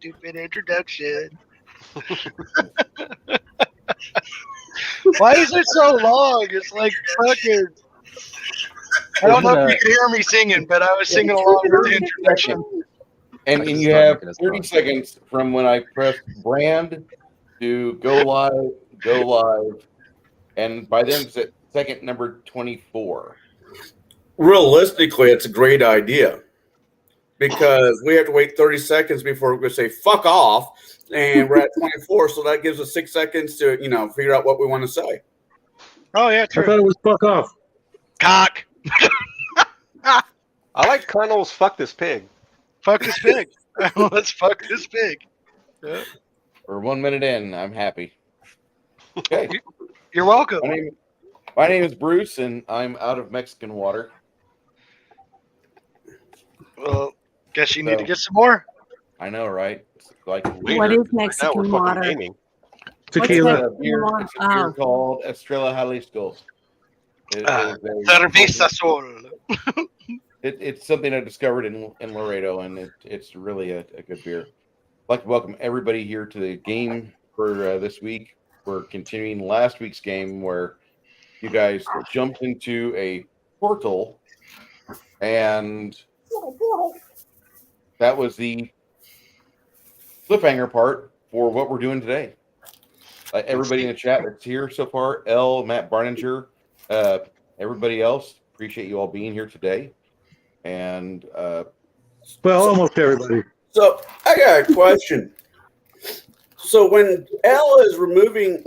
stupid introduction. Why is it so long? It's like fucking. I don't know if you can hear me singing, but I was singing along with the introduction. And you have 30 seconds from when I press brand to go live, and by then it's at second number 24. Realistically, it's a great idea because we have to wait 30 seconds before we're going to say fuck off, and we're at 24, so that gives us 6 seconds to figure out what we want to say. Oh yeah, true. I thought it was fuck off. Cock. I like Connell's fuck this pig. Fuck this pig. Let's fuck this pig. Yeah. We're 1 minute in. I'm happy. Okay. You're welcome. My name is Bruce, and I'm out of Mexican water. Well, guess you need to get some more. I know, right? It's like What is Mexican water? Tequila. It's a beer called Estrella Jalisco. Cerveza Sol. It's something I discovered in Laredo, and it's really a good beer. I'd like to welcome everybody here to the game for this week. We're continuing last week's game where you guys jumped into a portal, and that was the cliffhanger part for what we're doing today. Everybody in the chat that's here so far, L, Matt Barninger, everybody else, appreciate you all being here today. And well, almost everybody. So I got a question. So when L is removing,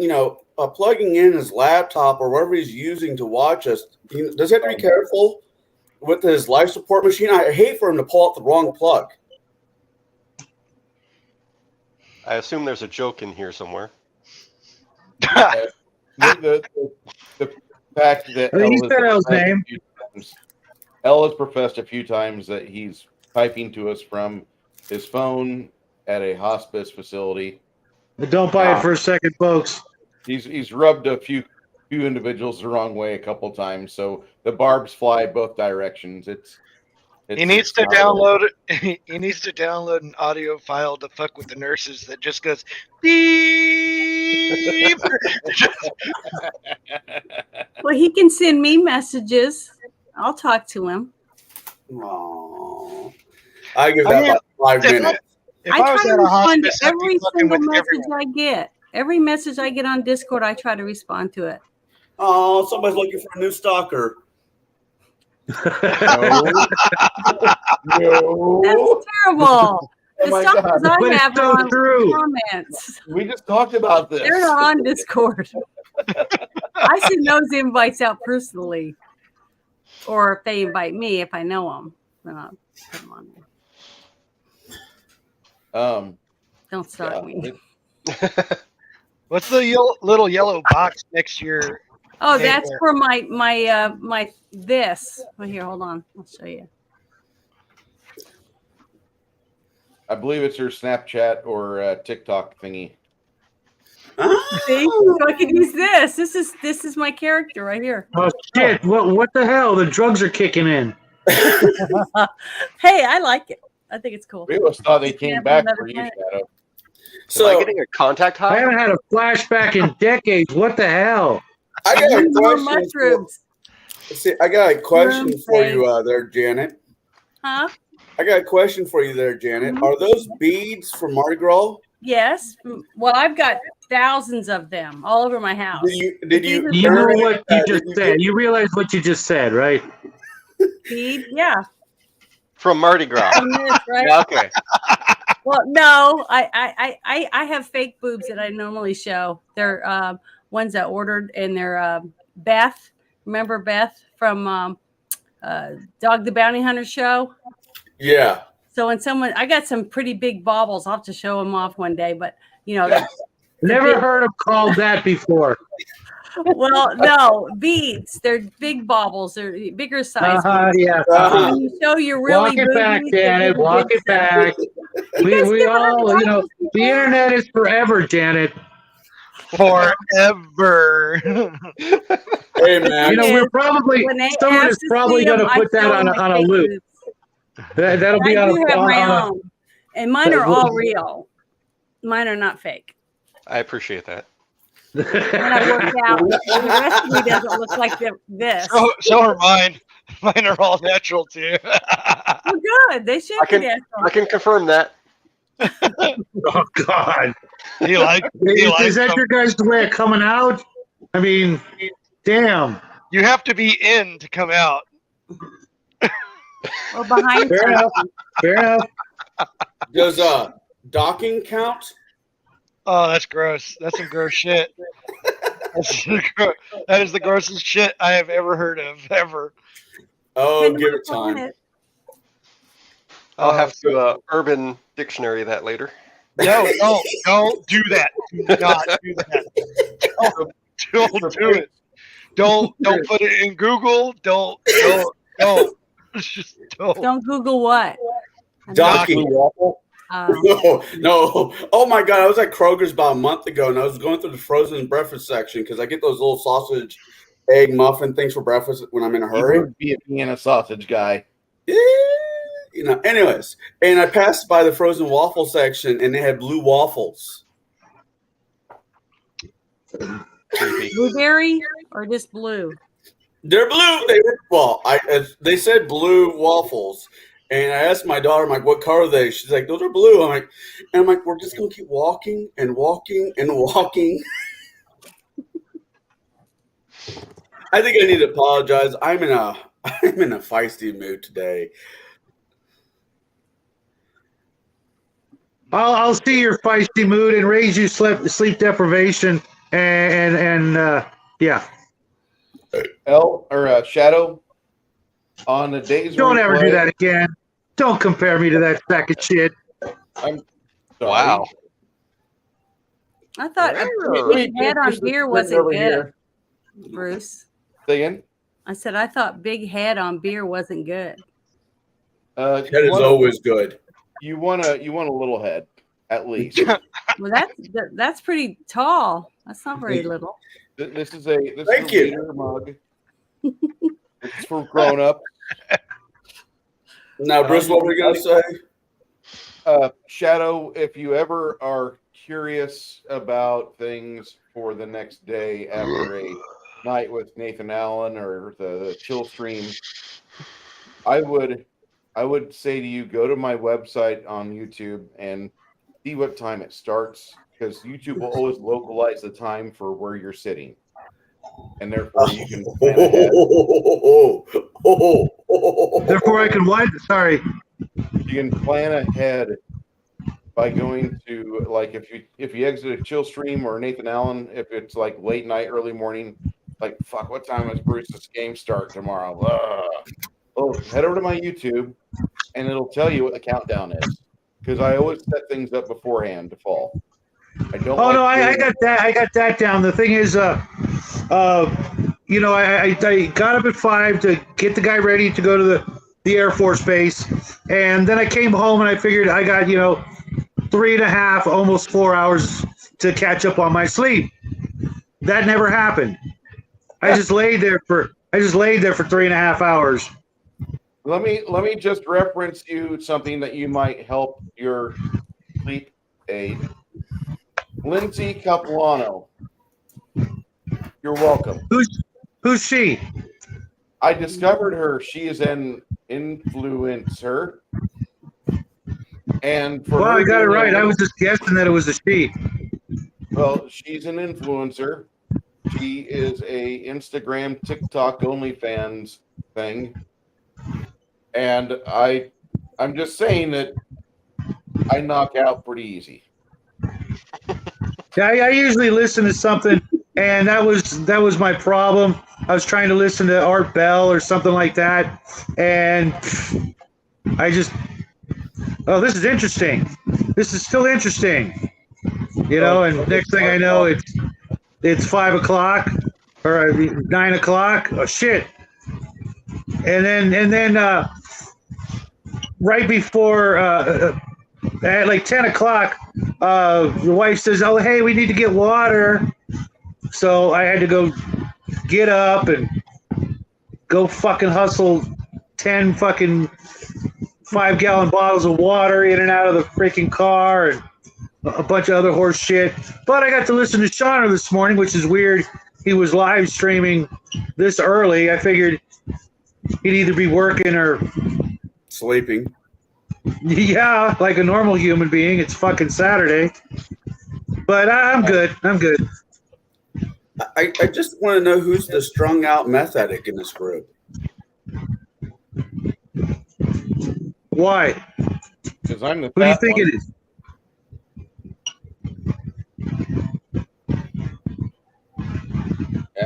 plugging in his laptop or whatever he's using to watch us, does he have to be careful with his life support machine? I hate for him to pull out the wrong plug. I assume there's a joke in here somewhere. the fact that He said L's name. L has professed a few times that he's typing to us from his phone at a hospice facility. But don't buy it for a second, folks. He's rubbed a few individuals the wrong way a couple times, so the barbs fly both directions. He needs to download it. He needs to download an audio file to fuck with the nurses that just goes beep. Well, he can send me messages. I'll talk to him. Aww. I give that about 5 minutes. I try to respond to every single message I get. Every message I get on Discord, I try to respond to it. Oh, somebody's looking for a new stalker. No. That's terrible. The stalkers I have are on true. comments. We just talked about this. They're not on Discord. I send those invites out personally. Or if they invite me, if I know them, then I'll put them on there. Don't stalk me. What's the little yellow box next to your? Oh, that's for my this. Well, here, hold on. I'll show you. I believe it's your Snapchat or TikTok thingy. See, so I can use this. This is my character right here. Oh shit! What the hell? The drugs are kicking in. Hey, I like it. I think it's cool. We always thought they came back for you, Shadow. So, am I getting a contact high? I haven't had a flashback in decades. What the hell? I got a More question. mushrooms. I got a question for you there, Janet. Huh? I got a question for you there, Janet. Are those beads from Mardi Gras? Yes. Well, I've got thousands of them all over my house. Did you You know what you just said. You realize what you just said, right? Bead? Yeah. From Mardi Gras. From this, right? Yeah, okay. Well, no, I have fake boobs that I normally show. They're ones that ordered, and they're Beth. Remember Beth from Dog the Bounty Hunter show? Yeah. So when I got some pretty big baubles. I'll have to show them off one day, but Never heard of called that before. Well, no, beads. They're big baubles. They're bigger size. Yeah. When you show your really Walk it back, boobies, Janet. Walk it back. We all, the internet is forever, Janet. Forever. Hey, man. We're probably someone is probably going to put that on a loop. That'll be on a And mine are all real. Mine are not fake. I appreciate that. And I worked out. The rest of me doesn't look like this. So are mine. Mine are all natural too. Well, good. They should be natural. I can confirm that. Oh God! Do you like Is that them? your guys' way of coming out? I mean, damn. You have to be in to come out. Or behind. Fair enough. Fair enough. Does docking count? Oh, that's gross. That's some gross shit. That is the grossest shit I have ever heard of, ever. Oh, give it time. I'll have to Urban Dictionary that later. No, don't do that. Do not do that. Don't do it. Don't put it in Google. Don't. Just don't. Don't Google what? Docking. Oh. No. Oh my God. I was at Kroger's about a month ago and I was going through the frozen breakfast section because I get those little sausage, egg, muffin things for breakfast when I'm in a You hurry. would be a Vienna sausage guy. Anyways. And I passed by the frozen waffle section and they had blue waffles. Blueberry or just blue? They're blue. They said blue waffles. And I asked my daughter, I'm like, what color are they? She's like, those are blue. I'm like, we're just going to keep walking and walking and walking. I think I need to apologize. I'm in a feisty mood today. I'll see your feisty mood and raise you sleep deprivation and yeah. Shadow. On the days Don't where ever play, do that again. Don't compare me to that sack of shit. I'm sorry. Wow. I thought a big head on beer wasn't good, Bruce. Say again? I said I thought big head on beer wasn't good. That is always good. You want a little head, at least. Well, that's pretty tall. That's not very little. This is a Thank you. Liter mug. It's for grown up. Now, Bruce, what were we going to say? Shadow, if you ever are curious about things for the next day after a night with Nathan Allen or the chill stream, I would say to you, go to my website on YouTube and see what time it starts, because YouTube will always localize the time for where you're sitting. And therefore you can plan ahead. Therefore I can what? Sorry. You can plan ahead by going to, like, if you exit a chill stream or Nathan Allen, if it's like late night, early morning, like, fuck, what time does Bruce's game start tomorrow? Oh, head over to my YouTube and it'll tell you what the countdown is, because I always set things up beforehand to fall. I don't. Oh, no, I got that. I got that down. The thing is, I got up at 5 to get the guy ready to go to the Air Force Base, and then I came home and I figured I got 3.5, almost 4 hours to catch up on my sleep. That never happened. I just laid there for 3.5 hours. Let me just reference you something that you might help your sleep aid. Lindsay Capuano. You're welcome. Who's she? I discovered her. She is an influencer. And for I got it right. I was just guessing that it was a she. Well, she's an influencer. She is a Instagram, TikTok, OnlyFans thing. And I'm just saying that I knock out pretty easy. Yeah, I usually listen to something, and that was my problem. I was trying to listen to Art Bell or something like that, and I just, this is interesting. This is still interesting, And next thing I know, it's 5 o'clock or 9 o'clock. Oh shit! And then right before at like 10 o'clock, the wife says, "Oh, hey, we need to get water." So I had to go get up and go fucking hustle 10 fucking 5-gallon bottles of water in and out of the freaking car and a bunch of other horse shit. But I got to listen to Shauna this morning, which is weird. He was live streaming this early. I figured he'd either be working or Sleeping. yeah, like a normal human being. It's fucking Saturday. But I'm good. I'm good. I just want to know who's the strung out meth addict in this group. Why? Because I'm the Who do you fat think one. it is?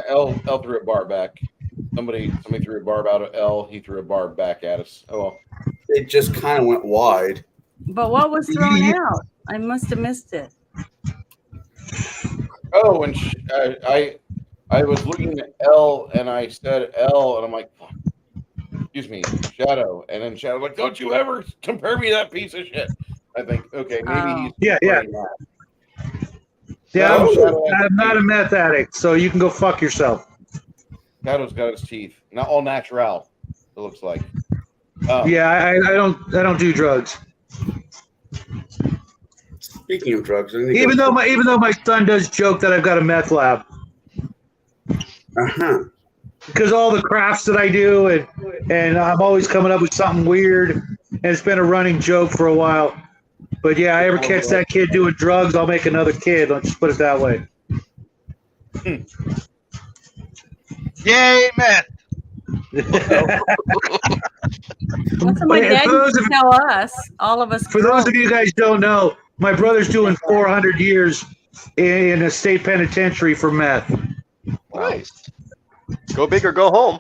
L threw a bar back. Somebody threw a barb out of L. He threw a barb back at us. Oh well. It just kind of went wide. But what was thrown out? I must have missed it. Oh, and I was looking at L and I said L and I'm like, fuck. Excuse me, Shadow. And then Shadow's like, don't you ever compare me to that piece of shit. I think, okay, maybe he's Yeah. Shadow, I'm not a meth addict, so you can go fuck yourself. Shadow's got his teeth. Not all natural, it looks like. Yeah, I don't do drugs. Speaking of drugs, Even though my son does joke that I've got a meth lab. Because all the crafts that I do and I'm always coming up with something weird, and it's been a running joke for a while. But yeah, I ever catch that kid doing drugs, I'll make another kid. Let's just put it that way. Yay, meth. That's what my dad used to tell us. All of us. For those of you guys don't know, my brother's doing 400 years in a state penitentiary for meth. Nice. Go big or go home.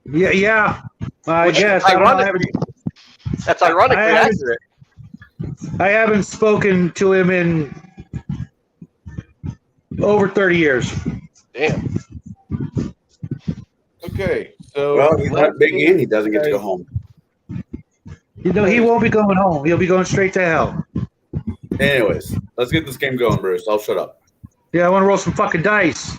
Yeah. I Which is guess. ironic. That's ironically accurate. I haven't spoken to him in over 30 years. Damn. Okay, so well, he's not big in. He doesn't get to go home. You know, he won't be going home. He'll be going straight to hell. Anyways, let's get this game going, Bruce. I'll shut up. Yeah, I want to roll some fucking dice.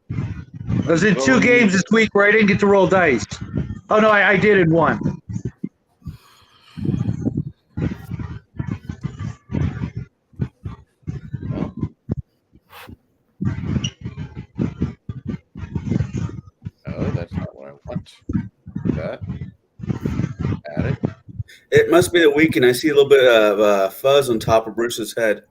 I was in 2 games this week where I didn't get to roll dice. Oh, no, I did in one. No, that's not what I want. That. Add it. It must be the weekend. I see a little bit of fuzz on top of Bruce's head.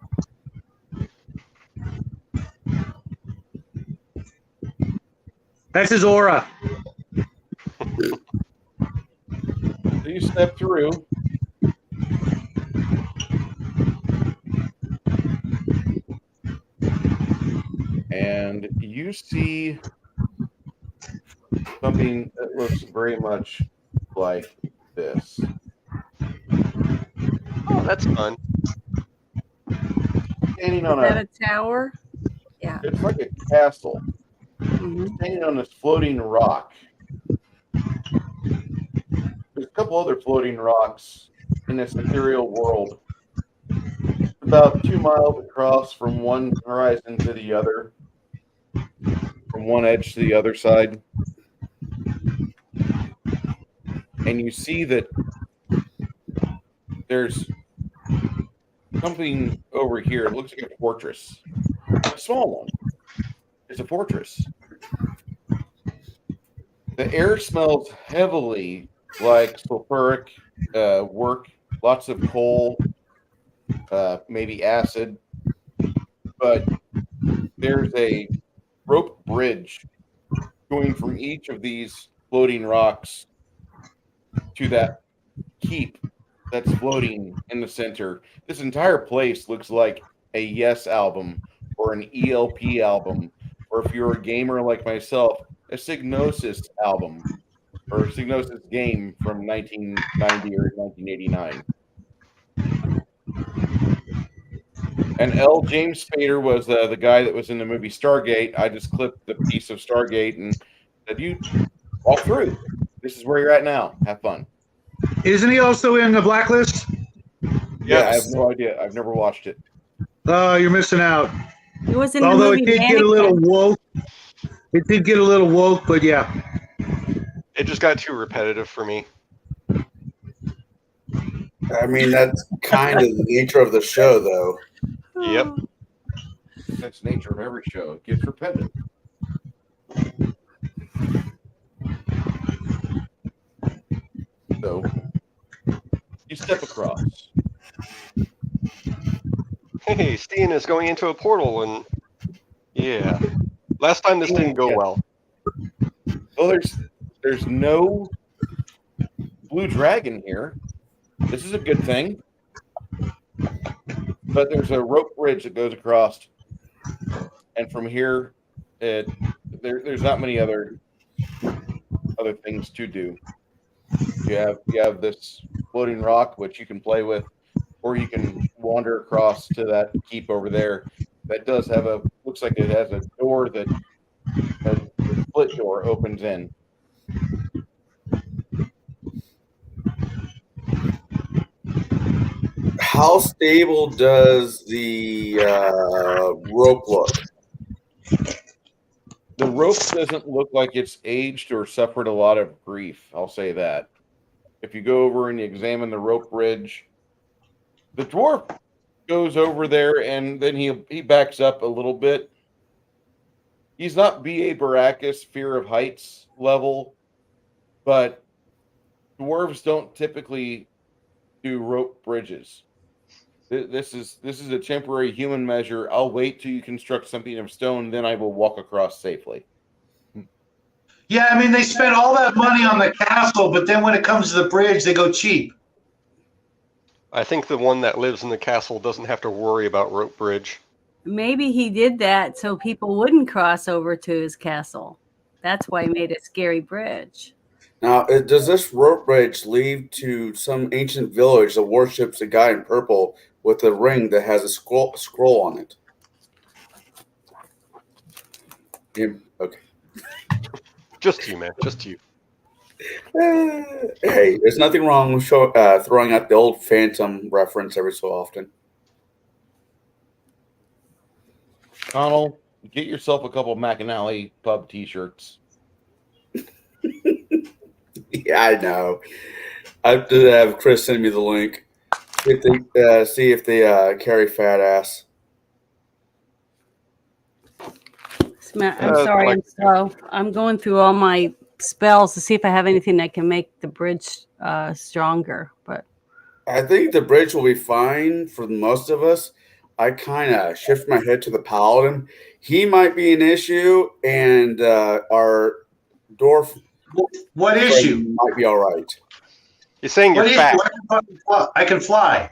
That's his aura. So you step through. And you see something that looks very much like this. Oh, that's fun. Standing on Is that a tower? Yeah. it's like a castle. Mhm. Standing on this floating rock. There's a couple other floating rocks in this ethereal world. About 2 miles across from one horizon to the other. From one edge to the other side. And you see that there's something over here. It looks like a fortress. A small one. It's a fortress. The air smells heavily like sulfuric work, lots of coal, maybe acid. But there's a rope bridge going from each of these floating rocks to that keep that's floating in the center. This entire place looks like a Yes album or an ELP album, or if you're a gamer like myself, a Psygnosis album or a Psygnosis game from 1990 or 1989. And L. James Spader was the guy that was in the movie Stargate. I just clipped the piece of Stargate and said, you walk through. This is where you're at now. Have fun. Isn't he also in the Blacklist? Yeah, I have no idea. I've never watched it. Oh, you're missing out. It was in Although the movie it did get a little Mannequin. woke. It did get a little woke, but yeah. It just got too repetitive for me. I mean, that's kind of the nature of the show, though. Yep. That's the nature of every show. It gets repetitive. So you step across. Hey, Steen is going into a portal, and yeah, last time this didn't go well. Well, there's no blue dragon here. This is a good thing. But there's a rope bridge that goes across, and from here, there's not many other things to do. You have this floating rock which you can play with, or you can wander across to that keep over there. That does have looks like it has a door that a split door opens in. How stable does the rope look? The rope doesn't look like it's aged or suffered a lot of grief. I'll say that. If you go over and you examine the rope bridge, the dwarf goes over there and then he backs up a little bit. He's not B.A. Baracus, fear of heights level, but dwarves don't typically do rope bridges. This is a temporary human measure. I'll wait till you construct something of stone, then I will walk across safely. Yeah, I mean, they spent all that money on the castle, but then when it comes to the bridge, they go cheap. I think the one that lives in the castle doesn't have to worry about rope bridge. Maybe he did that so people wouldn't cross over to his castle. That's why he made a scary bridge. Now, does this rope bridge lead to some ancient village that worships a guy in purple with a ring that has a scroll on it? Yeah, okay. Just you, man. Just you. Hey, there's nothing wrong with throwing out the old Phantom reference every so often. Connell, get yourself a couple McAnally pub t-shirts. Yeah, I know. I have to have Chris send me the link. See if they carry fat ass. I'm sorry, I'm slow. I'm going through all my spells to see if I have anything that can make the bridge stronger. But I think the bridge will be fine for most of us. I kind of shift my head to the paladin. He might be an issue, and our dwarf. What issue? Might be all right. You're saying you're fat. I can fly.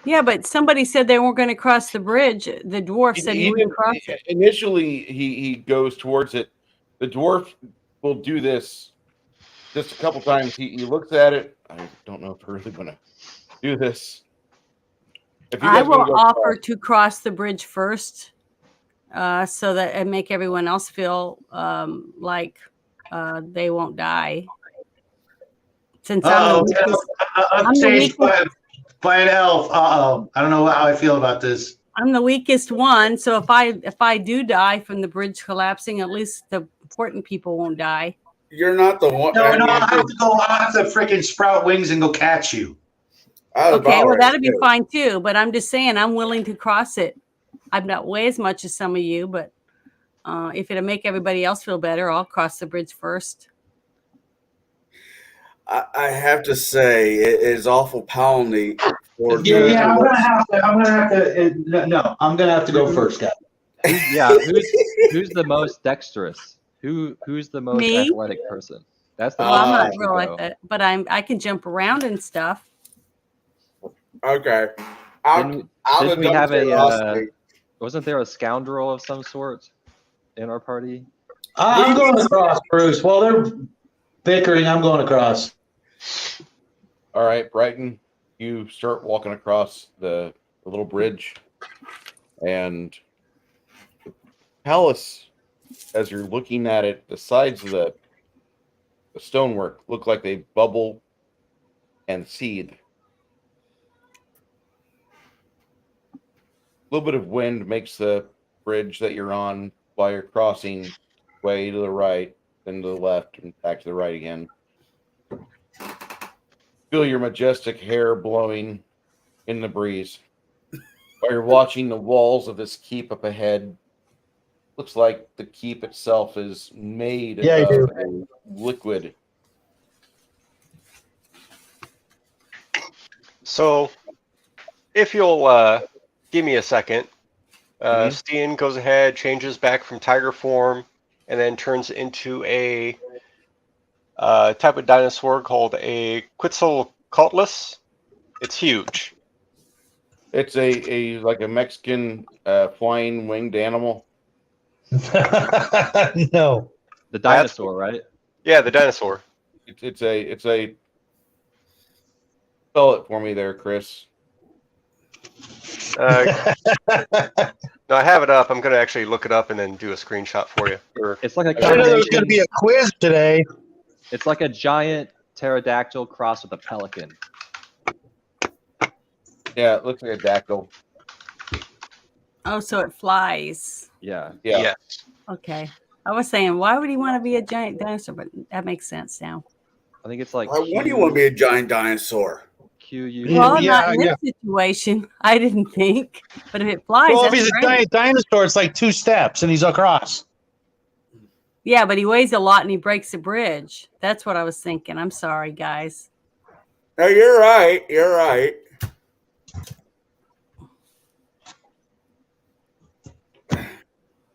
yeah, but somebody said they weren't going to cross the bridge. The dwarf said he wouldn't cross it. Initially, he goes towards it. The dwarf will do this just a couple times. He looks at it. I don't know if we're really going to do this. I will offer to cross the bridge first, so that and make everyone else feel like they won't die. Since I'm the weakest, by an elf. I don't know how I feel about this. I'm the weakest one, so if I do die from the bridge collapsing, at least the important people won't die. You're not the one. No, I have to go. I have to freaking sprout wings and go catch you. Okay, well that'd be fine too. But I'm just saying, I'm willing to cross it. I'm not weigh as much as some of you, but if it'll make everybody else feel better, I'll cross the bridge first. I have to say, it is awful pounding. I'm gonna have to. No, I'm gonna have to go first, guys. Who's the most dexterous? Who's the most Me? athletic person? That's the. Well, I'm not real like that, but I can jump around and stuff. Okay. Didn't we have a? Wasn't there a scoundrel of some sort in our party? I'm going across, Bruce. While they're bickering, I'm going across. All right, Brighton, you start walking across the little bridge, and the palace, as you're looking at it, the sides of the stonework look like they bubble and seethe. A little bit of wind makes the bridge that you're on while you're crossing way to the right, then to the left, and back to the right again. Feel your majestic hair blowing in the breeze. While you're watching the walls of this keep up ahead, looks like the keep itself is made Yeah, I do. of a liquid. So, if you'll give me a second, Mhm. Steen goes ahead, changes back from tiger form, and then turns into a type of dinosaur called a Quetzalcoatlus. It's huge. It's a like a Mexican flying winged animal. No. The dinosaur, right? Yeah, the dinosaur. It's a spell it for me there, Chris. No, I have it up. I'm going to actually look it up and then do a screenshot for you. It's like a I didn't know there was going to combination. be a quiz today. It's like a giant pterodactyl crossed with a pelican. Yeah, it looks like a dactyl. Oh, so it flies. Yeah. Yeah. Yes. Okay. I was saying, why would he want to be a giant dinosaur? But that makes sense now. I think it's like Why do you want to be a giant dinosaur? QU. Well, Yeah, not in this situation, I didn't think. But if it flies, Well, if that's he's a great. giant dinosaur, it's like 2 steps and he's across. Yeah, but he weighs a lot and he breaks a bridge. That's what I was thinking. I'm sorry, guys. No, you're right. You're right.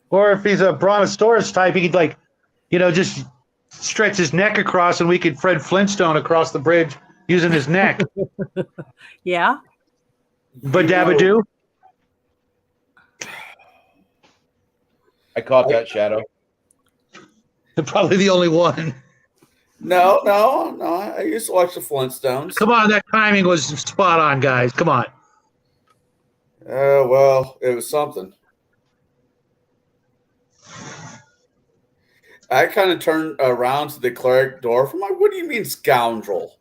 Or if he's a brontosaurus type, he could just stretch his neck across and we could Fred Flintstone across the bridge using his neck. Yeah. But Dabadoo? I caught that, Shadow. Probably the only one. No. I used to watch the Flintstones. Come on, that timing was spot on, guys. Come on. Well, it was something. I kind of turned around to the cleric dwarf. I'm like, what do you mean, scoundrel?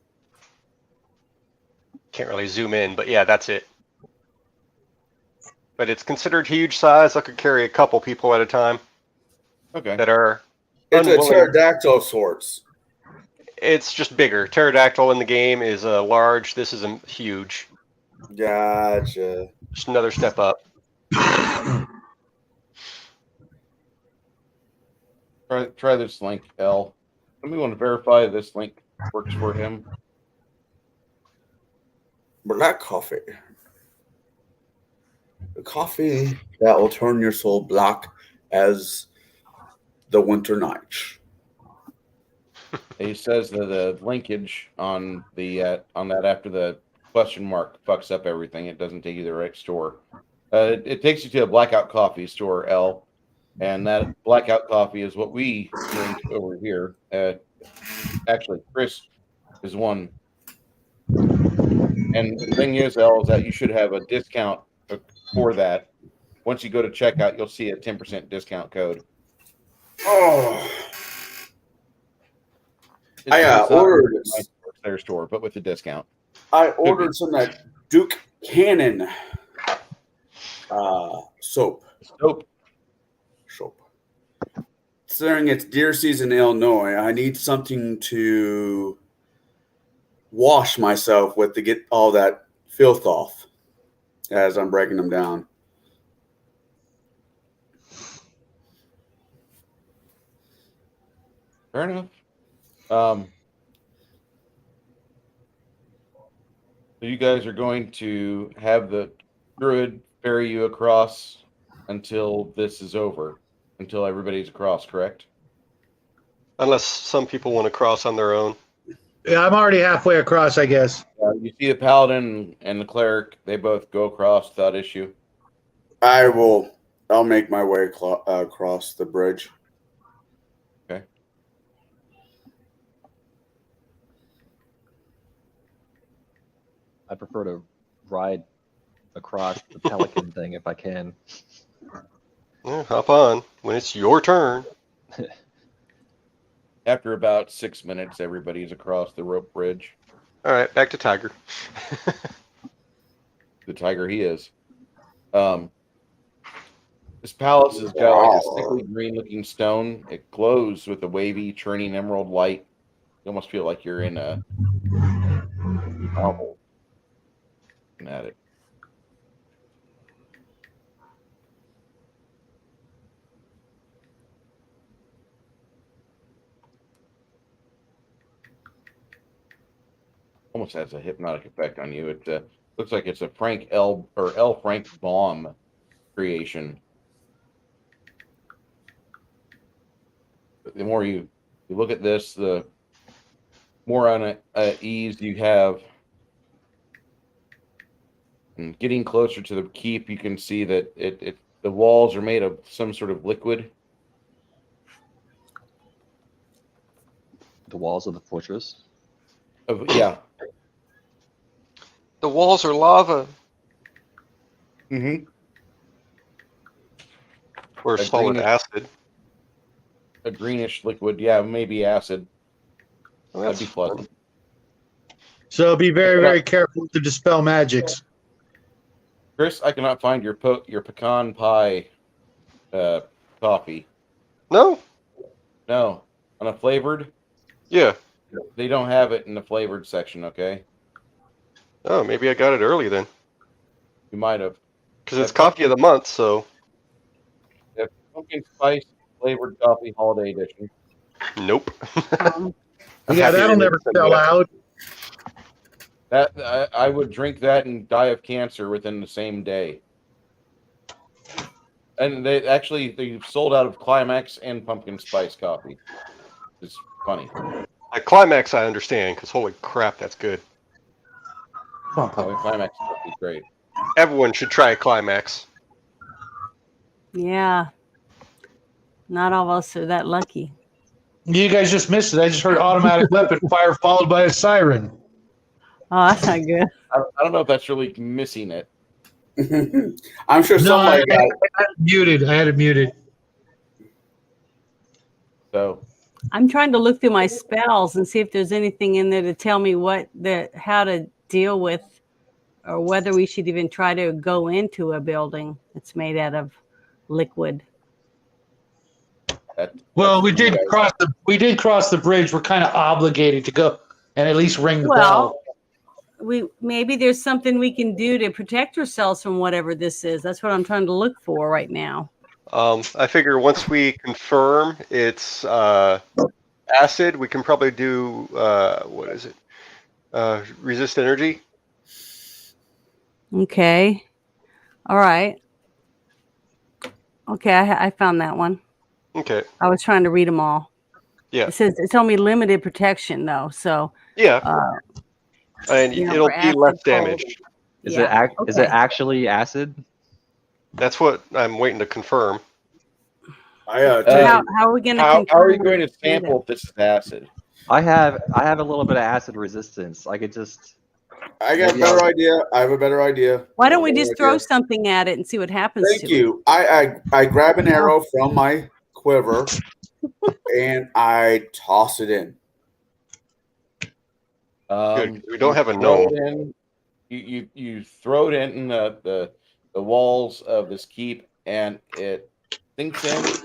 Can't really zoom in, but yeah, that's it. But it's considered huge size. I could carry a couple people at a time Okay. that are It's a unwilling. pterodactyl of sorts. It's just bigger. Pterodactyl in the game is large. This is huge. Gotcha. Just another step up. Try this link, L. Somebody want to verify this link works for him. Black coffee. The coffee that will turn your soul black as the winter night. He says that the linkage on the on that after the question mark fucks up everything. It doesn't take you to the right store. It takes you to a Blackout Coffee store, L. And that Blackout Coffee is what we drink over here. Actually, Chris is one. And the thing is, L, is that you should have a discount for that. Once you go to checkout, you'll see a 10% discount code. Oh, It's not ordered their store, but with the discount. I ordered some of that Duke Cannon soap. Nope. Considering it's deer season in Illinois, I need something to wash myself with to get all that filth off as I'm breaking them down. Fair enough. So you guys are going to have the druid ferry you across until this is over, until everybody's across, correct? Unless some people want to cross on their own. Yeah, I'm already halfway across, I guess. You see the paladin and the cleric; they both go across without issue. I'll make my way across the bridge. Okay. I prefer to ride across the pelican thing if I can. Yeah, hop on when it's your turn. After about 6 minutes, everybody's across the rope bridge. All right, back to Tiger. The tiger he is. This palace has got like a sickly green-looking stone. It glows with a wavy, churning emerald light. You almost feel like you're in a novel. Looking at it. Almost has a hypnotic effect on you. It looks like it's a Frank L. Frank Baum creation. But the more you look at this, the more on ease you have. And getting closer to the keep, you can see that the walls are made of some sort of liquid. The walls of the fortress. Yeah. The walls are lava Mm-hmm. or A solid greenish- acid. A greenish liquid. Yeah, maybe acid. Well, That'd that's be pleasant. So be very, very careful to dispel magics. Chris, I cannot find your pecan pie coffee. No? No, on a flavored, Yeah. they don't have it in the flavored section. Okay, Oh, maybe I got it early then. you might have. Because it's coffee of the month, so Pumpkin spice flavored coffee holiday edition. nope. Um, I'm Yeah, happy that'll they never didn't send sell me that. out. That I would drink that and die of cancer within the same day. And they sold out of Climax and pumpkin spice coffee. It's funny. At Climax, I understand, because holy crap, that's good. Climax coffee is great. Everyone should try a Climax. yeah. Not all of us are that lucky. You guys just missed it. I just heard automatic weapon fire followed by a siren. Oh, that's not good. I don't know if that's really missing it. I'm sure No, somebody I got it. had it muted. I had it muted. So I'm trying to look through my spells and see if there's anything in there to tell me how to deal with, or whether we should even try to go into a building that's made out of liquid. Well, we did cross the bridge. We're kind of obligated to go and at least ring the bell. Maybe there's something we can do to protect ourselves from whatever this is. That's what I'm trying to look for right now. I figure once we confirm it's acid, we can probably do what is it? Resist energy. Okay. All right. Okay, I found that one. Okay. I was trying to read them all. Yeah. It told me limited protection though, so Yeah. And you know, it'll for be less acid, cold. damage. Is Yeah, is it actually acid? That's what I'm waiting to confirm. How are we going to how are you confirm going to it? sample if this is acid? I have a little bit of acid resistance. I could just. I got a better idea. I have a better idea. Why don't we just throw something at it and see what happens? Thank you. I grab an arrow from my quiver and I toss it in. Good. We don't have a gnome. You throw it in the walls of this keep, and it sinks in.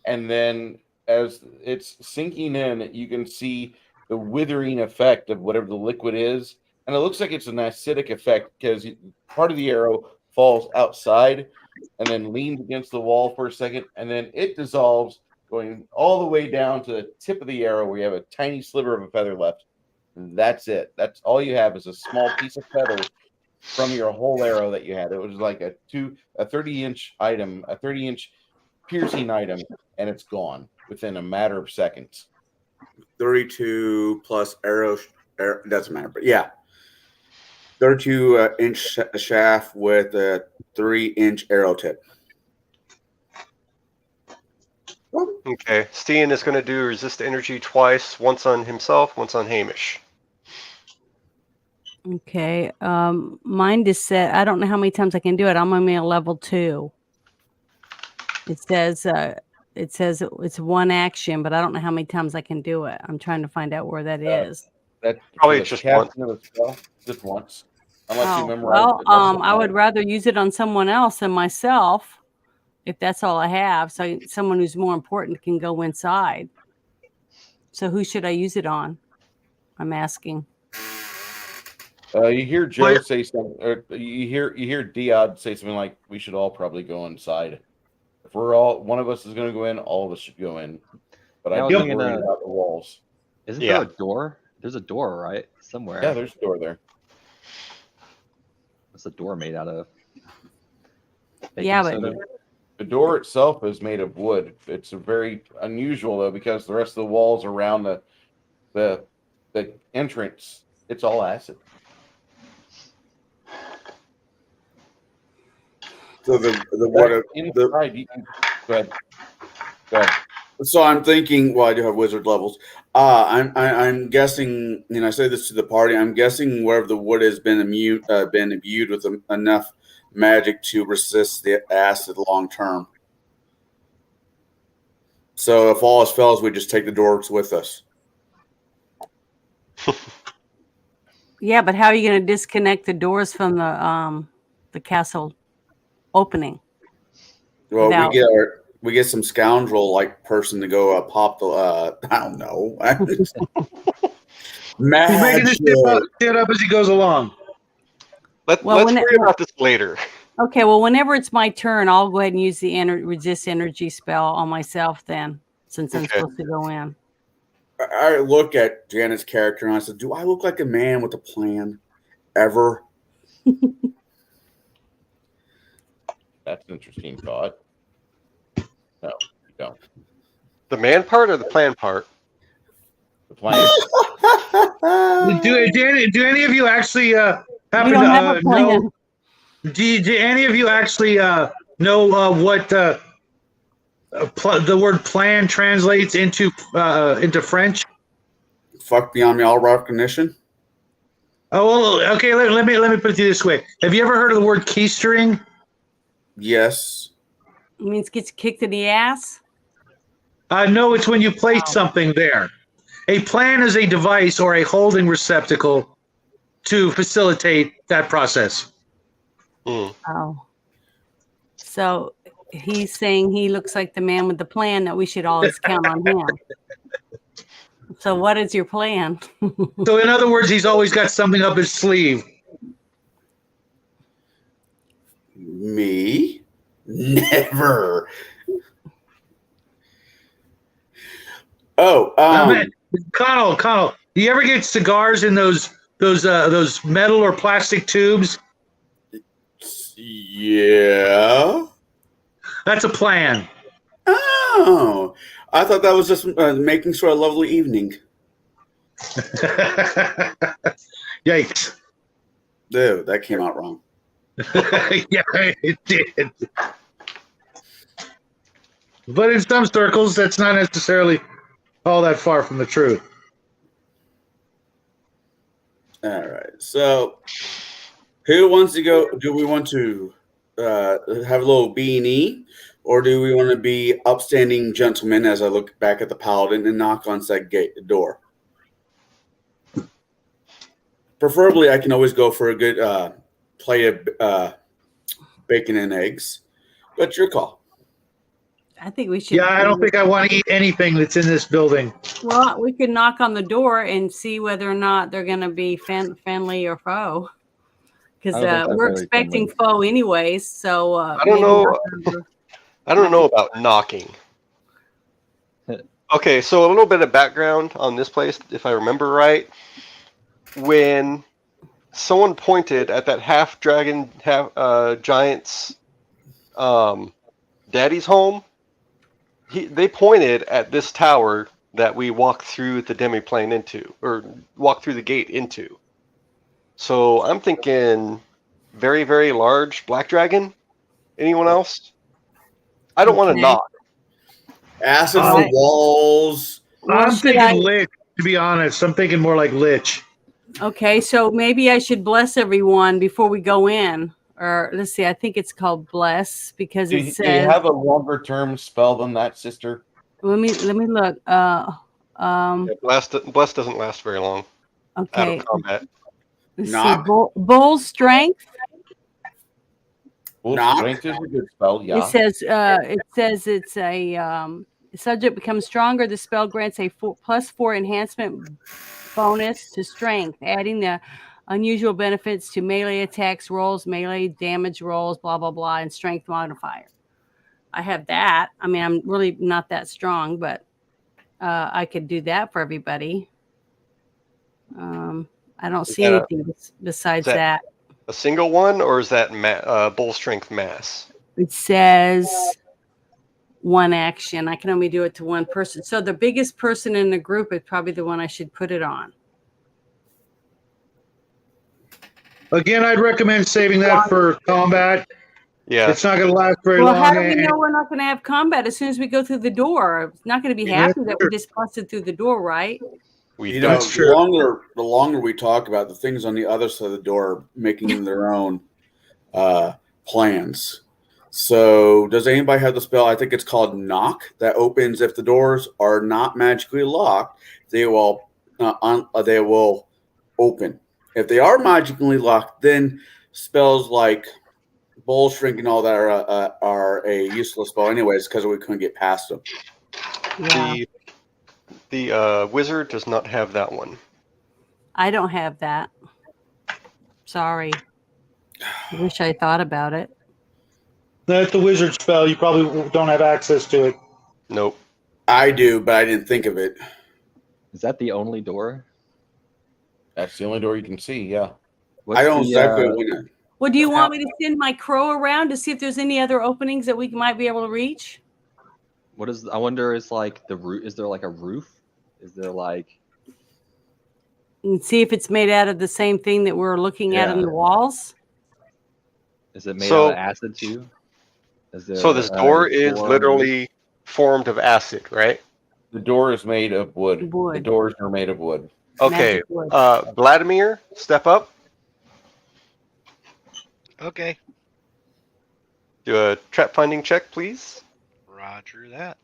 And then as it's sinking in, you can see the withering effect of whatever the liquid is. And it looks like it's an acidic effect because part of the arrow falls outside and then leans against the wall for a second. And then it dissolves, going all the way down to the tip of the arrow where you have a tiny sliver of a feather left. And that's it. That's all you have is a small piece of feather from your whole arrow that you had. It was like a 30-inch item, a 30-inch piercing item, and it's gone within a matter of seconds. 32 plus arrow doesn't matter, but yeah, 32-inch shaft with a 3-inch arrow tip. Okay. Steen is going to do resist energy twice, once on himself, once on Hamish. Okay. Mine is set. I don't know how many times I can do it. I'm only at level 2. It says it's one action, but I don't know how many times I can do it. I'm trying to find out where that is. That's Probably just once. Just once. Unless you memorize Well, it. I would rather use it on someone else than myself, if that's all I have. So someone who's more important can go inside. So who should I use it on? I'm asking. You hear Joe say something, or you hear Diod say something like, "We should all probably go inside. If one of us is going to go in, all of us should go in." But Yeah, I I'd was be thinking, worried about the walls. Isn't there a door? There's a door, right? Somewhere. Yeah, there's a door there. What's the door made out of? Yeah, Baking but soda? The door itself is made of wood. It's a very unusual though, because the rest of the walls around the entrance, it's all acid. So the Inside, you can go ahead. Go ahead. So I'm thinking. Well, I do have wizard levels. I'm guessing, and I say this to the party. I'm guessing wherever the wood has been imbued with enough magic to resist the acid long term. So if all else fails, we just take the doors with us. yeah, but how are you going to disconnect the doors from the castle opening? Well, Without- we get some scoundrel like person to go pop the. I don't know. He's making this shit up as he goes along. Let's worry about this later. Okay, well, whenever it's my turn, I'll go ahead and use the resist energy spell on myself then, since I'm supposed to go in. I look at Janet's character and I said, "Do I look like a man with a plan ever?" That's an interesting thought. No, you don't. The man part or the plan part? The plan. Do any of you actually happen We don't have a plan. know? Do any of you actually know what the word plan translates into French? Fuck beyond all recognition. Oh, well, okay. Let me put it this way. Have you ever heard of the word keystering? Yes. It means gets kicked in the ass? No, it's when you place something there. A plan is a device or a holding receptacle to facilitate that process. Oh. So he's saying he looks like the man with the plan, that we should always count on him. So what is your plan? So in other words, he's always got something up his sleeve. Me? Never. Oh, Connell, do you ever get cigars in those metal or plastic tubes? Yeah. That's a plan. Oh, I thought that was just making for a lovely evening. Yikes. Dude, that came out wrong. Yeah, it did. But in some circles, that's not necessarily all that far from the truth. All right. So, who wants to go? Do we want to have a little B&E, or do we want to be upstanding gentlemen as I look back at the paladin and knock on said door? Preferably, I can always go for a good plate of bacon and eggs, but your call. I think we should. Yeah, I don't think I want to eat anything that's in this building. Well, we could knock on the door and see whether or not they're going to be friendly or foe. Because we're expecting foe anyways. So I don't know. I don't know about knocking. Okay, so a little bit of background on this place, if I remember right. When someone pointed at that half dragon, half giant's daddy's home, they pointed at this tower that we walked through the Demiplane into, or walked through the gate into. So I'm thinking very, very large black dragon. Anyone else? I don't want to knock. Acid for walls. I'm thinking lich, to be honest. I'm thinking more like lich. Okay, so maybe I should bless everyone before we go in. Or let's see, I think it's called bless because it says. Do you have a longer term spell than that, sister? Let me look. Bless doesn't last very long. Okay. Out of combat. Let's see. Bull strength. Bull strength is a good spell. Yeah. It says it's a subject becomes stronger. The spell grants a +4 enhancement bonus to strength, adding the Unusual benefits to melee attacks, rolls, melee damage rolls, blah, blah, blah, and strength modifier. I have that. I mean, I'm really not that strong, but I could do that for everybody. I don't see anything besides that. A single one, or is that bull strength mass? It says one action. I can only do it to one person. So the biggest person in the group is probably the one I should put it on. Again, I'd recommend saving that for combat. Yeah. It's not going to last very Well, long. how do we know we're not going to have combat as soon as we go through the door? It's not going to be happy that we just busted through the door, right? The longer we talk about the things on the other side of the door, making their own plans. So, does anybody have the spell? I think it's called Knock, that opens if the doors are not magically locked. They will open. If they are magically locked, then spells like Bull Shrink and all that are a useless spell, anyways, because we couldn't get past them. Yeah. The wizard does not have that one. I don't have that. Sorry. I wish I thought about it. That's the wizard spell. You probably don't have access to it. Nope. I do, but I didn't think of it. Is that the only door? That's the only door you can see, yeah. I don't exactly when Well, do you want me to send my crow around to see if there's any other openings that we might be able to reach? What is? I wonder. Is like the roof? Is there like a roof? Is there like? And see if it's made out of the same thing that we're looking at in the walls. Is it made out of acid too? So this door is literally formed of acid, right? The door is made of wood. The doors are made of wood. Okay. Vladimir, step up. Okay. Do a trap finding check, please. Roger that.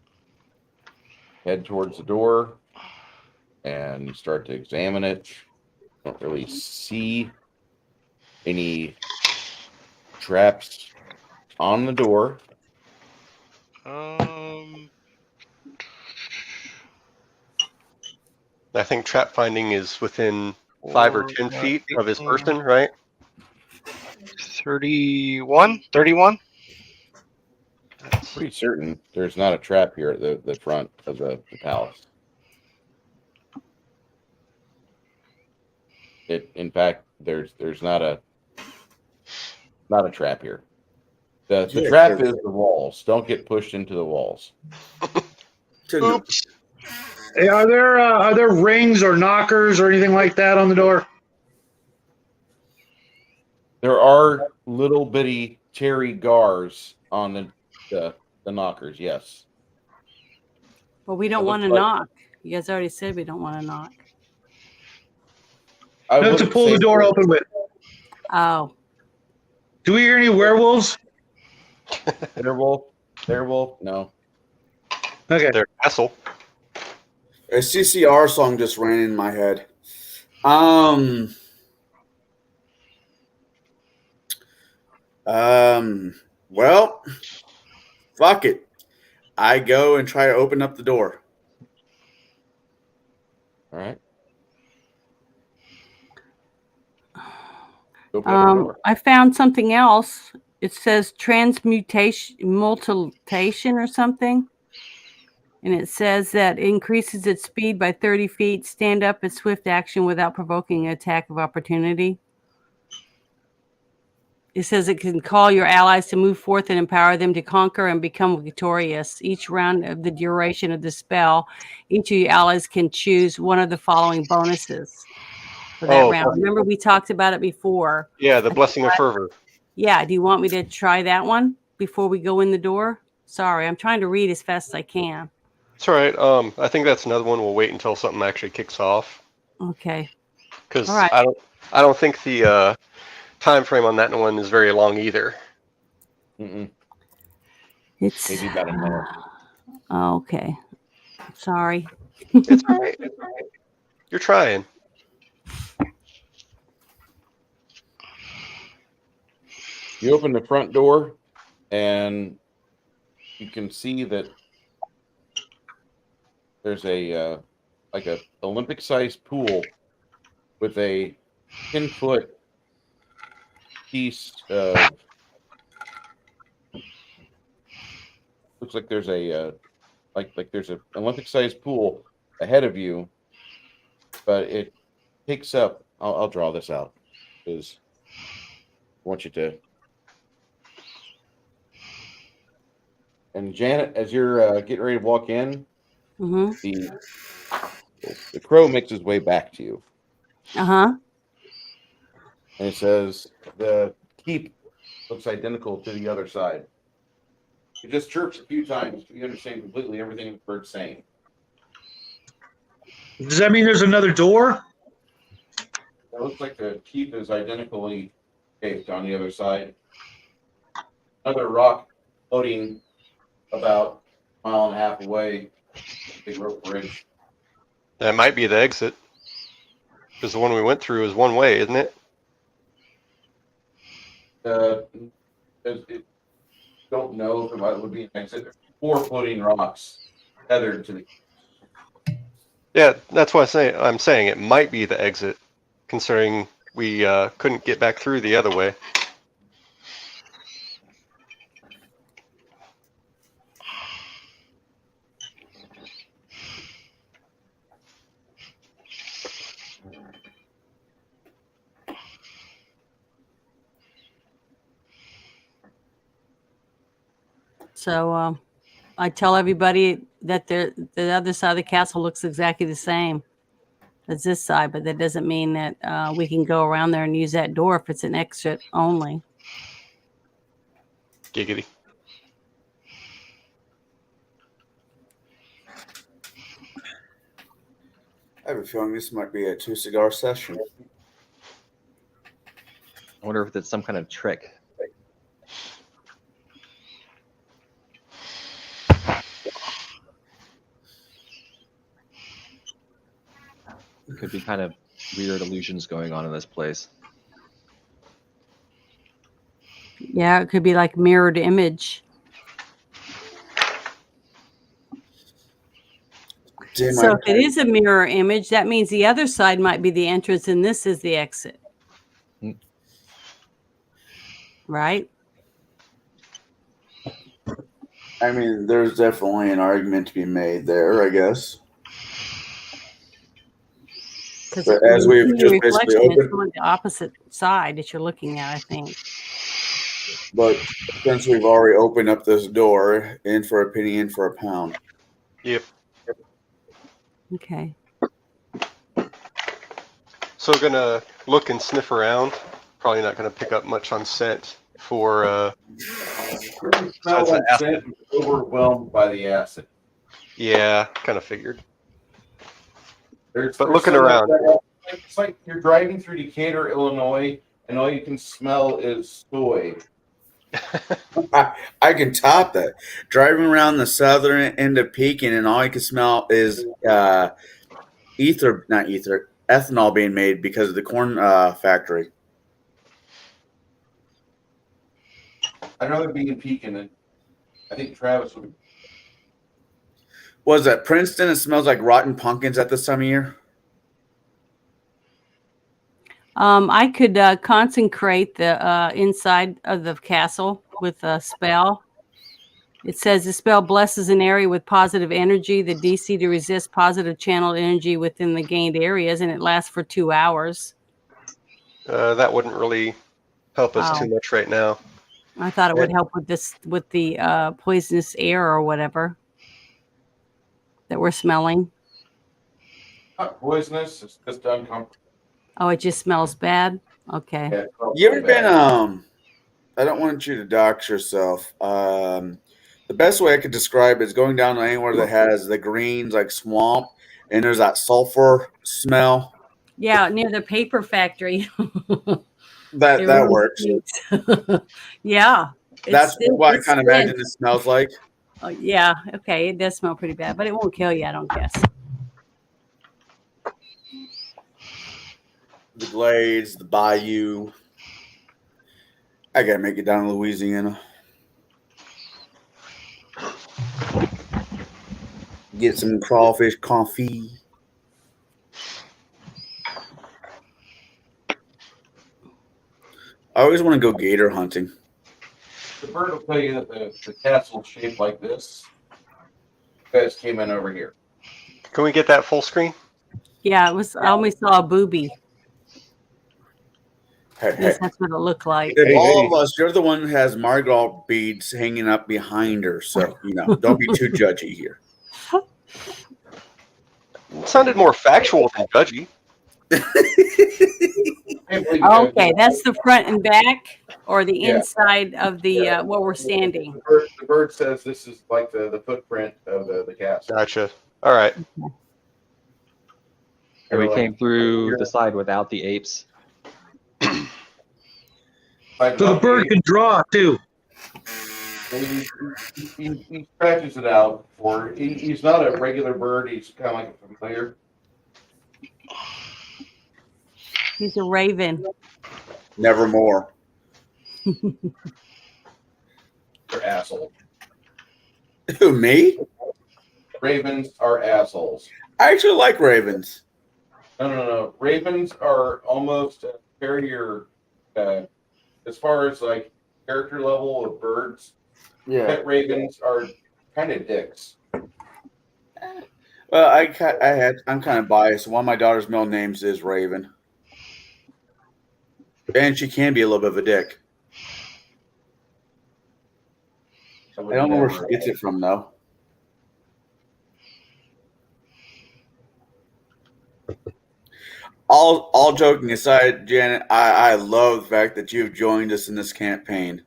Head towards the door and start to examine it. Don't really see any traps on the door. I think trap finding is within 5 or 10 feet of his person, right? 31? 31? Pretty certain there's not a trap here at the front of the palace. In fact, there's not a trap here. The trap is the walls. Don't get pushed into the walls. Oops. Hey, are there rings or knockers or anything like that on the door? There are little bitty cherry gars on the knockers, yes. But we don't want to knock. You guys already said we don't want to knock. No, to pull the door open with. Oh. Do we hear any werewolves? Werewolf? No. Okay. They're castle. A CCR song just ran in my head. Well, fuck it. I go and try to open up the door. All right. I found something else. It says transmutation or something. And it says that it increases its speed by 30 feet, stand up at swift action without provoking an attack of opportunity. It says it can call your allies to move forth and empower them to conquer and become victorious. Each round of the duration of the spell, each of your allies can choose one of the following bonuses for that round. Remember, we talked about it before. Yeah, the Blessing of Fervor. Yeah, do you want me to try that one before we go in the door? Sorry, I'm trying to read as fast as I can. It's all right. I think that's another one. We'll wait until something actually kicks off. Okay. Because I don't think the time frame on that one is very long either. It's maybe about a minute. Okay. Sorry. It's all right. You're trying. You open the front door, and you can see that there's a like a Olympic-sized pool with a 10-foot piece of. Looks like there's a like there's an Olympic-sized pool ahead of you, but it takes up. I'll draw this out because I want you to. And Janet, as you're getting ready to walk in, Mm-hmm. the crow makes his way back to you, Uh-huh. and it says the keep looks identical to the other side. It just chirps a few times. You understand completely everything the bird's saying. Does that mean there's another door? It looks like the keep is identically shaped on the other side. Another rock floating about a mile and a half away. Big rope bridge. That might be the exit. Because the one we went through is one way, isn't it? Don't know if it would be an exit. There's 4 floating rocks tethered to the. Yeah, that's why I'm saying it might be the exit, considering we couldn't get back through the other way. So I tell everybody that the other side of the castle looks exactly the same as this side, but that doesn't mean that we can go around there and use that door if it's an exit only. Giggity. I have a feeling this might be a 2-cigar session. I wonder if it's some kind of trick. Could be kind of weird illusions going on in this place. Yeah, it could be like mirrored image. So if it is a mirror image, that means the other side might be the entrance and this is the exit. Right? I mean, there's definitely an argument to be made there, I guess. Because as we've just basically opened, it's on the opposite side that you're looking at, I think. But since we've already opened up this door, in for a penny, in for a pound. Yep. Okay. So we're gonna look and sniff around. Probably not gonna pick up much on scent for. Smell like scent, overwhelmed by the acid. Yeah, kind of figured. There's looking around, it's like you're driving through Decatur, Illinois, and all you can smell is soy. I can top that. Driving around the southern end of Pekin, and all you can smell is ethanol being made because of the corn factory. I'd rather be in Pekin than I think Travis would. Was that Princeton? It smells like rotten pumpkins at this time of year. I could consecrate the inside of the castle with a spell. It says the spell blesses an area with positive energy, the DC to resist positive channeled energy within the gained areas, and it lasts for 2 hours. That wouldn't really help us too much right now. I thought it would help with this, with the poisonous air or whatever that we're smelling. Not poisonous, it's just uncomfortable. Oh, it just smells bad? Okay. Yeah, you ever been, I don't want you to dox yourself. The best way I could describe it is going down to anywhere that has the greens, like swamp, and there's that sulfur smell. Yeah, near the paper factory. that really works. Yeah. That's what I kind of imagine it smells like. Oh, yeah. Okay. It does smell pretty bad, but it won't kill you, I don't guess. The glades, the bayou. I gotta make it down to Louisiana. Get some crawfish confit. I always want to go gator hunting. The bird will tell you that the castle's shaped like this. You guys came in over here. Can we get that full screen? Yeah, it was. I only saw a booby. Hey, At least that's what it looked like. If Hey, all hey. of us, you're the one who has Margot beads hanging up behind her, so don't be too judgy here. It sounded more factual than judgy. Okay, that's the front and back, or the Yeah. inside of the where we're standing. The bird says this is like the footprint of the castle. Gotcha. All right. And we You're came like- through you're- the side without the apes. like So the bird can draw too. he scratches it out for. He's not a regular bird. He's kind of like a familiar. He's a raven. Nevermore. They're assholes. Who, me? Ravens are assholes. I actually like ravens. No. Ravens are almost superior as far as like character level of birds. Yeah. Pet ravens are kind of dicks. Well, I'm kind of biased. One of my daughter's middle names is Raven, and she can be a little bit of a dick. I don't know where she gets it from, though. All joking aside, Janet, I love the fact that you've joined us in this campaign.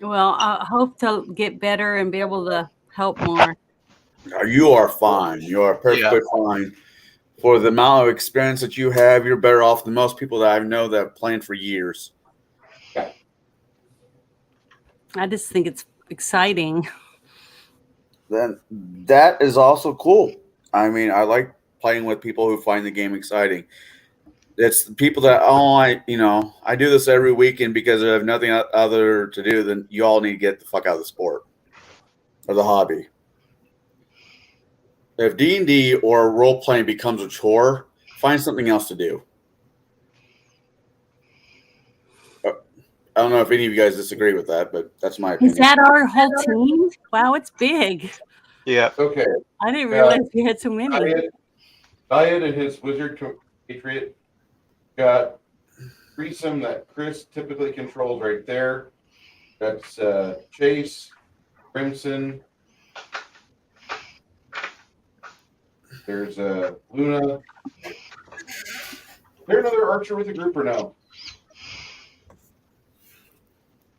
Well, I hope to get better and be able to help more. You are fine. You are perfectly fine. For the amount of experience that you have, you're better off than most people that I know that have played for years. I just think it's exciting. Then that is also cool. I mean, I like playing with people who find the game exciting. It's the people that I do this every weekend because I have nothing other to do than you all need to get the fuck out of the sport or the hobby. If D&D or role playing becomes a chore, find something else to do. I don't know if any of you guys disagree with that, but that's my opinion. Is that our whole team? Wow, it's big. Yeah. Okay. I didn't realize we had so many. Diet and his wizard patriot got threesome that Chris typically controls right there. That's Chase, Crimson. There's Luna. Is there another archer with a group or no?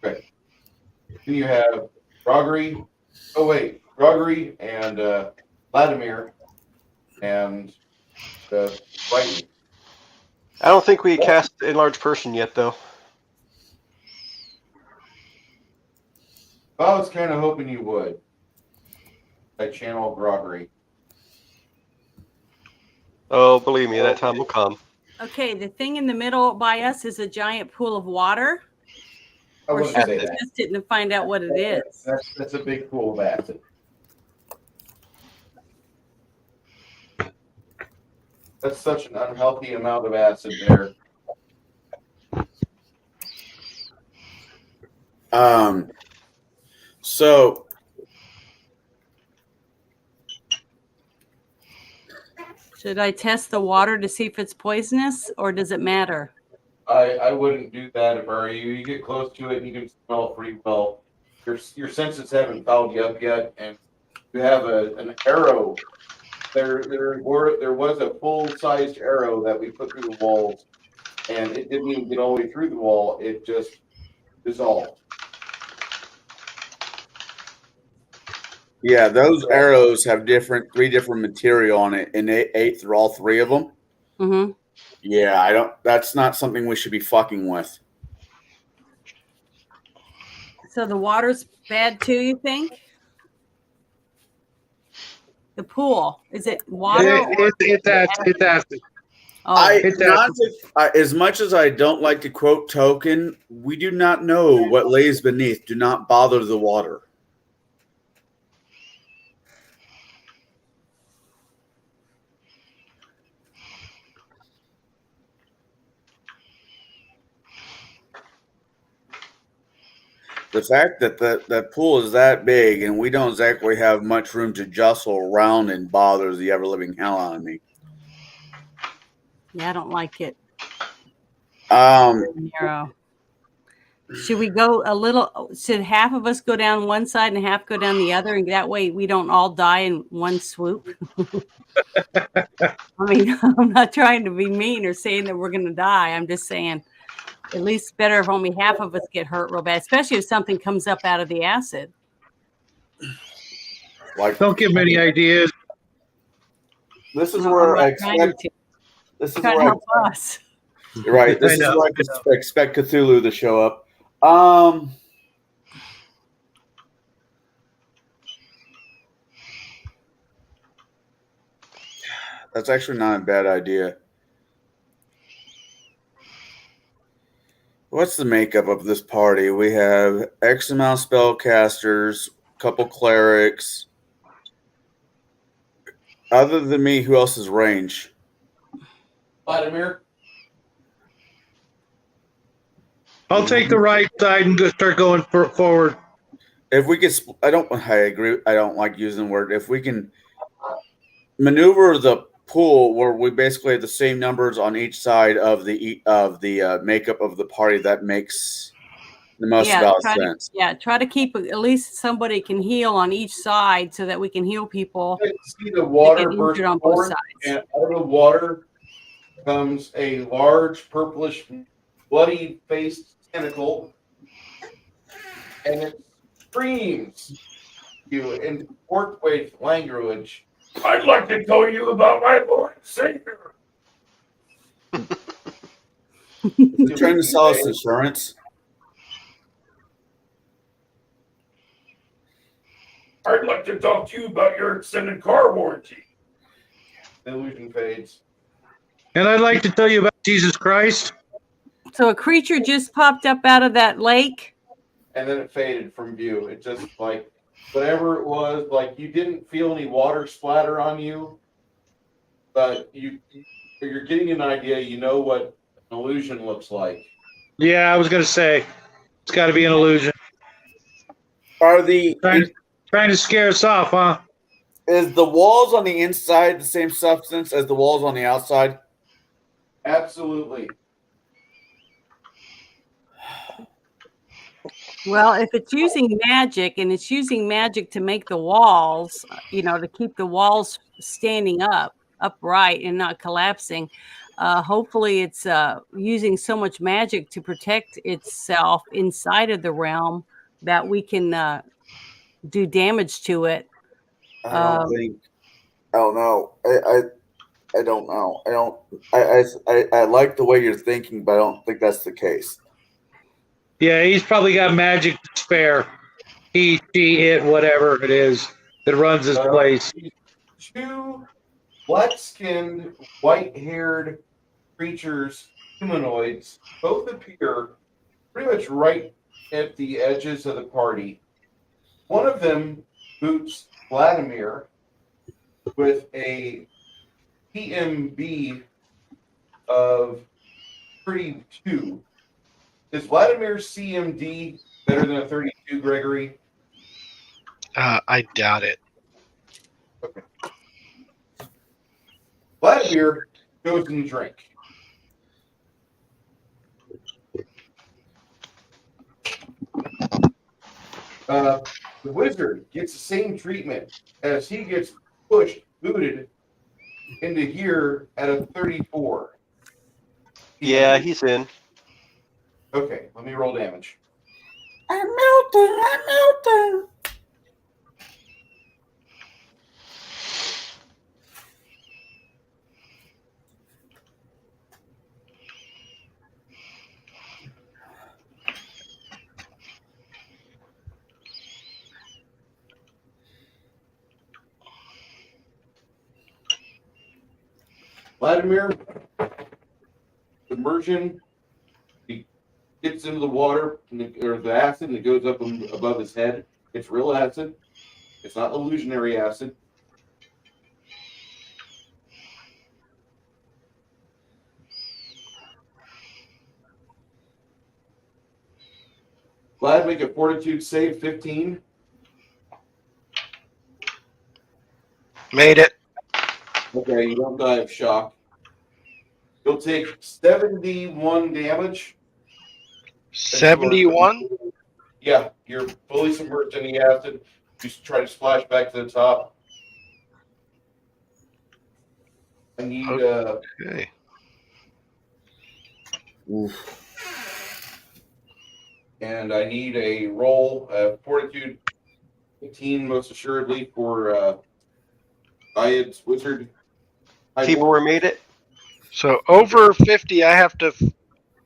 Okay. Then you have Grogori. Oh wait, Grogori and Vladimir and Brighton. I don't think we cast Enlarged Person yet, though. I was kind of hoping you would. I channel Grogori. Oh, believe me, that time will come. Okay, the thing in the middle by us is a giant pool of water. I Or wouldn't should say we that. test it and find out what it is? That's a big pool of acid. That's such an unhealthy amount of acid there. So Should I test the water to see if it's poisonous, or does it matter? I wouldn't do that if I were you. You get close to it and you can smell it pretty well. Your senses haven't fouled you up yet, and you have an arrow. There was a full-sized arrow that we put through the walls, and it didn't even get all the way through the wall. It just dissolved. yeah, those arrows have three different material on it, and they ate through all three of them. Mm-hmm. Yeah, that's not something we should be fucking with. So the water's bad too, you think? The pool, is it water? It's acid. Oh, As much as I don't like to quote Token, we do not know what lays beneath. Do not bother the water. the fact that that pool is that big and we don't exactly have much room to jostle around and bothers the ever living hell out of me. Yeah, I don't like it. Um, Narrow. Should we go a little? Should half of us go down one side and half go down the other, and that way we don't all die in one swoop? I mean, I'm not trying to be mean or saying that we're going to die. I'm just saying, at least better if only half of us get hurt real bad, especially if something comes up out of the acid. like, Don't give me any ideas. this is No, where I'm I not trying expect. to. This is Trying to where help us. you're right. This I is know, where I expect Cthulhu to show up. That's actually not a bad idea. What's the makeup of this party? We have X amount of spellcasters, couple clerics. Other than me, who else is range? Vladimir. I'll take the right side and start going forward. If we could, I agree. I don't like using the word. If we can maneuver the pool where we basically have the same numbers on each side of the makeup of the party, that makes the most about sense. Try to keep at least somebody can heal on each side so that we can heal people. See the water that get burst injured on both forth, sides. and out of the water comes a large purplish, bloody-faced tentacle, and it screams you in Portway language. I'd like to tell you about my Lord and Savior. Is it trying to sell us insurance? I'd like to talk to you about your extended car warranty. The illusion fades. And I'd like to tell you about Jesus Christ. So a creature just popped up out of that lake. And then it faded from view. It just like whatever it was, like you didn't feel any water splatter on you, but you're getting an idea. You know what an illusion looks like. Yeah, I was going to say, it's got to be an illusion. Are the Trying to scare us off, huh? is the walls on the inside the same substance as the walls on the outside? Absolutely. Well, if it's using magic and it's using magic to make the walls, to keep the walls standing upright and not collapsing, hopefully it's using so much magic to protect itself inside of the realm that we can do damage to it. I don't think. I don't know. I don't know. I like the way you're thinking, but I don't think that's the case. Yeah, he's probably got magic to spare. He, she, it, whatever it is that runs his place. Two black-skinned, white-haired creatures, humanoids, both appear pretty much right at the edges of the party. One of them boots Vladimir with a PMB of 32. Is Vladimir's CMD better than a 32, Gregory? I doubt it. Okay. Vladimir goes and drink. The wizard gets the same treatment as he gets pushed, booted into here at a 34. Yeah, he's in. Okay, let me roll damage. I'm melting. Vladimir, submersion, he gets into the water or the acid and it goes up above his head. It's real acid. It's not illusionary acid. Glad make a fortitude save 15. Made it. Okay, you don't die of shock. You'll take 71 damage. 71. Yeah, you're fully submerged in the acid. You try to splash back to the top. I need Okay. and I need a roll fortitude 15 most assuredly for Ayad's wizard. Tibor made it. So over 50, I have to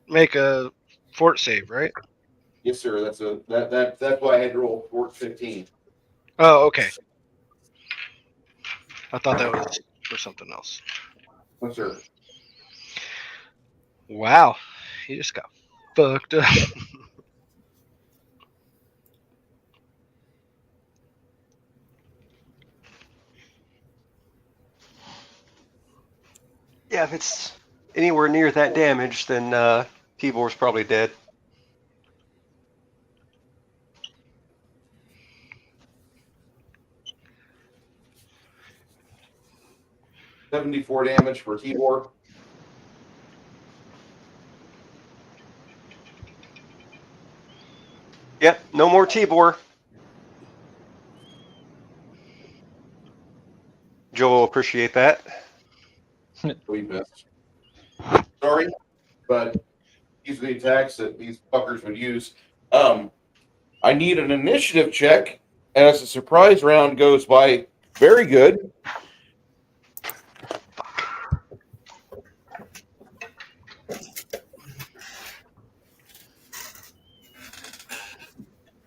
make a fort save, right? Yes, sir. That's why I had to roll fort 15. Oh, okay. I thought that was for something else. Yes, sir. Wow, he just got fucked up. Yeah, if it's anywhere near that damage, then Tibor's probably dead. $74 damage for Tibor. Yep, no more Tibor. Joel will appreciate that. We missed. Sorry, but these are the attacks that these fuckers would use. I need an initiative check as the surprise round goes by. Very good.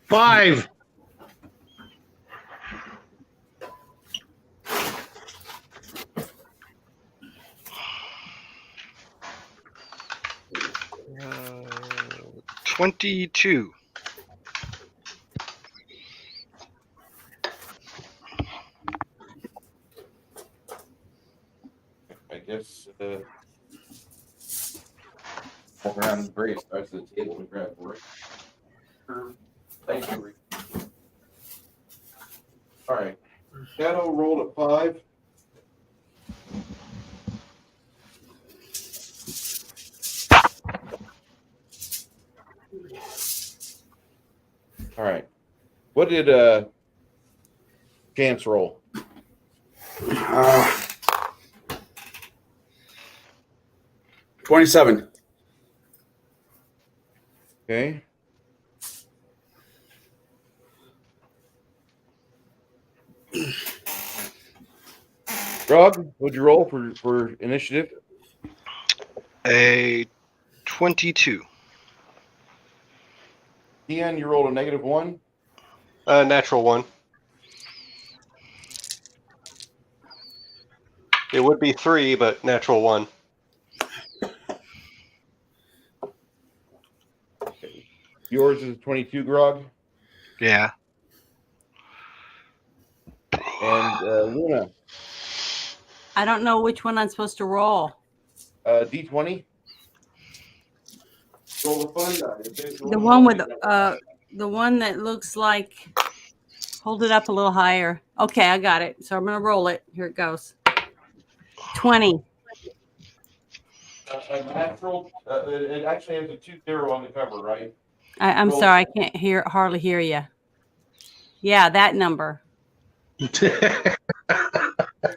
Five. Uh, 22. I guess walk around various sides of the table to grab for it. Sure. Thank you. Rick. All right. Shadow rolled a 5. All right. What did Chance roll? 27. Okay. Grog, what'd you roll for initiative? A 22. Ian, you rolled a -1. Natural one. It would be 3, but natural 1. Yours is a 22, Grog. Yeah. And Luna, I don't know which one I'm supposed to roll. D20. Roll the fun die. The one that looks like. Hold it up a little higher. Okay, I got it. So I'm gonna roll it. Here it goes. 20. A natural. It actually has a 2-0 on the cover, right? I'm sorry, I can't hardly hear you. Yeah, that number.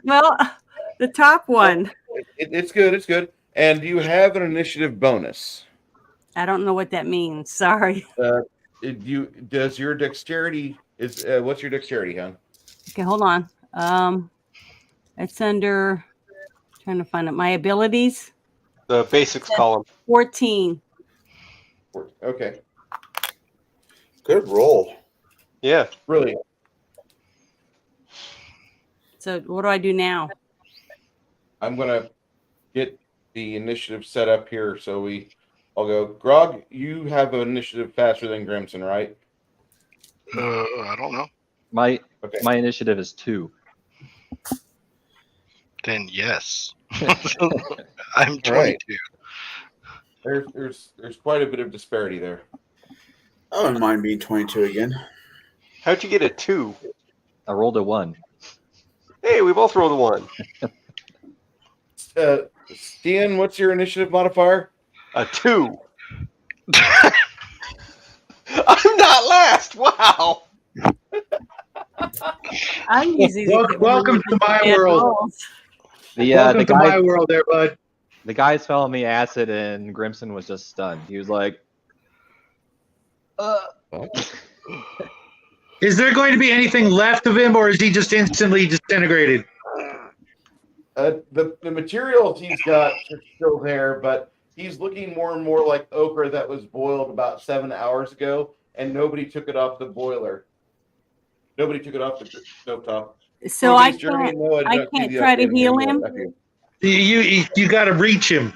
Well, the top one. It's good. It's good. And do you have an initiative bonus? I don't know what that means. Sorry. Does your dexterity is what's your dexterity, hon? Okay, hold on. It's under. Trying to find it. My abilities. The basics column. 14. Okay. Good roll. Yeah. Really. So what do I do now? I'm gonna get the initiative set up here, so I'll go. Grog, you have an initiative faster than Grimson, right? I don't know. My initiative is 2. Then yes. I'm 22. Right. There's quite a bit of disparity there. I wouldn't mind being 22 again. How'd you get a 2? I rolled a 1. Hey, we both rolled a 1. Stian, what's your initiative modifier? A 2. I'm not last. Wow. I'm easy to get Welcome to my bad world. rolls. Welcome to my world, there, bud. The guys fell on me acid, and Grimson was just stunned. He was like, Is there going to be anything left of him, or is he just instantly disintegrated? The materials he's got are still there, but he's looking more and more like okra that was boiled about 7 hours ago, and nobody took it off the boiler. Nobody took it off the stovetop. So I can't try to heal him. You got to reach him.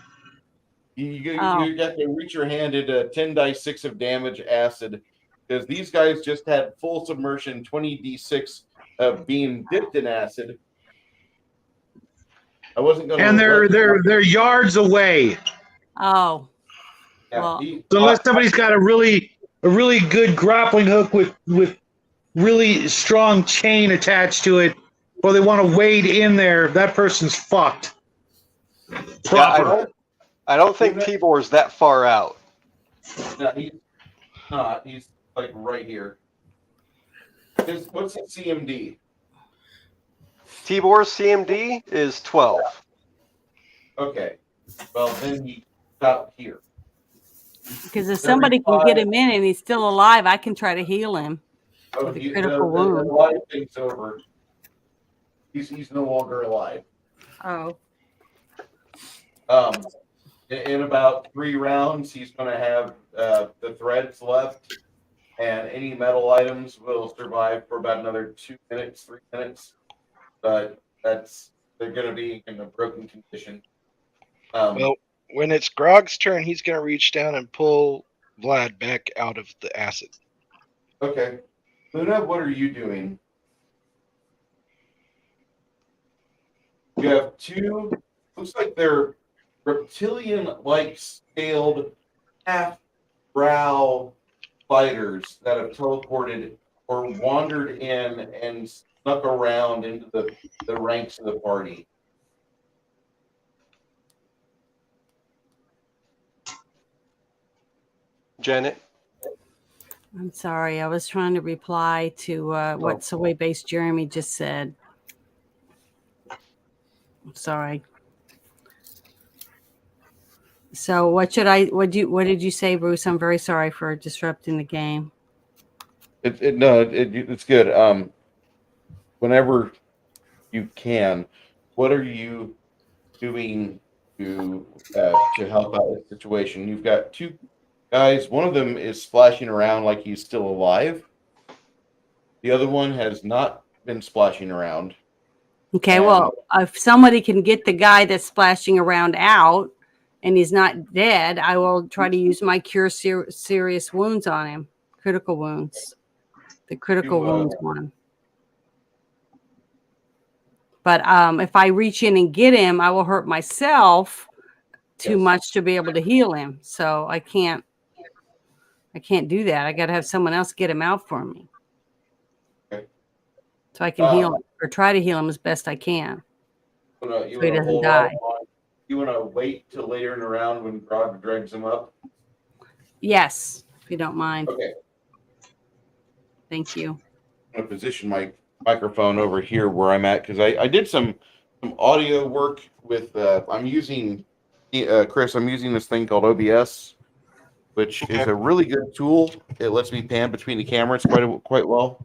You got to reach your hand into 10 dice 6 of damage acid, because these guys just had full submersion 20d6 of being dipped in acid. I wasn't going to. And they're yards away. Oh. Yeah, Well, so unless somebody's got a really good grappling hook with really strong chain attached to it, or they want to wade in there, that person's fucked. Proper. Yeah, I don't think Tibor's that far out. No, he's not. He's like right here. What's his CMD? Tibor's CMD is 12. Okay. Well, then he's about here. because if somebody can get him in and he's still alive, I can try to heal him with a critical wound. The life thing's over. He's no longer alive. Oh. In about 3 rounds, he's going to have the threads left, and any metal items will survive for about another 2 minutes, 3 minutes. But they're going to be in a broken condition. Well, when it's Grog's turn, he's going to reach down and pull Vlad back out of the acid. Okay. Luna, what are you doing? You have 2, looks like they're reptilian-like scaled half-brow fighters that have teleported or wandered in and snuck around into the ranks of the party. Janet? I'm sorry. I was trying to reply to what Soy-based Jeremy just said. I'm sorry. So what did you say, Bruce? I'm very sorry for disrupting the game. It's good. Whenever you can, what are you doing to help out the situation? You've got 2 guys. One of them is splashing around like he's still alive. The other one has not been splashing around. Okay, well, if somebody can get the guy that's splashing around out and he's not dead, I will try to use my cure serious wounds on him. Critical wounds. The critical wounds one. But if I reach in and get him, I will hurt myself too much to be able to heal him. So I can't do that. I got to have someone else get him out for me. Okay. So I can heal him or try to heal him as best I can. So he doesn't die. You want to wait till later in the round when Grog drags him up? Yes, if you don't mind. Okay. Thank you. I'm going to position my microphone over here where I'm at, because I did some audio work with I'm using Chris. I'm using this thing called OBS, which is a really good tool. It lets me pan between the cameras quite well.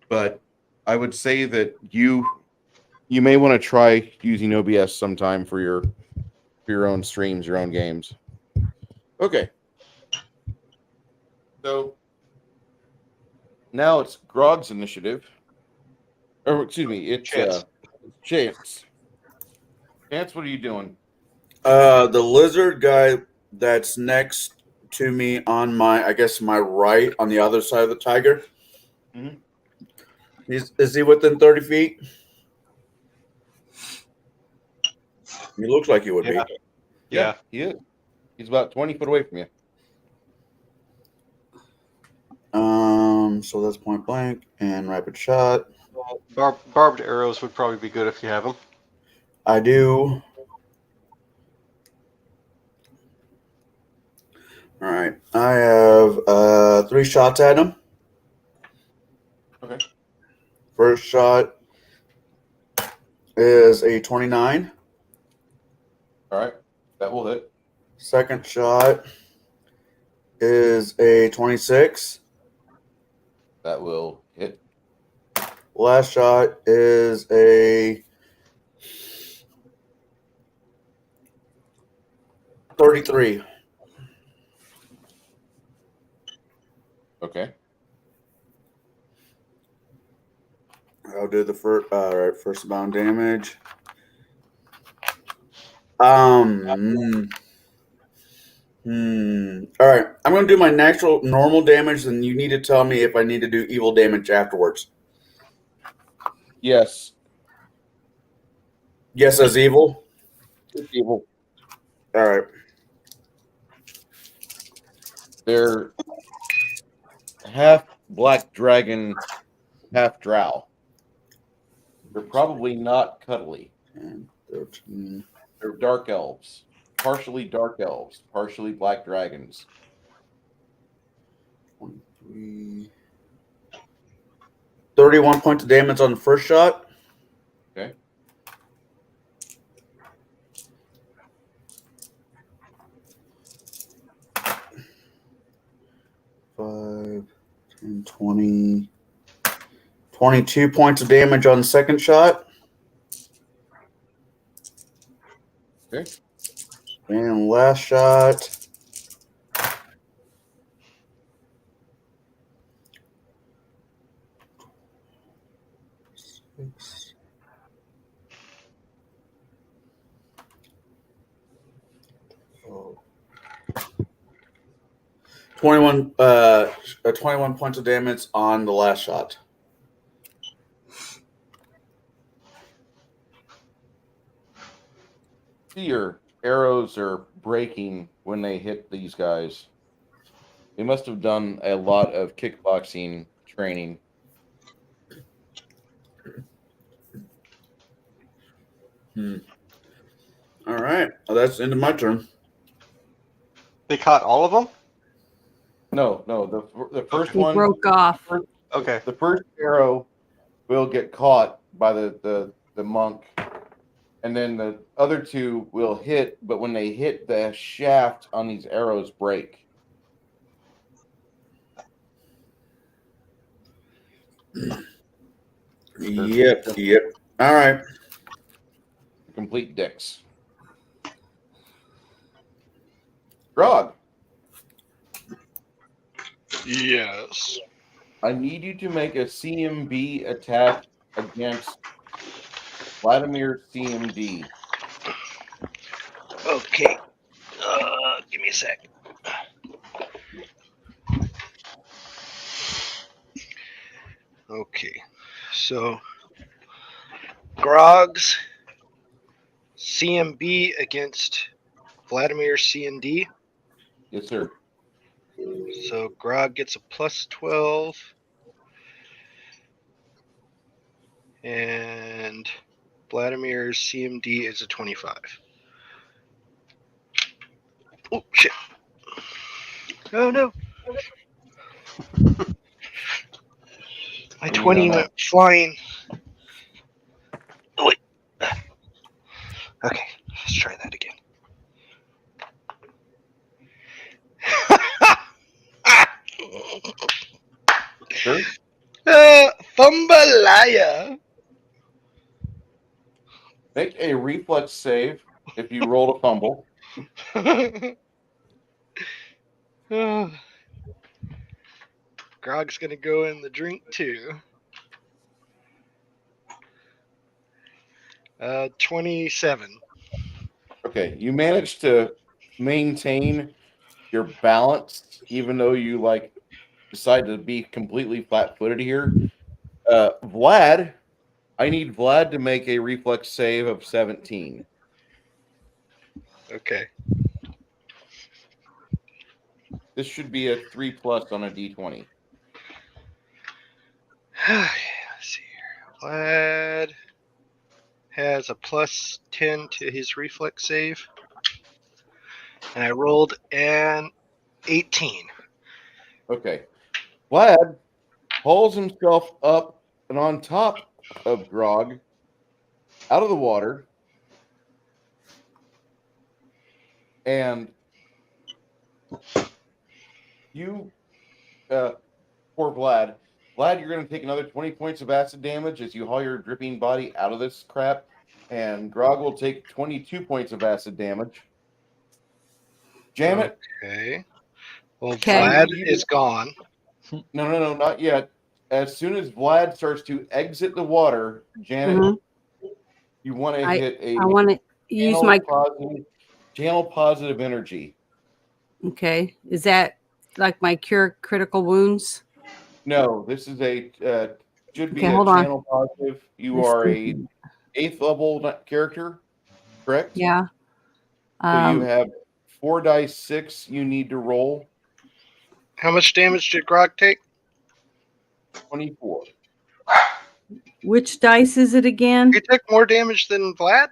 But I would say that you may want to try using OBS sometime for your own streams, your own games. Okay. So now it's Grog's initiative. Or excuse me, it's Chance. Chance, what are you doing? The lizard guy that's next to me on my right on the other side of the tiger. Mm-hmm. Is he within 30 feet? He looks like he would be. Yeah, he is. He's about 20 foot away from you. So that's point blank and rapid shot. Barbed arrows would probably be good if you have them. I do. All right. I have 3 shots at him. Okay. First shot is a 29. All right. That will hit. Second shot is a 26. That will hit. Last shot is a 33. Okay. I'll do the first abound damage. All right. I'm going to do my normal damage, and you need to tell me if I need to do evil damage afterwards. Yes. Yes, as evil. It's evil. All right. They're half black dragon, half drow. They're probably not cuddly. 10, 13. They're dark elves. Partially dark elves, partially black dragons. 23. 31 points of damage on the first shot. Okay. Five, 10, 20. 22 points of damage on the second shot. Okay. And last shot. Six. 21 points of damage on the last shot. Your arrows are breaking when they hit these guys. They must have done a lot of kickboxing training. All right. Well, that's the end of my turn. They caught all of them? No. The first He one broke off. Okay. The first arrow will get caught by the monk, and then the other 2 will hit, but when they hit, the shaft on these arrows break. Yep. All right. Complete dicks. Grog, Yes. I need you to make a CMB attack against Vladimir CMD. Okay. Give me a sec. Okay. So, Grog's CMB against Vladimir CND. Yes, sir. So Grog gets a plus 12. And Vladimir's CMD is a 25. Oh, shit. Oh, no. My 20 went flying. Oh, wait. Okay, let's try that again. Sure. Fumbalaya. Make a reflex save if you rolled a fumble. Grog's gonna go in the drink too. 27. Okay, you managed to maintain your balance, even though you decide to be completely flat-footed here. Vlad, I need Vlad to make a reflex save of 17. Okay. This should be a 3+ on a d20. Let's see here. Vlad has a plus 10 to his reflex save. And I rolled an 18. Okay. Vlad hauls himself up and on top of Grog out of the water. And you, poor Vlad. Vlad, you're going to take another 20 points of acid damage as you haul your dripping body out of this crap. And Grog will take 22 points of acid damage. Janet. Okay. Well, Okay. Vlad is gone. No, not yet. As soon as Vlad starts to exit the water, Janet, Mhm. you want to hit a I want to use my. channel positive energy. Okay. Is that like my cure critical wounds? No, this is a should be Okay, a hold on. channel positive. You This are thing- a 8th level character, correct? Yeah. So you have 4 dice 6 you need to roll. How much damage did Grog take? 24. Which dice is it again? He took more damage than Vlad?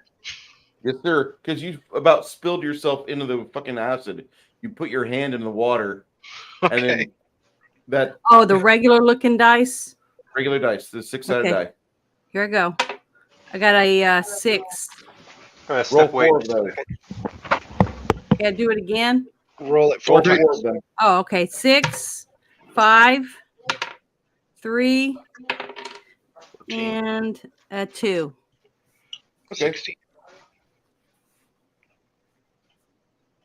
Yes, sir. Because you about spilled yourself into the fucking acid. You put your hand in the water, and Okay. then that Oh, the regular looking dice. regular dice, the 6-sided Okay. die. Here I go. I got a 6. I'm gonna Roll step away. 4 of those. Yeah, do it again. Roll it Roll 4 4 times. of them. Oh, okay. 6, 5, 3, 14, and 2. Okay. 16.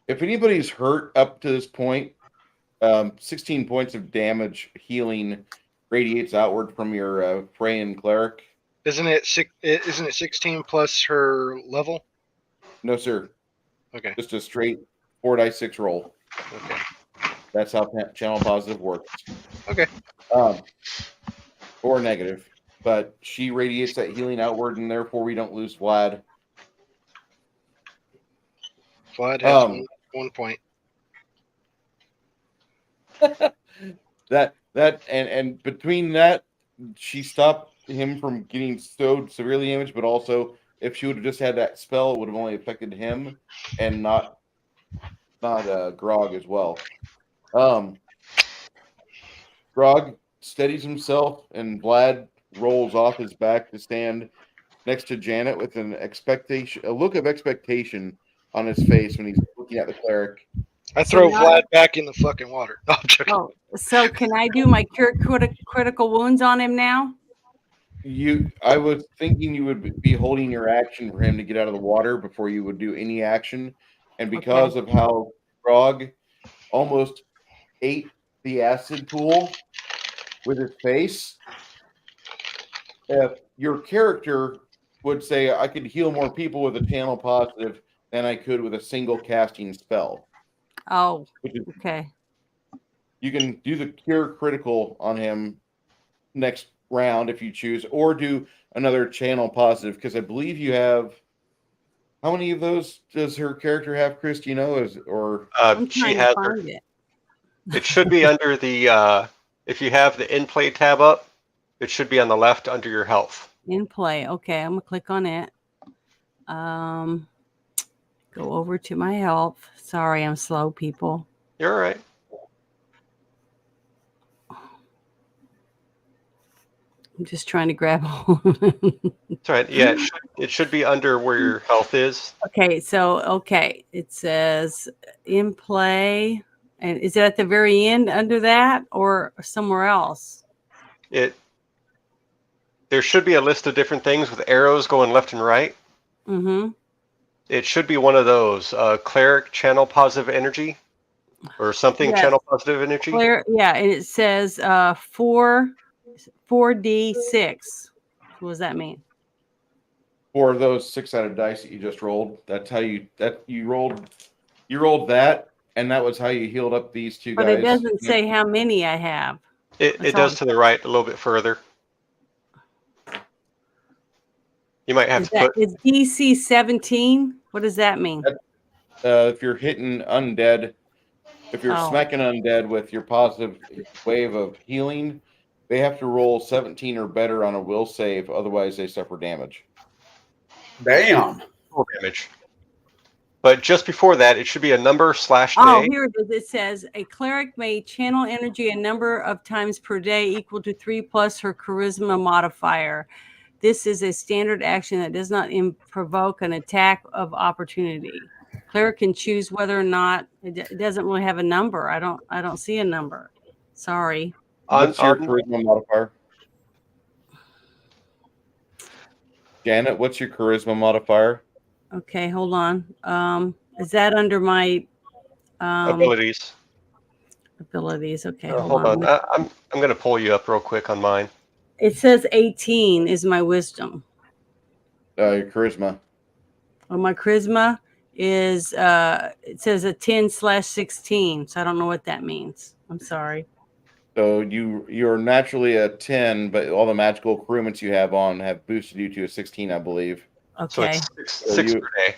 If anybody's hurt up to this point, 16 points of damage healing radiates outward from your Freyan cleric. Isn't it 16 plus her level? No, sir. Okay. Just a straight 4 dice 6 roll. Okay. That's how channel positive works. Okay. Or negative. But she radiates that healing outward, and therefore we don't lose Vlad. Vlad has 1 point. And between that, she stopped him from getting so severely damaged, but also if she would have just had that spell, it would have only affected him and not Grog as well. Grog steadies himself, and Vlad rolls off his back to stand next to Janet with a look of expectation on his face when he's looking at the clerik. I throw Vlad back in the fucking water. No, I'm joking. Oh, so can I do my cure critical wounds on him now? I was thinking you would be holding your action for him to get out of the water before you would do any action, and because of how Grog almost ate the acid pool with his face, if your character would say, I could heal more people with a channel positive than I could with a single casting spell. Oh, okay. You can do the cure critical on him next round if you choose, or do another channel positive, because I believe you have. How many of those does her character have, Chris? Do you know? She has her. It should be under the if you have the in play tab up, it should be on the left under your health. In play. Okay, I'm gonna click on it. Go over to my health. Sorry, I'm slow, people. You're all right. I'm just trying to grab hold. That's right. Yeah, it should be under where your health is. Okay, so it says in play, and is it at the very end under that or somewhere else? There should be a list of different things with arrows going left and right. Mm-hmm. It should be one of those cleric channel positive energy or something. Yes. Channel positive energy. Yeah, and it says 4d6. What does that mean? 4 of those 6-sided dice that you just rolled. That's how you rolled. You rolled that, and that was how you healed up these two guys. But it doesn't say how many I have. It does to the right a little bit further. You might have to put. It's DC 17. What does that mean? If you're hitting undead, if you're smacking undead with your positive wave of healing, they have to roll 17 or better on a will save, otherwise they suffer damage. Damn. Damage. But just before that, it should be a number/day. Oh, here it is. It says a cleric may channel energy a number of times per day equal to 3 plus her charisma modifier. This is a standard action that does not provoke an attack of opportunity. Cleric can choose whether or not it doesn't really have a number. I don't see a number. Sorry. What's your charisma modifier? Janet, what's your charisma modifier? Okay, hold on. Is that under my abilities? Abilities. Okay, hold on. I'm going to pull you up real quick on mine. It says 18 is my wisdom. Your charisma. Well, my charisma is it says a 10/16, so I don't know what that means. I'm sorry. So you're naturally a 10, but all the magical accoutrements you have on have boosted you to a 16, I believe. Okay. So it's six per day.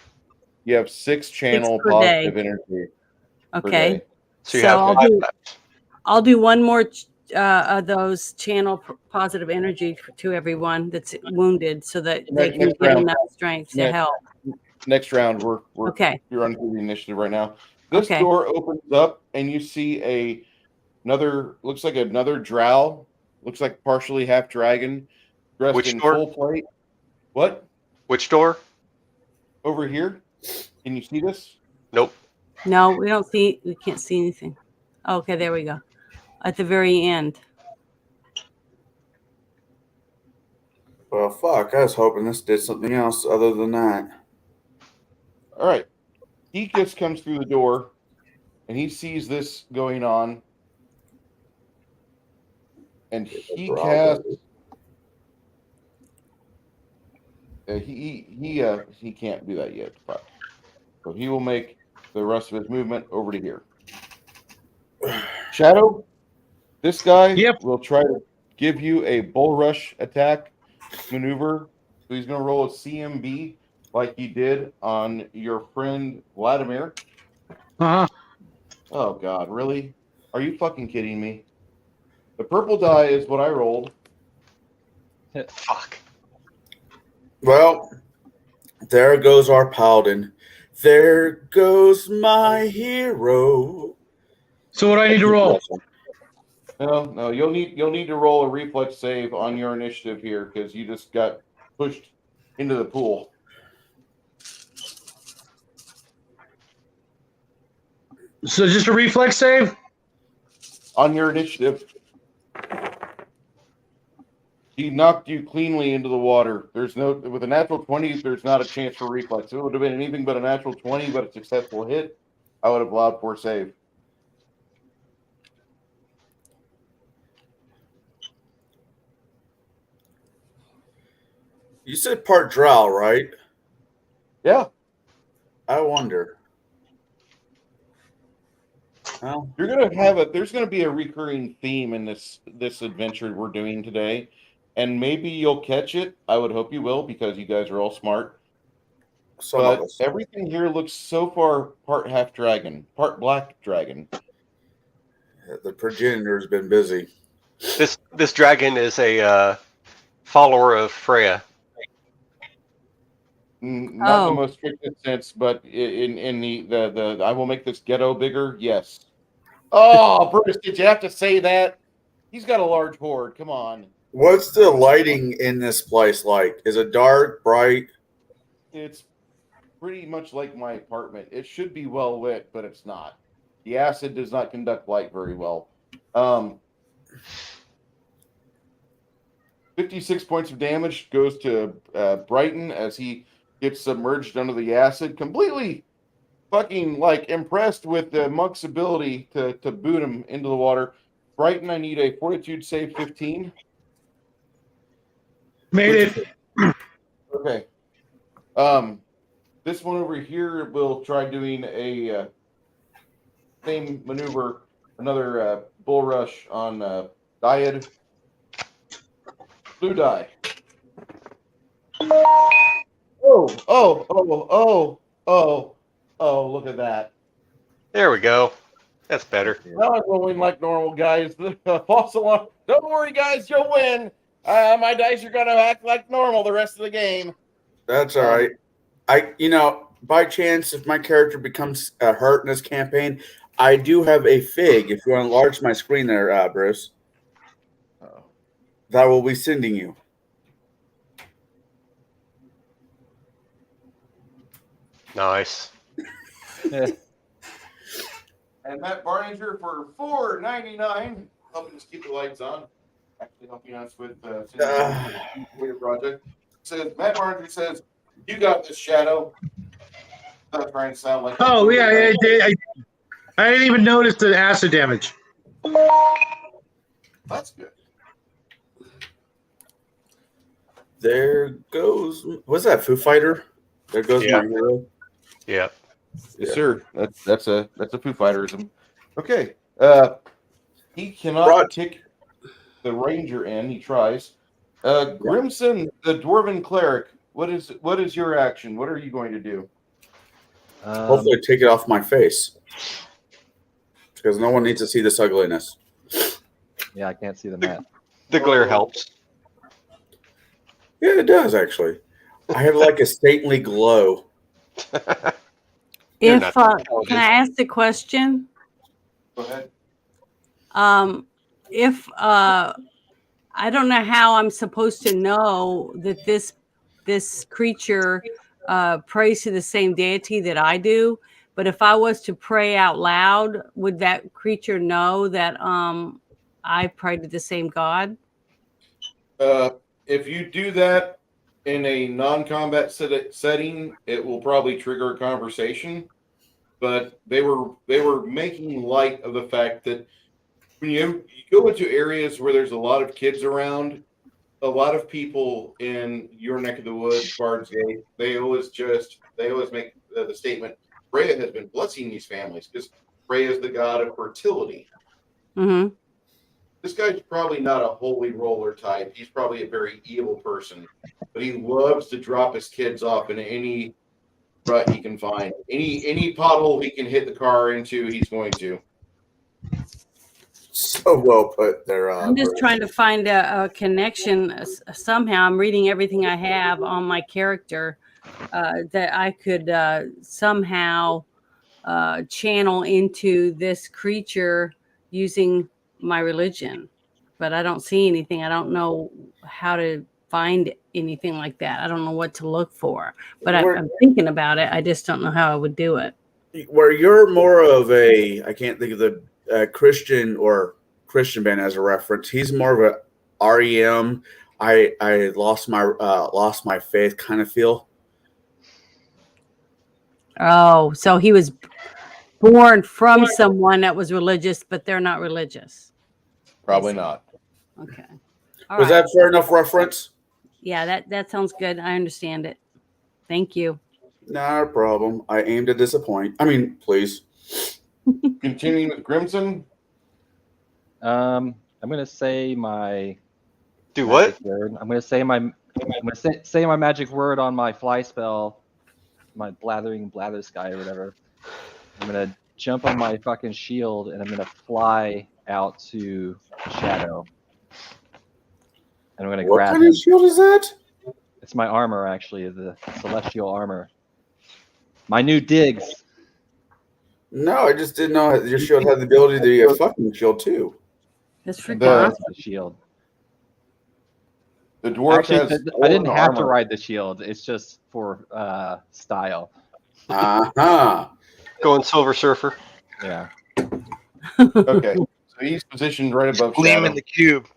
You have 6 channel per positive day. energy. Okay. So you have 5 left. I'll do one more of those channel positive energy to everyone that's wounded, so that they can get enough strength to help. Next round, we're okay. You're on the initiative right now. This door opens up, and you see another. Looks like another drow. Looks like partially half dragon, dressed in full plate. What? Which door? Over here. Can you see this? Nope. No, we don't see. We can't see anything. Okay, there we go. At the very end. Well, fuck. I was hoping this did something else other than that. All right. He just comes through the door, and he sees this going on, and he casts. He can't do that yet. But so he will make the rest of his movement over to here. Shadow, this guy will try to give you a bull rush attack maneuver. So he's going to roll a CMB like he did on your friend Vladimir. Uh-huh. Oh, God, really? Are you fucking kidding me? The purple die is what I rolled. Fuck. Well, there goes our paladin. There goes my hero. So what do I need to roll? No, you'll need to roll a reflex save on your initiative here because you just got pushed into the pool. So just a reflex save? On your initiative. He knocked you cleanly into the water. With a natural 20, there's not a chance for reflex. If it would have been anything but a natural 20, but a successful hit, I would have allowed for a save. You said part drow, right? Yeah. I wonder. Well, you're gonna have there's gonna be a recurring theme in this adventure we're doing today, and maybe you'll catch it. I would hope you will, because you guys are all smart. But everything here looks so far part half dragon, part black dragon. The progenitor's been busy. This dragon is a follower of Freya. Not the most strictest sense, but in the I will make this ghetto bigger. Yes. Oh, Bruce, did you have to say that? He's got a large horde. Come on. What's the lighting in this place like? Is it dark, bright? It's pretty much like my apartment. It should be well lit, but it's not. The acid does not conduct light very well. 56 points of damage goes to Brighton as he gets submerged under the acid, completely fucking impressed with the monk's ability to boot him into the water. Brighton, I need a fortitude save 15. Made it. Okay. This one over here will try doing a same maneuver, another bull rush on Dyad. Blue die. Oh, look at that. There we go. That's better. Now I'm rolling like normal, guys. The false alarm. Don't worry, guys. You'll win. My dice are going to act like normal the rest of the game. That's all right. By chance, if my character becomes hurt in this campaign, I do have a fig. If you want to enlarge my screen there, Bruce, that will be sending you. Nice. And Matt Barninger for $4.99, helping us keep the lights on. Actually helping us with your project. Matt Barninger says, "You got this, Shadow." Not trying to sound like. Oh yeah, I didn't even notice the acid damage. That's good. There goes. What's that? Foo Fighter. There goes my hero. Yeah. Yes, sir. That's a Foo Fighterism. Okay. He cannot kick the ranger in. He tries. Grimson, the dwarven cleric. What is your action? What are you going to do? Hopefully, take it off my face because no one needs to see this ugliness. Yeah, I can't see the map. The glare helps. Yeah, it does actually. I have like a stately glow. Can I ask the question? Go ahead. If I don't know how I'm supposed to know that this creature prays to the same deity that I do, but if I was to pray out loud, would that creature know that I pray to the same God? If you do that in a non-combat setting, it will probably trigger a conversation. But they were making light of the fact that when you go into areas where there's a lot of kids around, a lot of people in your neck of the woods, Bard's Gate, they always make the statement, Freya has been blessing these families because Freya is the god of fertility. Mm-hmm. This guy's probably not a holy roller type. He's probably a very evil person, but he loves to drop his kids off in any rut he can find. Any pothole he can hit the car into, he's going to. So well put there. I'm just trying to find a connection somehow. I'm reading everything I have on my character that I could somehow channel into this creature using my religion, but I don't see anything. I don't know how to find anything like that. I don't know what to look for, but I'm thinking about it. I just don't know how I would do it. Where you're more of a, I can't think of the Christian band as a reference. He's more of a REM. I lost my faith kind of feel. Oh, so he was born from someone that was religious, but they're not religious. Probably not. Okay. Was that fair enough reference? Yeah, that sounds good. I understand it. Thank you. Not a problem. I aim to disappoint. I mean, please. Continuing with Grimson. I'm gonna say my. Do what? Word. I'm gonna say my magic word on my fly spell, my blather sky or whatever. I'm gonna jump on my fucking shield and I'm gonna fly out to Shadow. And I'm gonna grab him. What kind of shield is that? It's my armor, actually, the celestial armor. My new digs. No, I just didn't know your shield had the ability to be a fucking shield too. That's for God. The shield. The dwarf Actually, has. I didn't have to ride the shield. It's just for style. Uh-huh. Going Silver Surfer. Yeah. Okay, so he's positioned right above Gleam Shadow. in the cube.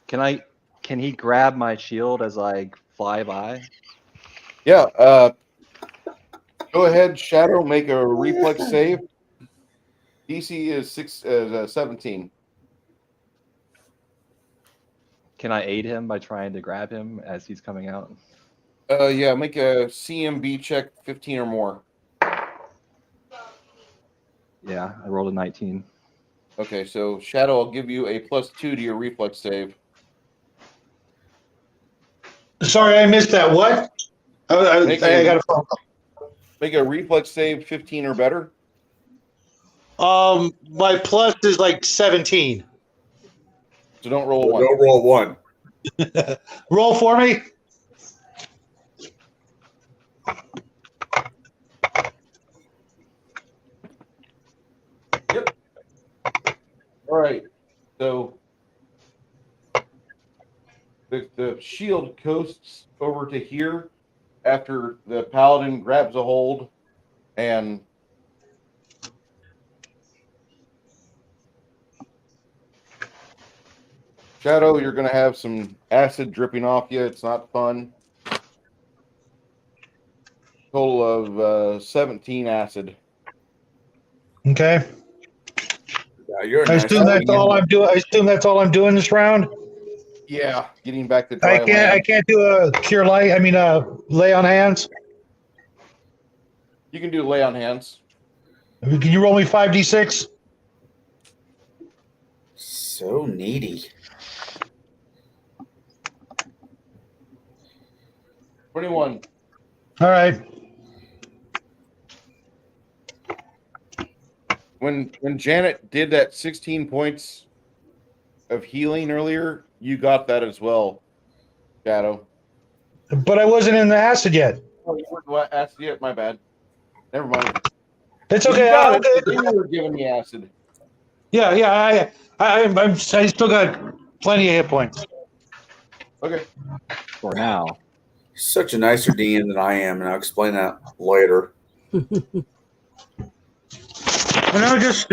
Can he grab my shield as I fly by? Yeah. Go ahead, Shadow. Make a reflex save. DC is 17. Can I aid him by trying to grab him as he's coming out? Yeah. Make a CMB check, 15 or more. Yeah, I rolled a 19. Okay, so Shadow, I'll give you a +2 to your reflex save. Sorry, I missed that. What? I got a phone call. Make a reflex save 15 or better. My plus is like 17. So don't roll one. Don't roll one. Roll for me. Yep. All right. So the shield coasts over to here after the paladin grabs a hold and Shadow, you're going to have some acid dripping off you. It's not fun. Total of 17 acid. Okay. Yeah, you're a I nice assume that's all I'm doing. I assume that's all I'm doing this round. Yeah, getting back to I dry can't. I land. can't do a cure light. I mean, lay on hands. You can do lay on hands. Can you roll me 5d6? So needy. 21. All right. When Janet did that 16 points of healing earlier, you got that as well, Shadow. But I wasn't in the acid yet. Oh, you weren't acid yet? My bad. Never mind. It's Well, okay. you got I'm it. good. Then you were giving me acid. Yeah. I still got plenty of hit points. Okay. For now. He's such a nicer DM than I am, and I'll explain that later. No, just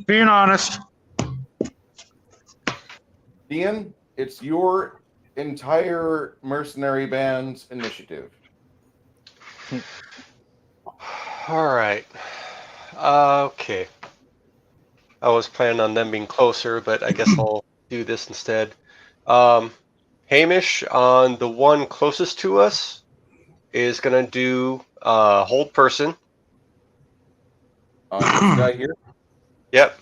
being honest. Ian, it's your entire mercenary band's initiative. All right. Okay. I was planning on them being closer, but I guess I'll do this instead. Hamish, on the one closest to us, is going to do hold person. On this guy here? Yep.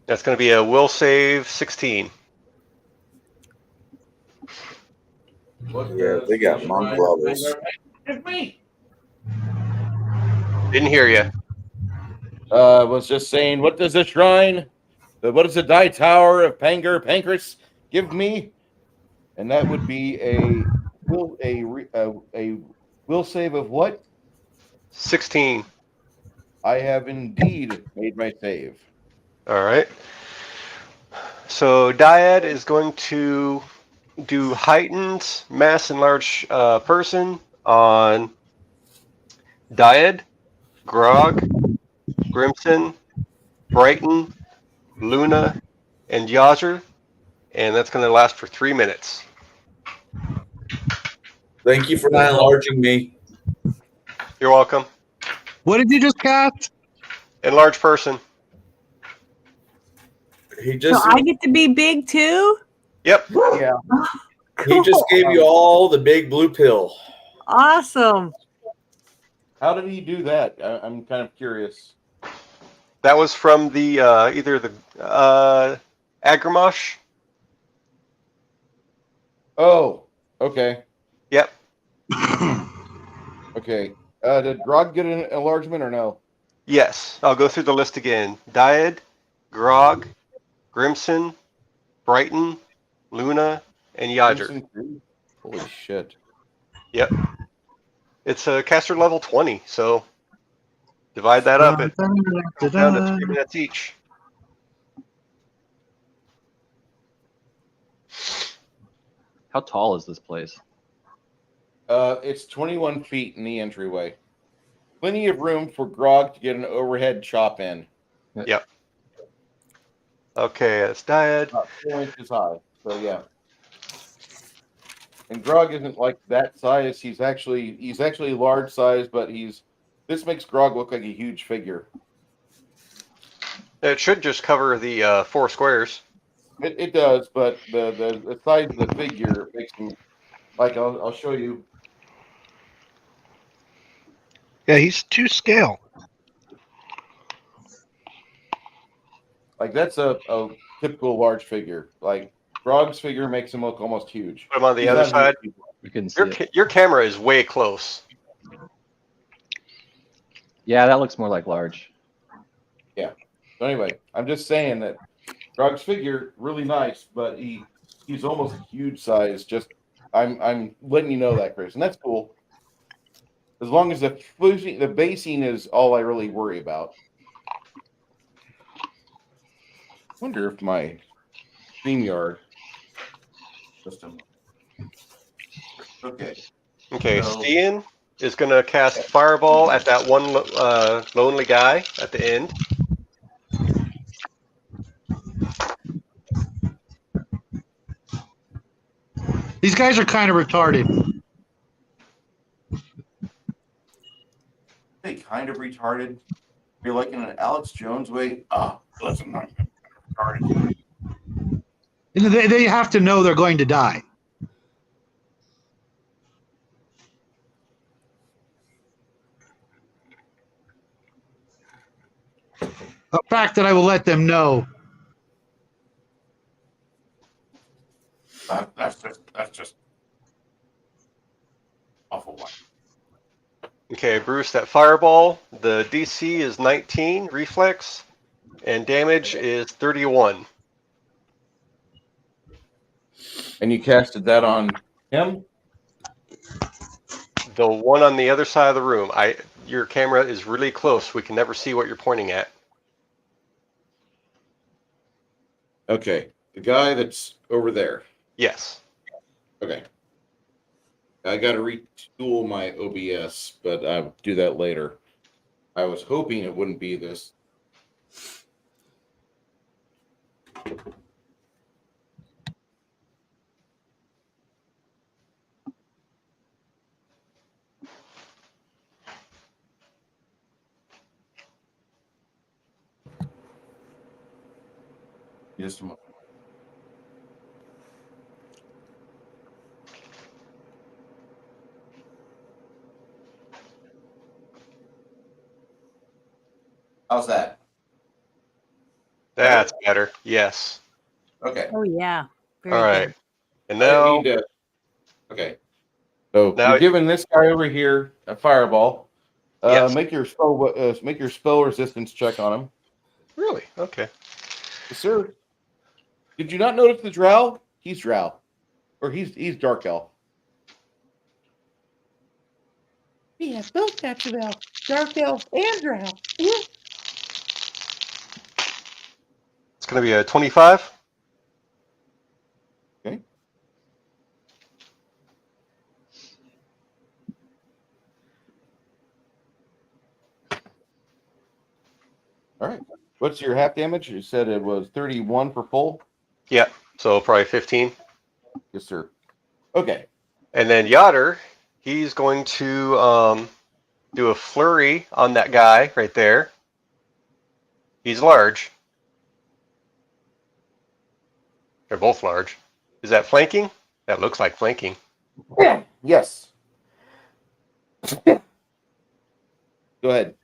That's going to be a will save 16. Yeah, they got monk levels. Didn't hear you. Was just saying, what does the shrine, what does the die tower of Pancras give me? And that would be a will save of what? 16. I have indeed made my save. All right. So Dyad is going to do heightened mass enlarged person on Dyad, Grog, Grimson, Brighton, Luna, and Yazer, and that's going to last for 3 minutes. Thank you for not enlarging me. You're welcome. What did you just cast? Enlarge person. He So just I get to be big too? Yep. Yeah. he just gave you all the big blue pill. Awesome. How did he do that? I'm kind of curious. That was from the either the Agramash. Oh, okay. Yep. Okay. Did Grog get an enlargement or no? Yes. I'll go through the list again. Dyad, Grog, Grimson, Brighton, Luna, and Yazer. Crimson? Holy shit. Yep. It's a caster level 20, so divide that up. It comes down to 3 minutes each. How tall is this place? It's 21 feet in the entryway. Plenty of room for Grog to get an overhead chop in. Yep. Okay, that's Dyad. About 4 inches high. So yeah. And Grog isn't like that size. He's actually large size, but this makes Grog look like a huge figure. It should just cover the 4 squares. It does, but the size of the figure makes him like I'll show you. Yeah, he's to scale. Like that's a typical large figure. Like Grog's figure makes him look almost huge. Put him on the He's other not side. huge. You couldn't see it. Your camera is way close. Yeah, that looks more like large. So anyway, I'm just saying that Grog's figure really nice, but he's almost huge size. Just I'm letting you know that, Chris, and that's cool. As long as the basing is all I really worry about. Wonder if my StreamYard system. Okay. Okay, So- Stian is going to cast Fireball at that one lonely guy at the end. These guys are kind of retarded. They kind of retarded. You're like in an Alex Jones way. Listen, I'm retarded. They have to know they're going to die. A fact that I will let them know. That's just awful. One. Okay, Bruce, that Fireball, the DC is 19 reflex, and damage is 31. And you casted that on him? The one on the other side of the room. Your camera is really close. We can never see what you're pointing at. Okay. The guy that's over there. Yes. Okay. I got to retool my OBS, but I'll do that later. I was hoping it wouldn't be this. Just a moment. How's that? That's better. Yes. Okay. Oh yeah. Very All right. good. And I now, need to. Okay. So Now- you're giving this guy over here a fireball. Yes. Make your spell resistance check on him. Really? Okay. Yes, sir. Did you not notice the drow? He's drow, or he's dark elf. We have both types of elf, dark elf and drow. It's going to be a 25. Okay. All right. What's your half damage? You said it was 31 for full. Yeah. So probably 15. Yes, sir. Okay. And then Yoder, he's going to do a flurry on that guy right there. He's large. They're both large. Is that flanking? That looks like flanking. Yes. Go ahead.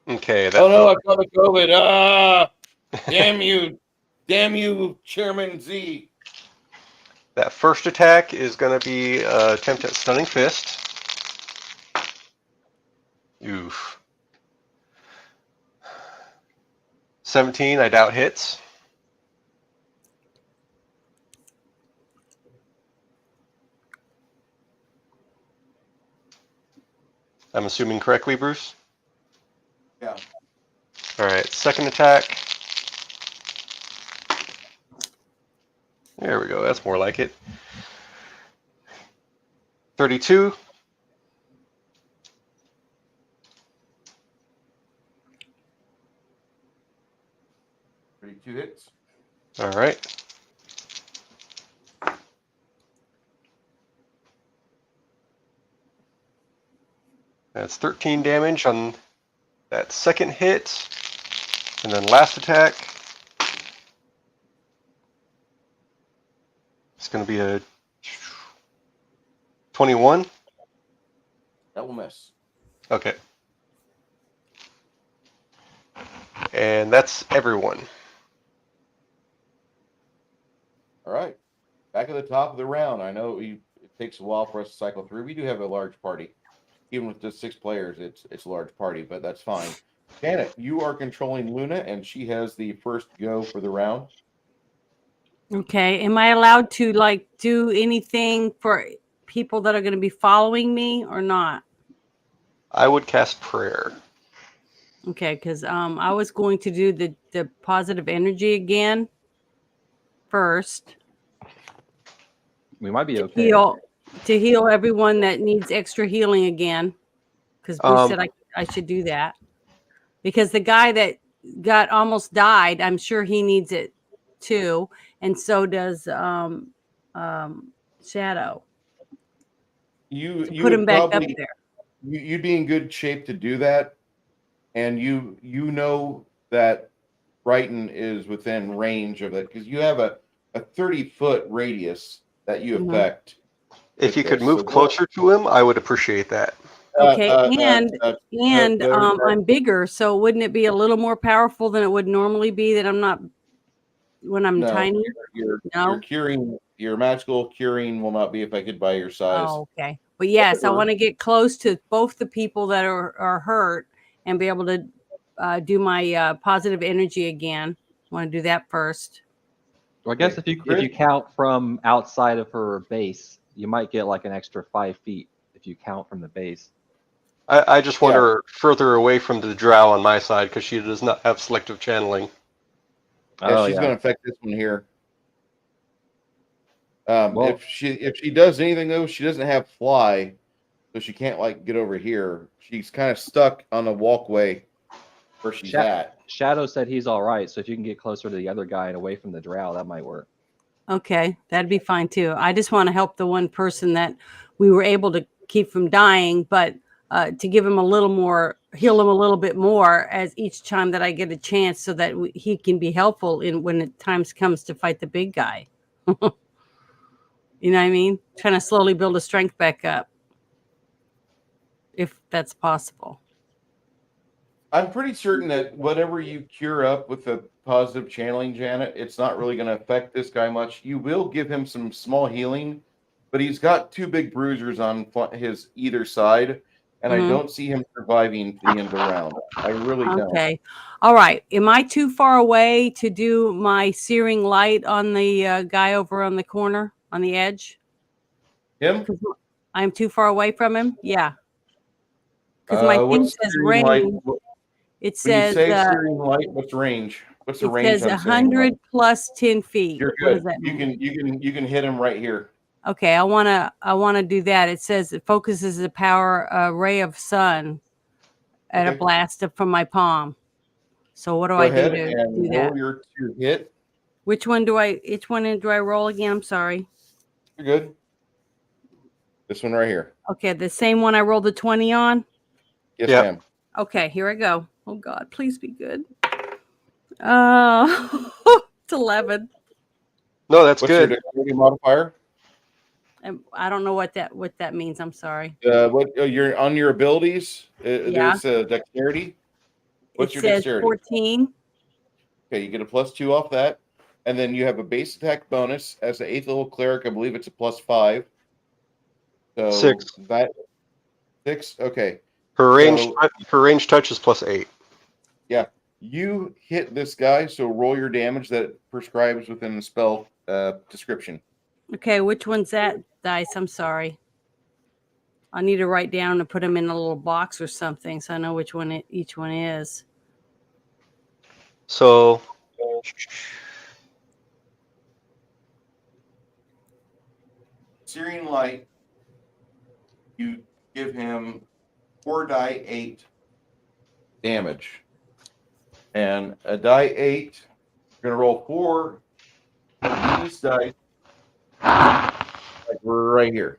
Okay. Oh no, I've got the COVID. Damn you. Damn you, Chairman Z. That first attack is going to be attempt at stunning fist. Oof. 17, I doubt hits. I'm assuming correctly, Bruce? Yeah. All right, second attack. There we go, that's more like it. 32. Two hits. All right. That's 13 damage on that second hit. And then last attack. It's going to be a 21. That will miss. Okay. And that's everyone. All right. Back at the top of the round. I know it takes a while for us to cycle through. We do have a large party. even with just 6 players, it's a large party, but that's fine. Janet, you are controlling Luna, and she has the first go for the round. Okay. Am I allowed to like do anything for people that are going to be following me or not? I would cast prayer. Okay, because I was going to do the positive energy again first We might be to okay. heal everyone that needs extra healing again. Because Bruce said I should do that. Because the guy that got almost died, I'm sure he needs it too, and so does Shadow. You To you put him would back up probably there. you'd be in good shape to do that, and you know that Brighton is within range of it because you have a 30-foot radius that you Mhm. affect. If with you could this. move So closer to him, I would appreciate that. Okay, and the- I'm bigger, so wouldn't it be a little more powerful than it would normally be that I'm not when I'm no, tiny? your No? curing, your magical curing will not be affected by your size. Oh, okay. But yes, I However- want to get close to both the people that are hurt and be able to do my positive energy again. I want to do that first. Well, I guess Okay, if you count from outside of her base, you might get like an extra 5 feet if you count from the base. I just want her further away from the drow on my side because she does not have selective channeling. Yeah, Oh she's yeah. going to affect this one here. Well- if she does anything though, she doesn't have fly, so she can't like get over here. She's kind of stuck on the walkway where she's at. Shadow said he's all right, so if you can get closer to the other guy and away from the drow, that might work. Okay, that'd be fine too. I just want to help the one person that we were able to keep from dying, but to give him a little more, heal him a little bit more as each time that I get a chance, so that he can be helpful in when the times comes to fight the big guy. You know what I mean? Trying to slowly build his strength back up, if that's possible. I'm pretty certain that whatever you cure up with the positive channeling, Janet, it's not really going to affect this guy much. You will give him some small healing, but he's got 2 big bruisers on his either side, and I don't see him surviving the end of the round. I really don't. Okay. All right. Am I too far away to do my searing light on the guy over on the corner on the edge? Him? I'm too far away from him? Yeah. Because my thing What's says searing light? range. It When you says say searing light, what's range? What's the it range? says I'm saying? 100 plus 10 feet. You're What good. does that mean? You can hit him right here. Okay, I wanna do that. It says it focuses the power ray of sun at a Okay. blast from my palm. So what do Go I do ahead to and do roll that? your hit. Which one do I roll again? I'm sorry. You're good. This one right here. Okay, the same one I rolled the 20 on. Yes, Yep. ma'am. Okay, here I go. Oh God, please be good. It's 11. No, that's What's your good. dexterity modifier? I don't know what that means. I'm sorry. What you're on your abilities? Yeah. There's dexterity. What's It your says dexterity? 14. Okay, you get a +2 off that, and then you have a base attack bonus as an 8th level cleric. I believe it's a +5. So 6. that 6. Okay. Her range So- touch is +8. Yeah, you hit this guy, so roll your damage that it prescribes within the spell description. Okay, which one's that dice? I'm sorry. I need to write down and put them in a little box or something so I know which one each one is. So Searing light, you give him 4 die 8 damage, and a die 8. You're gonna roll 4 of these dice, like right here.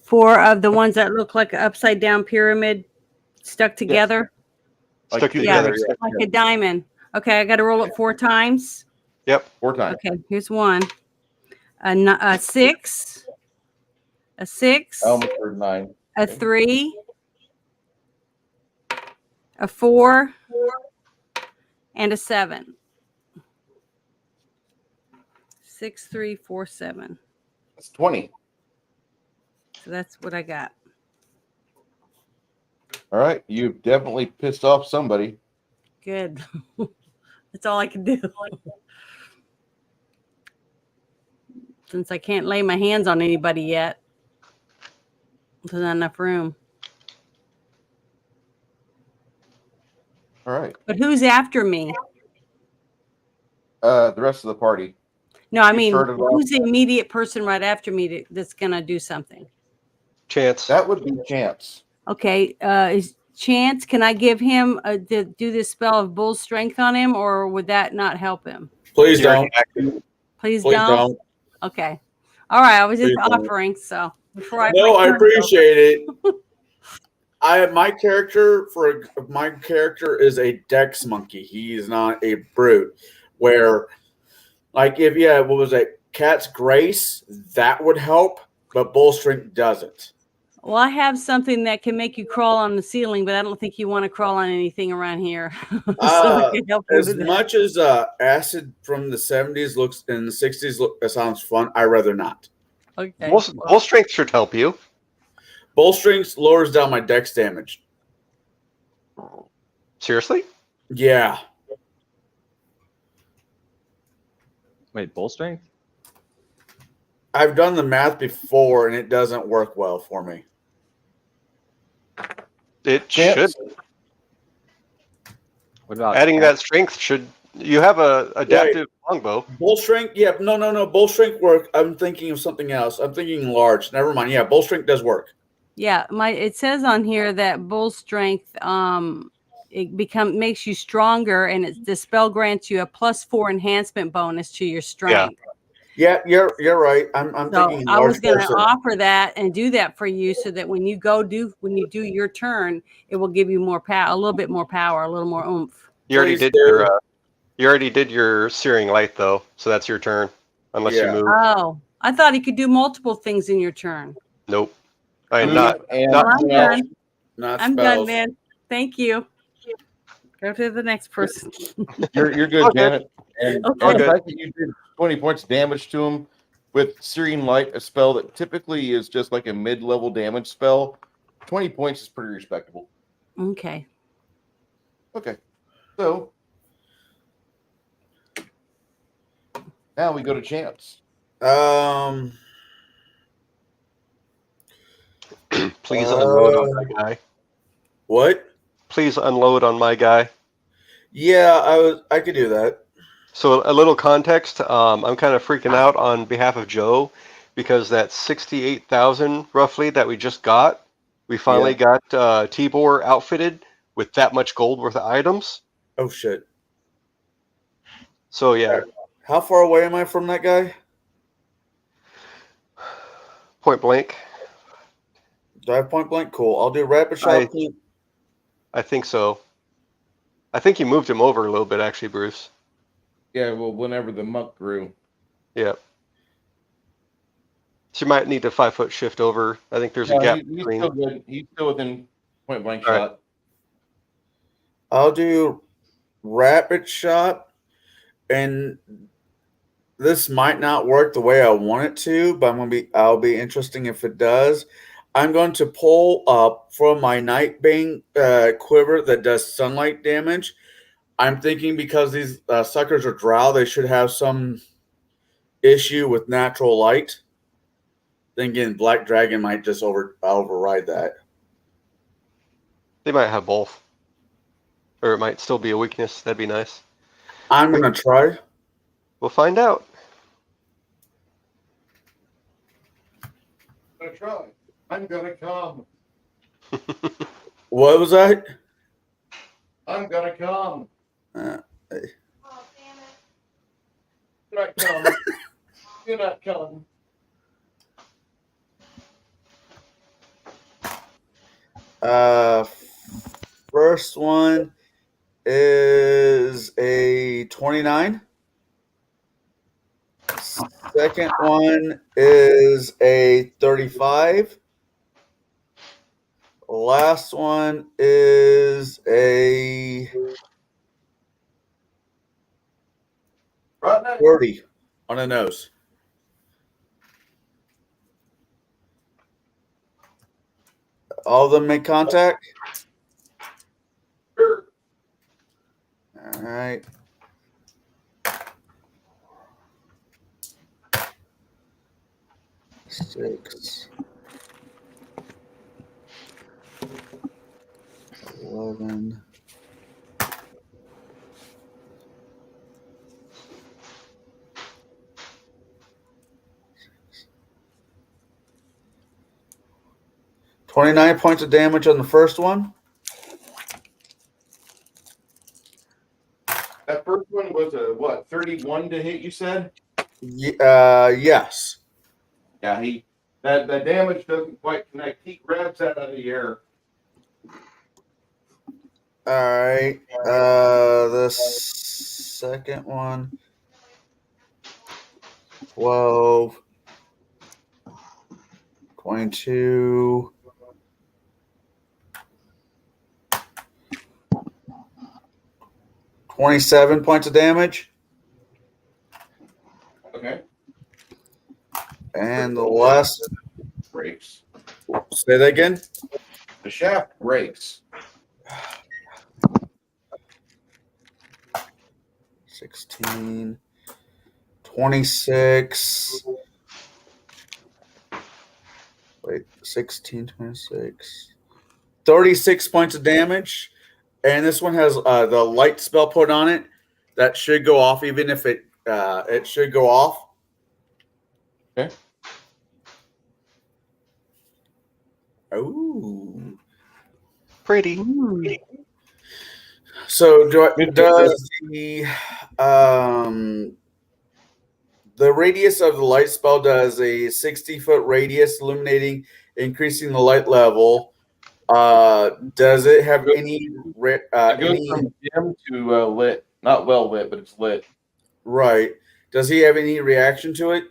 4 of the ones that look like an upside down pyramid stuck together. Like Stuck 2 together, dice. yeah. Like a diamond. Okay, I got to roll it 4 times. Yep. 4 times. Okay, here's one. A 6. A 6. I almost heard 9. A 3. A 4. And a 7. 6, 3, 4, 7. That's 20. So that's what I got. All right, you've definitely pissed off somebody. Good. That's all I can do. Since I can't lay my hands on anybody yet. There's not enough room. All right. But who's after me? The rest of the party. No, I You mean, started off- who's the immediate person right after me that's going to do something? Chance. That would be Chance. Okay. Is Chance, can I give him do this spell of bull strength on him, or would that not help him? Please You're don't. active. Please Please don't? don't. Okay. All right. I was just Please don't. offering. So before I No, my I turn appreciate it. My character is a dex monkey. He is not a brute. Where, like, if you had, what was it, Cat's Grace, that would help, but Bull Strength doesn't. Well, I have something that can make you crawl on the ceiling, but I don't think you want to crawl on anything around here. So I can help you As with that. much as acid from the 70s looks and the 60s that sounds fun, I'd rather not. Okay. Bull strength should help you. Bull Strength lowers down my dex damage. Seriously? Yeah. Wait, bull strength? I've done the math before and it doesn't work well for me. It Chance? should. What about Adding that strength should. You have a adaptive longbow. Bull Strength, yeah, no. Bull Strength work. I'm thinking of something else. I'm thinking large. Never mind. Yeah, Bull Strength does work. Yeah, it says on here that bull strength makes you stronger, and the spell grants you a +4 enhancement bonus to your strength. Yeah, you're right. I'm So thinking I large was going to person. offer that and do that for you, so that when you do your turn, it will give you more power, a little bit more power, a little more oomph. You already Please did do. you already did your searing light though, so that's your turn. Unless you Yeah. move. Oh, I thought he could do multiple things in your turn. Nope. I am Move not. and Well, I'm spell. done. Not I'm spells. done, man. Thank you. Go to the next person. You're good, Okay. Janet. And Okay. the fact that you did 20 points of damage to him with Searing Light, a spell that typically is just like a mid-level damage spell, 20 points is pretty respectable. Okay. Okay. So now we go to Chance. Please unload on my guy. What? Please unload on my guy. Yeah, I could do that. So a little context. I'm kind of freaking out on behalf of Joe because that 68,000 roughly that we just got, we finally got Tibor outfitted with that much gold worth of items. Oh shit. So yeah, How far away am I from that guy? point blank. Do I have point blank? Cool. I'll do rapid shot. I think so. I think you moved him over a little bit actually, Bruce. Yeah, well, whenever the monk grew. Yeah. So you might need a 5-foot shift over. I think there's a gap He's between. still good. He's still within point blank All right. shot. I'll do rapid shot, and this might not work the way I want it to, but I'll be interesting if it does. I'm going to pull up from my Nightbane quiver that does sunlight damage. I'm thinking because these suckers are drow, they should have some issue with natural light. Then again, Black Dragon might just override that. They might have both. Or it might still be a weakness. That'd be nice. I'm going to try. We'll find out. I'm gonna try. I'm gonna come. What was that? I'm gonna come. Hey. You're not coming. You're not coming. First one is a 29. Second one is a 35. Last one is a 30 on the nose. All of them make contact? right. Six. 11. $29 points of damage on the first one. That first one was a what? 31 to hit. You said? Yes. Yeah. That damage doesn't quite connect. He grabs that out of the air. All right. The second one. 12. 22. 27 points of damage. Okay. And the last. Breaks. Say that again. The shaft breaks. 16. 26. Wait, 16, 26. 36 points of damage. And this one has the light spell put on it. That should go off, even if it should go off. Okay. Ooh. Pretty. So Good. does the radius of the light spell does a 60-foot radius illuminating, increasing the light level. Does it have any It goes from dim to lit. Not well lit, but it's lit. right? Does he have any reaction to it?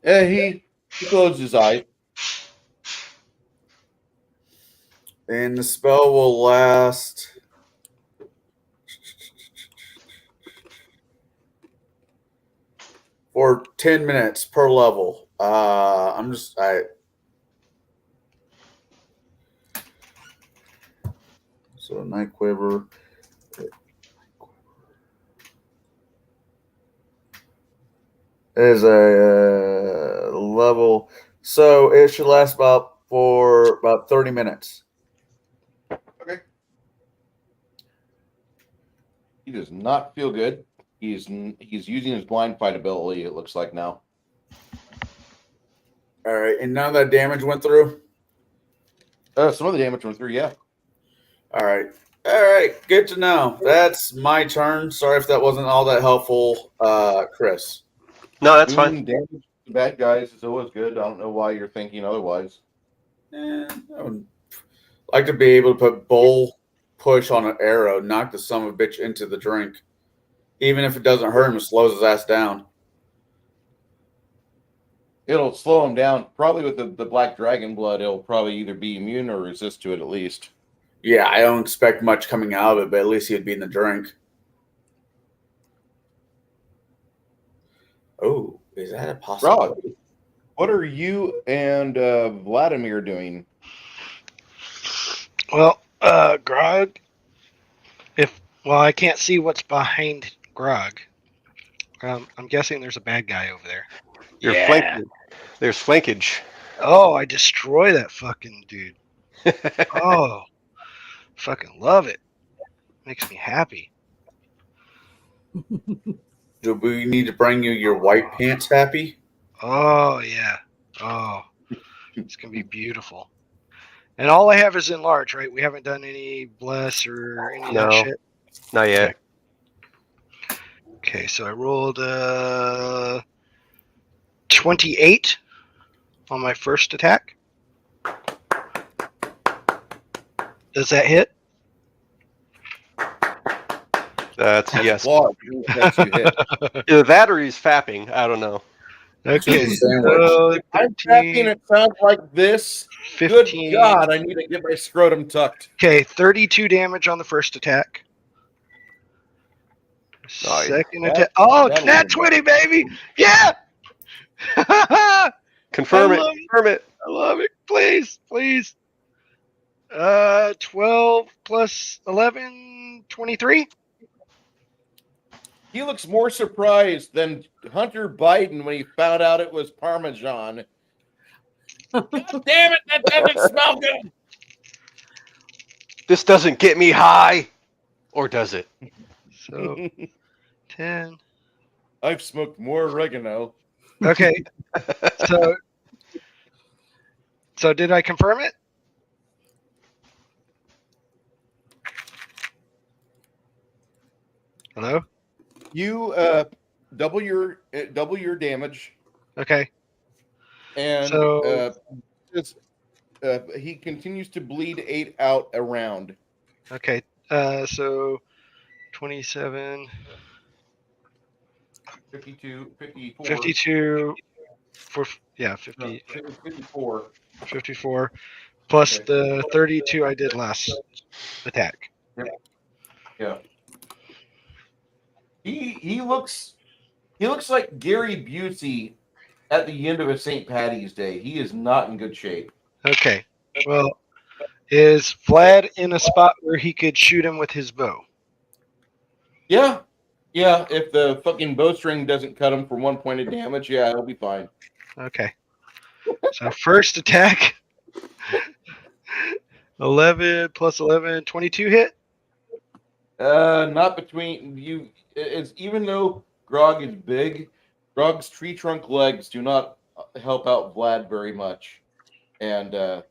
Yeah, he closed his eyes. And the spell will last for 10 minutes per level. So Night Quiver. Is a level, so it should last for about 30 minutes. Okay. He does not feel good. He's using his blind fight ability. It looks like now. All right, and none of that damage went through. Some of the damage went through. Yeah. All right, good to know. That's my turn. Sorry if that wasn't all that helpful, Chris. No, that's fine. Damage to bad guys is always good. I don't know why you're thinking otherwise. I would like to be able to put bowl push on an arrow, knock the son of a bitch into the drink. Even if it doesn't hurt him, it slows his ass down. It'll slow him down. Probably with the black dragon blood, it'll probably either be immune or resist to it at least. Yeah, I don't expect much coming out of it, but at least he'd be in the drink. Oh, is that a possibility? Rob, what are you and Vladimir doing? Well, Grog. I can't see what's behind Grog. I'm guessing there's a bad guy over there. There's flankage. Oh, I destroy that fucking dude. Oh, fucking love it. Makes me happy. Do we need to bring you your white pants, Happy? Oh, yeah. Oh, it's going to be beautiful. And all I have is enlarge, right? We haven't done any bless or any of that shit. Not yet. Okay, so I rolled 28 on my first attack. Does that hit? That's a yes. Flawed. That's you hit. Either that or he's fapping. I don't know. Okay, So I'm tracking. It sounds like this. 15. Good God, I need to get my scrotum tucked. Okay, 32 damage on the first attack. Nice. Second attack. Oh, it's that'll nat hit. 20, baby! Yeah! Confirm I it. love Confirm it. I love it. Please, please. 12 plus 11, 23. He looks more surprised than Hunter Biden when he found out it was Parmesan. God damn it, that doesn't smell good. This doesn't get me high, or does it? So 10. I've smoked more oregano. Okay. So did I confirm it? Hello? You double your damage, Okay. and So he continues to bleed 8 out a round. okay. So 27, 52, 54. 52 for 50, 54. 54 plus Okay. the 32 I did last attack. Yeah. He looks like Gary Busey at the end of a St. Patty's Day. He is not in good shape. Okay. Well, is Vlad in a spot where he could shoot him with his bow? Yeah. Yeah, if the fucking bowstring doesn't cut him for 1 point of damage, yeah, he'll be fine. Okay. So first attack. 11 plus 11, 22 hit? Not between you. It's even though Grog is big, Grog's tree trunk legs do not help out Vlad very much, and the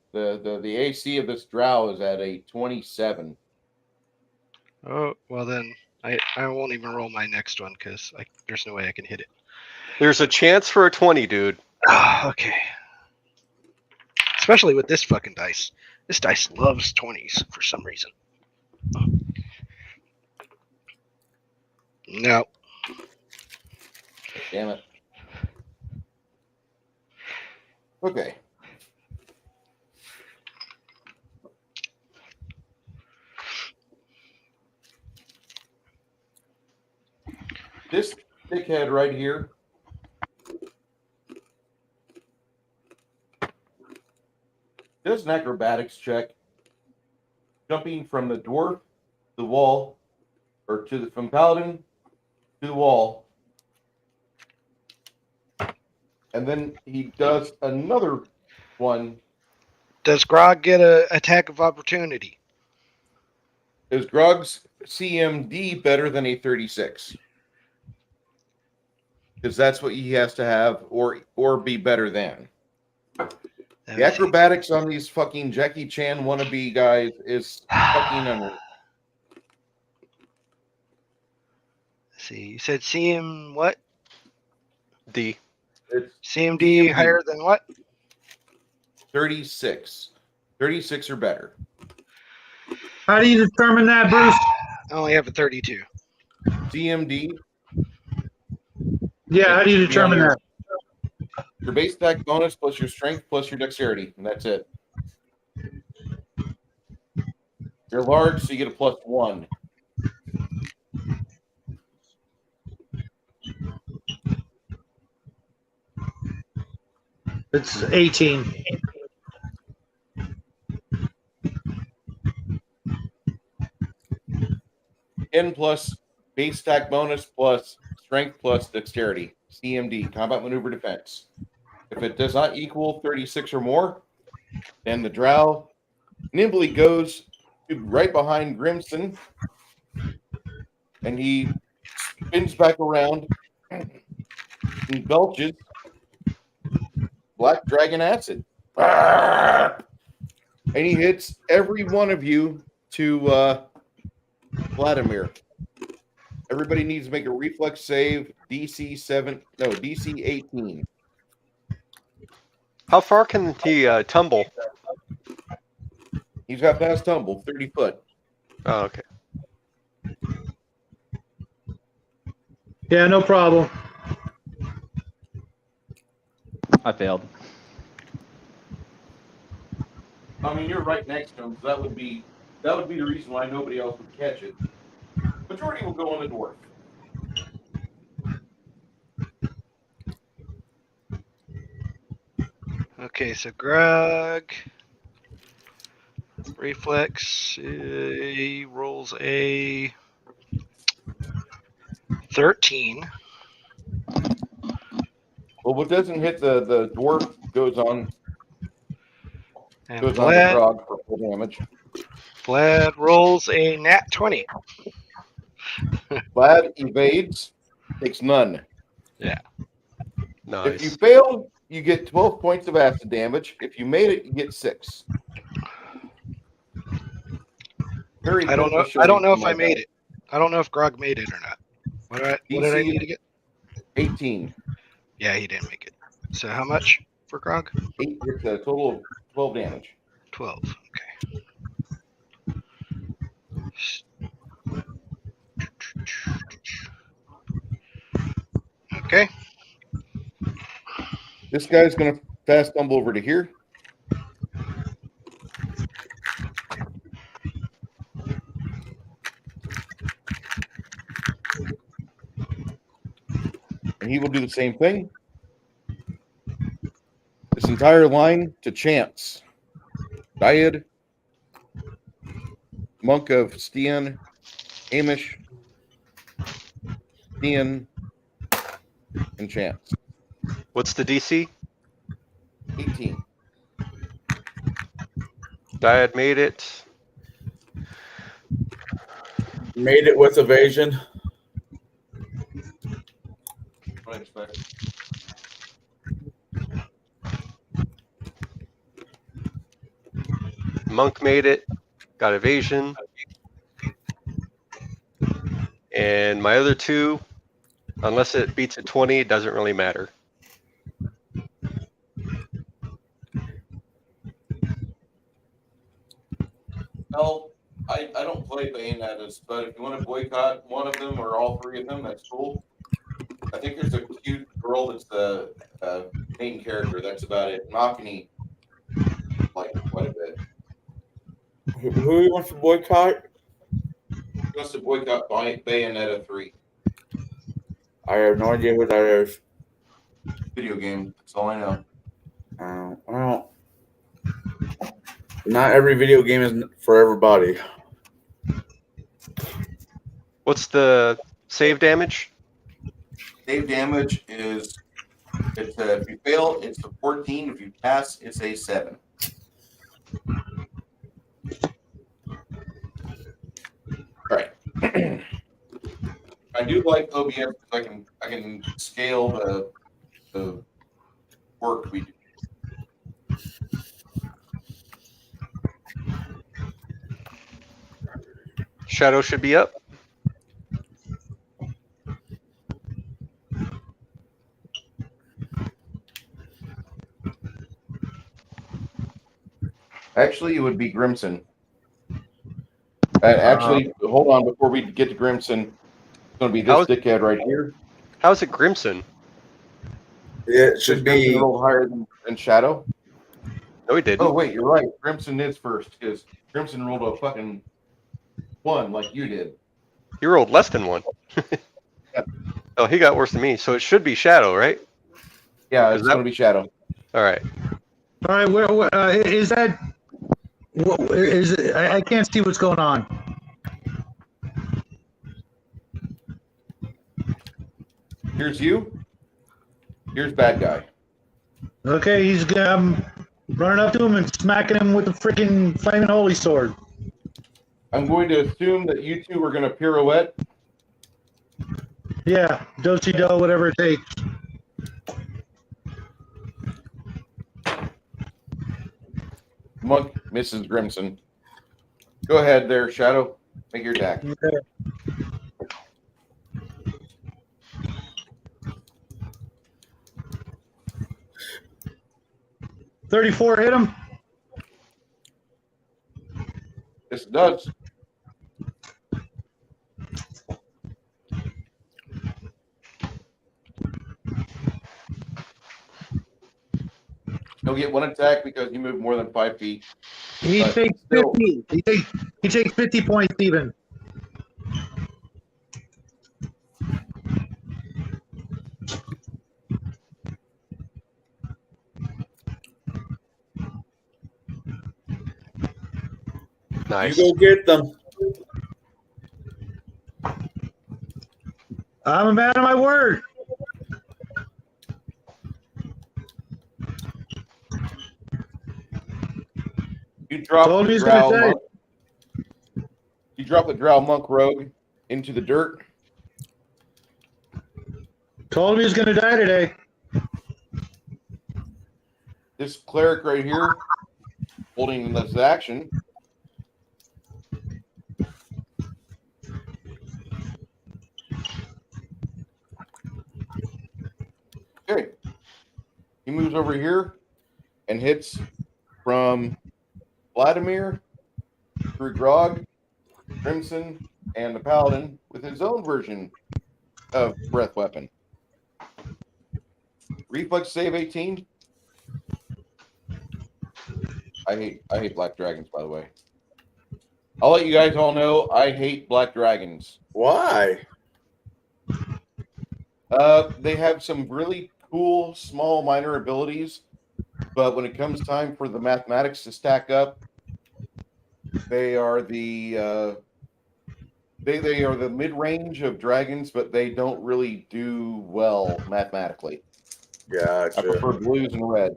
AC of this drow is at a 27. Oh, well then I won't even roll my next one because there's no way I can hit it. There's a chance for a 20, dude. Okay. Especially with this fucking dice. This dice loves 20s for some reason. No. Damn it. Okay. This dickhead right here does an acrobatics check, jumping from the dwarf to the wall, or from paladin to the wall, and then he does another one. Does Grog get an attack of opportunity? Is Grog's CMD better than a 36? Because that's what he has to have, or be better than. The acrobatics on these fucking Jackie Chan wannabe guys is fucking unreal. Let's see, you said CM what? D. It's CMD higher than what? 36. 36 or better. How do you determine that, Bruce? I only have a 32. CMD. Yeah, how do you determine that? Your base attack bonus plus your strength plus your dexterity, and that's it. You're large, so you get a +1. It's 18. N plus base attack bonus plus strength plus dexterity. CMD, combat maneuver defense. If it does not equal 36 or more, then the drow nimbly goes to right behind Grimson, and he spins back around and belches black dragon acid. And he hits every one of you to Vladimir. Everybody needs to make a reflex save. DC 18. How far can he tumble? He's got fast tumble, 30 foot. Oh, okay. Yeah, no problem. I failed. I mean, you're right next to him, so that would be the reason why nobody else would catch it. Majority will go on the dwarf. Okay, so Grog reflex rolls a 13. Well, what doesn't hit the dwarf goes on And to Vlad Grog for full damage. rolls a nat 20. Vlad evades, takes none. Nice. If you fail, you get 12 points of acid damage. If you made it, you get 6. Very I don't know. beneficial I don't know for if my I made health. it. I don't know if Grog made it or not. What did I need to get? 18. Yeah, he didn't make it. So how much for Grog? 8. It's a total of 12 damage. 12. Okay. This guy's going to fast tumble over to here. And he will do the same thing. This entire line to Chance. Dyad, Monk of Stian, Amish, Stian, and Chance. What's the DC? 18. Dyad made it. Made it with evasion. What I expect. Monk made it. Got evasion. And my other two, unless it beats a 20, it doesn't really matter. No, I don't play Bayonettes, but if you want to boycott one of them or all three of them, that's cool. I think there's a cute girl that's the main character. That's about it. Makini, like quite a bit. Who wants to boycott? He wants to boycott Bayonetta 3 I have no idea what that is. video game. That's all I know. Well, not every video game is for everybody. What's the save damage? Save damage is if you fail, it's a 14. If you pass, it's a 7. All right. I do like OBS because I can scale the work we do. Shadow should be up. Actually, it would be Grimson. Actually, hold on. Before we get to Grimson, it's going to be this dickhead right here. How's it Grimson? Yeah, it should be a little higher than Shadow. No, he didn't. Oh, wait, you're right. Grimson is first because Grimson rolled a fucking 1 like you did. He rolled less than 1. Oh, he got worse than me. So it should be Shadow, right? Yeah, it's going to be Shadow. All right. All right, where is that? What is it? I can't see what's going on. Here's you. Here's bad guy. Okay, he's running up to him and smacking him with the freaking flaming holy sword. I'm going to assume that you two are going to pirouette. Yeah, do-si-do, whatever it takes. Monk misses Grimson. Go ahead there, Shadow. Make your attack. Okay. $34 hit him. Yes, it does. He'll get one attack because you move more than 5 feet. He But takes still- 50. He takes 50 points even. Nice. You go get them. I'm a man of my word. You drop Told the me he's gonna drow die. monk. You drop the drow monk rogue into the dirt. Told me he's gonna die today. This cleric right here, holding this action. Okay. He moves over here and hits from Vladimir through Grog, Crimson, and the Paladin with his own version of Breath Weapon. Reflex save 18. I hate black dragons, by the way. I'll let you guys all know I hate black dragons. Why? They have some really cool, small, minor abilities, but when it comes time for the mathematics to stack up, they are the they are the mid-range of dragons, but they don't really do well mathematically. Gotcha. I prefer blues and reds.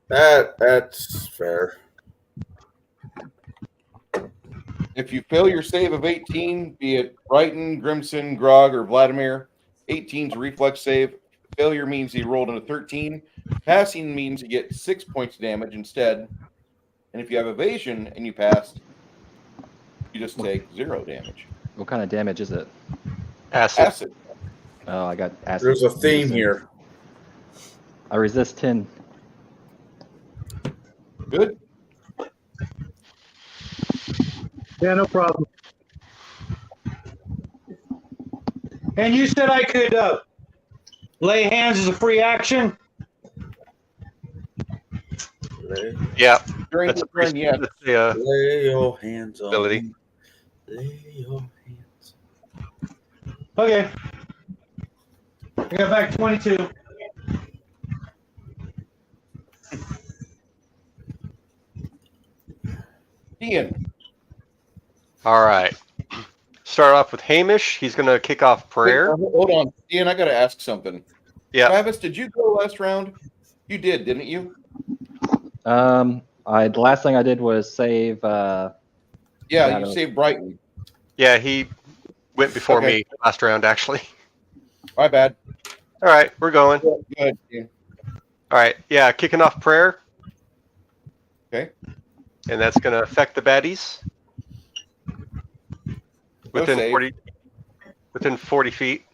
That's fair. If you fail your save of 18, be it Brighton, Grimson, Grog, or Vladimir, 18's a reflex save. Failure means he rolled a 13. Passing means you get 6 points of damage instead. And if you have evasion and you passed, you just take 0 damage. What kind of damage is it? Acid. Oh, I got acid. There's a theme here. I resist 10. Good. Yeah, no problem. And you said I could lay hands as a free action? Yeah. During That's the a pretty, turn, yeah. that's a, Lay your hands on ability. me. Lay your hands. Okay. I got back 22. Ian. all right. Start off with Hamish. He's going to kick off prayer. Wait, hold on. Ian, I got to ask something. Yeah. Travis, did you go last round? You did, didn't you? The last thing I did was save. Yeah, Yeah, you no. saved Brighton. Yeah, he went before Okay. me last round, actually. My bad. All right, we're going. Go ahead, Ian. All right, yeah, kicking off prayer. Okay. And that's going to affect the baddies Go within save. 40 feet.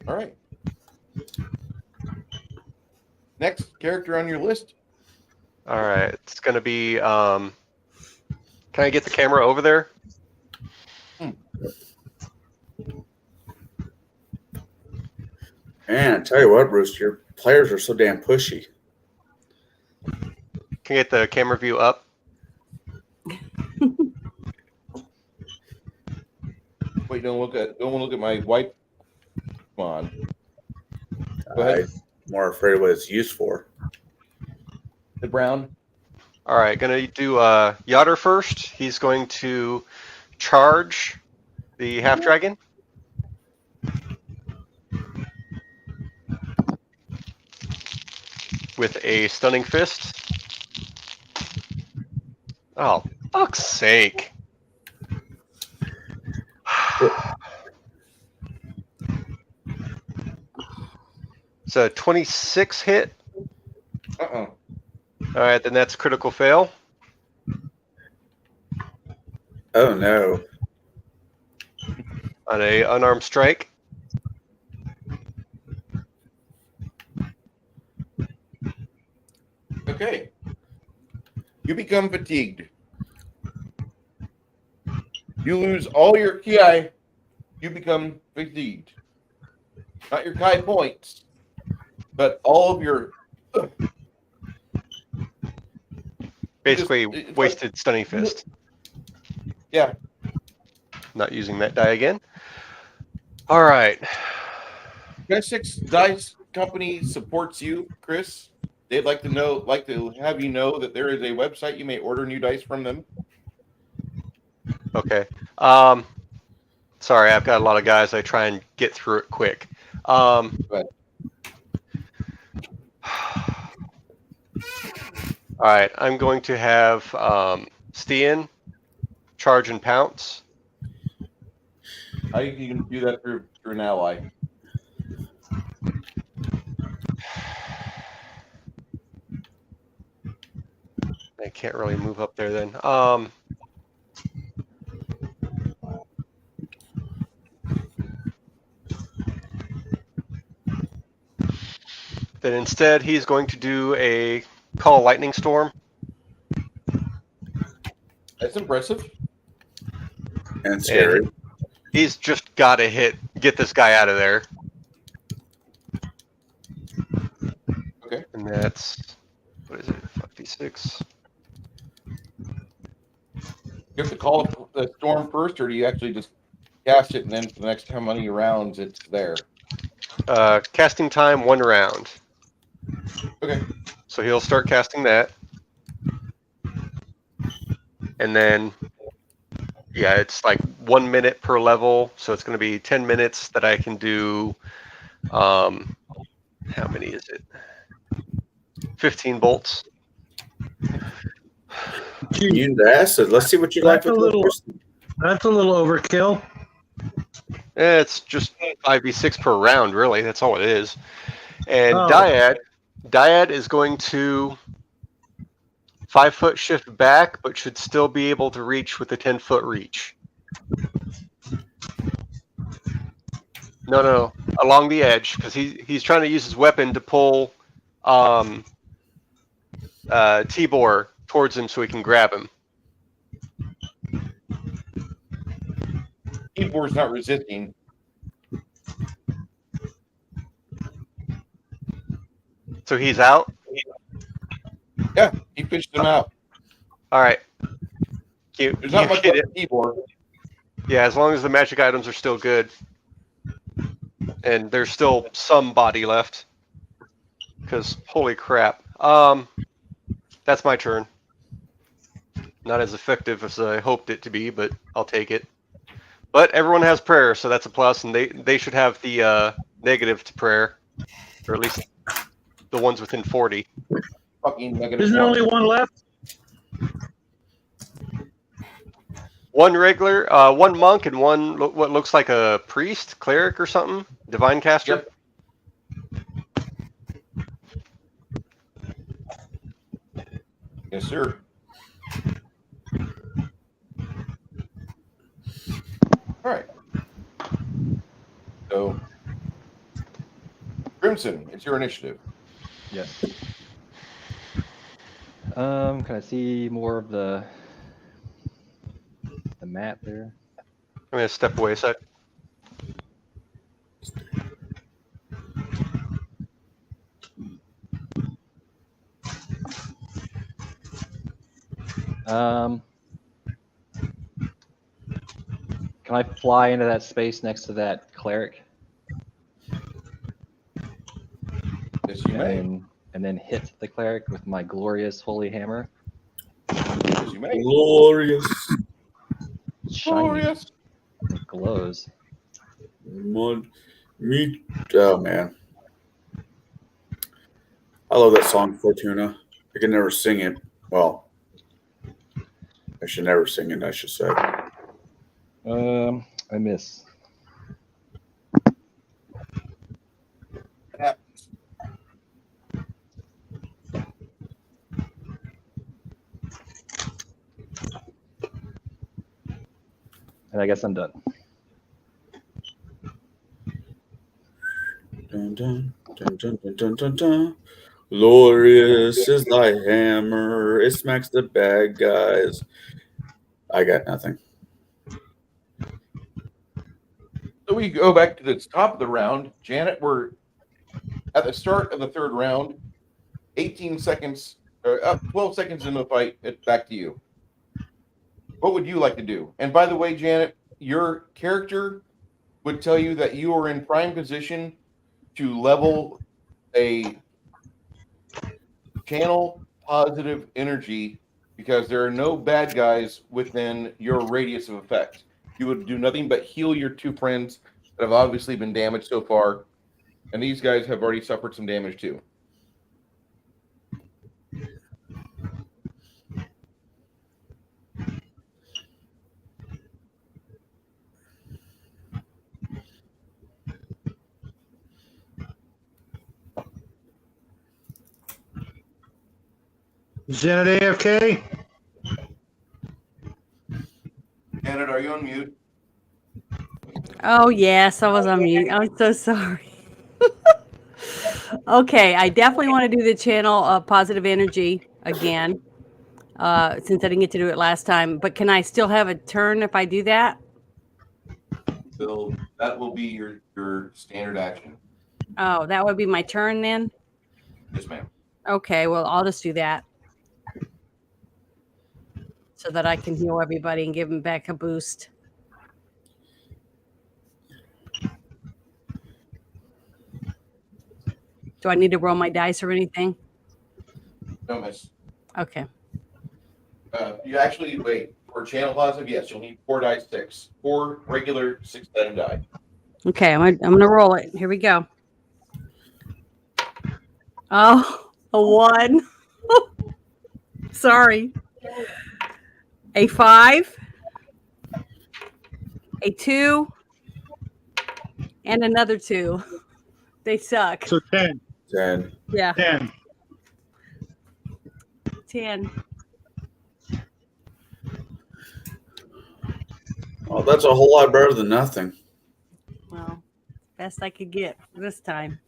All right. Next character on your list. All right, it's going to be. Can I get the camera over there? Man, I tell you what, Bruce, your players are so damn pushy. Can I get the camera view up? Wait, don't look at my white. Come on. Go ahead. I'm more afraid of what it's used for. The brown. All right, gonna do Yoder first. He's going to charge the half dragon. With a stunning fist. Oh, fuck's sake. It's a 26 hit. Uh-uh. All right, then that's critical fail. Oh no. On a unarmed strike. Okay. You become fatigued. You lose all your ki. You become fatigued. Not your ki points, but all of your. Basically, It's wasted stunning fist. Yeah. Not using that die again. All right. Best Six Dice Company supports you, Chris. They'd like to have you know that there is a website you may order new dice from them. Okay. Sorry, I've got a lot of guys. I try and get through it quick. But All right, I'm going to have Stian charge and pounce. how you can do that through an ally? I can't really move up there then. Then instead, he's going to do a call lightning storm. That's impressive. And scary. And he's just got to get this guy out of there. Okay. And that's, what is it, 5d6? You have to call the storm first, or do you actually just cast it and then for the next how many rounds it's there? Casting time, 1 round. Okay. So he'll start casting that. And then, yeah, it's like 1 minute per level. So it's going to be 10 minutes that I can do. How many is it? 15 bolts. You acid. Let's see what you like. That's a little overkill. It's just 5d6 per round, really. That's all it is. And Oh. Dyad is going to 5-foot shift back, but should still be able to reach with a 10-foot reach. No, along the edge, because he's trying to use his weapon to pull Tibor towards him so he can grab him. Tibor's not resisting. So he's out? Yeah, he fished them out. All right. There's not much get about Tibor. Yeah, as long as the magic items are still good. And there's still some body left. Because, holy crap. That's my turn. Not as effective as I hoped it to be, but I'll take it. But everyone has prayer, so that's a plus, and they should have the negative to prayer. Or at least the ones within 40. Fucking negative. Isn't there only one left? One regular, one monk, and one what looks like a priest, cleric, or something. Divine caster. Yep. Yes, sir. All right. So, Crimson, it's your initiative. Yes. Can I see more of the map there? I'm gonna step away a sec. Can I fly into that space next to that cleric? Yes, you may. And then hit the cleric with my glorious holy hammer. Yes, you may. Glorious. Shiny. Glorious. It glows. Mud. Meat. Oh, man. I love that song, Fortuna. I can never sing it. Well, I should never sing it, I should say. I miss. And I guess I'm done. Dun, dun, dun, dun, dun, dun, dun, dun. Glorious is thy hammer. It smacks the bad guys. I got nothing. So we go back to the top of the round. Janet, we're at the start of the third round. 18 seconds, or 12 seconds into the fight. It's back to you. What would you like to do? And by the way, Janet, your character would tell you that you are in prime position to level a channel positive energy because there are no bad guys within your radius of effect. You would do nothing but heal your two friends that have obviously been damaged so far, and these guys have already suffered some damage too. Janet AFK? Janet, are you on mute? Oh, yes, I was on mute. I'm so sorry. Okay, I definitely want to do the channel of positive energy again, since I didn't get to do it last time. But can I still have a turn if I do that? So that will be your standard action. Oh, that would be my turn then? Yes, ma'am. Okay, well, I'll just do that. So that I can heal everybody and give them back a boost. Do I need to roll my dice or anything? No, miss. Okay. You actually wait for channel positive. Yes, you'll need 4 dice 6, 4 regular 6-sided die. Okay, I'm gonna roll it. Here we go. Oh, a 1. Sorry. A 5. A 2. And another 2. They suck. So 10. 10. Yeah, 10. 10. Oh, that's a whole lot better than nothing. Well, best I could get this time.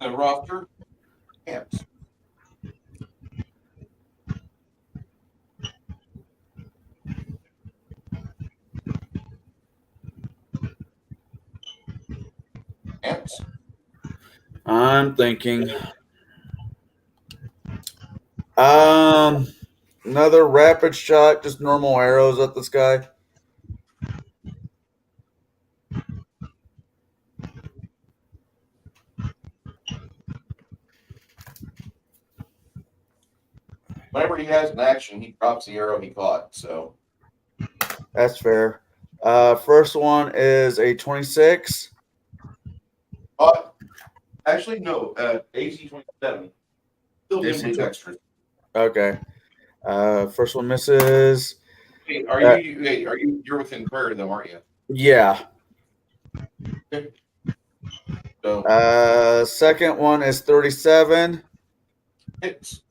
The roster, ants. Ants. I'm thinking. Another rapid shot, just normal arrows at this guy. Whenever he has an action, he drops the arrow he caught. So That's fair. First one is a 26. actually, no. AC 27. Still AC damage extras. Okay. First one misses. Hey, you're within prayer though, aren't you? Yeah. So Second one is 37. hits.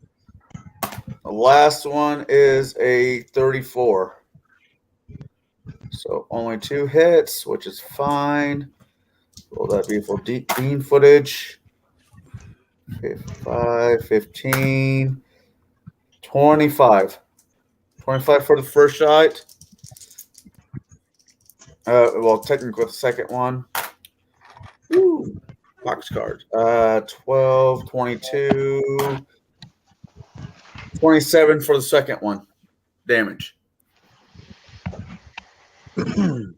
The last one is a 34. So only 2 hits, which is fine. Roll that beautiful bean footage. 5, 15, 25. 25 for the first shot. Well, technically the second one. Ooh, box card. 12, 22, 27 for the second one. Damage. And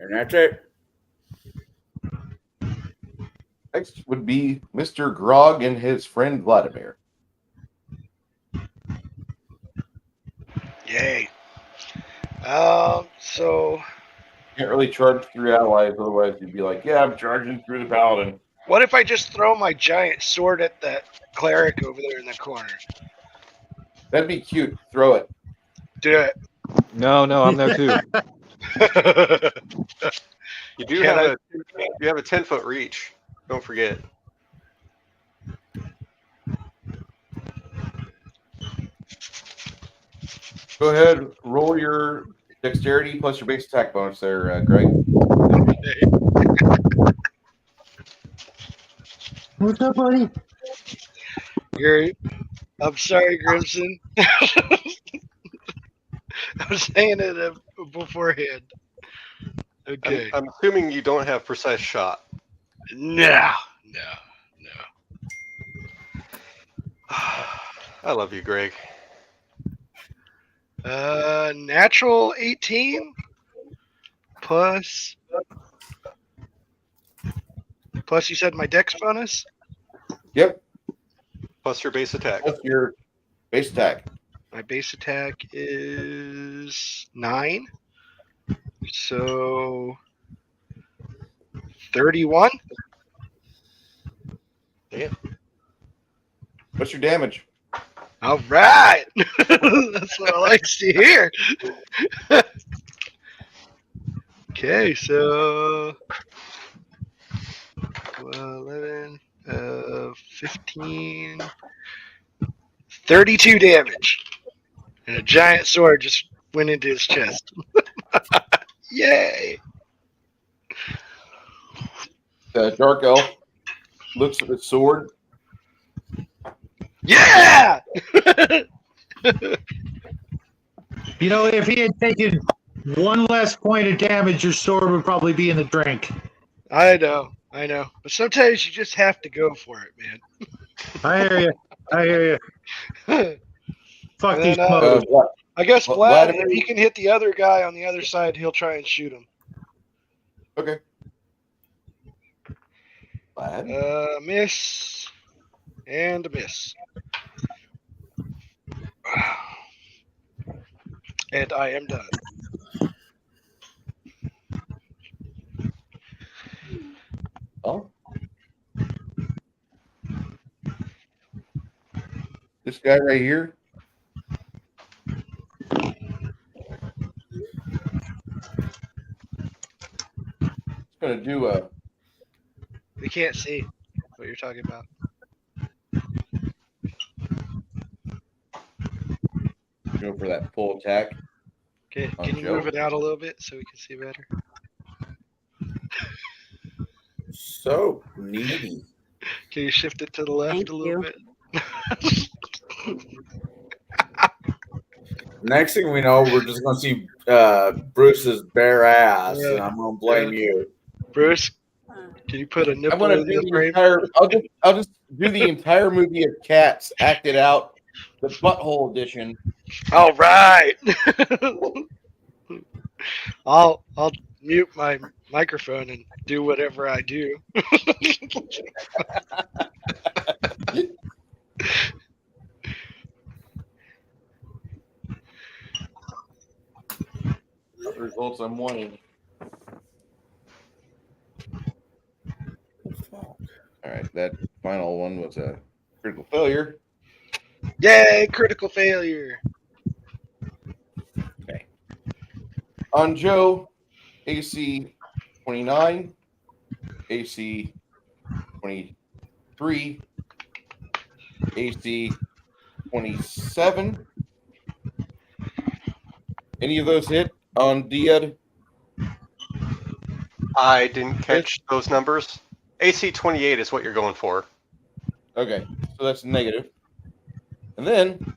that's it. Next would be Mr. Grog and his friend Vladimir. Yay. So Can't really charge through allies, otherwise you'd be like, yeah, I'm charging through the paladin. what if I just throw my giant sword at that cleric over there in the corner? That'd be cute. Throw it. Do it. No, I'm there too. You do Can have a 10-foot reach. Don't forget. Go ahead, roll your dexterity plus your base attack bonus there, Greg. What's up, buddy? I'm sorry, Grimson. I'm saying it beforehand. Okay. I'm assuming you don't have precise shot. No. I love you, Greg. Natural 18 plus you said my dex bonus? Yep. Plus your base attack. What's your base attack? My base attack is 9. So 31. Damn. What's your damage? All right. That's what I like to hear. Okay, so 11, 15, 32 damage. And a giant sword just went into his chest. Yay! The dark elf looks at the sword. Yeah! You know, if he had taken one less point of damage, your sword would probably be in the drink. I know. But sometimes you just have to go for it, man. I hear you. Fuck And these then, smokers. I guess Vlad, Vladimir- if he can hit the other guy on the other side, he'll try and shoot him. Okay. Vlad? Miss. And a miss. And I am done. Oh. This guy right here. It's going to do a. We can't see what you're talking about. Go for that full attack. Okay, On can you Joe. move it out a little bit so we can see better? So needy. Can you shift it to the left Thank a little you. bit? Next thing we know, we're just going to see Bruce's bare ass, and I'm going to blame you. Bruce, can you put a I nipple want to in do the the frame? entire. I'll just do the entire movie of Cats acted out, the butthole edition. All right. I'll mute my microphone and do whatever I do. Not the results I'm wanting. All right, that final one was a critical failure. Yay, critical failure. Okay. On Joe, AC 29, AC 23, AC 27. Any of those hit on Diad? I didn't catch those numbers. AC 28 is what you're going for. Okay, so that's negative. And then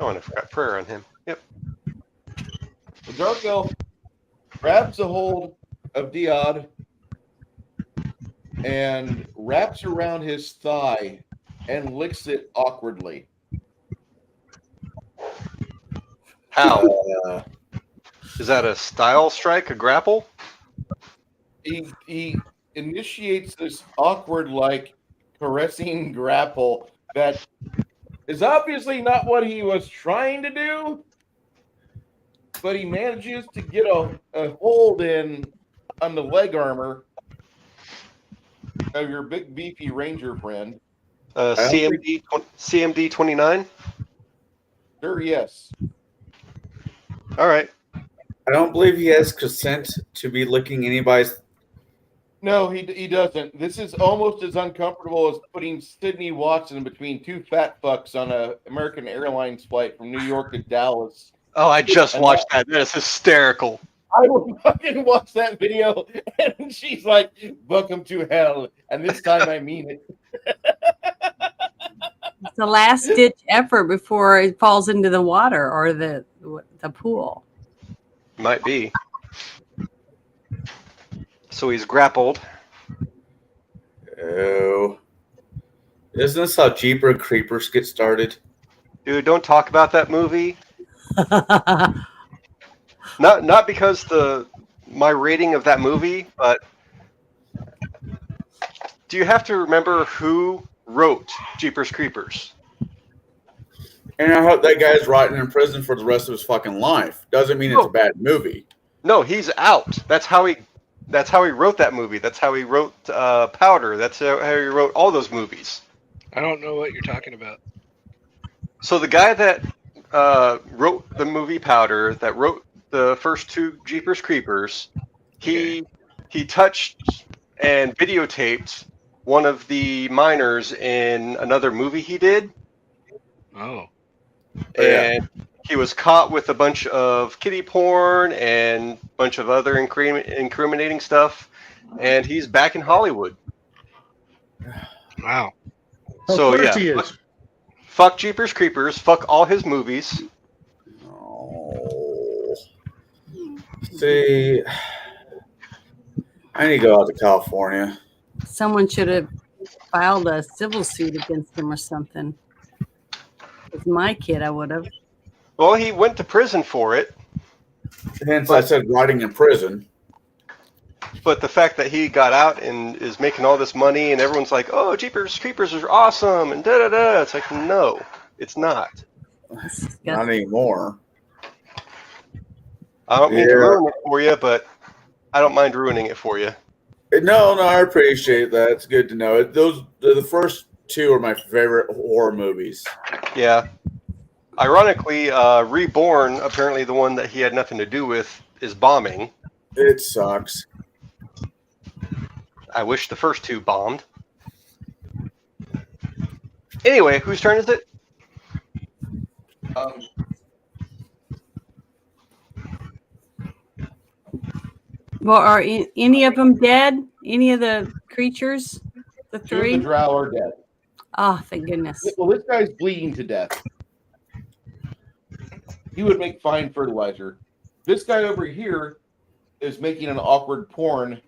Oh, and I forgot prayer on him. Yep. the Dark Elf grabs a hold of Diad and wraps around his thigh and licks it awkwardly. How? Is that a style strike, a grapple? He initiates this awkward, like, caressing grapple that is obviously not what he was trying to do, but he manages to get a hold in on the leg armor of your big beefy ranger friend. CMD 29. Sure, yes. All right. I don't believe he has consent to be licking anybody's No, he doesn't. This is almost as uncomfortable as putting Sydney Watson between two fat fucks on a American Airlines flight from New York to Dallas. Oh, I just And watched that. That is hysterical. I will fucking watch that video, and she's like, "Welcome to hell," and this time I mean it. It's the last ditch effort before it falls into the water or the pool. Might be. So he's grappled. Oh. Isn't this how Jeepers Creepers get started? Dude, don't talk about that movie. Not because my rating of that movie, but do you have to remember who wrote Jeepers Creepers? And I hope that guy's rotting in prison for the rest of his fucking life. Doesn't mean it's a bad movie. No, he's out. That's how he wrote that movie. That's how he wrote Powder. That's how he wrote all those movies. I don't know what you're talking about. So the guy that wrote the movie Powder, that wrote the first two Jeepers Creepers, he touched and videotaped one of the miners in another movie he did. Oh. And he was caught with a bunch of kiddie porn and a bunch of other incriminating stuff, and he's back in Hollywood. Wow. So Of course yeah, he is. fuck Jeepers Creepers, fuck all his movies. Oh. See, I need to go out to California. Someone should have filed a civil suit against him or something. With my kid, I would have. Well, he went to prison for it, Hence, I said rotting in prison. but the fact that he got out and is making all this money and everyone's like, oh, Jeepers Creepers are awesome and da-da-da. It's like, no, it's not. Not anymore. I don't mean to ruin it for you, but I don't mind ruining it for you. No, I appreciate that. It's good to know. The first two are my favorite horror movies. Yeah. Ironically, Reborn, apparently the one that he had nothing to do with, is bombing. It sucks. I wish the first two bombed. Anyway, whose turn is it? Well, are any of them dead? Any of the creatures? The Two of three? the drow are dead. Oh, thank goodness. Well, this guy's bleeding to death. He would make fine fertilizer. This guy over here is making an awkward porn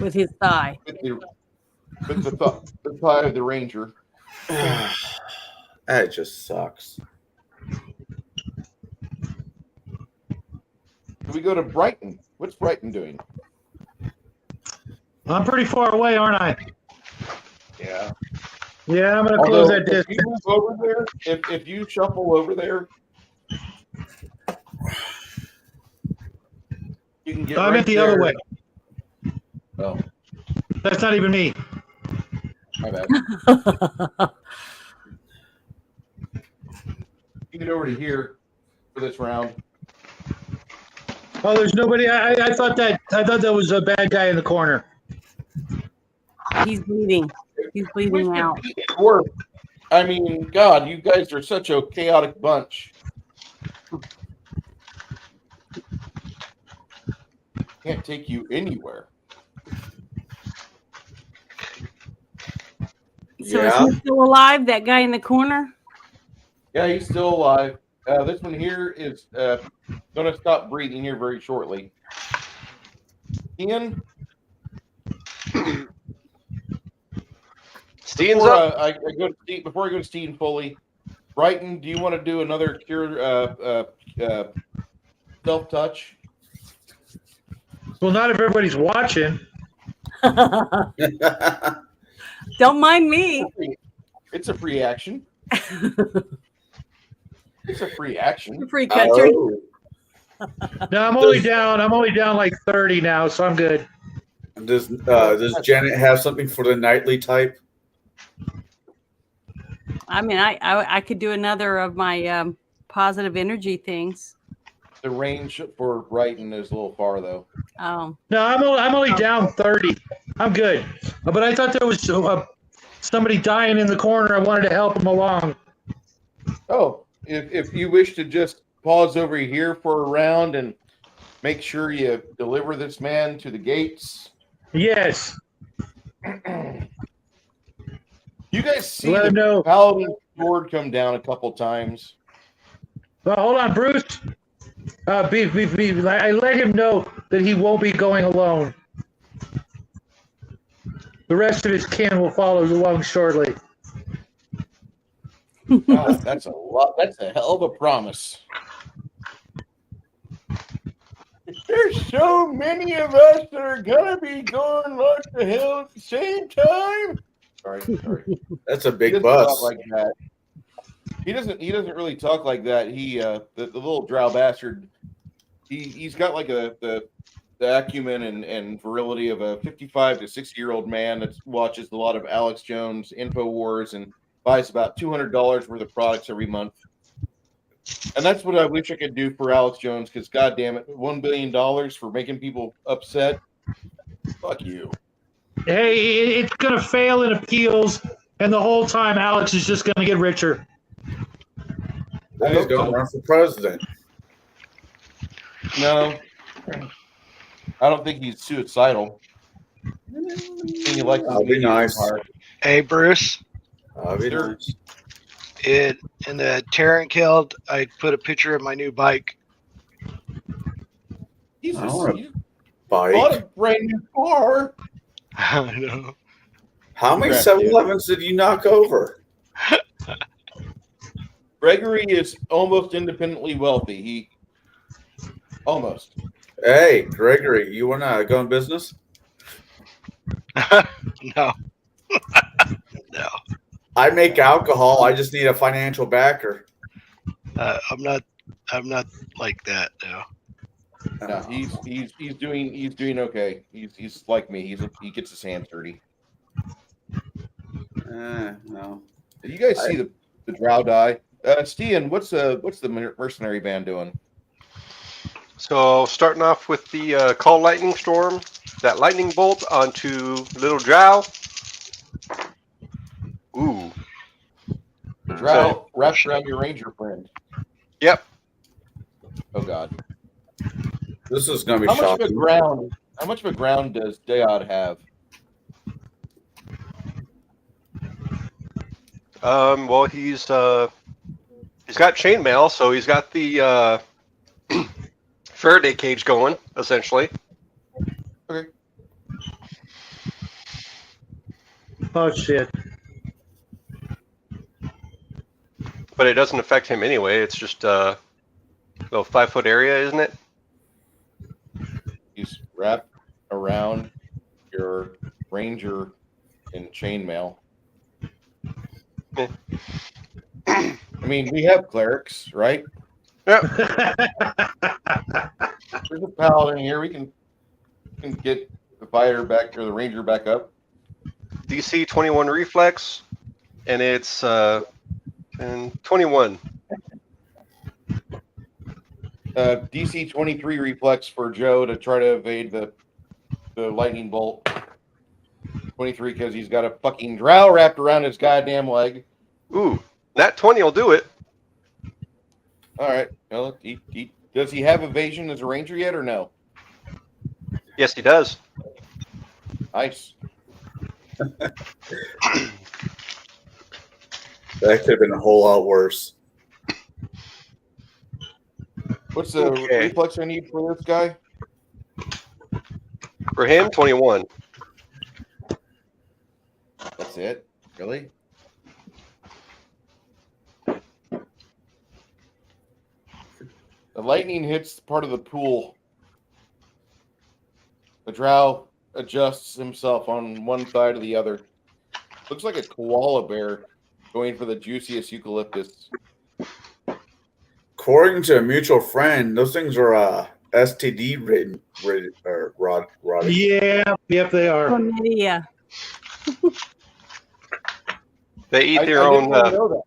With his thigh. with the thigh of the ranger. That just sucks. We go to Brighton. What's Brighton doing? I'm pretty far away, aren't I? Yeah. Yeah, I'm going to close that If disc. you move over there, if you shuffle over there, you can get. I'm right at the there. other way. Oh, That's not even me. my bad. You get over to here for this round. Oh, there's nobody. I thought that was a bad guy in the corner. He's bleeding. He's bleeding out. Work. I mean, God, you guys are such a chaotic bunch. Can't take you anywhere. So is he still alive, that guy in the corner? Yeah, he's still alive. This one here is going to stop breathing here very shortly. Ian? Steen's Before up. I go to Steve, before I go to Steen fully, Brighton, do you want to do another cure self-touch? Well, not if everybody's watching. Don't mind me. It's a free action. It's a free action. Free country. Oh. No, I'm only down like 30 now, so I'm good. Does Janet have something for the nightly type? I mean, I could do another of my positive energy things. The range for Brighton is a little far, though. Oh, No, I'm only down 30. I'm good. But I thought there was somebody dying in the corner. I wanted to help him along. Oh, if you wish to just pause over here for a round and make sure you deliver this man to the gates. Yes. You guys see Let him the know. paladin sword come down a couple times. Well, hold on, Bruce. I let him know that he won't be going alone. The rest of his kin will follow along shortly. God, that's a lot. That's a hell of a promise. There's so many of us that are gonna be going like the hell at the same time. Sorry. That's a He big doesn't bus. talk like that. He doesn't really talk like that. He the little drow bastard. He's got like the acumen and virility of a 55 to 60-year-old man that watches a lot of Alex Jones InfoWars and buys about $200 worth of products every month. And that's what I wish I could do for Alex Jones, because God damn it, $1 billion for making people upset. Fuck you. Hey, it's going to fail in appeals, and the whole time Alex is just going to get richer. Then he's going to run for president. No, I don't think he's suicidal. He likes That'll be nice. Hey, Bruce. That'll be nice. In the Terran Guild, I put a picture of my new bike. He's I want a a bike. bought a brand new car. I know. How many Congrats, 7-Elevens did you knock over? Gregory is almost independently wealthy. He almost. Hey, Gregory, you want to go in business? No. No. I make alcohol. I just need a financial backer. I'm not like that, no. No, he's doing okay. He's like me. He gets his hands dirty. No. Did you guys see the drow die? Stian, what's the mercenary band doing? So starting off with the call lightning storm, that lightning bolt onto little drow. Ooh. The drow wrapped around your ranger friend. Yep. Oh God. This is going to be How shocking. much of a ground does Deod have? Well, he's got chainmail, so he's got the Faraday cage going, essentially. Okay. Oh, shit. But it doesn't affect him anyway. It's just a little 5-foot area, isn't it? He's wrapped around your ranger in chainmail. I mean, we have clerics, right? Yep. There's a paladin here. We can get the fighter back or the ranger back up. DC 21 reflex, and it's 21. DC 23 reflex for Joe to try to evade the lightning bolt. 23 because he's got a fucking drow wrapped around his goddamn leg. Ooh, that 20 will do it. All right. Well, does he have evasion as a ranger yet or no? Yes, he does. Nice. That could have been a whole lot worse. What's the reflex I need for this guy? For him, 21. That's it? Really? The lightning hits part of the pool. The drow adjusts himself on one side or the other. Looks like a koala bear going for the juiciest eucalyptus. According to a mutual friend, those things are STD ridden, Rod. Yeah, yep, they are. chlamydia. They eat I their didn't own. really know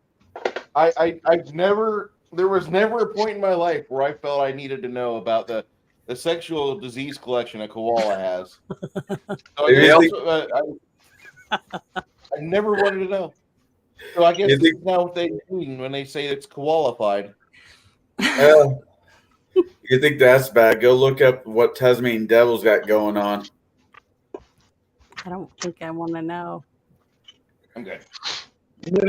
that. I've never. There was never a point in my life where I felt I needed to know about the the sexual disease collection a koala has. So Maybe I, you I never wanted to know. So I guess You this think- is now what they mean when they say it's qualified. You think that's bad? Go look up what Tasmanian Devil's got going on. I don't think I want to know. I'm good.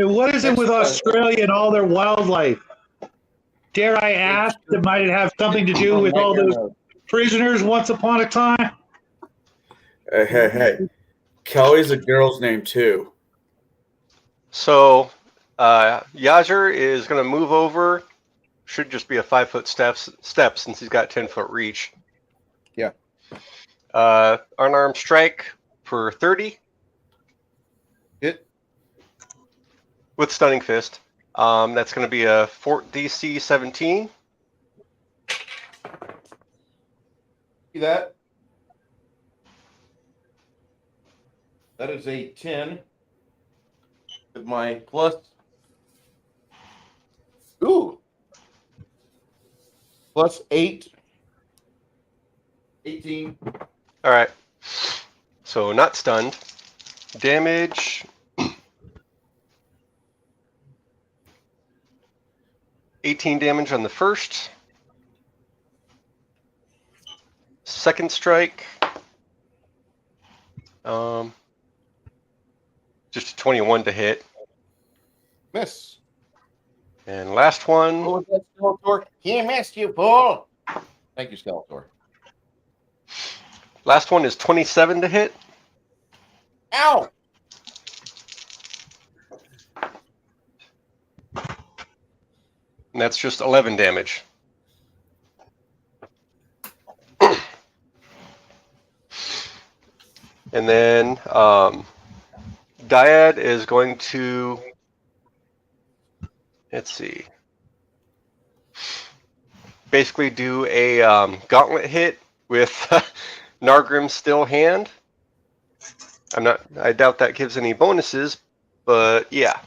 What is it with Australia and all their wildlife? Dare I ask? It might have something to do with all those prisoners once upon a time. Hey. Kelly's a girl's name too. So Yager is going to move over. Should just be a 5-foot step since he's got 10-foot reach. Yeah. Unarmed strike for 30 Hit. with stunning fist. That's going to be a Fort DC 17. See that? That is a 10 with my plus. Ooh. Plus 8. 18. All right. So not stunned. Damage. 18 damage on the first. Second strike. Just a 21 to hit. Miss. And last one. What was that, Skeletor? He missed you, fool. Thank you, Skeletor. Last one is 27 to hit. Ow! And that's just 11 damage. And then Dyad is going to, let's see, basically do a gauntlet hit with Nargrim's still hand. I doubt that gives any bonuses, but yeah.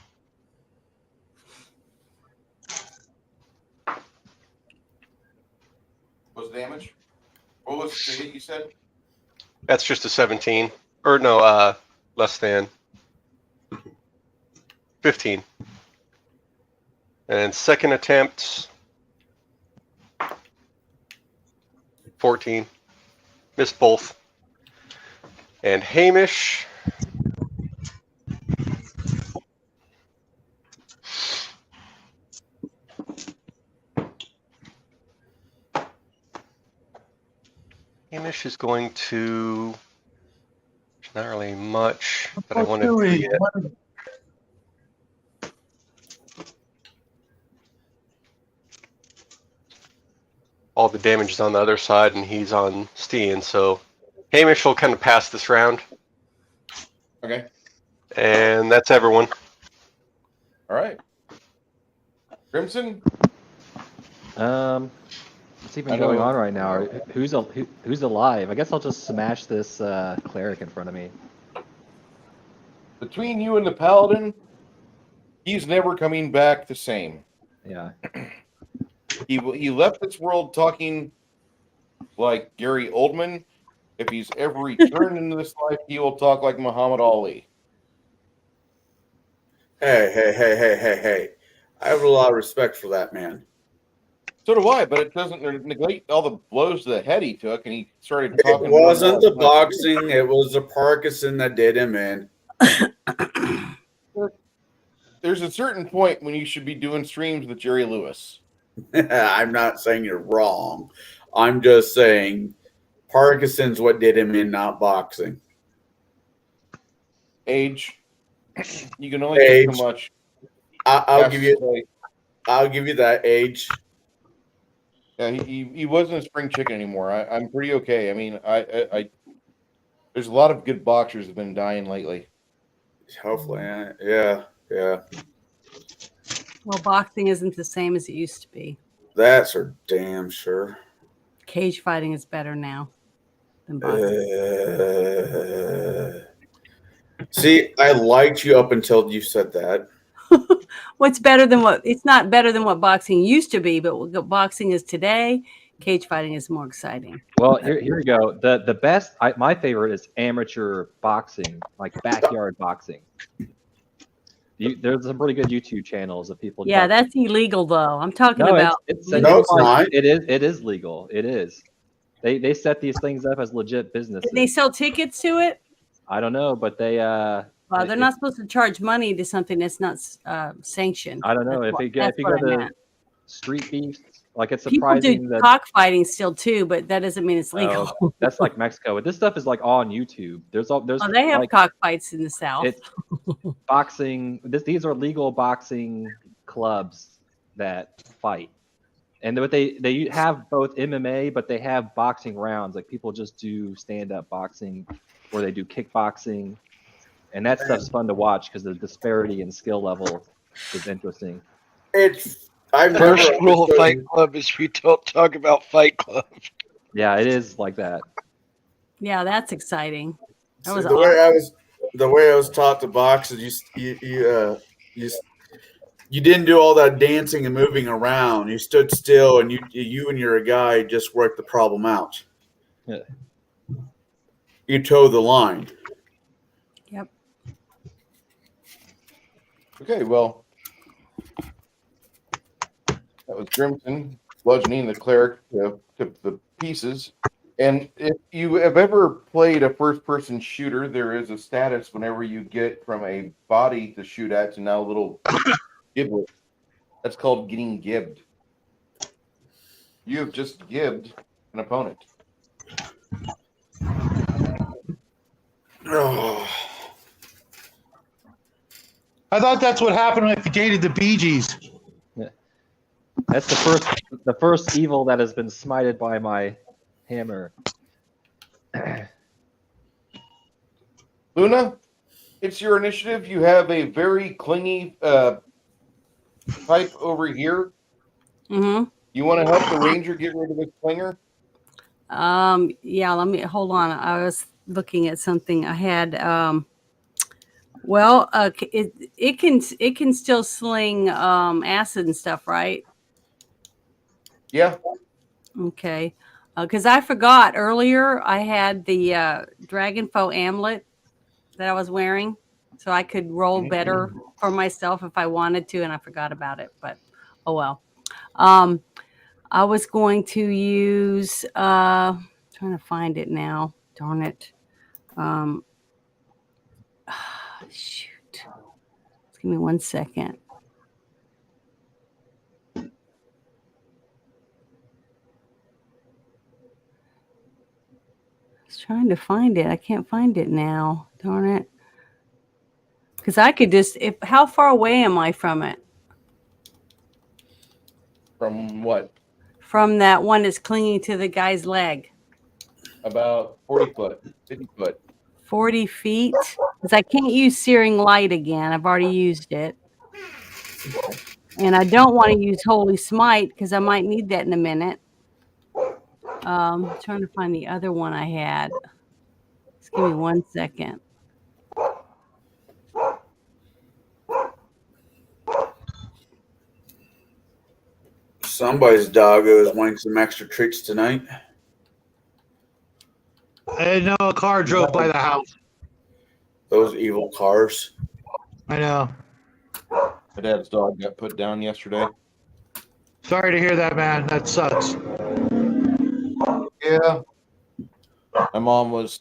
What's damage? What was the hit you said? That's just a 17. Or no, less than 15. And second attempt, 14. Missed both. And Hamish. Hamish is going to. There's not really much that I want to do yet. All the damage is on the other side, and he's on Steen, so Hamish will kind of pass this round. Okay. And that's everyone. All right. Crimson? What's even going on right now? Who's alive? I guess I'll just smash this cleric in front of me. Between you and the paladin, he's never coming back the same. Yeah. He left this world talking like Gary Oldman. If he's ever returned into this life, he will talk like Muhammad Ali. Hey. I have a lot of respect for that man. So do I, but it doesn't neglect all the blows to the head he took, and he started talking. It wasn't the boxing, it was the Parkinson that did him in. There's a certain point when you should be doing streams with Jerry Lewis. I'm not saying you're wrong. I'm just saying Parkinson's what did him in, not boxing. Age. You can only take so much. I'll give you that age. Yeah, he wasn't a spring chicken anymore. I'm pretty okay. I mean, I there's a lot of good boxers have been dying lately. Hopefully, yeah. Well, boxing isn't the same as it used to be. That's for damn sure. Cage fighting is better now than boxing. See, I liked you up until you said that. What's better than what? It's not better than what boxing used to be, but what boxing is today cage fighting is more exciting. Well, here we go. The best, my favorite is amateur boxing, like backyard boxing. There's some pretty good YouTube channels of people. Yeah, that's illegal though. I'm talking No, about. it's No, it's not. It is legal. It is. They set these things up as legit businesses. Did they sell tickets to it? I don't know, but they Well, they're not supposed to charge money to something that's not sanctioned. I don't know if you go to Street Beefs, like it's People surprising do that cockfighting still too, but that doesn't mean it's legal. that's like Mexico. But this stuff is like all on YouTube. There's they have like, cockfights in the South. It's boxing. These are legal boxing clubs that fight, and what they have both MMA, but they have boxing rounds. Like people just do stand up boxing, or they do kickboxing, and that stuff's fun to watch because the disparity in skill level is interesting. First rule of Fight Club is we don't talk about Fight Club. Yeah, it is like that. Yeah, that's exciting. That was the way I was taught to box is you didn't do all that dancing and moving around. You stood still and you and your guy just worked the problem out. Yeah. You toe the line. Yep. Okay, well, that was Grimson bludgeoning the cleric to the pieces. And if you have ever played a first-person shooter, there is a status whenever you get from a body to shoot at to now a little giblet. That's called getting gibbed. You have just gibbed an opponent. Oh. I thought that's what happened if you dated the Bee Gees. That's the first evil that has been smited by my hammer. Luna, it's your initiative. You have a very clingy pipe over here. Mm-hmm. You want to help the ranger get rid of this clinger? Yeah, let me hold on. I was looking at something I had. It can still sling acid and stuff, right? Yeah. Okay. Because I forgot earlier, I had the Dragon Foe amulet that I was wearing, so I could roll better for myself if I wanted to, and I forgot about it. But oh well. I was going to use. Trying to find it now. Darn it. Shoot. Just give me 1 second. Trying to find it. I can't find it now. Darn it. Because I could just, how far away am I from it? From what? From that one that's clinging to the guy's leg. About 40 foot, 50 foot. 40 feet? Because I can't use Searing Light again. I've already used it. And I don't want to use Holy Smite because I might need that in a minute. Trying to find the other one I had. Just give me 1 second. Somebody's doggo is wanting some extra treats tonight. I know a car drove by the house. Those evil cars. I know. My dad's dog got put down yesterday. Sorry to hear that, man. That sucks. Yeah. My mom was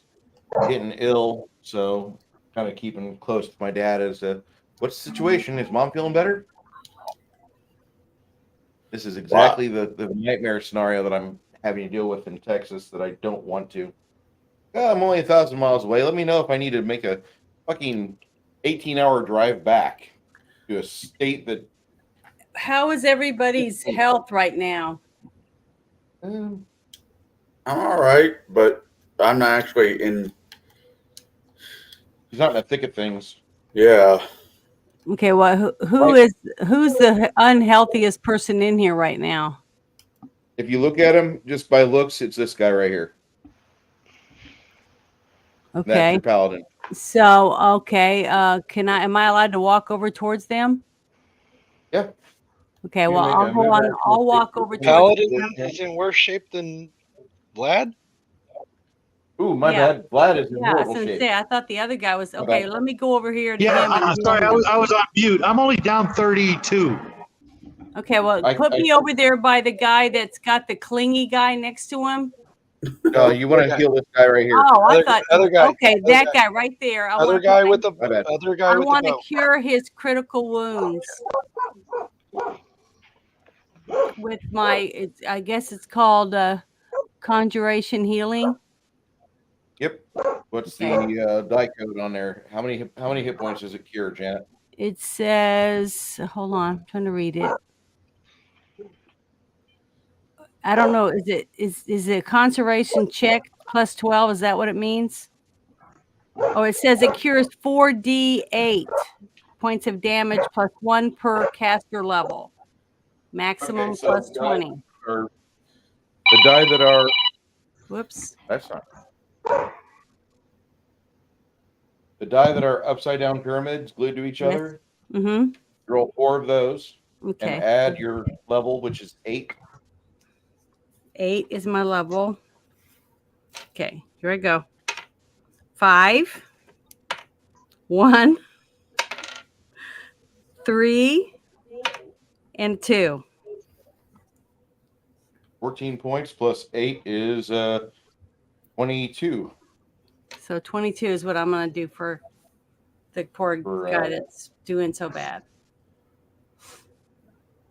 getting ill, so kind of keeping close to my dad as what's the situation? Is mom feeling better? This is exactly the nightmare scenario that I'm having to deal with in Texas that I don't want to. I'm only 1,000 miles away. Let me know if I need to make a fucking 18-hour drive back to a state that. How is everybody's health right now? I'm all right, but I'm not actually in. He's not in the thick of things. Yeah. Okay, well, who's the unhealthiest person in here right now? If you look at him just by looks, it's this guy right here. That's Okay. your paladin. So, okay, am I allowed to walk over towards them? Yeah. Okay, well, I'll go on. I'll walk over to Paladin is in worse shape than Vlad. Ooh, my bad. Vlad is in Yeah, I was horrible going to shape. say, I thought the other guy was My okay. bad. Let me go over here to Yeah, him. And sorry, I was on mute. I'm only down 32. Okay, well, put me over there by the guy that's got the clingy guy next to him. You want to heal this guy right here. Oh, I Other- thought. other guy. Okay, Other that guy. guy right there. Other guy with the My bad. other guy I with the want to bow. cure his critical wounds with my. I guess it's called conjuration healing. Yep. What's the die code on there? How many hit points does it cure, Janet? It says, hold on, I'm trying to read it. I don't know. Is it a conservation check plus 12? Is that what it means? Oh, it says it cures 4d8 points of damage plus 1 per caster level. Maximum Okay, so plus the 20. The die that are Whoops. that's not the die that are upside down pyramids glued to each other. Mm-hmm. Roll 4 of those Okay. and add your level, which is 8. 8 is my level. Okay, here I go. 5, 1, 3, and 2. 14 points plus 8 is 22. So 22 is what I'm going to do for the poor guy that's doing so bad.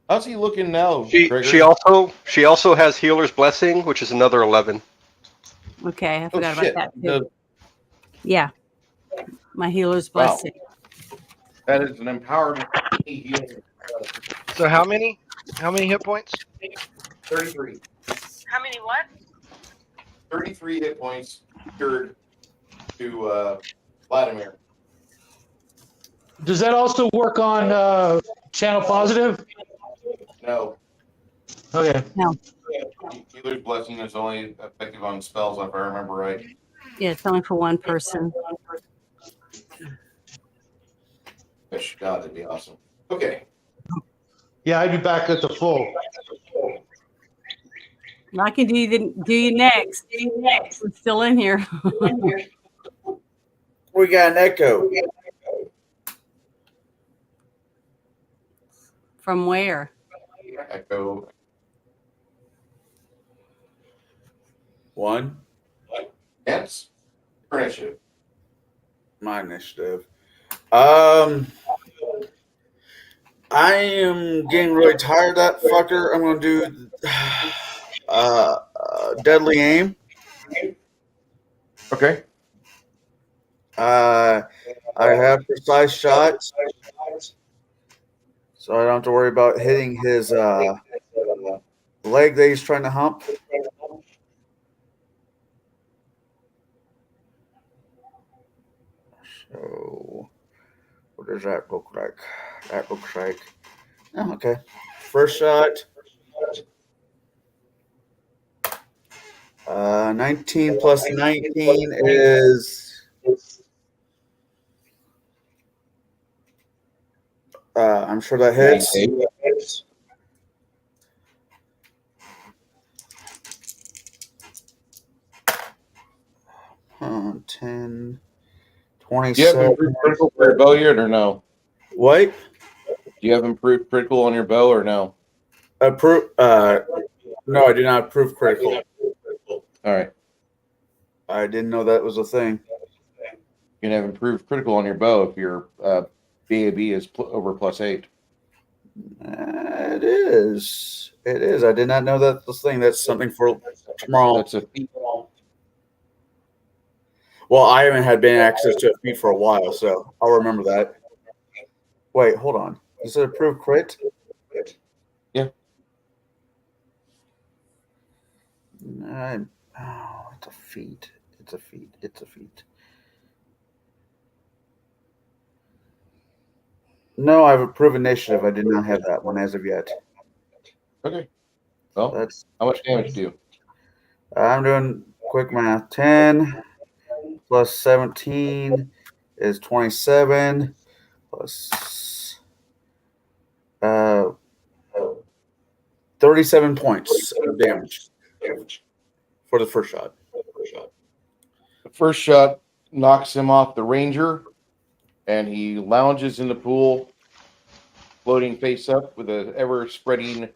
How's he looking now, She also has Healer's Blessing, which is another 11. Okay, I forgot about that too. The- Yeah, my healer's Wow. blessing. That is an empowerment. So how many hit points? 33. How many what? 33 hit points cured to Vladimir. Does that also work on channel positive? No. Okay. No. Healer's Blessing is only effective on spells, if I remember right. Yeah, it's only for one person. Gosh, God, that'd be awesome. Okay. Yeah, I'd be back at the full. I can do you next. I'm still in here. We got an echo. From where? Echo. 1. Yes. Initiative. My initiative. I am getting really tired of that fucker. I'm going to do deadly aim. Okay. I have precise shots, so I don't have to worry about hitting his leg that he's trying to hump. So, what does that look like? That looks like, oh, okay. First shot, 19 plus 19 is I'm sure that hits. 10, Do you have 27. improved critical for your bow yet, or no? What? Do you have improved critical on your bow, or no? No, I do not approve critical. All right. I didn't know that was a thing. You can have improved critical on your bow if your BAB is over +8. It is. It is. I did not know that this thing. That's something for tomorrow. That's a feat. Well, I haven't had been access to a feat for a while, so I'll remember that. Wait, hold on. Is it approved crit? Yeah. It's a feat. It's a feat. It's a feat. No, I have approved initiative. I did not have that one as of yet. Okay. Well, That's. how much damage do you? I'm doing quick math. 10 plus 17 is 27 plus 37 points of damage for the first shot. The first shot knocks him off the ranger, and he lounges in the pool, floating face up with an ever-spreading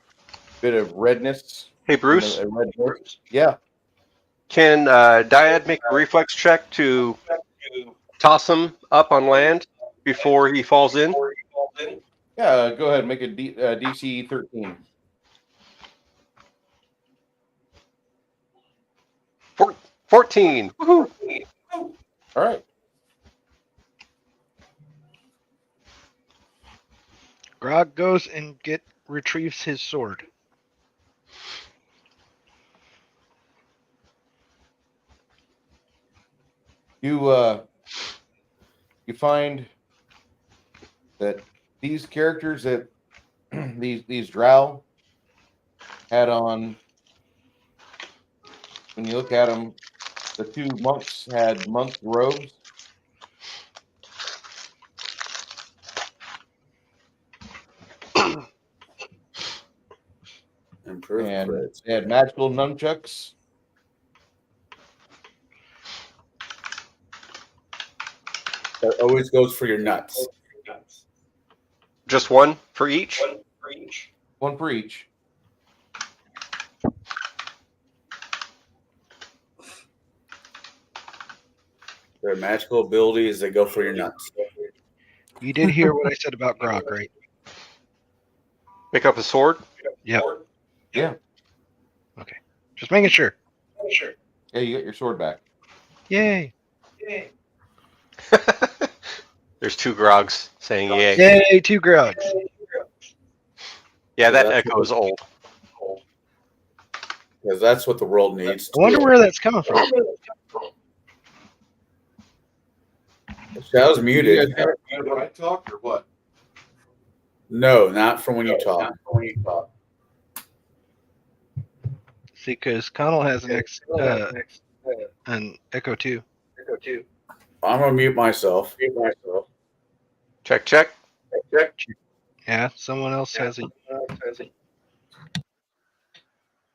bit of redness. Hey, Bruce, A red mist. Yeah. can Dyad make a reflex check to toss him up on land before he falls in? Yeah, go ahead. Make a DC 13. 14. Woohoo! All right. Grog goes and retrieves his sword. You find that these characters that these drow had on, when you look at them, the two monks had monk robes. Improved And crits. they had magical nunchucks. That always goes for your nuts. Just one for each? One for each. Their magical abilities, they go for your nuts. You did hear what I said about Grog, right? Pick up a sword? Yep. Yeah. Okay. Just making sure. Yeah, you got your sword back. Yay. There's two Grogs saying yay. Yay, 2 Grogs. Yeah, that That's echo is old. Because that's what the world needs. I wonder where that's coming from. Shadow's muted. When I talk or what? No, not from when you talk. See, because Connell has an echo too. I'm gonna mute myself. Check, check. Yeah, someone else has a.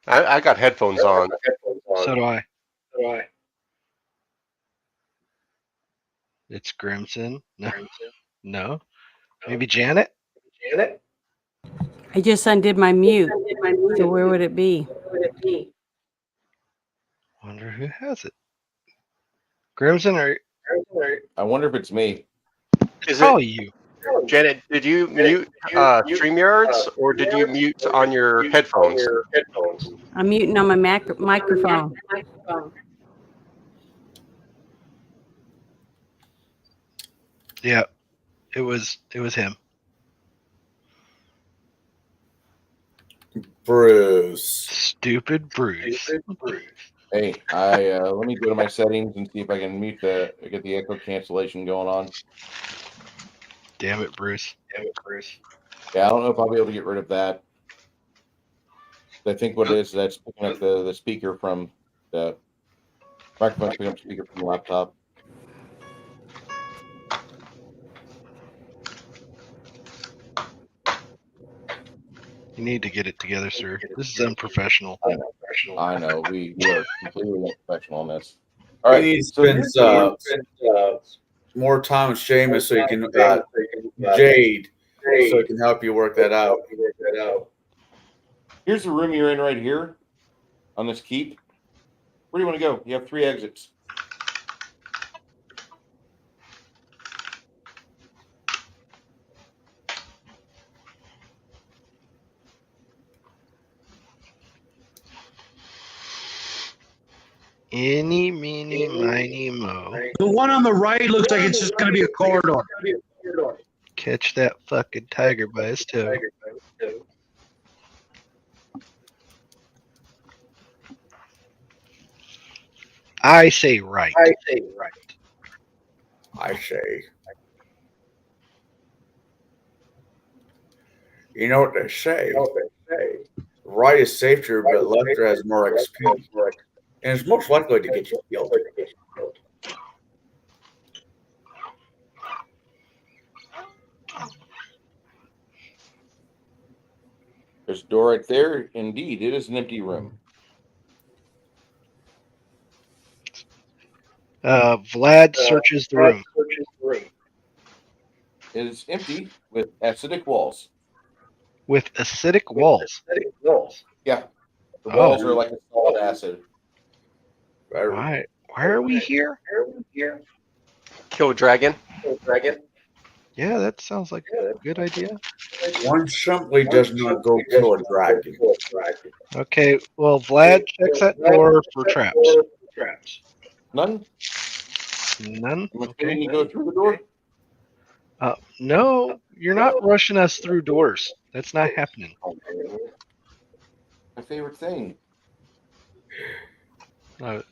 I got headphones on. So do I. It's Grimson. No. No. Maybe Janet? I just undid my mute. So where would it be? Wonder who has it. Grimson or I wonder if it's me. Is probably it, you. Janet, did you mute StreamYards or did you mute on your headphones? I'm muting on my microphone. Yeah. It was him. Bruce. Stupid Bruce. Hey, let me go to my settings and see if I can get the echo cancellation going on. Damn it, Bruce. Yeah, I don't know if I'll be able to get rid of that. I think what it is, that's picking up the speaker from the microphone's picking up the speaker from the laptop. You need to get it together, sir. This is unprofessional. I know. We are completely unprofessional on this. All right. He So spends more time with Seamus so he can Jade so he can help you work that out. here's the room you're in right here on this keep. Where do you want to go? You have 3 exits. Eeny, meeny, miny, mo. The one on the right looks like it's just going to be a corridor. Catch that fucking tiger by his toe. I say right. I say. You know what they say? Right is safer, but left has more XP. And it's most likely to get you killed. There's a door right there. Indeed, it is an empty room. Vlad searches the room. It is empty with acidic walls. With acidic walls. Yeah, the Oh. walls are like a solid acid. Why are we here? Kill a dragon. Yeah, that sounds like a good idea. One simply does not go kill a dragon. Okay, well, Vlad checks that door for traps. None? None? I'm Okay. assuming you go through the door? No, you're not rushing us through doors. That's not happening. My favorite thing. I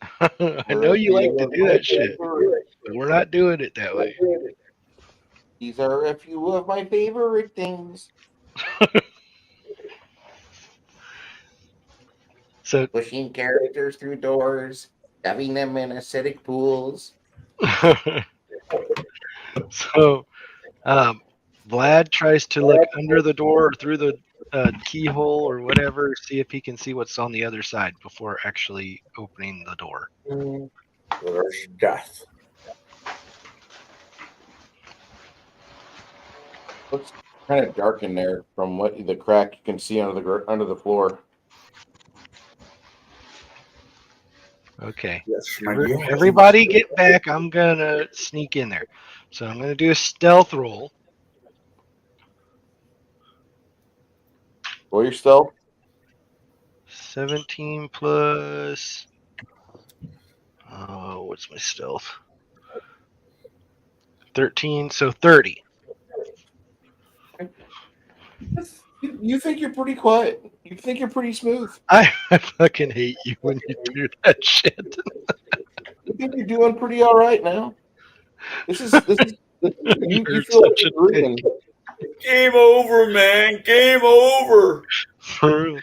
know you like to do that shit, but we're not doing it that way. These are a few of my favorite things. So, Pushing characters through doors, shoving them in acidic pools. so Vlad tries to look under the door or through the keyhole or whatever, see if he can see what's on the other side before actually opening the door. There's death. Looks kind of dark in there from what the crack you can see under the floor. Okay. Yes, Everybody get back. I'm going to sneak in there. So I'm going to do a stealth roll. Roll your stealth. 17 plus... what's my stealth? 13, so 30. You think you're pretty quiet. You think you're pretty smooth. I fucking hate you when you do that shit. You think you're doing pretty all right now. You You're feel like such a you're breathing. Game over, man. Game over. For real.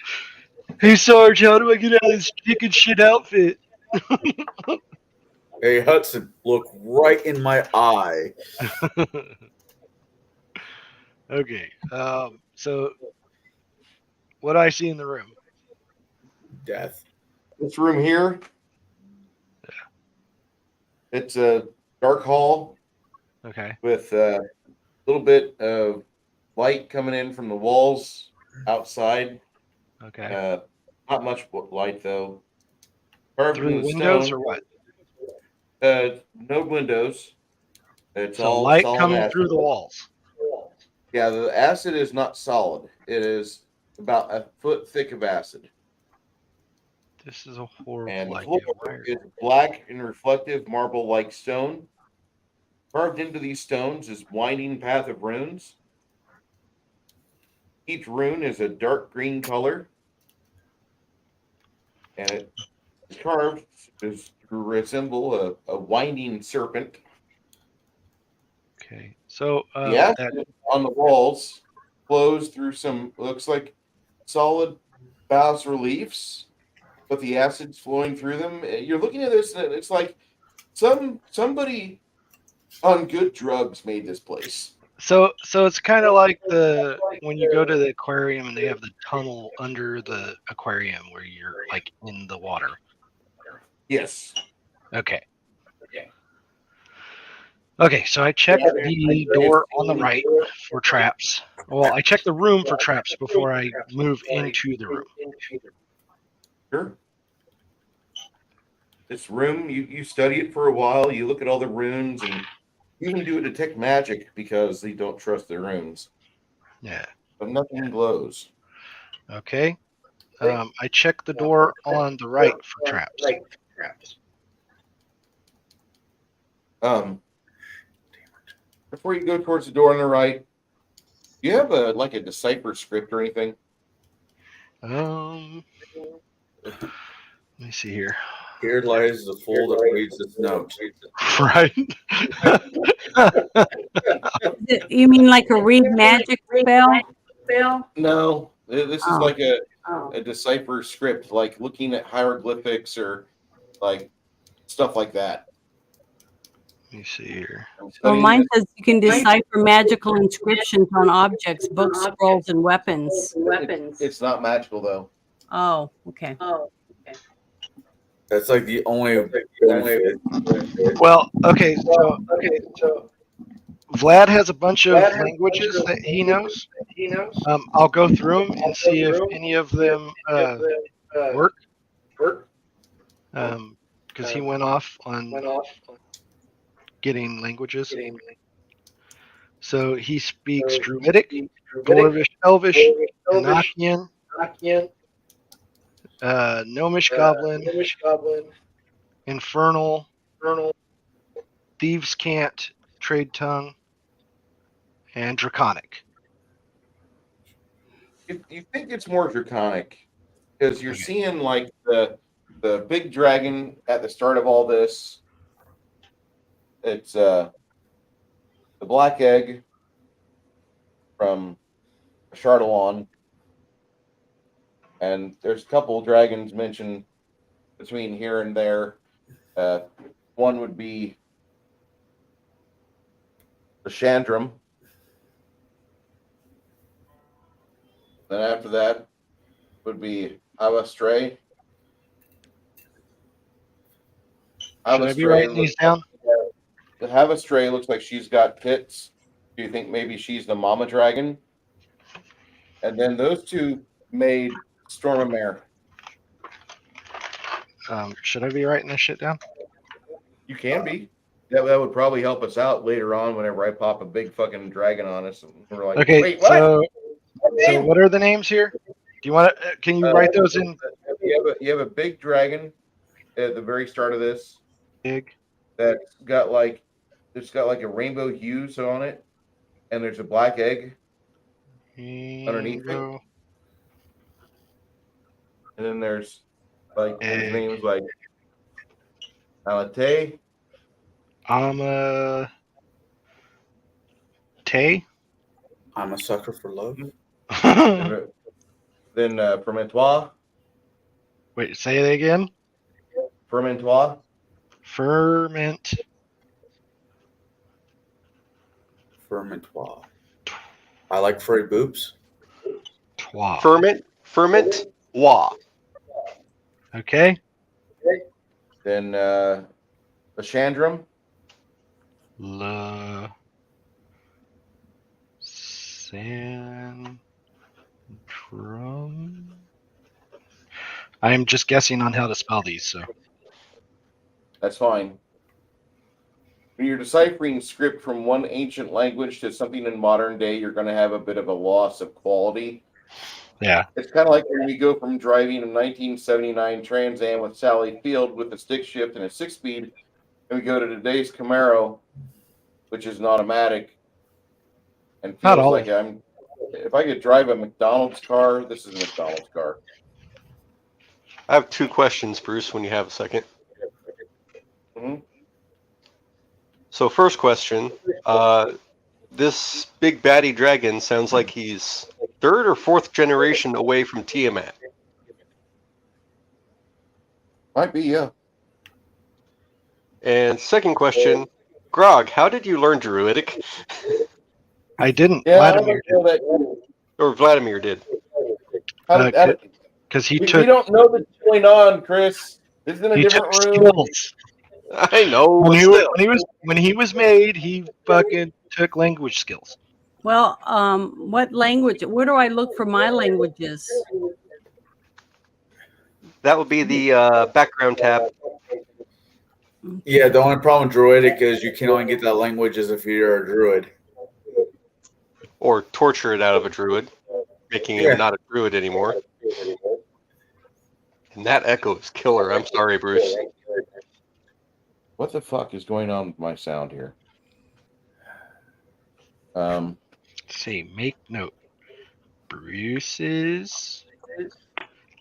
Hey, Sarge, how do I get out of this chicken shit outfit? Hey, Hudson, look right in my eye. Okay. So, what do I see in the room? Death. This room here, it's a dark hall Okay. with a little bit of light coming in from the walls outside. Okay. Not much light though. Carved Through in the the windows stone. or what? No windows. It's So all light solid coming acid. through the walls. Yeah, the acid is not solid. It is about a foot thick of acid. This is a horrible And the idea. floor is black and reflective marble-like stone. Carved into these stones is winding path of runes. Each rune is a dark green color. And it is carved to resemble a winding serpent. Okay. So The acid on the walls flows through some, looks like solid bas reliefs, but the acid's flowing through them. You're looking at this, and it's like somebody on good drugs made this place. So it's kind of like when you go to the aquarium and they have the tunnel under the aquarium where you're like in the water. Yes. Okay. Okay, so I checked the door on the right for traps. Well, I checked the room for traps before I move into the room. Sure. This room, you study it for a while. You look at all the runes, and you even do a detect magic because they don't trust the runes. Yeah. But nothing glows. Okay. I checked the door on the right for traps. Before you go towards the door on the right, do you have a decipher script or anything? Let me see here. Here lies the fool that reads this note. Right. You mean like a read magic spell? No, this is Oh. like a decipher script, like looking at hieroglyphics or like stuff like that. Let me see here. I'm Well, studying mine this. says you can decipher magical inscriptions on objects, books, scrolls, and weapons. It's not magical though. Oh, okay. That's like the only benefit. Well, okay, so Vlad has a bunch of languages that he knows. I'll go through them and see if any of them work. Because he went off on getting languages. So he speaks Druidic, Dwarvish, Elvish, Enochian, Gnomish Goblin, Infernal, Thieves' Cant, Trade Tongue, and Draconic. You think it's more draconic because you're Okay. seeing like the big dragon at the start of all this. It's the black egg from Chardalon, and there's a couple dragons mentioned between here and there. One would be the Chandram. Then after that would be Avastray. Should I be writing these down? The Havastray looks like she's got pits. Do you think maybe she's the mama dragon? And then those two made Stormamare. Should I be writing this shit down? You can be. That would probably help us out later on whenever I pop a big fucking dragon on us. And we're like, Okay, wait, what? so what are the names here? Do you want to? Can you write those in? You have a big dragon at the very start of this. Big. That's got like a rainbow hues on it, and there's a black egg underneath it. And then there's like his name's like Alate. Amate. I'm a sucker for love. Then Fermentois. Wait, say it again. Fermentois. Fermentois. I like furry boobs. Ferment. Wah. Okay. Then the Chandram. La. Sandrum. I'm just guessing on how to spell these, so. That's fine. When you're deciphering script from one ancient language to something in modern day, you're going to have a bit of a loss of quality. Yeah. It's kind of like when we go from driving a 1979 Trans Am with Sally Field with a stick shift and a 6-speed, and we go to today's Camaro, which is an automatic, and Not feels all. like if I could drive a McDonald's car, this is a McDonald's car. I have two questions, Bruce, when you have a second. Mm-hmm. So first question, this big baddie dragon sounds like he's third or fourth generation away from Tiamat. Might be, yeah. And second question, Grog, how did you learn Druidic? I didn't. Yeah, Vladimir I don't know that. Or Vladimir did. because he We took don't know what's going on, Chris. This is in a he took different room. skills. I know. When he was made, he fucking took language skills. Well, what language? Where do I look for my languages? That would be the background tab. Yeah, the only problem with Druidic is you can only get that language as if you're a druid. Or torture it out of a druid, making him not a druid anymore. And that echo is killer. I'm sorry, Bruce. What the fuck is going on with my sound here? Let's see, make note. Bruce's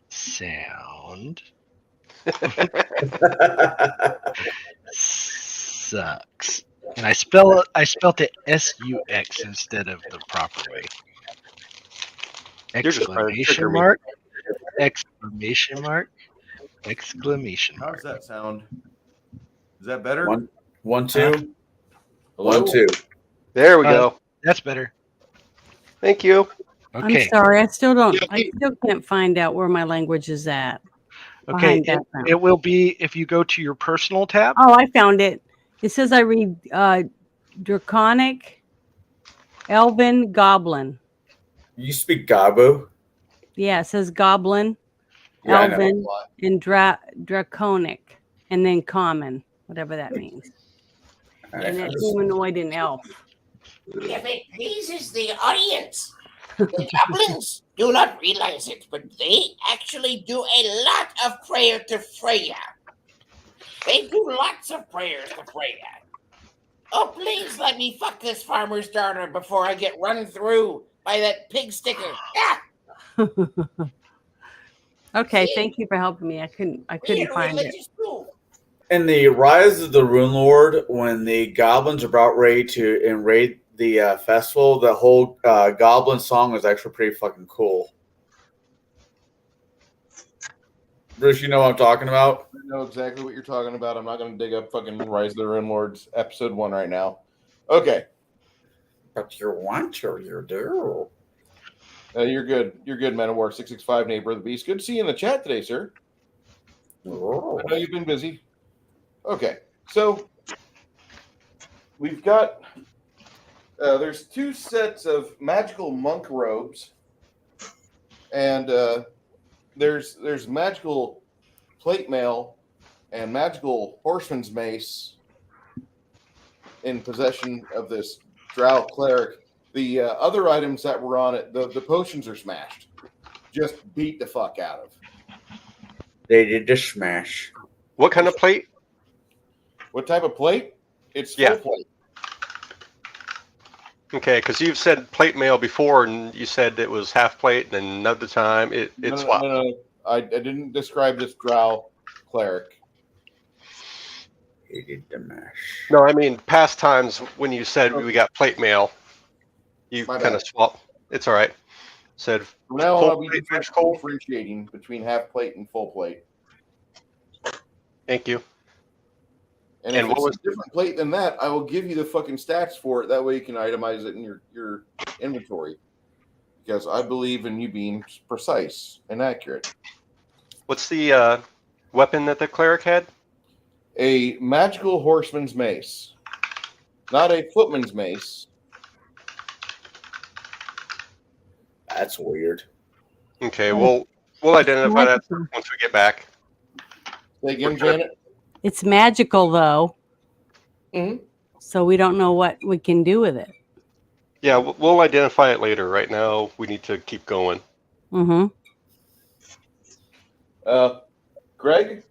sound sucks. And I spelled it S-U-X instead of the proper way. You're just trying to trigger Exclamation me. mark. Exclamation mark. Exclamation How mark. does that sound? Is that better? 1, 2. 1, 2. There we Uh, go. That's better. Thank you. Okay. I'm sorry. I still don't. Yeah, I still can't find out where my language is at. Okay. Behind background. It will be if you go to your personal tab. Oh, I found it. It says I read Draconic, Elven, Goblin. You speak Gabo? Yeah, it says Goblin, Yeah, I know. Elven, and Draconic, and then Common, whatever that means. And then humanoid and elf. If it pleases the audience, the goblins do not realize it, but they actually do a lot of prayer to Freya. They do lots of prayers to Freya. Oh, please let me fuck this farmer's daughter before I get run through by that pig sticker. Ah! Okay, See? thank you for helping me. I couldn't Weird find it. religious too. In the Rise of the Rune Lord, when the goblins are about ready to invade the festival, the whole goblin song is actually pretty fucking cool. Bruce, you know what I'm talking about? I know exactly what you're talking about. I'm not going to dig up fucking Rise of the Rune Lords episode 1 right now. Okay. But you want to, you do. You're good. You're good, Man of War 665, neighbor of the beast. Good to see you in the chat today, sir. Oh. I know you've been busy. Okay, so we've got there's 2 sets of magical monk robes, and there's magical plate mail and magical horseman's mace in possession of this drow cleric. The other items that were on it, the potions are smashed. Just beat the fuck out of. They did the smash. What kind of plate? What type of plate? It's full Yeah. plate. Okay, because you've said plate mail before, and you said it was half plate, and then another time it swapped. No. I didn't describe this drow cleric. They did the mash. No, I mean past times when you said we got plate mail, you My kind of bad. swapped. It's all right. Said From now on, full I'll be plate, french cold. differentiating between half plate and full plate. Thank you. And And if what it's was- a different plate than that, I will give you the fucking stats for it. That way you can itemize it in your inventory. Because I believe in you being precise and accurate. What's the weapon that the cleric had? A magical horseman's mace. Not a footman's mace. That's weird. Okay, we'll identify that once we get back. Say again, Janet? It's magical though. Mhm. So we don't know what we can do with it. Yeah, we'll identify it later. Right now, we need to keep going. Mm-hmm. Greg?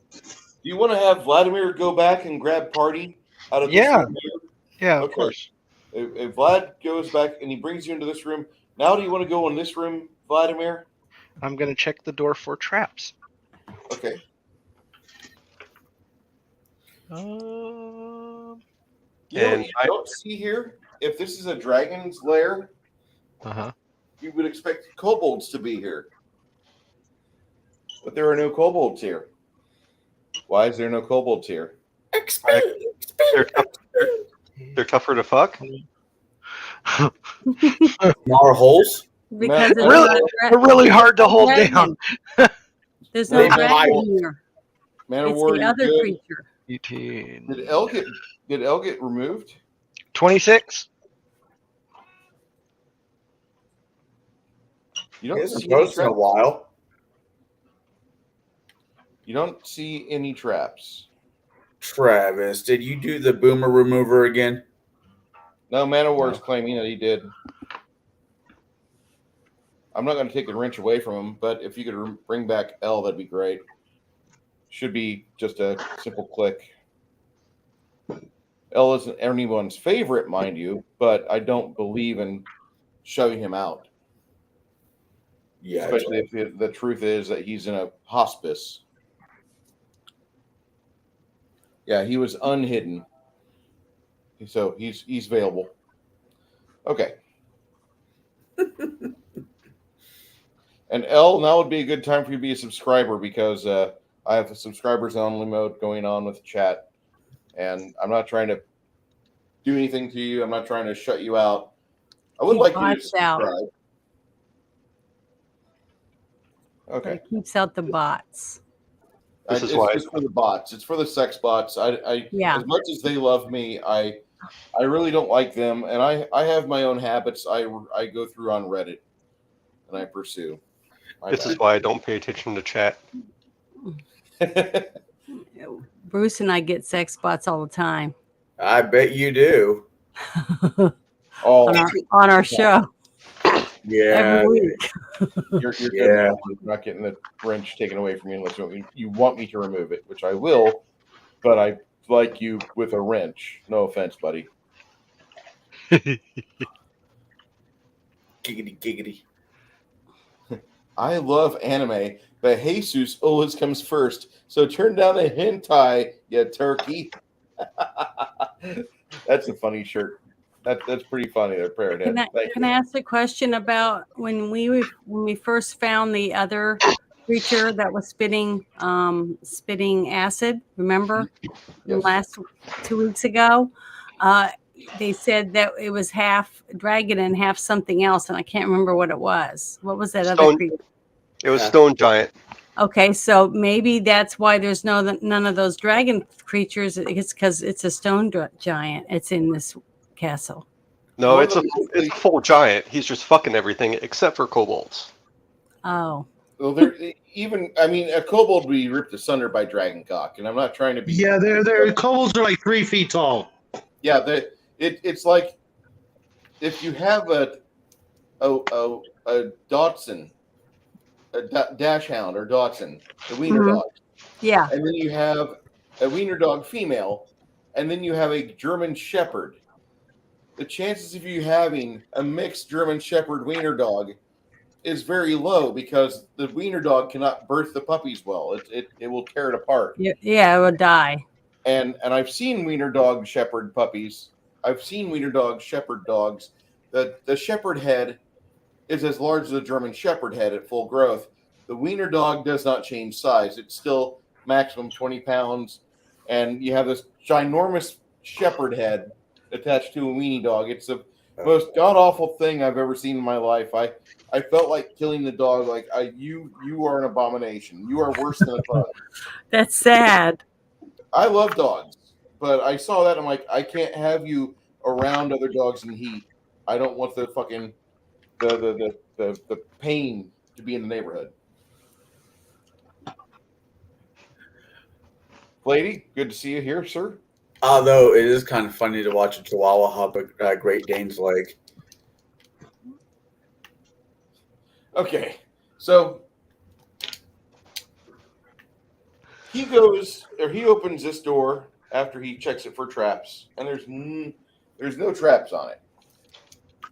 Do you want to have Vladimir go back and grab party out of this Yeah. room here? Yeah, of Okay. course. If Vlad goes back and he brings you into this room, now do you want to go in this room, Vladimir? I'm going to check the door for traps. Okay. Uh You know what And you don't see here? If this is a dragon's lair, huh. you would expect kobolds to be here. But there are no kobolds here. Why is there no kobolds here? They're tougher to fuck. More holes? Because Matt, there's Really? no They're really hard to hold dragon. down. There's no They have dragon holes. here. Man of It's War, the you're other good. creature. 18. Did L get removed? 26. You He don't hasn't see any posted in a traps. while. You don't see any traps. Travis, did you do the boomer remover again? No, Man of War is claiming that he did. I'm not going to take the wrench away from him, but if you could bring back L, that'd be great. Should be just a simple click. L isn't anyone's favorite, mind you, but I don't believe in shoving him out. Yeah. Especially if the truth is that he's in a hospice. Yeah, he was unhidden. So he's available. Okay. And L, now would be a good time for you to be a subscriber because I have a subscribers only mode going on with the chat. And I'm not trying to do anything to you. I'm not trying to shut you out. I would Keep like you to bots out. subscribe. But Okay. it keeps out the bots. It's just for the bots. It's for the sex bots. Yeah. As much as they love me, I really don't like them, and I have my own habits. I go through on Reddit, and I pursue. This is why I don't pay attention to chat. Bruce and I get sex bots all the time. I bet you do. on our show. Yeah. Every week. You're not getting the wrench taken away from you unless you want me to remove it, which I will, but I like you with a wrench. No offense, buddy. Giggity, giggity. I love anime, but Jesus always comes first. So turn down the hentai, you turkey. That's a funny shirt. That's pretty funny there, Parrot Head. Can I ask a question about when we first found the other creature that was spitting acid? Remember, last 2 weeks ago, they said that it was half dragon and half something else, and I can't remember what it was. What was that other creature? It was stone giant. Okay, so maybe that's why there's none of those dragon creatures. It's because it's a stone giant. It's in this castle. No, it's a full giant. He's just fucking everything except for kobolds. Oh. Well, a kobold would be ripped asunder by dragon cock, and I'm not trying to be. Yeah, they're kobolds are like 3 feet tall. Yeah, it's like if you have a Dachshund, a dash hound or Dachshund, the wiener dog. Yeah. And then you have a wiener dog female, and then you have a German Shepherd. The chances of you having a mixed German Shepherd wiener dog is very low because the wiener dog cannot birth the puppies well. It will tear it apart. Yeah, it will die. And I've seen wiener dog shepherd puppies. I've seen wiener dog shepherd dogs. The shepherd head is as large as a German shepherd head at full growth. The wiener dog does not change size. It's still maximum 20 pounds. And you have this ginormous shepherd head attached to a weenie dog. It's the most god-awful thing I've ever seen in my life. I felt like killing the dog. Like, you are an abomination. You are worse than a bug. That's sad. I love dogs, but I saw that. I'm like, I can't have you around other dogs in heat. I don't want the fucking the pain to be in the neighborhood. Lady, good to see you here, sir. Although it is kind of funny to watch a Chihuahua hop a Great Dane's leg. Okay, so he opens this door after he checks it for traps, and there's no traps on it.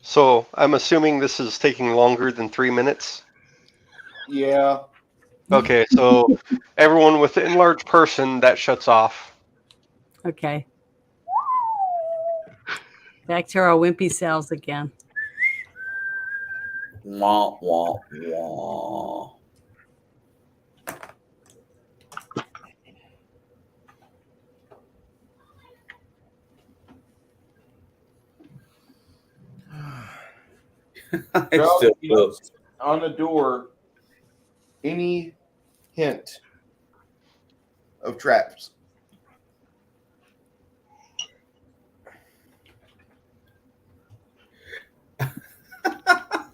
So I'm assuming this is taking longer than 3 minutes. Yeah. Okay, so everyone with the enlarged person, that shuts off. Okay. Back to our wimpy cells again. Wah, wah, wah. On the door, any hint of traps?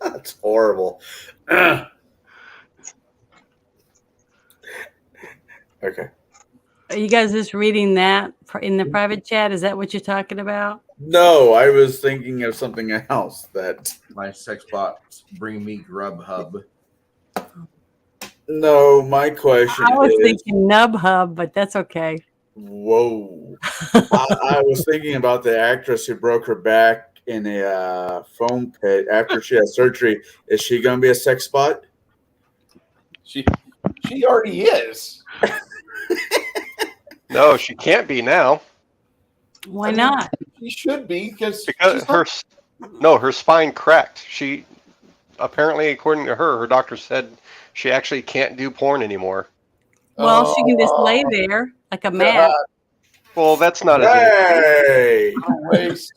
That's horrible. Okay. Are you guys just reading that in the private chat? Is that what you're talking about? No, I was thinking of something else that My sex bots bring me Grubhub. No, my question I was is thinking Nub Hub, but that's okay. whoa. I was thinking about the actress who broke her back in a foam pit after she had surgery. Is she gonna be a sex bot? She already is. No, she can't be now. Why not? She should be because her spine cracked. She apparently, according to her doctor said she actually can't do porn anymore. Well, she can just lay there like a mat. Well, that's not as Hey! Waste.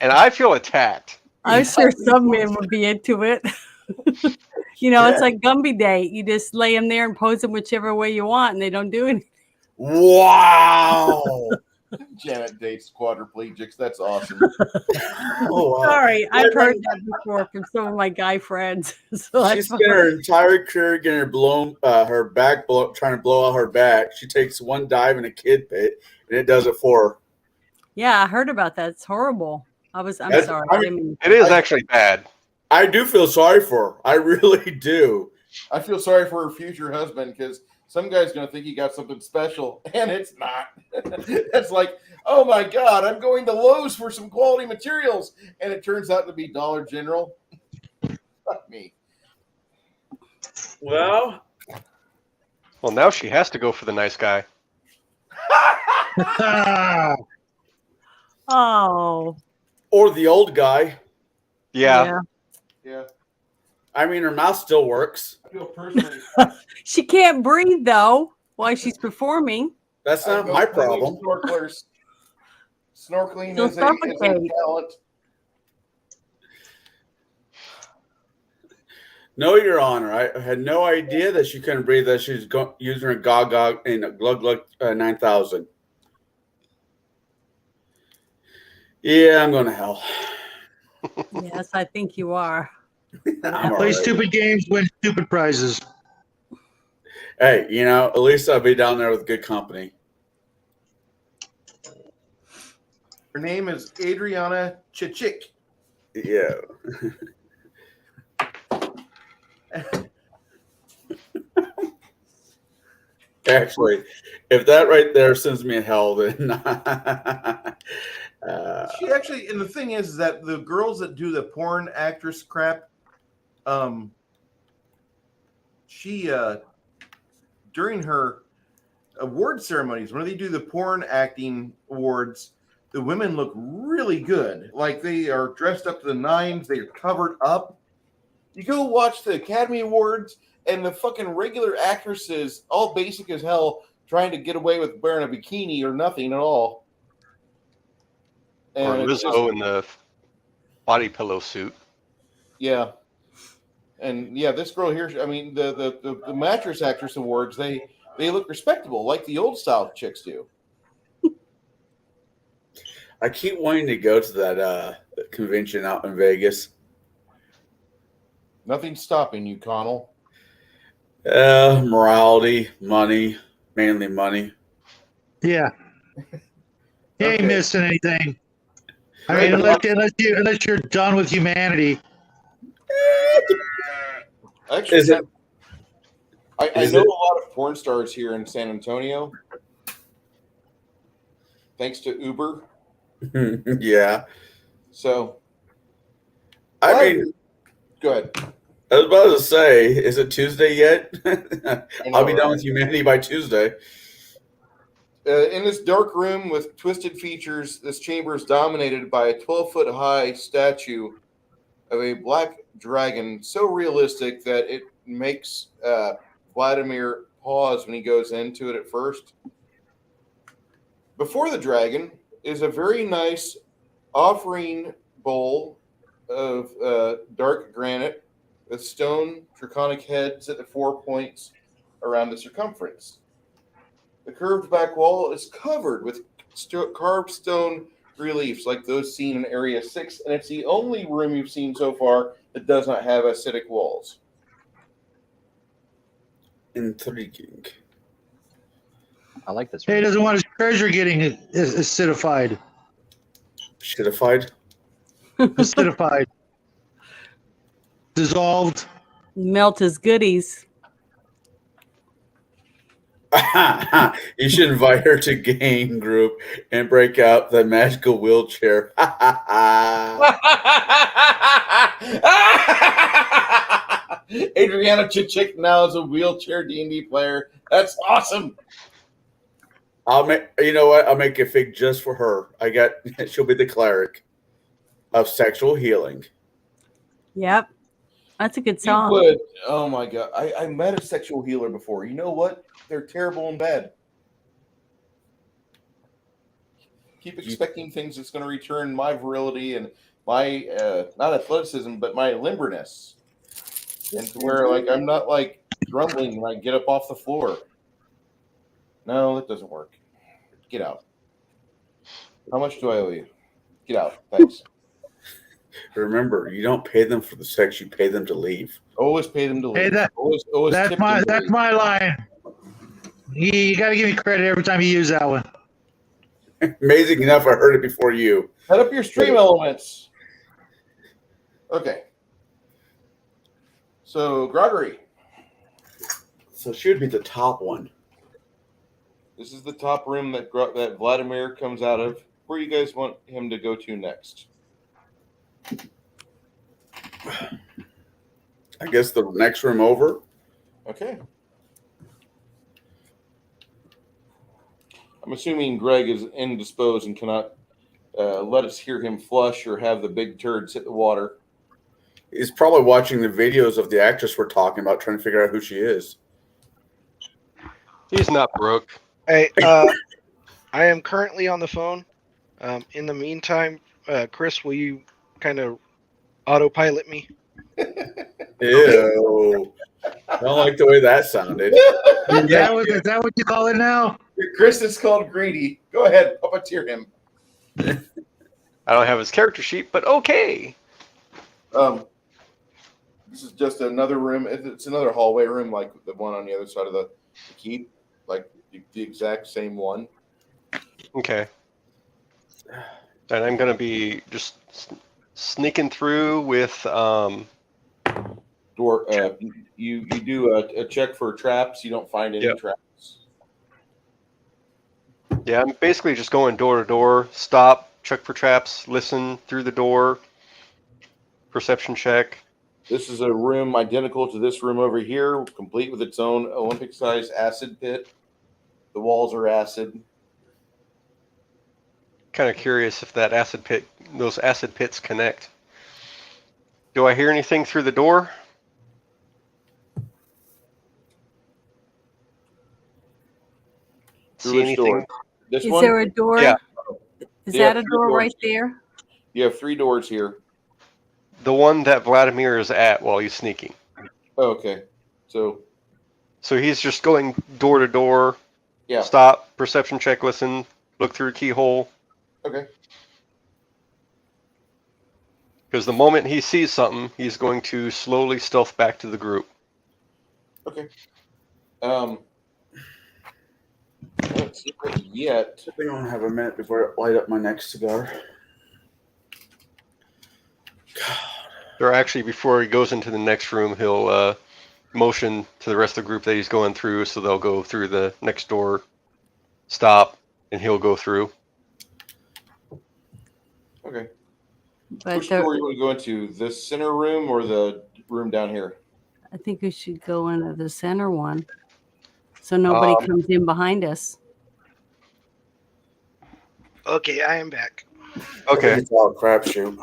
and I feel attacked. I'm sure some men would be into it. You know, it's like Gumby Day. You just lay them there and pose them whichever way you want, and they don't do anything. Wow! Janet dates quadriplegics. That's awesome. Oh, wow. Sorry, I've heard that before from some of my guy friends. So She spent her entire career getting her blown, her back trying to blow out her back. She takes one dive in a kid pit, and it does it for her. Yeah, I heard about that. It's horrible. I'm That's- sorry. I I didn't mean- It is actually bad. I do feel sorry for her. I really do. I feel sorry for her future husband because some guy's going to think he got something special, and it's not. It's like, oh my God, I'm going to Lowe's for some quality materials, and it turns out to be Dollar General. Fuck me. Well, Well, now she has to go for the nice guy. Oh. or the old guy. Yeah. Yeah. I mean, her mouth still works. I feel personally. She can't breathe though while she's performing. That's I not know my plenty of problem. Snorkelers. Snorkeling She'll is a suffocate. talent. No, Your Honor. I had no idea that she couldn't breathe. That she's using her Gog in a Glug Glug 9000. Yeah, I'm going to hell. Yes, I think you are. I'm all Play right. stupid games, win stupid prizes. Hey, you know, at least I'll be down there with good company. Her name is Adriana Chichik. Yeah. Actually, if that right there sends me to hell, then She actually, and the thing is that the girls that do the porn actress crap, she during her award ceremonies, when they do the porn acting awards, the women look really good. Like they are dressed up to the nines, they are covered up. You go watch the Academy Awards, and the fucking regular actresses, all basic as hell, trying to get away with wearing a bikini or nothing at all. Or And it's Lizzo in the body pillow suit. yeah. And yeah, this girl here, I mean, the mattress actress awards, they look respectable, like the old style chicks do. I keep wanting to go to that convention out in Vegas. Nothing's stopping you, Connell. Morality, money, mainly money. Yeah. You ain't Okay. missing anything. I Right. mean, unless you're done with humanity. Actually, Is it? I is know it- a lot of porn stars here in San Antonio. Thanks to Uber. Yeah. So, I mean, go ahead. I was about to say, is it Tuesday yet? I'll be know, done right? with humanity by Tuesday. In this dark room with twisted features, this chamber is dominated by a 12-foot high statue of a black dragon, so realistic that it makes Vladimir pause when he goes into it at first. Before the dragon is a very nice offering bowl of dark granite with stone draconic heads at the 4 points around the circumference. The curved back wall is covered with carved stone reliefs like those seen in Area 6, and it's the only room you've seen so far that does not have acidic walls. Intriguing. I like this. He doesn't want his treasure getting acidified. Shitified. Acidified. Dissolved. Melt his goodies. You should invite her to game group and break out the magical wheelchair. Adriana Chichik now is a wheelchair D&D player. That's awesome. I'll make. You know what? I'll make a fig just for her. She'll be the cleric of sexual healing. Yep. That's a good You song. would. Oh my god. I met a sexual healer before. You know what? They're terrible in bed. keep expecting things that's going to return my virility and my not athleticism, but my limberness, and to where like I'm not like grumbling when I get up off the floor. No, that doesn't work. Get out. How much do I owe you? Get out. Thanks. Remember, you don't pay them for the sex; you pay them to leave. Always pay them to leave. Hey, always that's tip my them to that's leave. my line. You got to give me credit every time you use that one. Amazing enough, I heard it before you. Set up your stream elements. Okay. So, Grogori. So she would be the top one. This is the top room that Vladimir comes out of. Where you guys want him to go to next? I guess the next room over. Okay. I'm assuming Greg is indisposed and cannot let us hear him flush or have the big turds hit the water. He's probably watching the videos of the actress we're talking about, trying to figure out who she is. He's not broke. Hey, I am currently on the phone. In the meantime, Chris, will you kind of autopilot me? Ew. Don't like the way that sounded. Is that what you call it now? Chris is called greedy. Go ahead, puppeteer him. I don't have his character sheet, but okay. This is just another room. It's another hallway room, like the one on the other side of the keep, like the exact same one. Okay. And I'm gonna be just sneaking through with Door. You do a check for traps. You don't find any traps. Yeah, I'm basically just going door to door, stop, check for traps, listen through the door, perception check. This is a room identical to this room over here, complete with its own Olympic-sized acid pit. The walls are acid. Kind of curious if those acid pits connect. Do I hear anything through the door? See anything? Door? This Is one? there a door? Yeah. Is Yeah, that a 3 door doors. right there? You have 3 doors here. The one that Vladimir is at while he's sneaking. Oh, okay. So he's just going door to door. Yeah. Stop, perception check, listen, look through a keyhole. Okay. Because the moment he sees something, he's going to slowly stealth back to the group. Okay. Let's see yet. I think I'm gonna have a minute before I light up my next cigar. Or actually, before he goes into the next room, he'll motion to the rest of the group that he's going through, so they'll go through the next door, stop, and he'll go through. Okay. But Which door you want to go into? The center room or the room down here? I think we should go into the center one, so nobody comes in behind us. Okay, I am back. Okay. It's all crapshoot.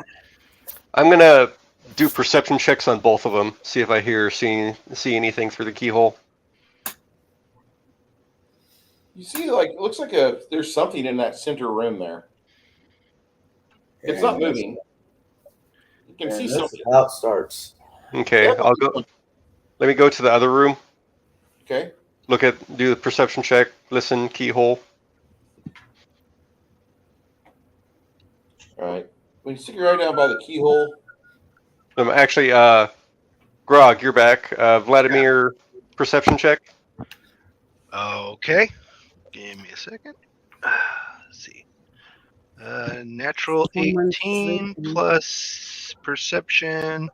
I'm going to do perception checks on both of them, see if I see anything through the keyhole. You see, like, it looks like there's something in that center room there. It's not moving. You can see something. How it starts. Okay, I'll go. Let me go to the other room. Okay. Do the perception check, listen, keyhole. All right. When you stick your eye down by the keyhole. Actually, Grog, you're back. Vladimir, perception check. Okay. Give me a second. Let's see. Natural 18 plus perception.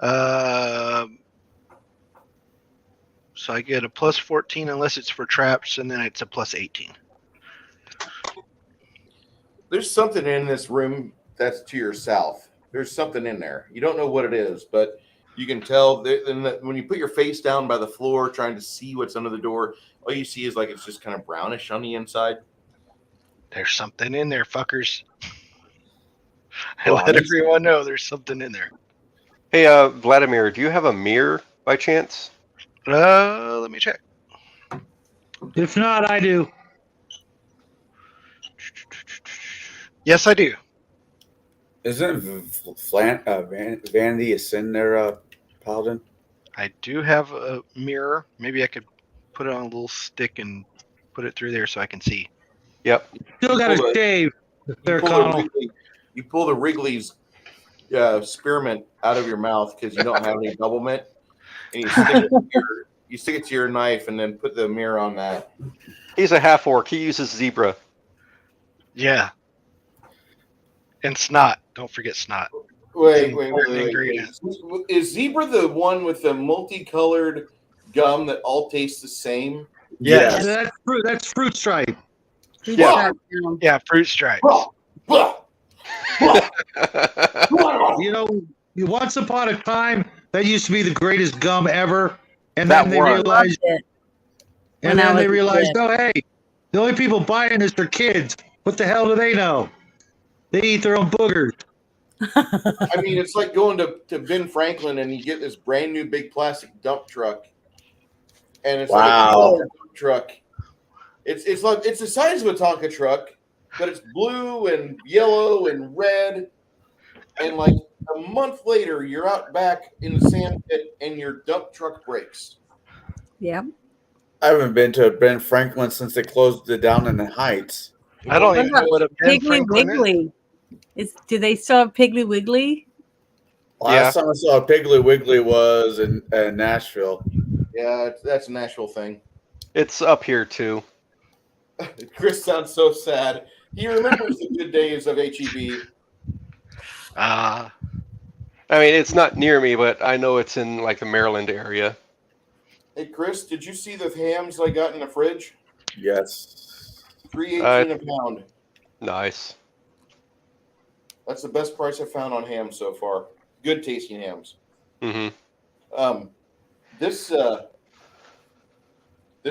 So I get a plus 14 unless it's for traps, and then it's a plus 18. There's something in this room that's to your south. There's something in there. You don't know what it is, but you can tell when you put your face down by the floor trying to see what's under the door, all you see is like it's just kind of brownish on the inside. There's something in there, fuckers. I let everyone know there's something in there. Hey, Vladimir, do you have a mirror by chance? Let me check. If not, I do. Yes, I do. Isn't Vanity Ascend there, Paladin? I do have a mirror. Maybe I could put it on a little stick and put it through there so I can see. Yep. Still got to shave. There, Connell. You pull the Wrigley's spearmint out of your mouth because you don't have any double mint, and you stick it to your knife and then put the mirror on that. He's a half orc. He uses zebra. Yeah. And snot. Don't forget snot. Wait. Ingredient. Is zebra the one with the multicolored gum that all taste the same? Yes. That's fruit stripe. Yeah. Yeah, fruit stripes. You know, once upon a time, that used to be the greatest gum ever, and That then they was. realized, When I was a kid. oh hey, the only people buying this are kids. What the hell do they know? They eat their own boogers. I mean, it's like going to Ben Franklin and you get this brand new big plastic dump truck, and it's like a dump truck. It's like it's the size of a Tonka truck, but it's blue and yellow and red, and like a month later, you're out back in the sand pit and your dump truck breaks. Yep. I haven't been to Ben Franklin since they closed it down in the Heights. I don't even know what a Ben Piggly Franklin is. Wiggly. Do they still have Piggly Wiggly? Last time I saw a Piggly Wiggly was in Nashville. Yeah, that's a Nashville thing. It's up here too. Chris sounds so sad. He remembers the good days of HEB. I mean, it's not near me, but I know it's in like the Maryland area. Hey, Chris, did you see the hams I got in the fridge? Yes. $3.18 a pound. Nice. That's the best price I've found on hams so far. Good tasting hams. Mm-hmm. This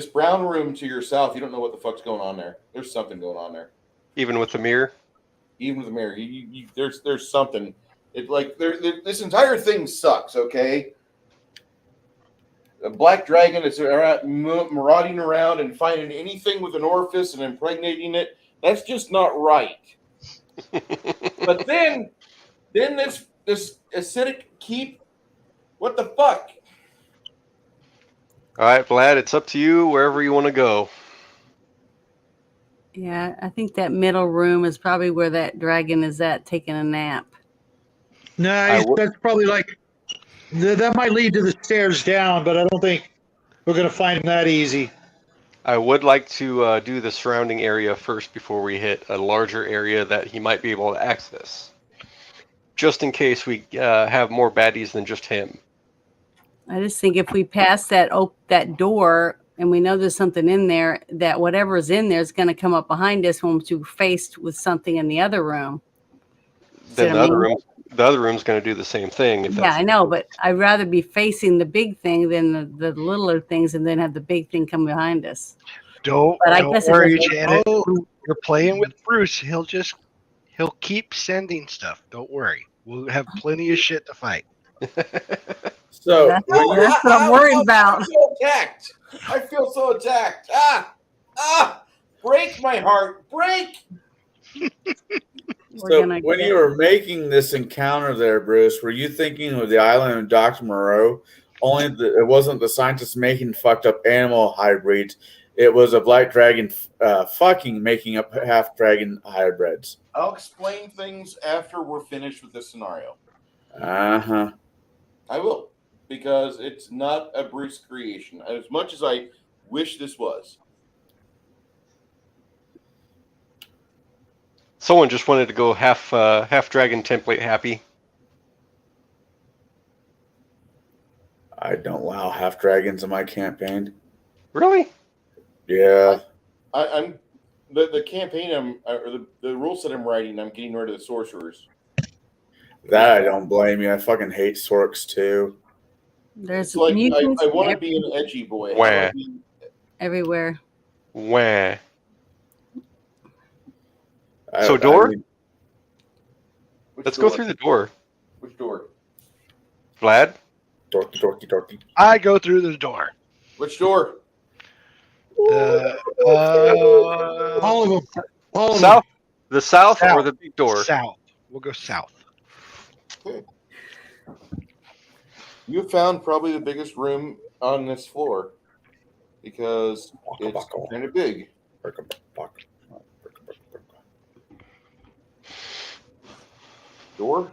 brown room to your south, you don't know what the fuck's going on there. There's something going on there. Even with the mirror? Even with the mirror. There's something. It like this entire thing sucks, okay? A black dragon is marauding around and finding anything with an orifice and impregnating it. That's just not right. But then this acidic keep. What the fuck? All right, Vlad, it's up to you wherever you want to go. Yeah, I think that middle room is probably where that dragon is at taking a nap. No, that's probably like that might lead to the stairs down, but I don't think we're going to find them that easy. I would like to do the surrounding area first before we hit a larger area that he might be able to access, just in case we have more baddies than just him. I just think if we pass that door and we know there's something in there, that whatever's in there is going to come up behind us when we're faced with something in the other room. Then the other room's going to do the same thing. Yeah, I know, but I'd rather be facing the big thing than the littler things, and then have the big thing come behind us. Don't But I guess worry, Janet. You're playing with Bruce. He'll keep sending stuff. Don't worry. We'll have plenty of shit to fight. So that's what I'm worried about. I feel so attacked. Break my heart. Break. So when you were making this encounter there, Bruce, were you thinking of the island of Dr. Moreau? Only it wasn't the scientists making fucked up animal hybrids. It was a black dragon making up half dragon hybrids. I'll explain things after we're finished with this scenario. Uh-huh. I will, because it's not a Bruce creation, as much as I wish this was. Someone just wanted to go half dragon template happy. I don't allow half dragons in my campaign. Really? Yeah. I'm the campaign the rules that I'm writing. I'm getting rid of the sorcerers. That I don't blame you. I fucking hate sorks too. There's like mutants I want to be an edgy boy. Wah. Everywhere. Wah. Door? Let's go through the door. Which door? Vlad? Dorky. I go through the door. Which door? All of them. All of South. them. The south or South. the big door? South. We'll go south. Okay. You found probably the biggest room on this floor because it's kind of big. Door.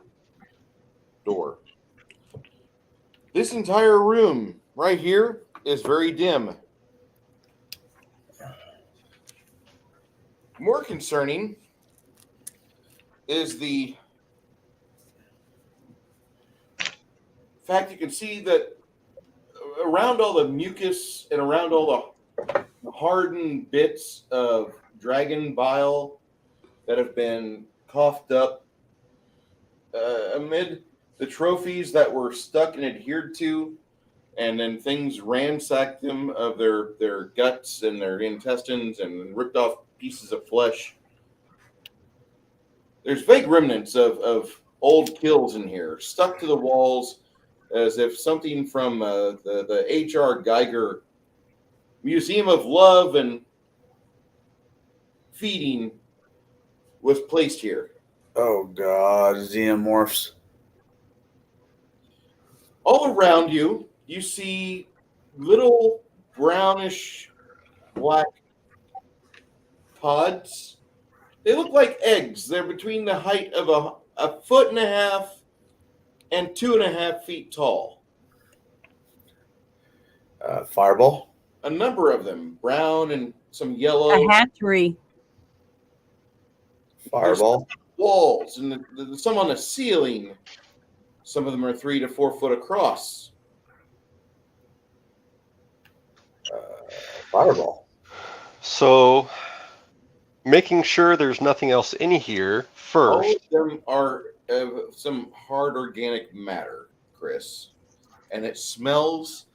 This entire room right here is very dim. More concerning is the fact you can see that around all the mucus and around all the hardened bits of dragon bile that have been coughed up amid the trophies that were stuck and adhered to, and then things ransacked them of their guts and their intestines and ripped off pieces of flesh. There's vague remnants of old kills in here, stuck to the walls as if something from the H.R. Geiger Museum of Love and Feeding was placed here. Oh God, xenomorphs. All around you, you see little brownish black pods. They look like eggs. They're between the height of a foot and a half and 2.5 feet tall. Fireball. A number of them, brown and some A yellow. hatchery. Fireball. Walls and some on the ceiling. Some of them are 3 to 4 foot across. Fireball. So, making sure there's nothing else in here All first. of them are some hard organic matter, Chris. And it smells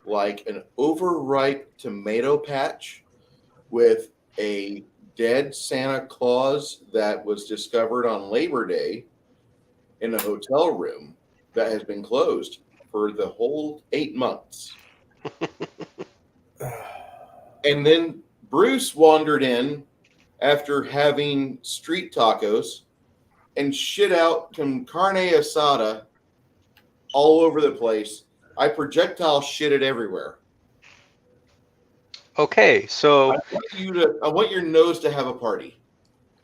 like an overripe tomato patch with a dead Santa Claus that was discovered on Labor Day in a hotel room that has been closed for the whole 8 months. And then Bruce wandered in after having street tacos and shit out some carne asada all over the place. I projectile shit it everywhere. Okay, so I want your nose to have a party.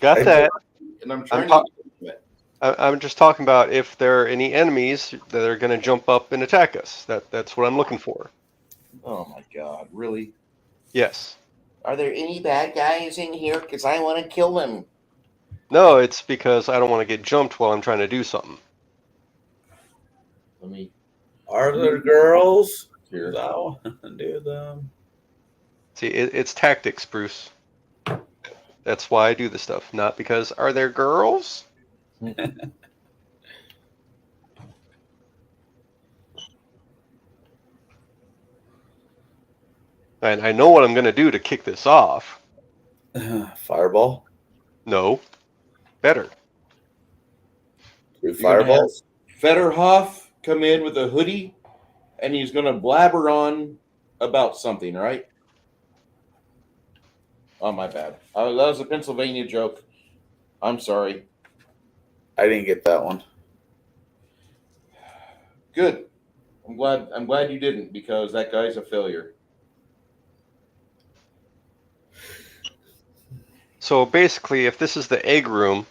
got that. And I'm trying I'm to I'm just talking about if there are any enemies that are going to jump up and attack us. That's what I'm looking for. Oh my God, really? Yes. Are there any bad guys in here? Because I want to kill them. No, it's because I don't want to get jumped while I'm trying to do something. Let me Are there girls? here. I want to do them. See, it's tactics, Bruce. That's why I do this stuff. Not because, are there girls? And I know what I'm going to do to kick this off. Fireball. No. Better. 2 You're gonna fireballs. Federhoff come in with a hoodie, and he's going to blabber on about something, right? Oh, my bad. That was a Pennsylvania joke. I'm sorry. I didn't get that one. Good. I'm glad you didn't, because that guy's a failure. So basically, if this is the egg room,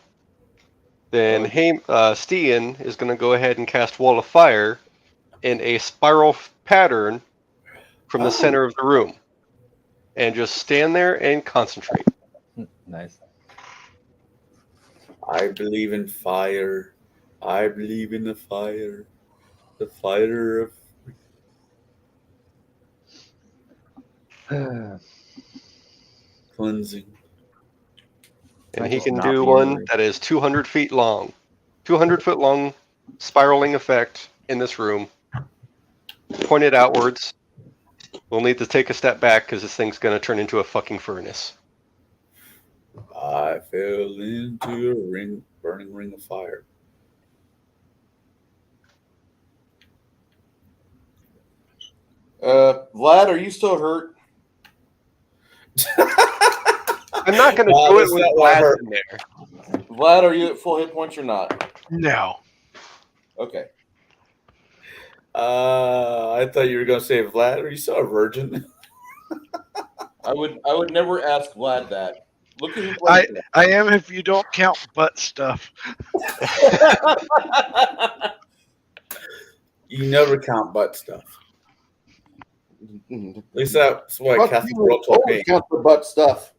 then Stian is going to go ahead and cast Wall of Fire in a spiral pattern from the center of the room. And just stand there and concentrate. Nice. I believe in fire. I believe in the fire. The fire of cleansing. And he Just can not do be in the one room. that is 200 feet long. 200 foot long spiraling effect in this room. Pointed outwards. We'll need to take a step back because this thing's going to turn into a fucking furnace. I fell into a burning ring of fire. Vlad, are you still hurt? I'm not going to Wow, do it that's with not what I Vlad heard. in there. Vlad, are you at full hit points or not? No. Okay. I thought you were going to say, Vlad, are you still a virgin? I would never ask Vlad that. Look at who plays I am if you don't count butt stuff. You never count butt stuff. him. At least that's what Fuck Catholic you, world told always me. count the butt stuff.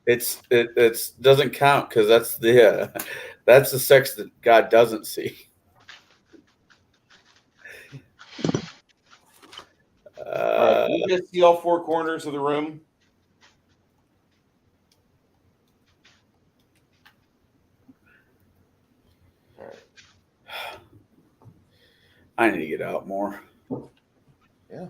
It's doesn't count because that's the sex that God doesn't see. All right, can you guys see all four corners of the room? All right. I need to get out more. Yeah.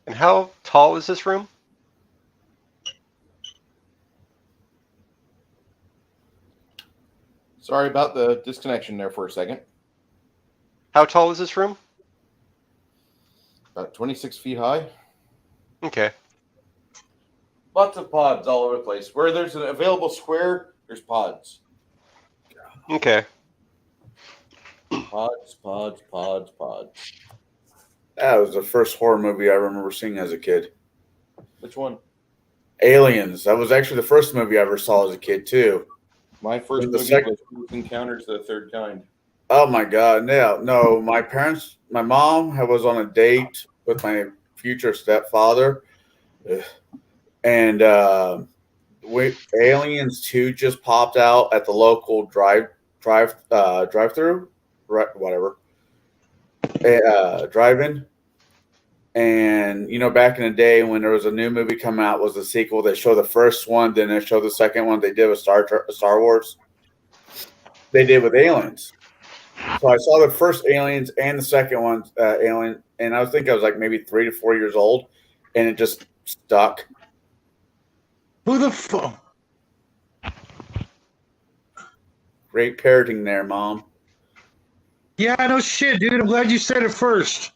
And how tall is this room? Sorry about the disconnection there for a second. How tall is this room? About 26 feet high. Okay. Lots of pods all over the place. Where there's an available square, there's pods. Okay. Pods. That was the first horror movie I remember seeing as a kid. Which one? Aliens. That was actually the first movie I ever saw as a kid too. My first The movie second- was Encounters of the Third Kind. Oh my God! No. My mom was on a date with my future stepfather, and Aliens 2 just popped out at the local drive-through, right? Whatever, drive-in. And back in the day when there was a new movie come out, was a sequel. They show the first one, then they show the second one. They did with Star Wars. They did with Aliens. So I saw the first Aliens and the second one, Alien, and I was like maybe 3 to 4 years old, and it just stuck. Who the fuck? Great parroting there, Mom. Yeah, no shit, dude. I'm glad you said it first.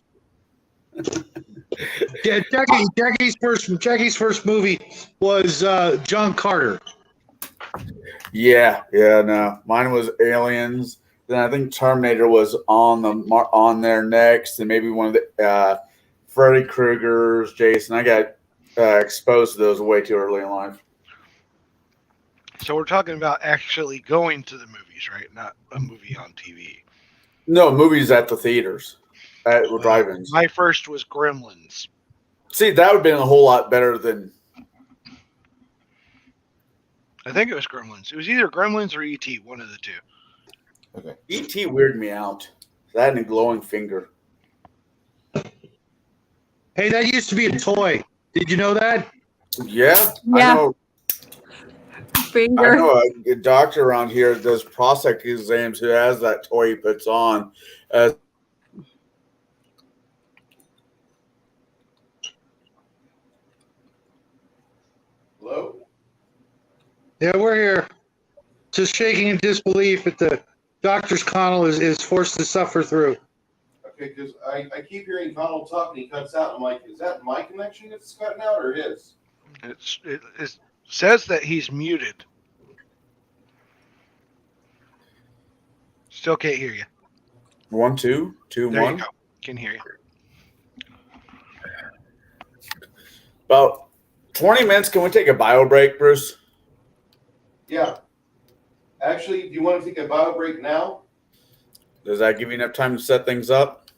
Yeah, Jackie's first movie was John Carter. Yeah, no. Mine was Aliens. Then I think Terminator was on there next, and maybe one of the Freddy Krueger's, Jason. I got exposed to those way too early in life. So we're talking about actually going to the movies, right? Not a movie on TV. No, movies at the theaters, at drive-ins. My first was Gremlins. See, that would have been a whole lot better than. I think it was Gremlins. It was either Gremlins or E.T., one of the two. Okay. E.T. weirded me out. That and a glowing finger. Hey, that used to be a toy. Did you know that? Yeah. Yeah. I know Finger. a doctor around here that does prostate exams who has that toy he puts on. Hello? Yeah, we're here. Just shaking in disbelief at the doctor's Connell is forced to suffer through. Okay, because I keep hearing Connell talk and he cuts out. I'm like, is that my connection that's cutting out or his? It says that he's muted. Still can't hear you. 1, 2, 2, There 1. you go. Can hear you. About 20 minutes. Can we take a bio break, Bruce? Yeah. Actually, do you want to take a bio break now? Does that give you enough time to set things up?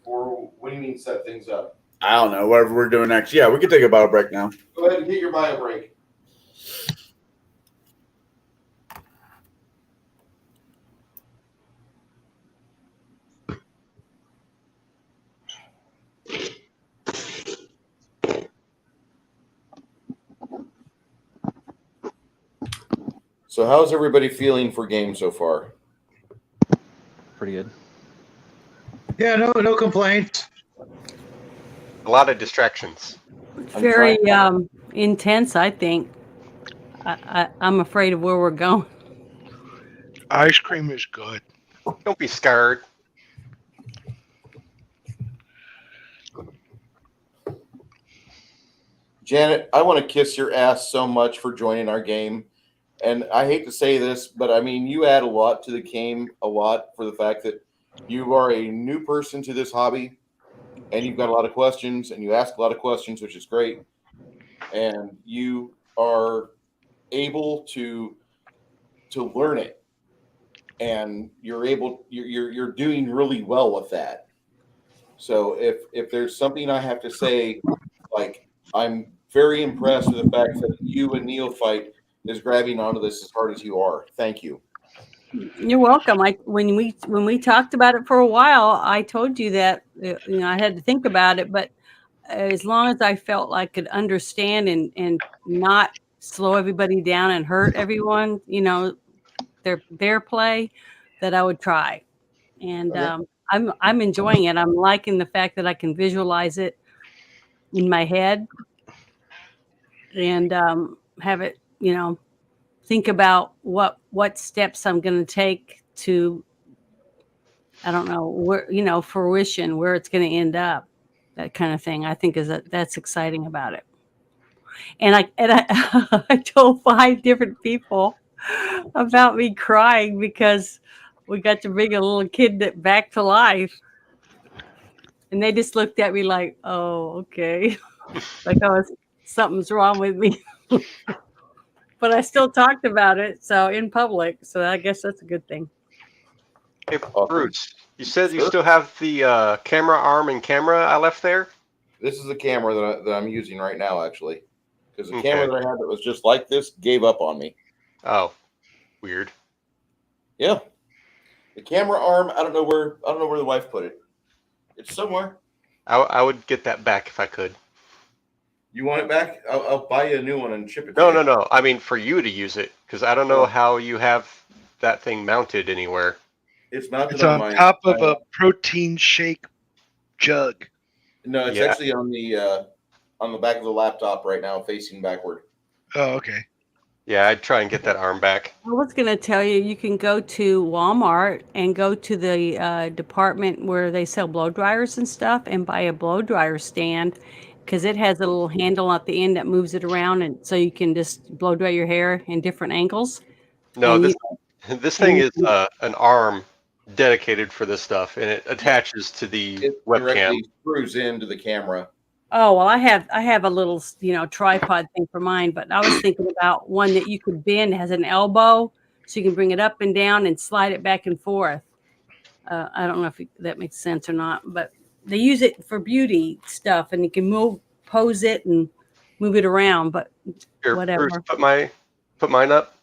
Or what do you mean set things up? I don't know. Whatever we're doing next. Yeah, we can take a bio break now. Go ahead and get your bio break. So how's everybody feeling for games so far? Pretty good. Yeah, no complaints. A lot of distractions. Very intense, I think. I'm afraid of where we're going. Ice cream is good. Don't be scared. Janet, I want to kiss your ass so much for joining our game. And I hate to say this, but I mean, you add a lot to the game, a lot for the fact that you are a new person to this hobby and you've got a lot of questions and you ask a lot of questions, which is great. And you are able to learn it. And you're doing really well with that. So if there's something I have to say, like, I'm very impressed with the fact that you and Neophyte is grabbing onto this as hard as you are. Thank you. You're welcome. When we talked about it for a while, I told you that I had to think about it, but as long as I felt like I could understand and not slow everybody down and hurt everyone, their play, that I would try. And Okay. I'm enjoying it. I'm liking the fact that I can visualize it in my head and have it, think about what steps I'm going to take to, I don't know, where, fruition, where it's going to end up, that kind of thing. I think that's exciting about it. And I I told 5 different people about me crying because we got to bring a little kid back to life. And they just looked at me like, oh, okay. Like something's wrong with me. But I still talked about it, so in public. So I guess that's a good thing. Hey, Awesome. Bruce, you said you Sure. still have the camera arm and camera I left there? This is the camera that I'm using right now, actually, because the Okay. camera that I had that was just like this gave up on me. Oh, weird. Yeah, the camera arm. I don't know where the wife put it. It's somewhere. I would get that back if I could. You want it back? I'll buy you a new one and ship it. No, to you. no. I mean, for you to use it, because I don't know how you have that thing mounted anywhere. It's mounted It's on my top of a protein shake jug. No, it's Yeah. actually on the back of the laptop right now, facing backward. Oh, okay. Yeah, I'd try and get that arm back. I was going to tell you, you can go to Walmart and go to the department where they sell blow dryers and stuff and buy a blow dryer stand because it has a little handle at the end that moves it around, and so you can just blow dry your hair in different angles. No, And this thing is an arm dedicated for this stuff, and it attaches to the It webcam. directly screws into the camera. Oh, well, I have a little, tripod thing for mine, but I was thinking about one that you could bend, has an elbow, so you can bring it up and down and slide it back and forth. I don't know if that makes sense or not, but they use it for beauty stuff, and you can pose it and move it around, but Here, whatever. Bruce, put mine up.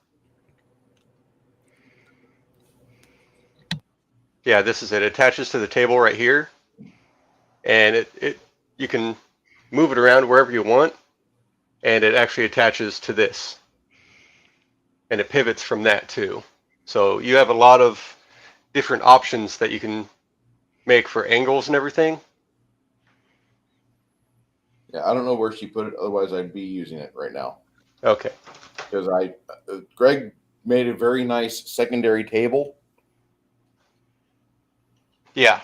Yeah, this is it. It attaches to the table right here, and you can move it around wherever you want, and it actually attaches to this, and it pivots from that too. So you have a lot of different options that you can make for angles and everything. Yeah, I don't know where she put it. Otherwise, I'd be using it right now. Okay. Because Greg made a very nice secondary table. Yeah.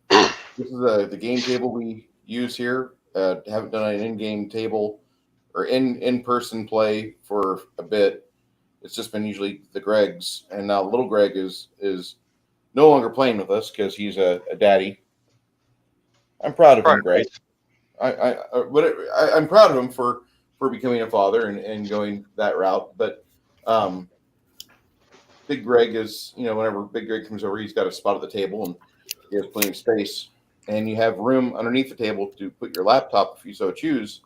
This is the game table we use here. Haven't done an in-game table or in-person play for a bit. It's just been usually the Gregs, and now little Greg is no longer playing with us because he's a daddy. I'm proud of him, Greg. I'm proud of him for becoming a father and going that route. But Big Greg is, whenever Big Greg comes over, he's got a spot at the table and he has plenty of space. And you have room underneath the table to put your laptop if you so choose.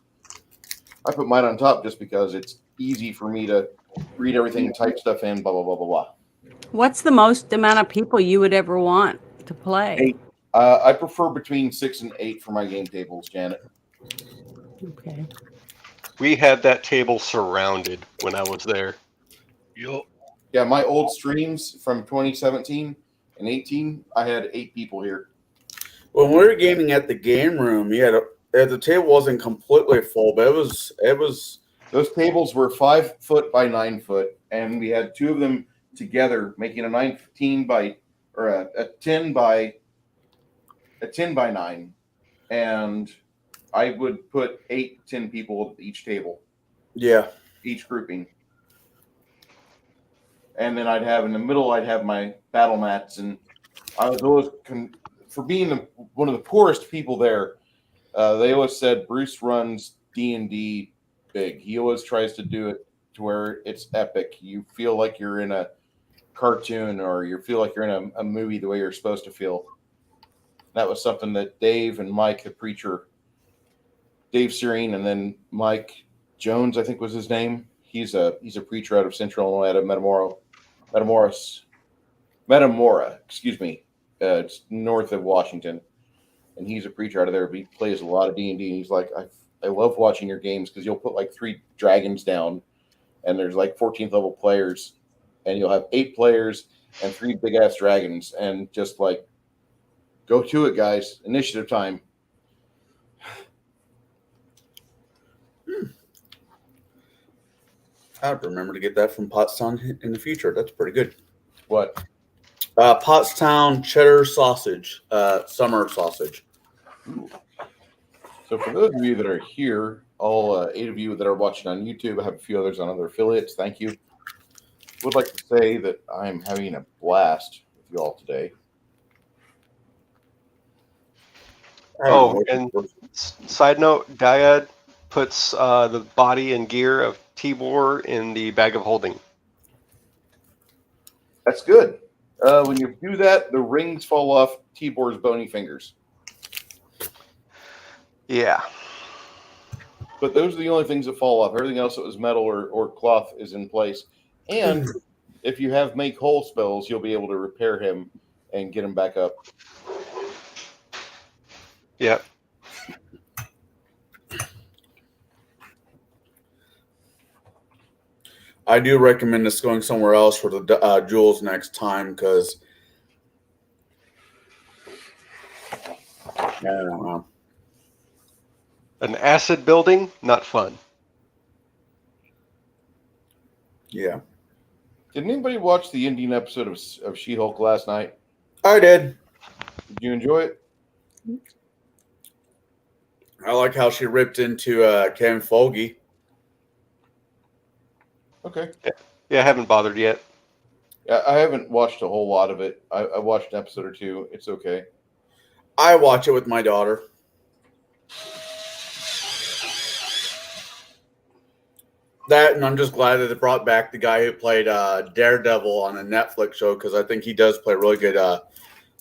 I put mine on top just because it's easy for me to read everything, type stuff in, blah, blah, blah, blah, blah. What's the most amount of people you would ever want to play? 8. I prefer between 6 and 8 for my game tables, Janet. Okay. We had that table surrounded when I was there. Yup. Yeah, my old streams from 2017 and 18, I had 8 people here. When we were gaming at the game room, the table wasn't completely full, but it was. Those tables were 5 foot by 9 foot, and we had 2 of them together, making a 19 by or a 10 by 9, and I would put 8, 10 people at each table, Yeah. each grouping. And then I'd have in the middle, I'd have my battle mats, and I was always for being one of the poorest people there. They always said Bruce runs D&D big. He always tries to do it to where it's epic. You feel like you're in a cartoon, or you feel like you're in a movie the way you're supposed to feel. That was something that Dave and Mike, the preacher, Dave Serene, and then Mike Jones, I think was his name. He's a preacher out of Central Illinois, out of Metamora, excuse me. It's north of Washington, and he's a preacher out of there. But he plays a lot of D&D, and he's like, I love watching your games because you'll put like 3 dragons down, and there's like 14th level players, and you'll have 8 players and 3 big ass dragons, and just like, go to it, guys. Initiative time. I'd remember to get that from Pottstown in the future. That's pretty good. What? Pottstown cheddar sausage, summer sausage. So for those of you that are here, all 8 of you that are watching on YouTube, I have a few others on other affiliates. Thank you. Would like to say that I'm having a blast with you all today. Oh, and side note, Dyad puts the body and gear of Tibor in the bag of holding. That's good. When you do that, the rings fall off Tibor's bony fingers. Yeah. But those are the only things that fall off. Everything else that was metal or cloth is in place. And if you have make whole spells, you'll be able to repair him and get him back up. Yep. I do recommend us going somewhere else for the jewels next time, because I don't know. An acid building, not fun. Yeah. Did anybody watch the Indian episode of She-Hulk last night? I did. Did you enjoy it? I like how she ripped into Kevin Feige. Okay. Yeah, I haven't bothered yet. Yeah, I haven't watched a whole lot of it. I watched an episode or 2. It's okay. I watch it with my daughter. That, and I'm just glad that they brought back the guy who played Daredevil on a Netflix show, because I think he does play really good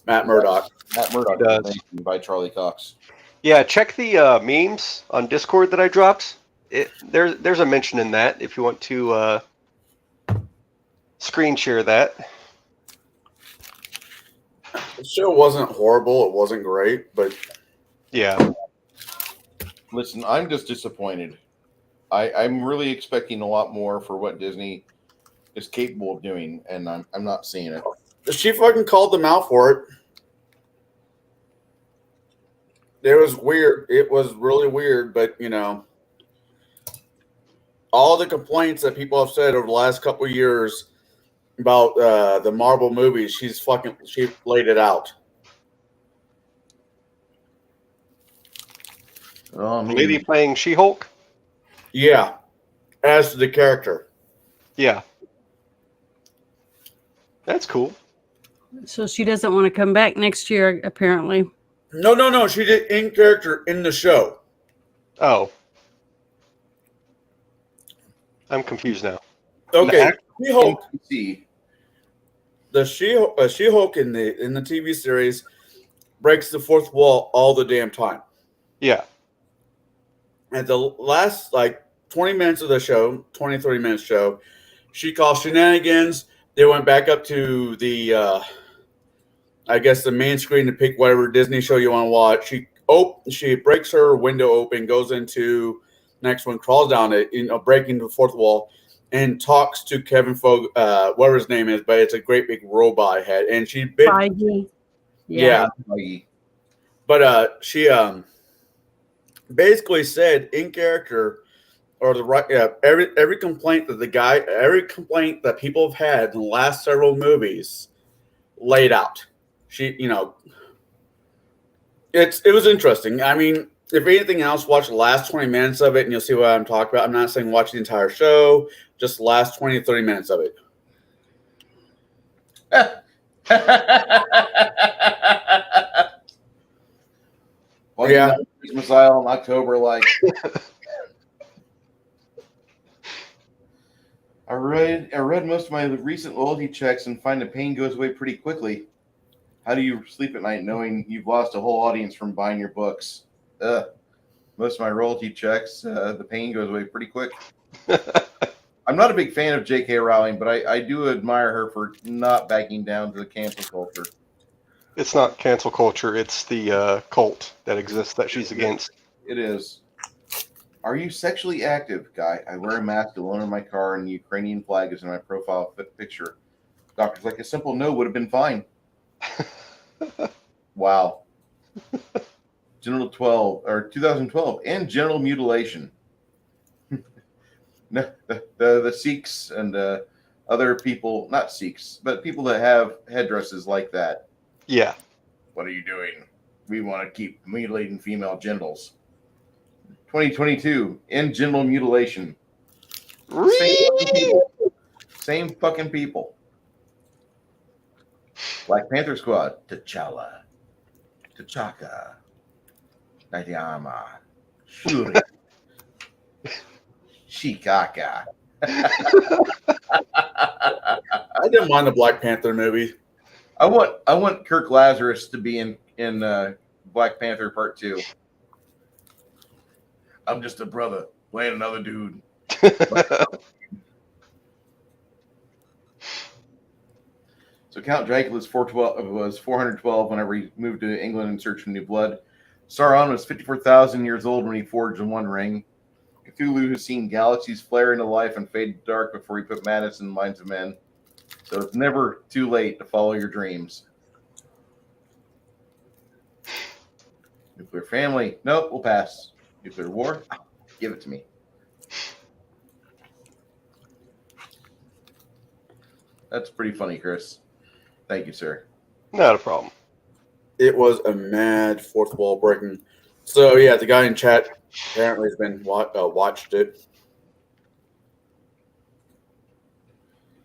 Matt Murdock. Matt Murdock Does. by Charlie Cox. Yeah, check the memes on Discord that I dropped. There's a mention in that if you want to screen share that. The show wasn't horrible. It wasn't great, but Yeah. Listen, I'm just disappointed. I'm really expecting a lot more for what Disney is capable of doing, and I'm not seeing it. she fucking called them out for it. It was weird. It was really weird, but all the complaints that people have said over the last couple of years about the Marvel movies, she laid it out. Lady playing She-Hulk? Yeah, as to the character. Yeah. That's cool. So she doesn't want to come back next year, apparently. No. She did in character in the show. Oh. I'm confused now. Okay, She-Hulk. See, The She-Hulk in the TV series breaks the fourth wall all the damn time. Yeah. At the last 20 minutes of the show, 20, 30 minutes show, she calls shenanigans. They went back up to the I guess the main screen to pick whatever Disney show you want to watch. She breaks her window open, goes into next one crawls down it, breaking the fourth wall, and talks to Kevin Fogg, whatever his name is, but it's a great big robot head, and she bit. Feige. Yeah. But she basically said in character, or the right, every complaint that people have had in the last several movies laid out. She, it was interesting. I mean, if anything else, watch the last 20 minutes of it and you'll see what I'm talking about. I'm not saying watch the entire show, just the last 20 to 30 minutes of it. Well, Yeah. Christmas Isle in October, like. I read most of my recent loyalty checks and find the pain goes away pretty quickly. How do you sleep at night knowing you've lost a whole audience from buying your books? Most of my royalty checks, the pain goes away pretty quick. I'm not a big fan of J.K. Rowling, but I do admire her for not backing down to the cancel culture. It's not cancel culture. It's the cult that exists that she's against. It is. Are you sexually active, guy? I wear a mask alone in my car, and the Ukrainian flag is in my profile picture. Doctor's like, a simple no would have been fine. Wow. Genital 2012, and genital mutilation. the Sikhs and other people, not Sikhs, but people that have headdresses like that. Yeah. What are you doing? We want to keep mutilating female genitals. 2022, in genital mutilation. Same fucking people. Black Panther Squad, T'Challa, T'Chaka, Naitama, Shuri, Shikaka. I didn't mind the Black Panther movie. I want Kirk Lazarus to be in Black Panther Part 2. I'm just a brother playing another dude. So Count Dracula was 412 whenever he moved to England in search of new blood. Sauron was 54,000 years old when he forged the One Ring. Cthulhu has seen galaxies flare into life and fade to dark before he put madness in the minds of men. So it's never too late to follow your dreams. Nuclear family. Nope, we'll pass. Nuclear war? Give it to me. That's pretty funny, Chris. Thank you, sir. Not a problem. It was a mad fourth wall breaking. So yeah, the guy in chat apparently has been watched it.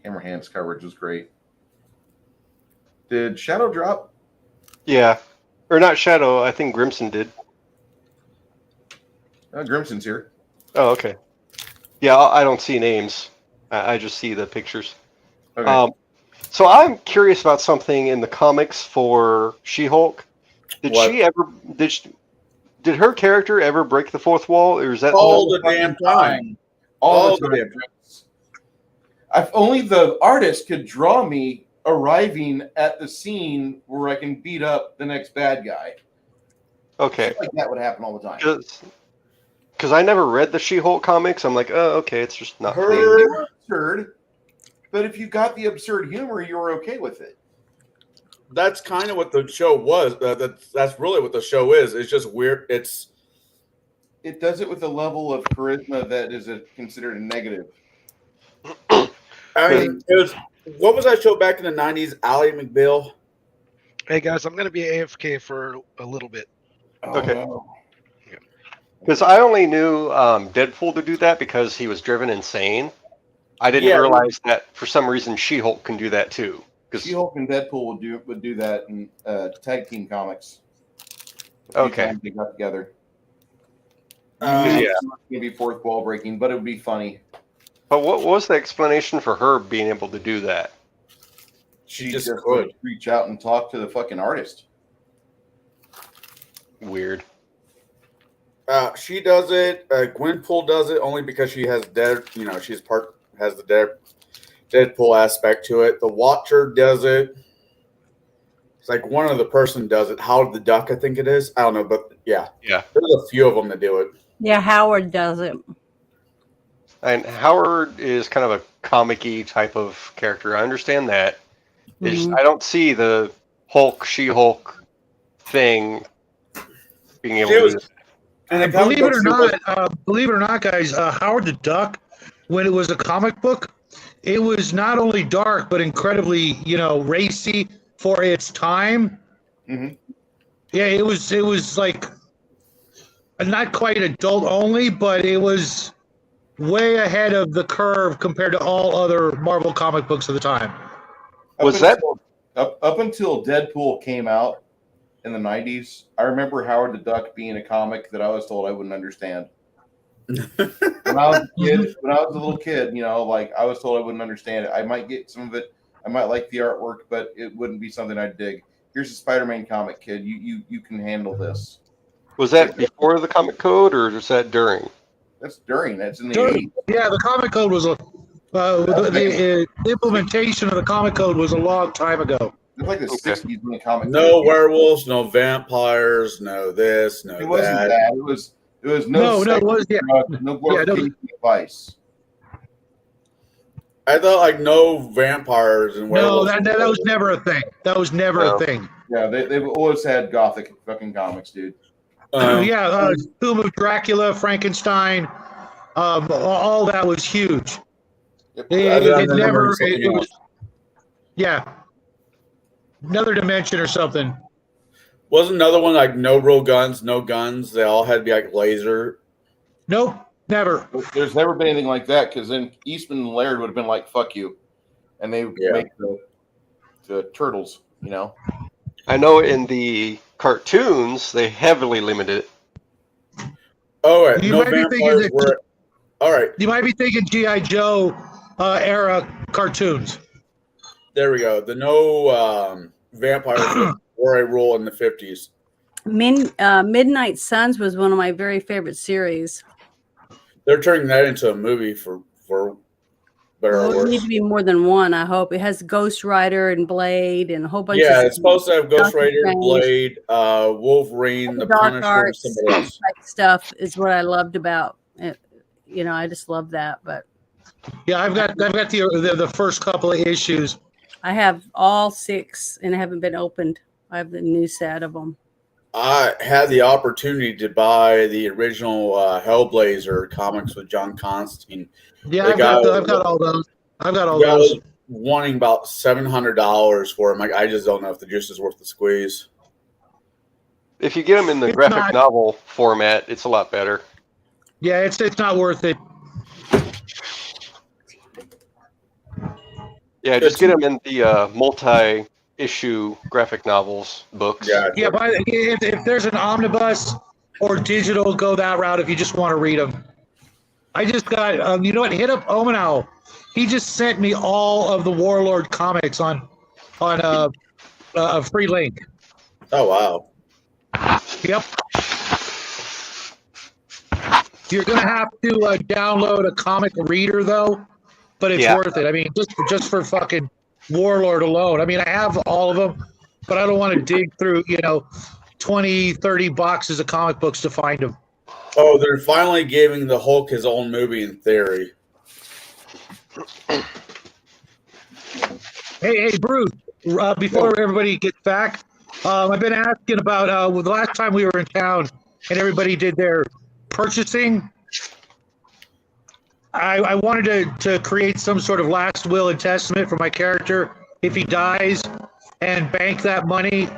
Hammerhand's coverage was great. Did Shadow drop? Yeah. Or not Shadow, I think Grimson did. Grimson's here. Oh, okay. Yeah, I don't see names. I just see the pictures. Okay. So I'm curious about something in the comics for She-Hulk. Did her character ever break the fourth wall, or is that all the damn time? All the damn time. If only the artist could draw me arriving at the scene where I can beat up the next bad guy. Okay. Shit like that would happen all the time. Because I never read the She-Hulk comics. I'm like, oh, okay, it's just not absurd. But if you got the absurd humor, you were okay with it. That's kind of what the show was. That's really what the show is. It's just weird. It does it with a level of charisma that is considered a negative. I mean, what was that show back in the 90s? Ally McBeal. Hey guys, I'm going to be AFK for a little bit. Okay. No. Because I only knew Deadpool to do that because he was driven insane. I didn't realize that for some reason She-Hulk can do that too. She-Hulk and Deadpool would do that in tag team comics. Okay. They got together. Yeah. Maybe fourth wall breaking, but it would be funny. But what was the explanation for her being able to do that? She just could could reach out and talk to the fucking artist. Weird. She does it. Gwenpool does it only because she has has the Deadpool aspect to it. The Watcher does it. It's like one other person does it. Howard the Duck, I think it is. I don't know, but yeah. Yeah. There's a few of them that do it. Yeah, Howard does it. And Howard is kind of a comic-y type of character. I understand that. It's just, Mhm. I don't see the Hulk, She-Hulk thing being able She to was- do that. And the comic Believe it or not, guys, Howard the Duck, when it was a comic book, it was not only dark but incredibly, racy for its time. Mhm. Yeah, it was like not quite adult only, but it was way ahead of the curve compared to all other Marvel comic books of the time. Up until Deadpool came out in the 90s, I remember Howard the Duck being a comic that I was told I wouldn't understand. When I was a little kid, like I was told I wouldn't understand it. I might get some of it. I might like the artwork, but it wouldn't be something I'd dig. Here's a Spider-Man comic, kid. You can handle this. Was that before the comic code, or was that during? That's during. That's in the During- 80s. Yeah, the comic code was the implementation of the comic code was a long time ago. It's like the 60s when the comic. No werewolves, no vampires, no this, no It wasn't that. that. It was no No, it was no glorification of vice. I thought like no vampires and No, werewolves. that was never a thing. That was never No. a thing. Yeah, they've always had gothic fucking comics, dude. Tomb of Dracula, Frankenstein, all that was huge. Yep. It was, yeah, another dimension or something. Wasn't another one like no real guns, no guns. They all had to be like laser. Nope, never. There's never been anything like that because then Eastman and Laird would have been like, "Fuck you," and they make the turtles. I know in the cartoons they heavily limited it. Oh, right. You No might be thinking vampires that- were. All right, You might be thinking G.I. Joe era cartoons. there we go. The no vampires were a rule in the 50s. Midnight Suns was one of my very favorite series. They're turning that into a movie for better Well, or it needs worse. to be more than one. I hope it has Ghost Rider and Blade and a whole bunch. Yeah, of it's supposed to have Ghost Doctor Rider, Strange. Blade, Wolverine, the Dark Punisher, and arts somebody else. type stuff is what I loved about it. I just love that. But Yeah, I've got the first couple of issues. I have all 6 and haven't been opened. I have the new set of them. I had the opportunity to buy the original Hellblazer comics with John Constantine. Yeah, The I've guy- got all those. I've got all The guy those. was wanting about $700 for them. I just don't know if the juice is worth the squeeze. If you get them in the It's graphic not- novel format, it's a lot better. Yeah, it's not worth it. Yeah, just get them in the multi-issue graphic novels books. Yeah, but if there's an omnibus or digital, go that route if you just want to read them. I just got, you know what? Hit up Omenau. He just sent me all of the Warlord comics on a free link. Oh wow! Yep. You're gonna have to download a comic reader though, but it's Yeah. worth it. I mean, just for fucking Warlord alone. I mean, I have all of them, but I don't want to dig through 20, 30 boxes of comic books to find them. Oh, they're finally giving the Hulk his own movie in theory. Hey, Bruce. Before everybody gets back, I've been asking about the last time we were in town and everybody did their purchasing. I wanted to create some sort of last will and testament for my character if he dies, and bank that money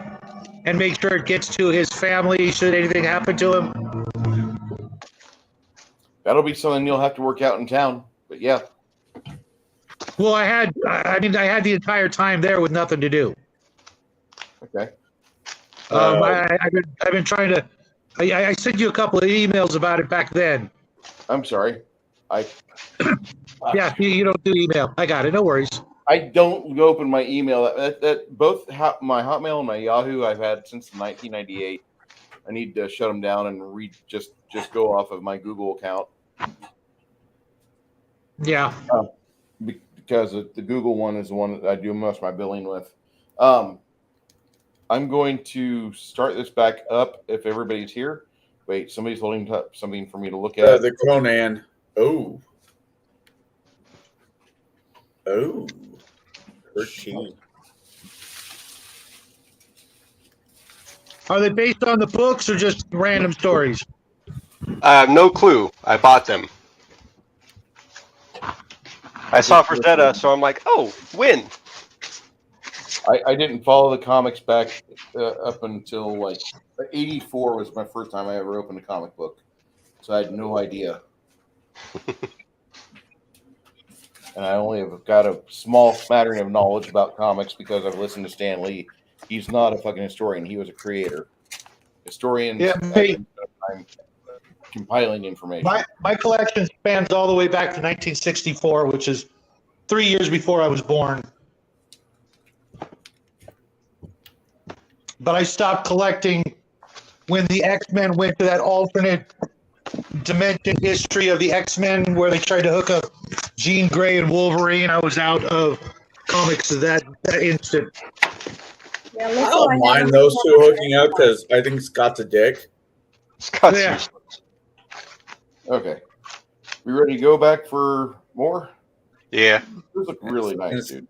and make sure it gets to his family should anything happen to him. That'll be something you'll have to work out in town. But yeah, Well, I had the entire time there with nothing to do. okay. I've been trying to. I sent you a couple of emails about it back then. I'm sorry. Yeah, you don't do email. I got it. No worries. I don't open my email. That both my Hotmail and my Yahoo I've had since 1998. I need to shut them down and just go off of my Google account. Yeah. Because the Google one is the one that I do most of my billing with. I'm going to start this back up if everybody's here. Wait, somebody's holding up something for me to look at. The Conan. Oh. 13. Are they based on the books or just random stories? I have no clue. I bought them. I saw Frazetta, so I'm like, oh, win. I didn't follow the comics back up until like 84 was my first time I ever opened a comic book. So I had no idea. And I only have got a small smattering of knowledge about comics because I've listened to Stan Lee. He's not a fucking historian. He was a creator. Historians spend time compiling information. My collection spans all the way back to 1964, which is 3 years before I was born. But I stopped collecting when the X-Men went to that alternate dimension history of the X-Men where they tried to hook up Jean Grey and Wolverine. I was out of comics at that instant. Yeah, I don't mind those two hooking up because I think Scott's a dick. Scott's Yeah. useless. Okay. We ready to go back for more? Yeah. Those look really nice, dude.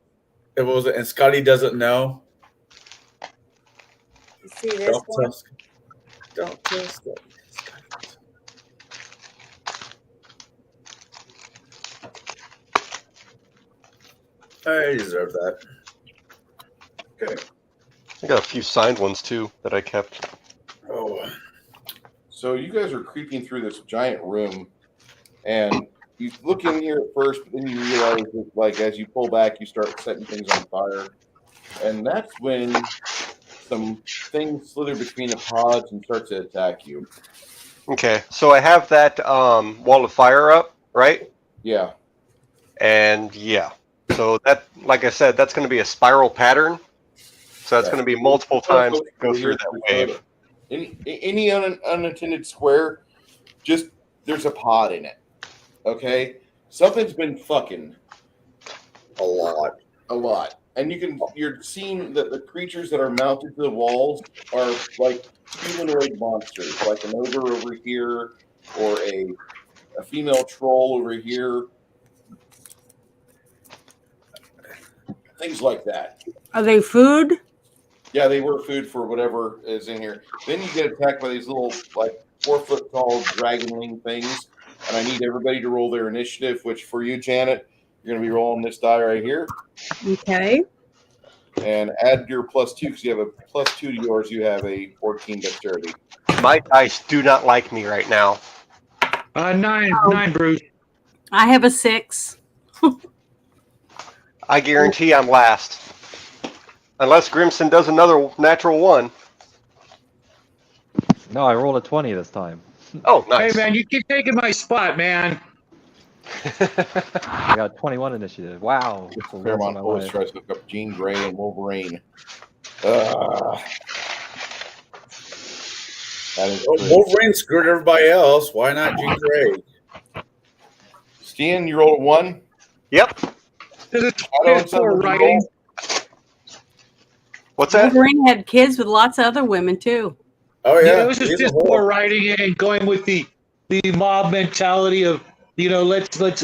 It was, and Scotty doesn't know. You see this one? Don't tell Scotty. I deserve that. Okay. I got a few signed ones too that I kept. Oh. So you guys are creeping through this giant room, and you look in here at first, but then you realize that, like, as you pull back, you start setting things on fire, and that's when some things slither between the pods and start to attack you. Okay, so I have that wall of fire up, right? Yeah. And yeah, so that, like I said, that's going to be a spiral pattern. So that's going to be multiple times to go through that wave. Any unattended square, just there's a pod in it. Okay, something's been fucking A lot. And you're seeing that the creatures that are mounted to the walls are like humanoid monsters, like an ogre over here or a female troll over here. Things like that. Are they food? Yeah, they were food for whatever is in here. Then you get attacked by these little, like, 4-foot tall dragonling things. And I need everybody to roll their initiative, which for you, Janet, you're going to be rolling this die right here. Okay. And add your +2, because you have a +2 to yours. You have a 14 dexterity. My dice do not like me right now. 9, Bruce. I have a 6. I guarantee I'm last. Unless Grimson does another natural 1. No, I rolled a 20 this time. Oh, nice. Hey, man, you keep taking my spot, man. I got 21 initiative. Wow. That's the worst Fairmont of my always life. tries to hook up Jean Grey and Wolverine. That is good. Wolverine screwed everybody else. Why not Jean Grey? Stan, you rolled a 1. Yep. There's a Shadow, kid for writing. What's that? Wolverine had kids with lots of other women too. Oh Yeah, yeah, it was just he's a piss whore. poor writing and going with the mob mentality of, let's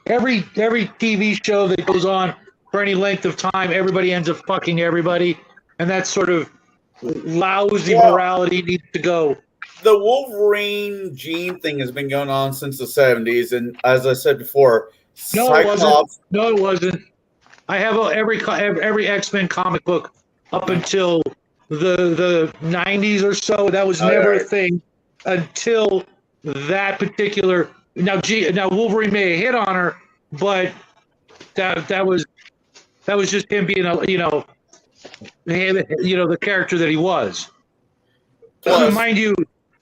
every TV show that goes on for any length of time, everybody ends up fucking everybody, and that sort of lousy morality needs to go. The Wolverine gene thing has been going on since the 70s, and as I said before, No, it wasn't. Cyclops. No, it wasn't. I have every X-Men comic book up until the 90s or so. That was never a thing until that particular. Now Wolverine may have hit on her, but that was just him being the character that he was. Mind you,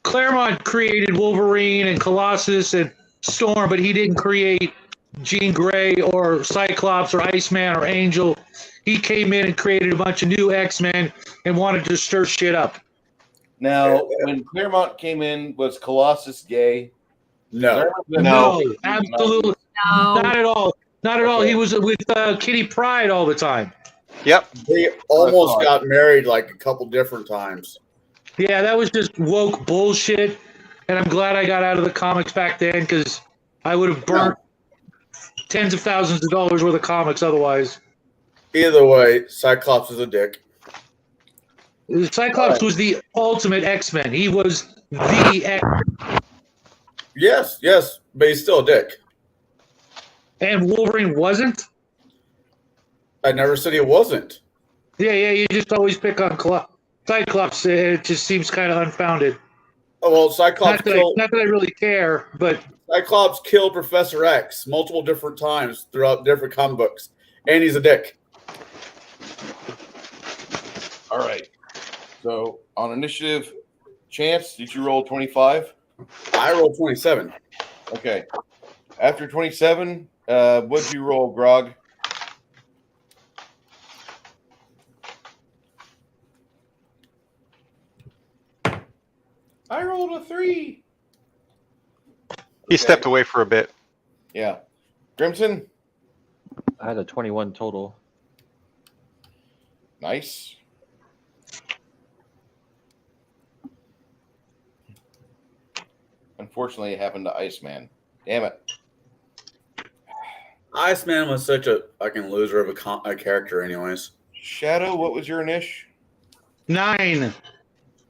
Claremont created Wolverine and Colossus and Storm, but he didn't create Jean Grey or Cyclops or Iceman or Angel. He came in and created a bunch of new X-Men and wanted to stir shit up. Now, when Claremont came in, was Colossus gay? No. No, absolutely No. not at all. Not at all. He was with Kitty Pryde all the time. Yep. They almost got married like a couple different times. Yeah, that was just woke bullshit, and I'm glad I got out of the comics back then because I would have burnt tens of thousands of dollars worth of comics otherwise. Either way, Cyclops is a dick. Cyclops was the ultimate X-Men. He was the X, Yes, but he's still a dick. and Wolverine wasn't. I never said he wasn't. Yeah, you just always pick on Cyclops. It just seems kind of unfounded. Oh well, Cyclops Not that I really care, but Cyclops killed Professor X multiple different times throughout different comic books, and he's a dick. All right. So on initiative, Chance, did you roll 25? I rolled 27. Okay. After 27, what'd you roll, Grog? I rolled a 3. He stepped away for a bit. Yeah. Grimson? I had a 21 total. Nice. Unfortunately, it happened to Iceman. Damn it. Iceman was such a fucking loser of a character, anyways. Shadow, what was your niche? 9.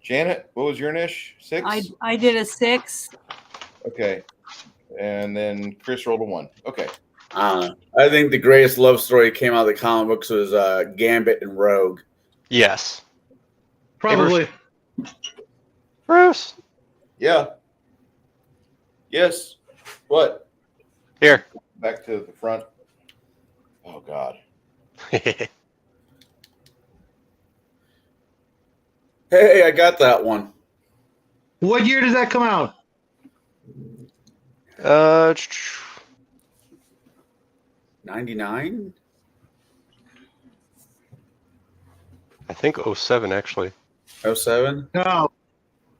Janet, what was your niche? 6? I did a 6. Okay. And then Chris rolled a 1. Okay. I think the greatest love story came out of the comic books was Gambit and Rogue. Yes. Probably. Bruce. Yeah. Yes. What? Here. Back to the front. Oh, God. Hey, I got that one. What year did that come out? 99? I think 07 actually. 07? No.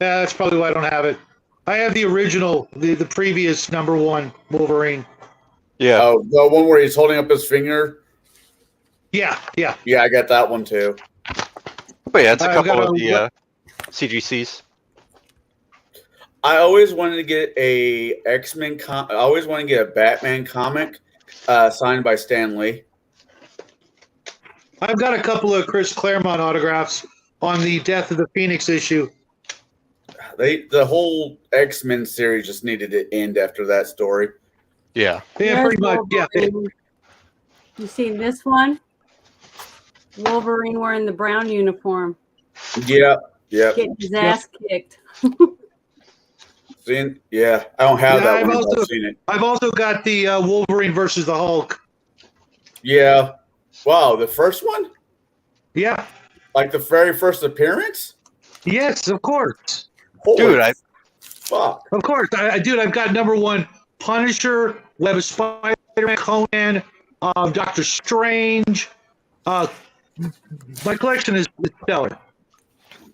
Yeah, that's probably why I don't have it. I have the original, the previous #1 Wolverine. Yeah. Oh, the one where he's holding up his finger? Yeah. Yeah, I got that one too. But yeah, it's a I've couple got of a- the CGCs. I always wanted to get a X-Men I always wanted to get a Batman comic signed by Stan Lee. I've got a couple of Chris Claremont autographs on the Death of the Phoenix issue. The whole X-Men series just needed to end after that story. Yeah. Yeah, pretty much. Yeah. You seen this one? Wolverine wearing the brown uniform, Yeah. getting his ass kicked. Seen? Yeah, I don't have Yeah, that one. I've seen it. I've also got the Wolverine versus the Hulk. Yeah. Wow, the first one? Yeah. Like the very first appearance? Yes, of course. Holy Dude, fuck. Of course. Dude, I've got #1 Punisher, Web of Spider-Man, Conan, Doctor Strange. My collection is stellar.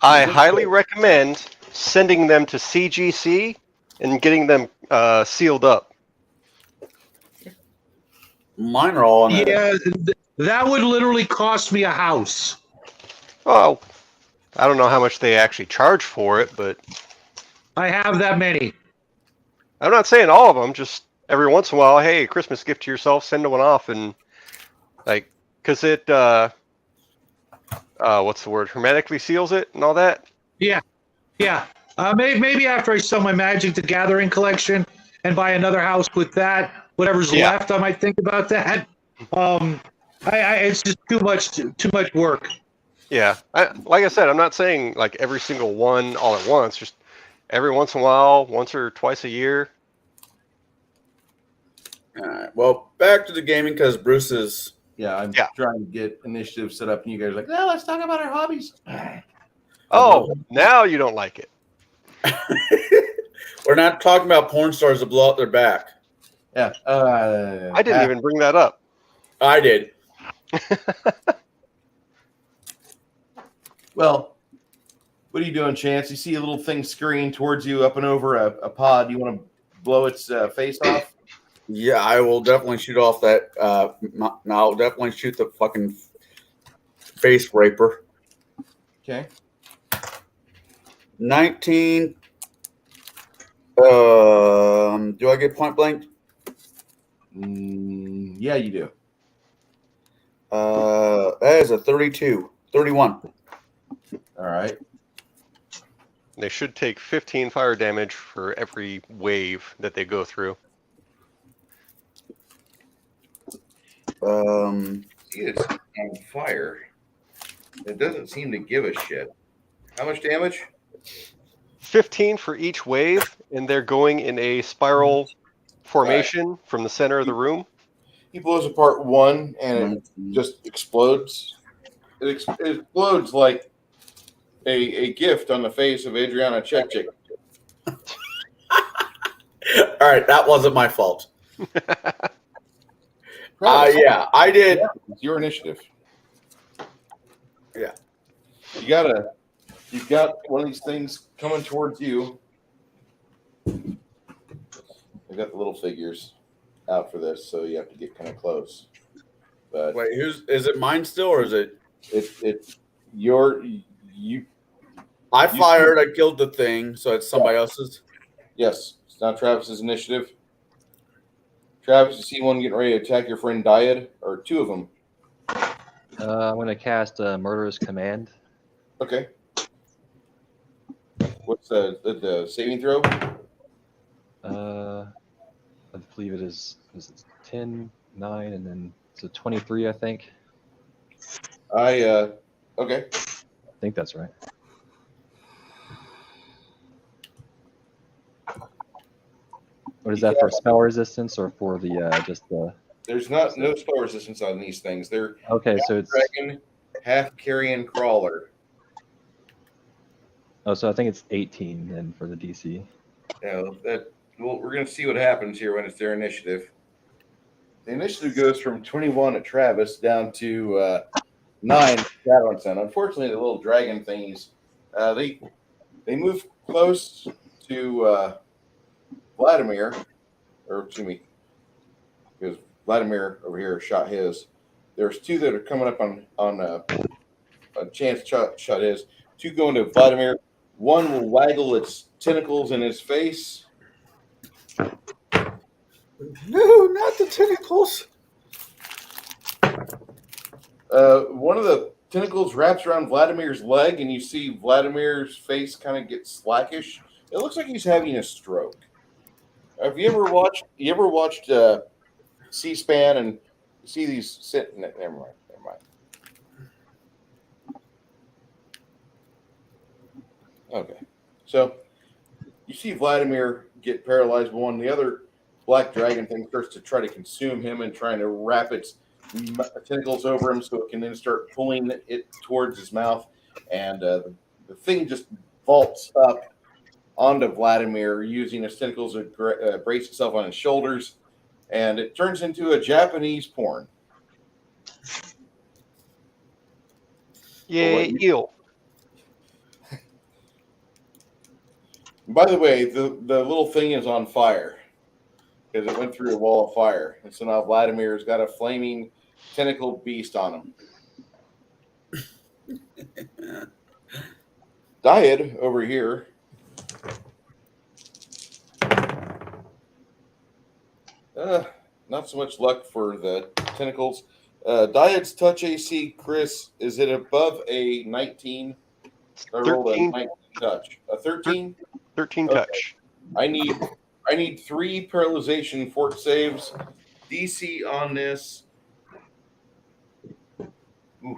I highly recommend sending them to CGC and getting them sealed up. Mine are all on that. Yeah, that would literally cost me a house. Oh, I don't know how much they actually charge for it, but I have that many. I'm not saying all of them. Just every once in a while, hey, Christmas gift to yourself, send one off, and like, cause it, what's the word? Hermetically seals it and all that. Yeah. Maybe after I sell my Magic the Gathering collection and buy another house with that, whatever's left, I might think about that. It's just too much work. Yeah, like I said, I'm not saying like every single one all at once. Just every once in a while, once or twice a year. All right. Well, back to the gaming because Bruce is. I'm trying to get initiative set up, and you guys are like, no, let's talk about our hobbies. Oh, now you don't like it. We're not talking about porn stars that blow out their back. Yeah. I didn't even bring that up. I did. Well, what are you doing, Chance? You see a little thing scurrying towards you up and over a pod. You want to blow its face off? Yeah, I will definitely shoot off that. I'll definitely shoot the fucking face raper. Okay. 19. Do I get point blank? Yeah, you do. That is a 32. 31. All right. They should take 15 fire damage for every wave that they go through. See, it's on fire. It doesn't seem to give a shit. How much damage? 15 for each wave, and they're going in a spiral formation from the center of the room. He blows apart one, and it just explodes. It explodes like a gift on the face of Adriana Chekchik. All right, that wasn't my fault. Travis, Yeah, I did. it's your initiative. Yeah. You've got one of these things coming towards you. I've got the little figures out for this, so you have to get kind of close. But Wait, is it mine still, or is it? it's you. I fired. I killed the thing, so it's somebody else's. Yes, it's not Travis's initiative. Travis, you see one getting ready to attack your friend Dyad, or two of them? I'm going to cast a Murderous Command. Okay. What's the saving throw? I believe it is 10, 9, and then it's a 23, I think. Okay. I think that's right. What is that for? Spell resistance or for the just the? There's no spell resistance on these things. They're Okay, so it's dragon, half carrion crawler. Oh, so I think it's 18 then for the DC. Yeah, we're gonna see what happens here when it's their initiative. The initiative goes from 21 at Travis down to 9 at Shadowson. Unfortunately, the little dragon thingies, they move close to Vladimir, or excuse me, because Vladimir over here shot his. There's two that are coming up on a chance shot his. Two going to Vladimir. One will waggle its tentacles in his face. No, not the tentacles. One of the tentacles wraps around Vladimir's leg, and you see Vladimir's face kind of get slackish. It looks like he's having a stroke. Have you ever watched C-SPAN and see these sit? Never mind. Okay, so you see Vladimir get paralyzed. One, the other black dragon thing starts to try to consume him and trying to wrap its tentacles over him so it can then start pulling it towards his mouth. And the thing just vaults up onto Vladimir using his tentacles to brace itself on his shoulders. And it turns into a Japanese porn. Yay, eel. By the way, the little thing is on fire because it went through a wall of fire. And so now Vladimir's got a flaming tentacled beast on him. Dyad over here. Not so much luck for the tentacles. Dyad's touch AC, Chris, is it above a 19? I rolled a 19 touch. A 13? 13 Okay. touch. I need 3 paralyzation fort saves. DC on this. Oof.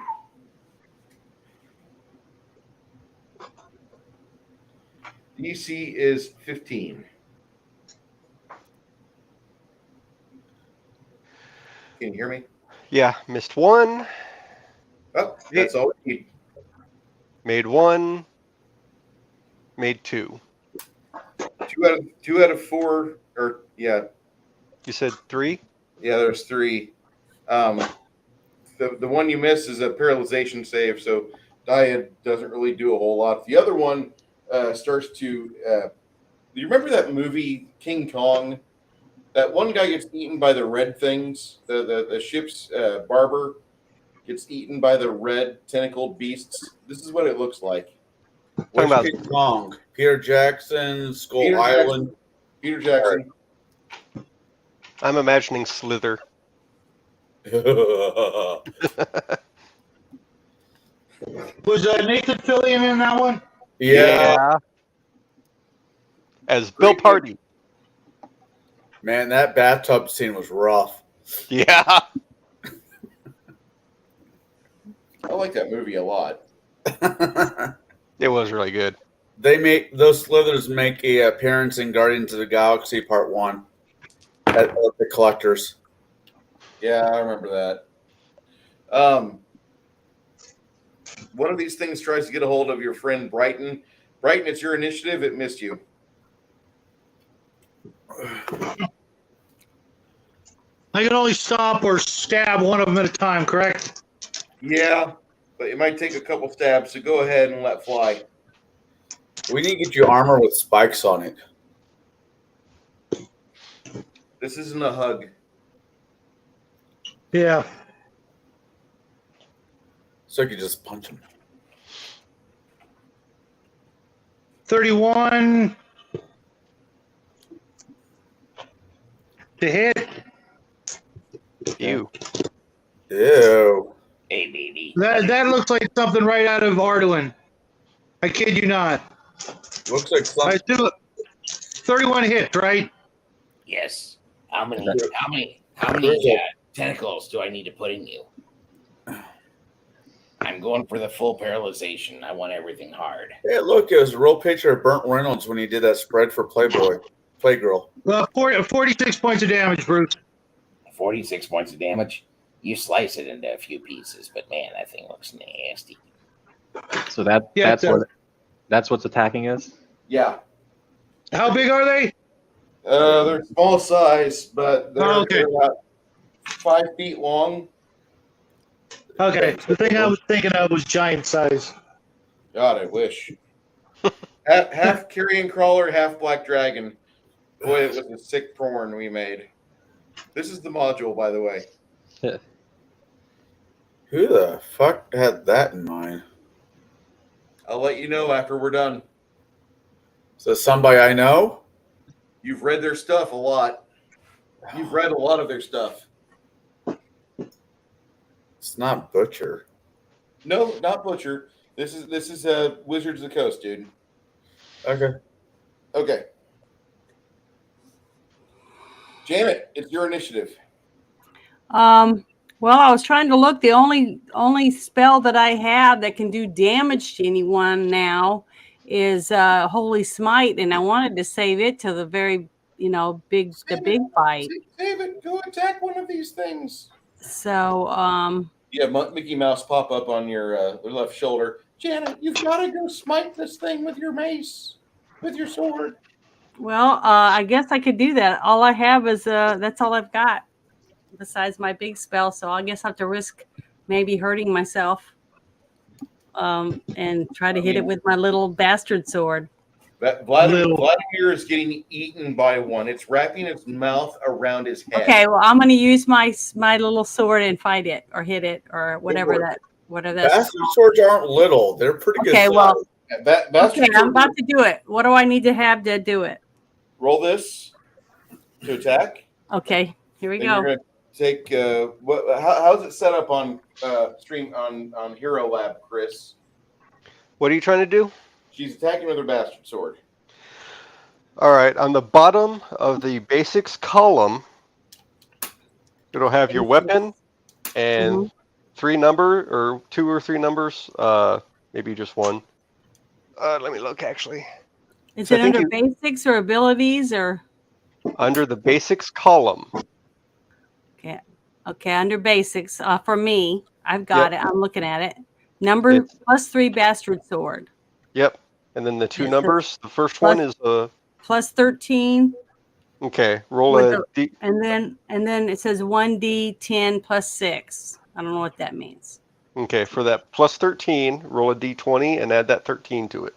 DC is 15. Can you hear me? Yeah, missed one. Oh, that's all we need. Made one. Made two. 2 out of 4, or yeah. You said 3? Yeah, there's 3. The one you miss is a paralyzation save, so Dyad doesn't really do a whole lot. The other one starts to. Do you remember that movie King Kong? That one guy gets eaten by the red things. The ship's barber gets eaten by the red tentacled beasts. This is what it looks like. Which about- King Kong? Peter Jackson, Skull Peter Island. Peter Jackson. I'm imagining Slither. Was Nathan Fillion in that one? Yeah, As Bill Party. man, that bathtub scene was rough. Yeah. I like that movie a lot. It was really good. Those Slithers make a appearance in Guardians of the Galaxy Part 1 at the collectors. Yeah, I remember that. One of these things tries to get a hold of your friend Brighton. Brighton, it's your initiative. It missed you. I can only stop or stab one of them at a time, correct? Yeah, but it might take a couple stabs, so go ahead and let fly. We need to get you armor with spikes on it. This isn't a hug. Yeah. So you could just punch him. 31 to hit. You. Ew. Hey, baby. That looks like something right out of Arduin. I kid you not. Looks like I something. do 31 hits, right? Yes. How many Where's it? tentacles do I need to put in you? I'm going for the full paralyzation. I want everything hard. Hey, look, it was a real picture of Burt Reynolds when he did that spread for Playgirl. 46 points of damage, Bruce. 46 points of damage. You slice it into a few pieces, but man, that thing looks nasty. So Yeah, that's what's attacking us. Yeah. How big are they? They're small size, but they're, Oh, okay. they're about 5 feet long. Okay, the thing I was thinking of was giant size. God, I wish. half carrion crawler, half black dragon. Boy, it was a sick porn we made. This is the module, by the way. Who the fuck had that in mind? I'll let you know after we're done. Is that somebody I know? You've read their stuff a lot. You've read a lot of their stuff. It's not Butcher. No, not Butcher. This is Wizards of the Coast, dude. Okay. Okay. Janet, it's your initiative. Well, I was trying to look. The only spell that I have that can do damage to anyone now is Holy Smite, and I wanted to save it to the very, big fight. Save it. Go attack one of these things. So, You have Mickey Mouse pop up on your left shoulder. Janet, you've got to go smite this thing with your mace, with your sword. well, I guess I could do that. All I have is that's all I've got besides my big spell. So I guess I have to risk maybe hurting myself and try to hit it with my little bastard sword. Vladimir is getting eaten by one. It's wrapping its mouth around his head. Okay, well, I'm going to use my little sword and fight it or hit it or whatever that's. Bastard swords aren't little. They're pretty good. Okay, size. well, Bastard okay, I'm sword- about to do it. What do I need to have to do it? Roll this to attack. Okay, here we Then go. you're gonna take how's it set up on stream on Hero Lab, Chris? What are you trying to do? She's attacking with her bastard sword. All right, on the bottom of the basics column, it'll have your weapon and 2 or 3 numbers, maybe just one. Let me look actually. Is So it I think under basics or abilities or? Under the basics column. Okay, under basics. For me, I've got it. I'm looking at it. Number It's- +3 bastard sword. Yep. And then the 2 It numbers. The first plus- one is a. Plus 13. Okay, roll With a D. And then it says 1d10 plus 6. I don't know what that means. Okay, for that plus 13, roll a D20 and add that 13 to it.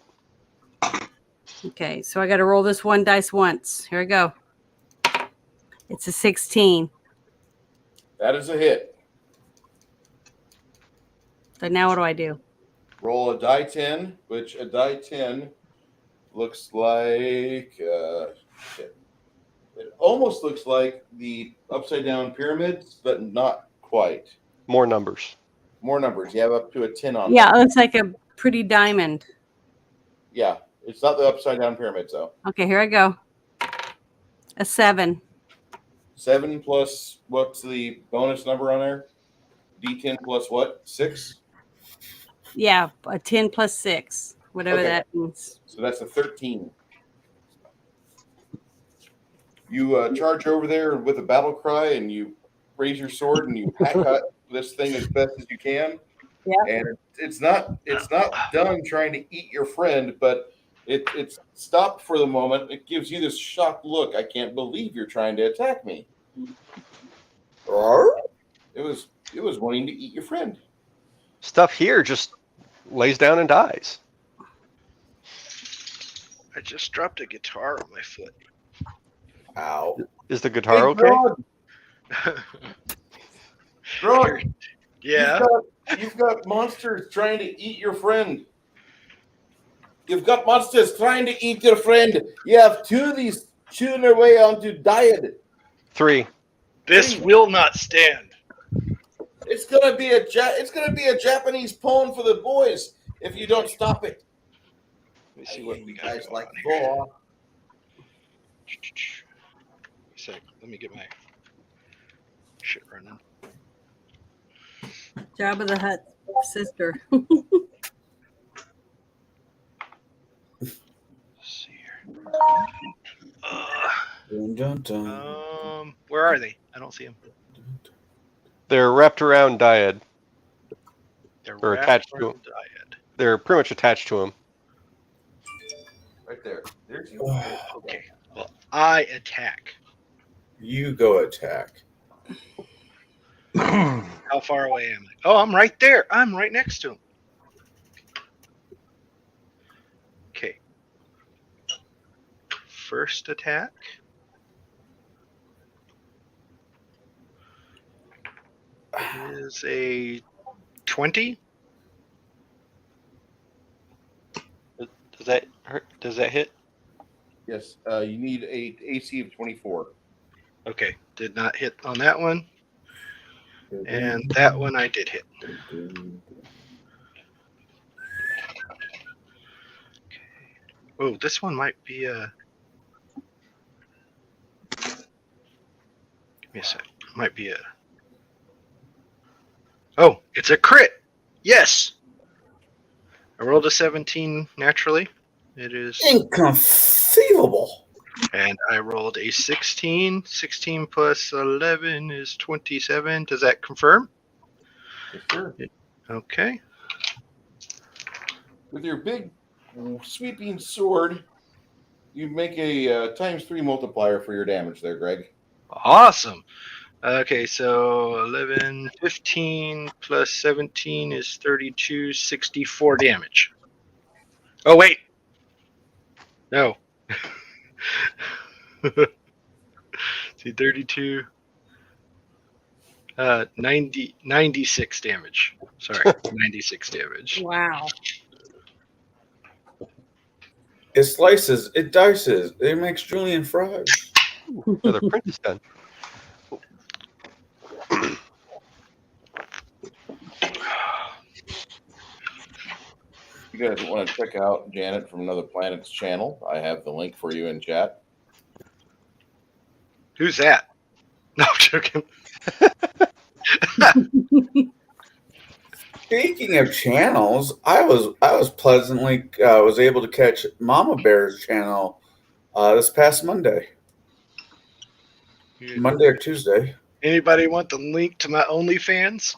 Okay, so I got to roll this one dice once. Here we go. It's a 16. That is a hit. So now what do I do? roll a die 10, which a die 10 looks like shit. It almost looks like the upside down pyramids, but not quite. More numbers. More numbers. You have up to a 10 on Yeah, them. it looks like a pretty diamond. Yeah, it's not the upside down pyramids though. Okay, here I go. A 7. 7 plus what's the bonus number on there? D10 plus what? 6? Yeah, a 10 plus 6, whatever Okay. that means. So that's a 13. You charge over there with a battle cry and you raise your sword and you hack cut this thing as best as you can. Yeah. And it's not done trying to eat your friend, but it's stopped for the moment. It gives you this shocked look. I can't believe you're trying to attack me. It was wanting to eat your friend. Stuff here just lays down and dies. I just dropped a guitar on my foot. Ow. Is the guitar okay? Grog, Yeah. You've got monsters trying to eat your friend. You've got monsters trying to eat your friend. You have 2 of these chewing their way onto diet. 3. This will not stand. It's gonna be a Japanese poem for the boys if you don't stop it. Let me see what we got. Guys going like on here. boar. Let me get my shit running. Jabba the Hutt's sister. Let's see here. Dun, dun, dun. Where are they? I don't see them. They're wrapped around Dyad. They're Or wrapped attached to around him. Dyad. They're pretty much attached to him. Right there. There's you. Okay. Well, I attack. You go attack. How far away am I? Oh, I'm right there. I'm right next to him. Okay. First attack. Is a 20. Does that hurt? Does that hit? Yes. You need a AC of 24. Okay. Did not hit on that one. And that one I did hit. Oh, this one might be a. Give me a sec. Might be a. Oh, it's a crit. Yes. I rolled a 17 naturally. It is. Inconceivable. And I rolled a 16. 16 plus 11 is 27. Does that confirm? Yes, sir. Okay. With your big sweeping sword, you make a times 3 multiplier for your damage there, Greg. Awesome. Okay, so 11, 15 plus 17 is 32, 64 damage. Oh, wait. No. See, 32. 96 damage. Sorry, 96 damage. Wow. It slices, it dices, it makes julienne fries. Another print is done. You guys want to check out Janet from Another Planet's channel? I have the link for you in chat. Who's that? No, I'm joking. Speaking of channels, I was pleasantly was able to catch Mama Bear's channel this past Monday or Tuesday. Anybody want the link to my OnlyFans?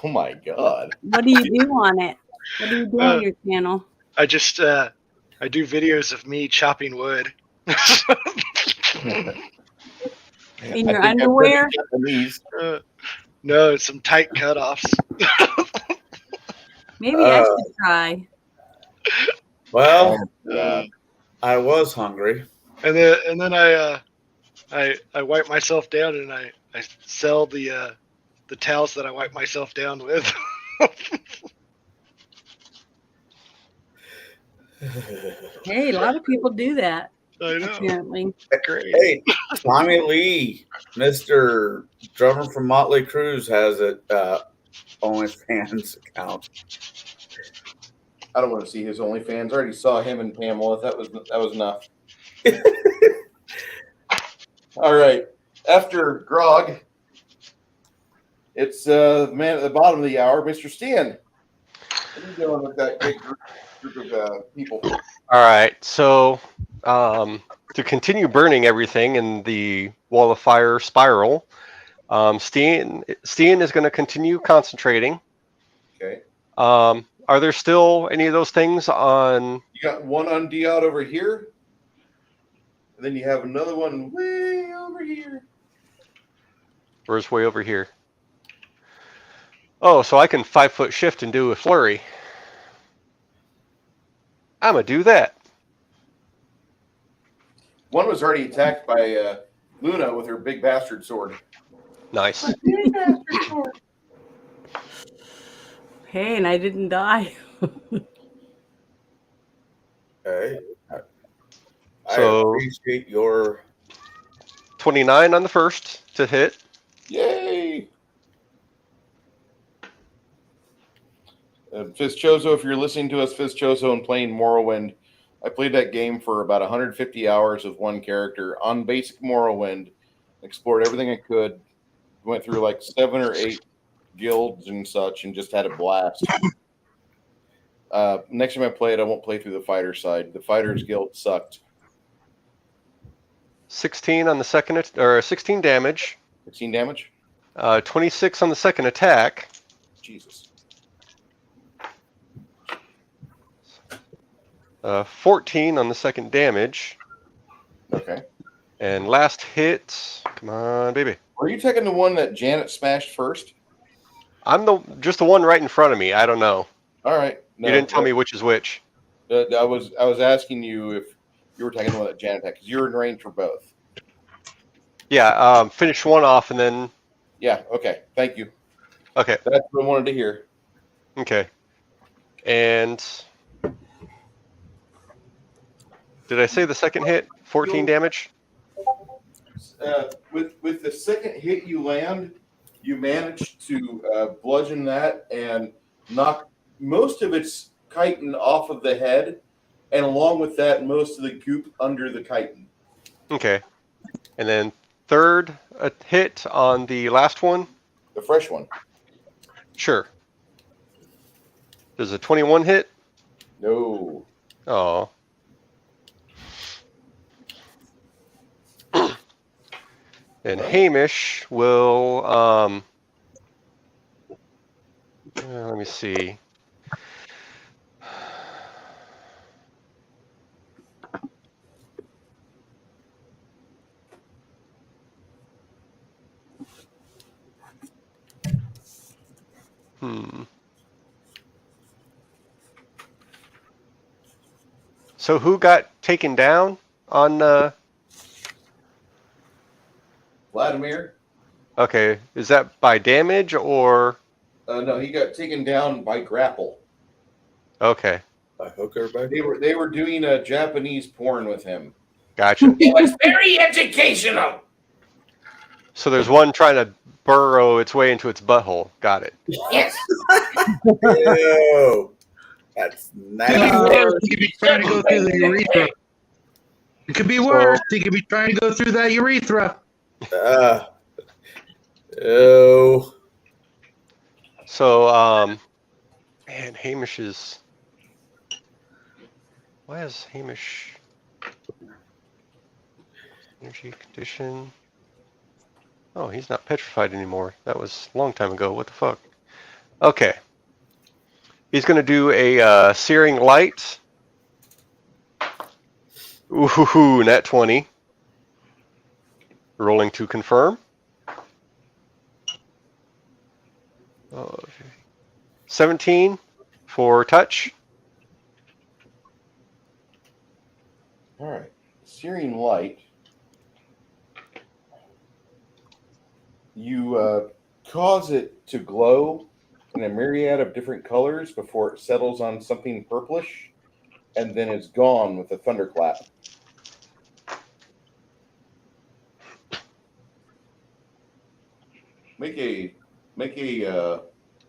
Oh my god. What do you do on it? What do you do on your channel? I just I do videos of me chopping wood. In your underwear? No, it's some tight cutoffs. Maybe I should try. Well, I was hungry. And then I wipe myself down and I sell the towels that I wipe myself down with. Hey, a lot of people do that. I know. Apparently. Great. Hey, Tommy Lee, Mr. Drummer from Motley Crue, has a OnlyFans account. I don't want to see his OnlyFans. I already saw him and Pamela. That was enough. All right. After Grog, it's the man at the bottom of the hour, Mr. Stan. What are you doing with that big group of people? All right. So to continue burning everything in the wall of fire spiral, Steen is going to continue concentrating. Okay. Are there still any of those things on? You got one on Diod over here, and then you have another one way over here. Where's way over here? Oh, so I can 5-foot shift and do a flurry. I'm gonna do that. One was already attacked by Luna with her big bastard sword. Nice. Hey, and I didn't die. Okay. I So- appreciate your 29 on the first to hit. Yay! Fizchozo, if you're listening to us, Fizchozo and playing Morrowind, I played that game for about 150 hours with one character on basic Morrowind, explored everything I could, went through like 7 or 8 guilds and such, and just had a blast. Next time I play it, I won't play through the fighter side. The fighters guild sucked. 16 on the second, or 16 damage. 16 damage? 26 on the second attack. Jesus. 14 on the second damage. Okay. And last hit. Come on, baby. Were you taking the one that Janet smashed first? I'm just the one right in front of me. I don't know. All right. No, You didn't tell me which is which. I was asking you if you were taking the one that Janet attacked, because you're in range for both. Yeah, finish one off and then. Yeah, okay. Thank you. Okay. That's what I wanted to hear. Okay. And did I say the second hit? 14 damage? With the second hit you land, you manage to bludgeon that and knock most of its chitin off of the head, and along with that, most of the goop under the chitin. Okay. And then third hit on the last one? The fresh one. Sure. Does a 21 hit? No. Oh. And Hamish will, let me see. So who got taken down on, Vladimir? Okay, is that by damage or? No, he got taken down by grapple. Okay, by hooker, by They were doing a Japanese porn with him. gotcha. It was very educational. So there's one trying to burrow its way into its butthole. Got it. Yes. Ew. That's nasty. He could be trying to go through the urethra. It could be worse. He could be trying to go through that urethra. Ew. So, man, Hamish is. Why is Hamish energy condition? Oh, he's not petrified anymore. That was a long time ago. What the fuck? Okay. He's going to do a searing light. Ooh, nat 20. Rolling to confirm. 17 for touch. All right. Searing light. You cause it to glow in a myriad of different colors before it settles on something purplish, and then is gone with a thunderclap. Make a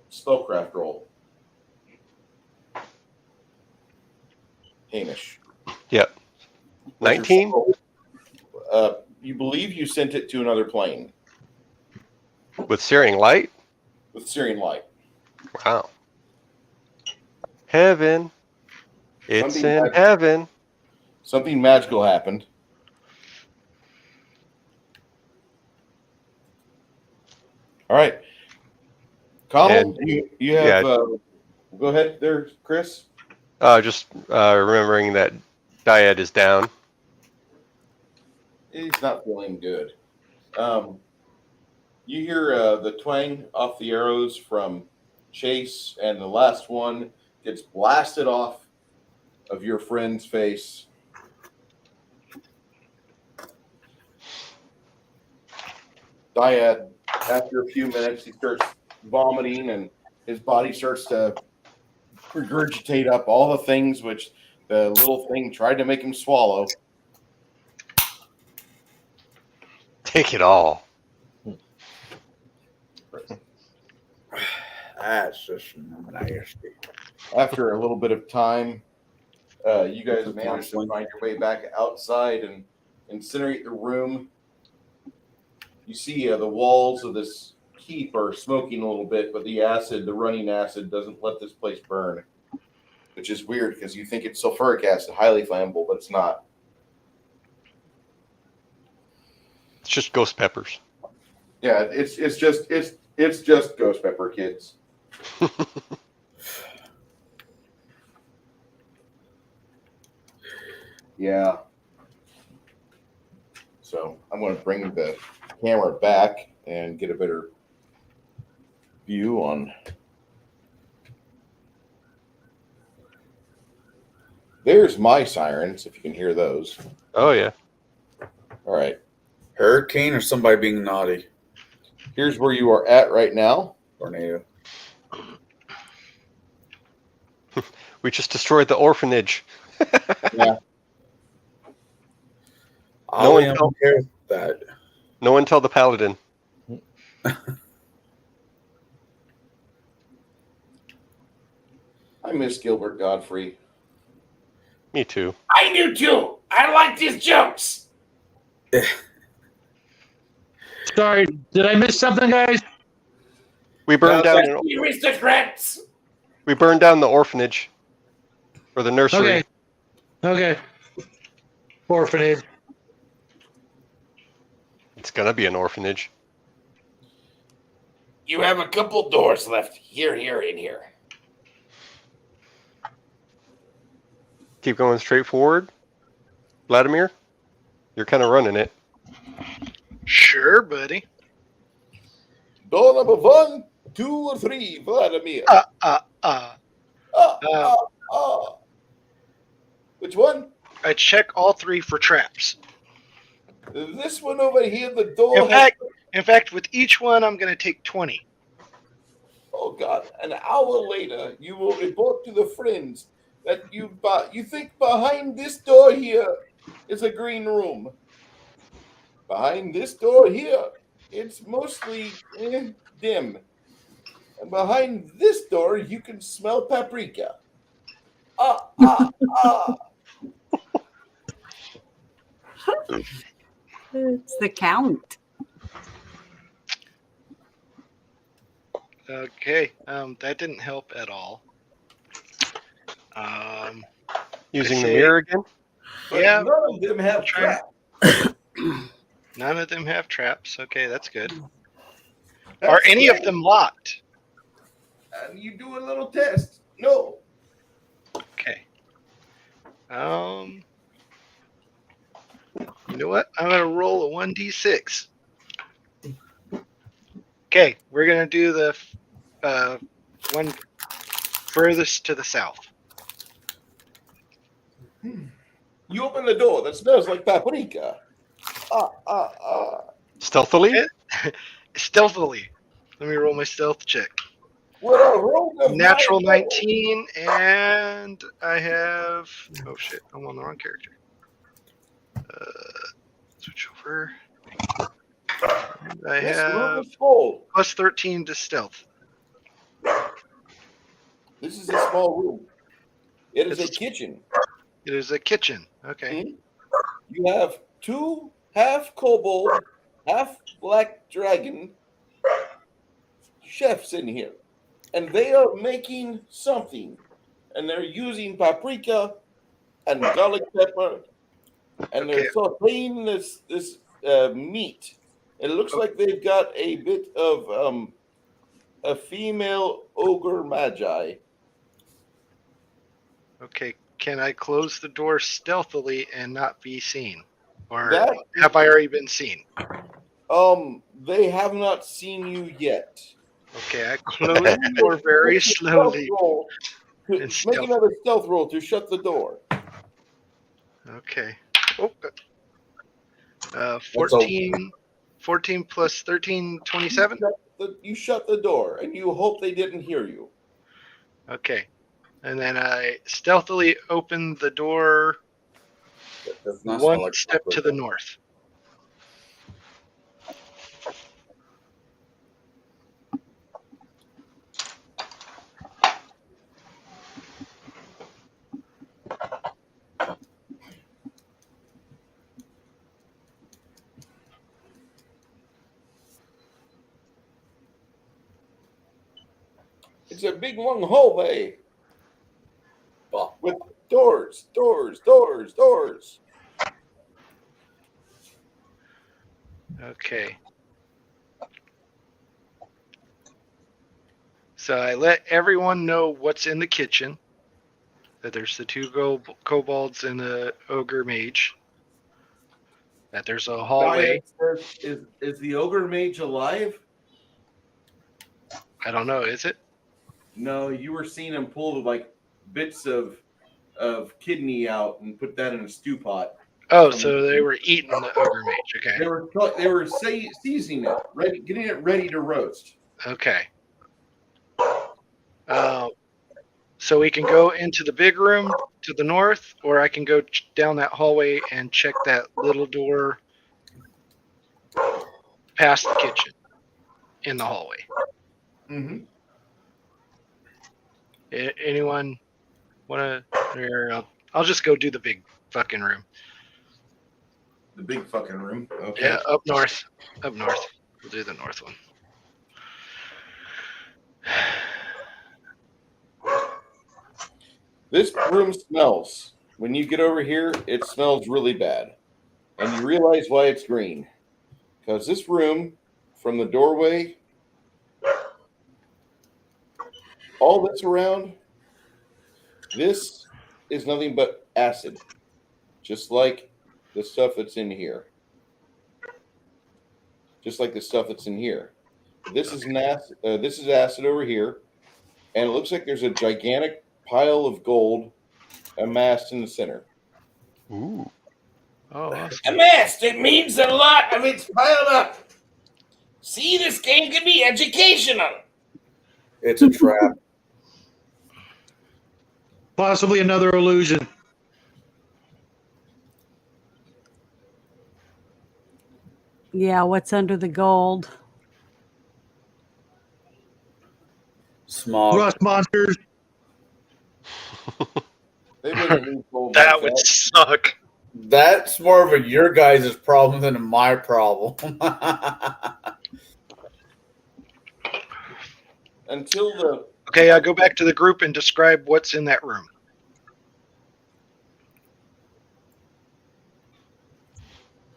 spellcraft roll. Hamish. Yep. What's your 19? spell? You believe you sent it to another plane With searing light? with searing light. Wow. Heaven. It's Something in like- heaven. Something magical happened. All right. Connell, you have... go ahead there, Chris. Just remembering that Dyad is down. He's not feeling good. You hear the twang off the arrows from Chase, and the last one gets blasted off of your friend's face. Dyad, after a few minutes, he starts vomiting, and his body starts to regurgitate up all the things which the little thing tried to make him swallow. Take it all. That's just nasty. After a little bit of time, you guys manage to find your way back outside and incinerate the room. You see the walls of this keep are smoking a little bit, but the running acid, doesn't let this place burn, which is weird because you think it's sulfuric acid, highly flammable, but it's not. It's just ghost peppers. Yeah, it's just ghost pepper, kids. Yeah. So I'm going to bring the camera back and get a better view on. There's my sirens, if you can hear those. Oh, yeah. All right. Hurricane or somebody being naughty? Here's where you are at right now. Tornado. We just destroyed the orphanage. Yeah. No one don't care that. No one tell the paladin. I miss Gilbert Godfrey. Me too. I do too. I like these jokes. Sorry, did I miss something, guys? We burned down. The aristocrats. We burned down the orphanage, or the nursery. Okay. Orphanage. It's gonna be an orphanage. You have a couple doors left. Here, and here. Keep going straight forward. Vladimir, you're kind of running it. Sure, buddy. Door number 1, 2, or 3, Vladimir. Which one? I check all 3 for traps. This one over here, the door. In fact, with each one, I'm going to take 20. Oh God! An hour later, you will report to the friends that you think behind this door here is a green room. Behind this door here, it's mostly dim. And behind this door, you can smell paprika. It's the count. Okay, that didn't help at all. Using the mirror again? But Yeah. none of them have traps. None of them have traps. Okay, that's good. Are any of them locked? And you do a little test. No. Okay. You know what? I'm gonna roll a 1d6. Okay, we're gonna do the one furthest to the south. You open the door that smells like paprika. Stealthily? Stealthily. Let me roll my stealth check. What a rogue of natural my 19, and I have. Oh shit! I'm on the wrong character. Switch over. And I This room have is full. plus 13 to stealth. This is a small room. It is a It's- kitchen. It is a kitchen. Okay. Mhm. You have 2 half kobold, half black dragon chefs in here, and they are making something, and they're using paprika and garlic pepper, and they're sautéing this meat. It looks like they've got a bit of a female ogre magi. Okay. Can I close the door stealthily and not be seen, or That have I already been seen? They have not seen you yet. Okay. I close the door very Make a slowly. stealth roll to- And Make stealth. another stealth roll to shut the door. Okay. Oh. 14 plus 13, 27. You shut the door, and you hope they didn't hear you. Okay. And then I stealthily open the door Does not smell one like step to the paprika. north. It's a big long hallway with doors. Okay. So I let everyone know what's in the kitchen. That there's the 2 kobolds and the ogre mage. That there's a hallway. Is the ogre mage alive? I don't know. Is it? No, you were seeing him pull like bits of kidney out and put that in a stew pot. Oh, so they were eating the ogre mage. Okay. They were seasoning it, getting it ready to roast. Okay. So we can go into the big room to the north, or I can go down that hallway and check that little door past the kitchen in the hallway. Mm-hmm. Anyone want to? I'll just go do the big fucking room. The big fucking room. Okay. Yeah, up north. Up north. We'll do the north one. This room smells. When you get over here, it smells really bad. And you realize why it's green. Because this room, from the doorway, all that's around, this is nothing but acid. Just like the stuff that's in here. Just like the stuff that's in here. This is acid over here. And it looks like there's a gigantic pile of gold amassed in the center. Ooh. Oh, awesome. Amassed, it means a lot of it's piled up. See, this game can be educational. It's a trap. Possibly another illusion. Yeah, what's under the gold? Small. Rust monsters. They wouldn't leave gold That like would suck. That's more of a your guys' problem than my problem. Until the Okay, I'll go back to the group and describe what's in that room.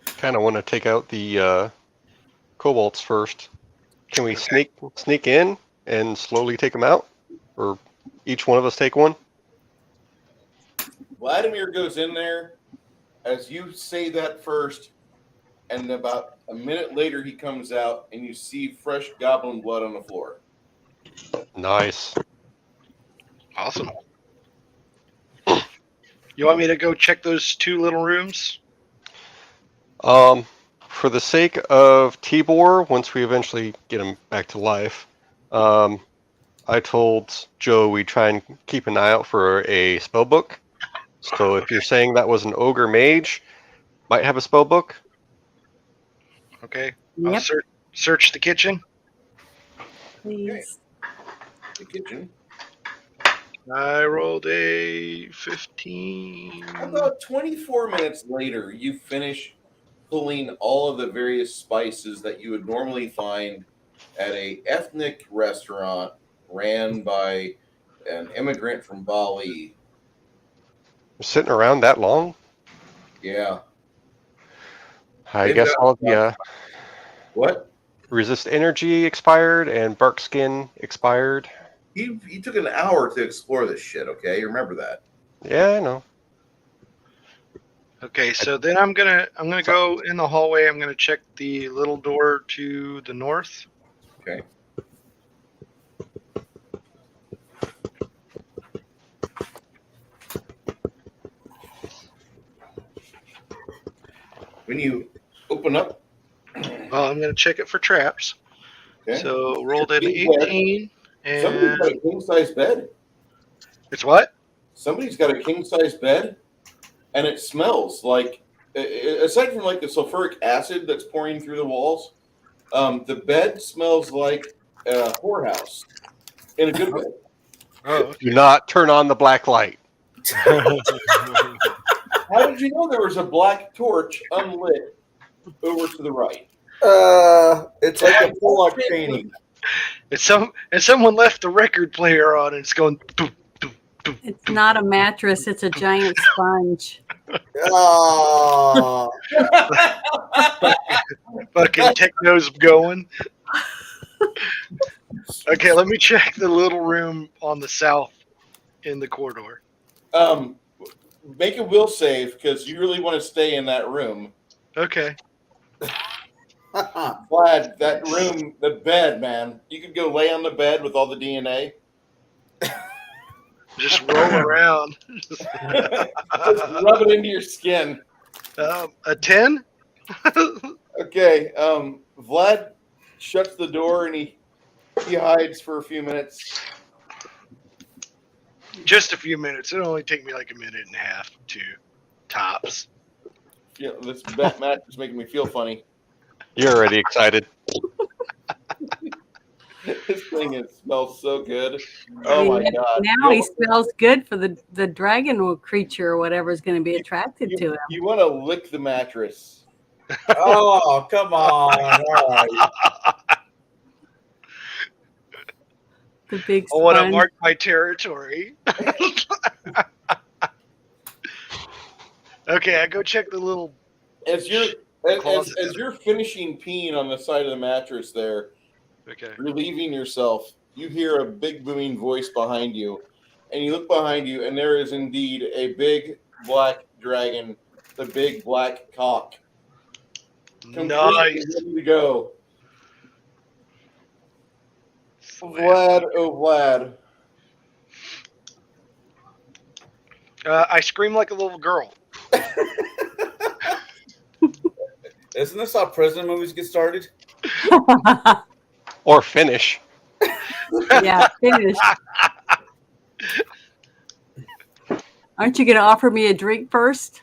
Kind of want to take out the kobolds first. Can we sneak in and slowly take them out, or each one of us take one? Vladimir goes in there as you say that first, and about a minute later he comes out and you see fresh goblin blood on the floor. Nice. Awesome. You want me to go check those 2 little rooms? For the sake of Tibor, once we eventually get him back to life, I I told Joe we try and keep an eye out for a spell book. So if you're saying that was an ogre mage, might have a spell book. Okay. I'll Yep, search the kitchen. please. The kitchen. I rolled a 15. About 24 minutes later, you finish pulling all of the various spices that you would normally find at a ethnic restaurant ran by an immigrant from Bali. Sitting around that long? Yeah. I They've guess got- all of the What? resist energy expired and bark skin expired. He took an hour to explore this shit, okay? Remember that. Yeah, I know. Okay, so then I'm gonna go in the hallway. I'm gonna check the little door to the north. Okay. When you open up, Well, I'm gonna check it for traps. okay, So rolled an Big bed. 18, somebody's and got a king size bed. it's what? Somebody's got a king size bed, and it smells like, aside from like the sulfuric acid that's pouring through the walls, the bed smells like a whorehouse in a good way. Oh, Do not turn on the black light. How did you know there was a black torch unlit over to the right? It's like a Pollock painting. and someone left the record player on, and it's going. Doop, doop, doop. It's not a mattress, it's a giant sponge. Oh, Fucking techno's going. Okay, let me check the little room on the south in the corridor. Make a will save because you really want to stay in that room. Okay. Vlad, that room, the bed, man. You could go lay on the bed with all the DNA. Just roll around. Just rub it into your skin. A 10? Okay. Vlad shuts the door and he hides for a few minutes. Just a few minutes. It'll only take me like a minute and a half, 2 tops. Yeah, this match is making me feel funny. You're already excited. This thing smells so good. Oh my god! Now he smells good for the dragon creature or whatever is going to be attracted to him. You want to lick the mattress? oh, come on! All right. The big I want to sponge. mark my territory. Okay, I go check the little. As you're finishing peeing on the side of the mattress there, Okay. relieving yourself, you hear a big booming voice behind you, and you look behind you, and there is indeed a big black dragon, the big black cock, completely Nice. ready to go. Vlad, oh Vlad. I scream like a little girl. Isn't this how prison movies get started? Or finish. Yeah, finish. Aren't you going to offer me a drink first?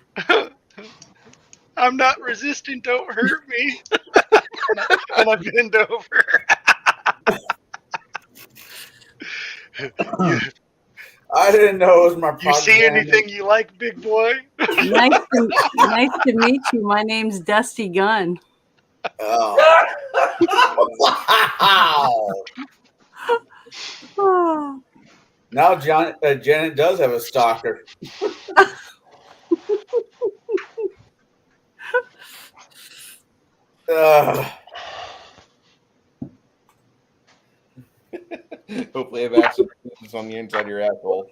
I'm not resisting. Don't hurt me. And I bend over. I didn't know it was my. You see anything you like, big boy? Nice to meet you. My name's Dusty Gunn. Oh. Wow. Oh. Now Janet does have a stalker. Hopefully, I've asked some questions on the inside of your asshole.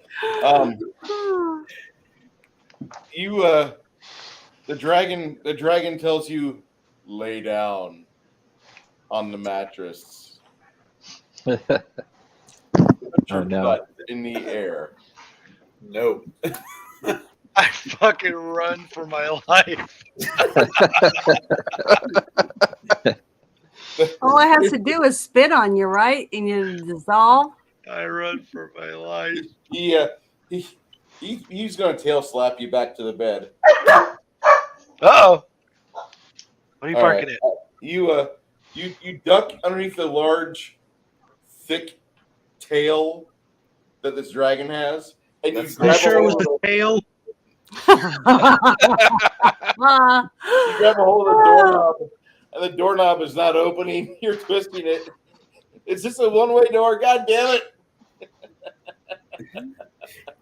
The dragon tells you, lay down on the mattress. Oh, Your no. butt in the air. No. I fucking run for my life. All I have to do is spit on you, right? And you dissolve. I run for my life. He's going to tail slap you back to the bed. Uh-oh. What are you All barking right. at? You duck underneath the large, thick tail that this dragon has, and you You grab sure a it was hold the of tail? you grab a hold of the doorknob, and the doorknob is not opening. You're twisting it. Is this a one-way door? God damn it!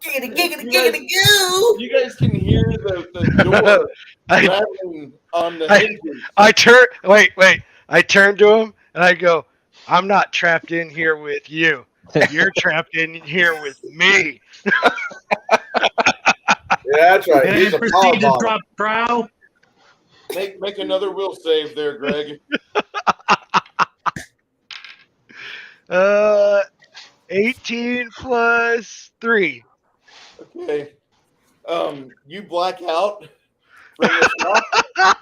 You guys can hear the door rattling on the hinges. I turn to him and I go, I'm not trapped in here with you. You're trapped in here with me. Yeah, that's right. And He's then a proceed power to bottom. drop trow. Make another will save there, Greg. 18 plus 3. Okay. You black out from the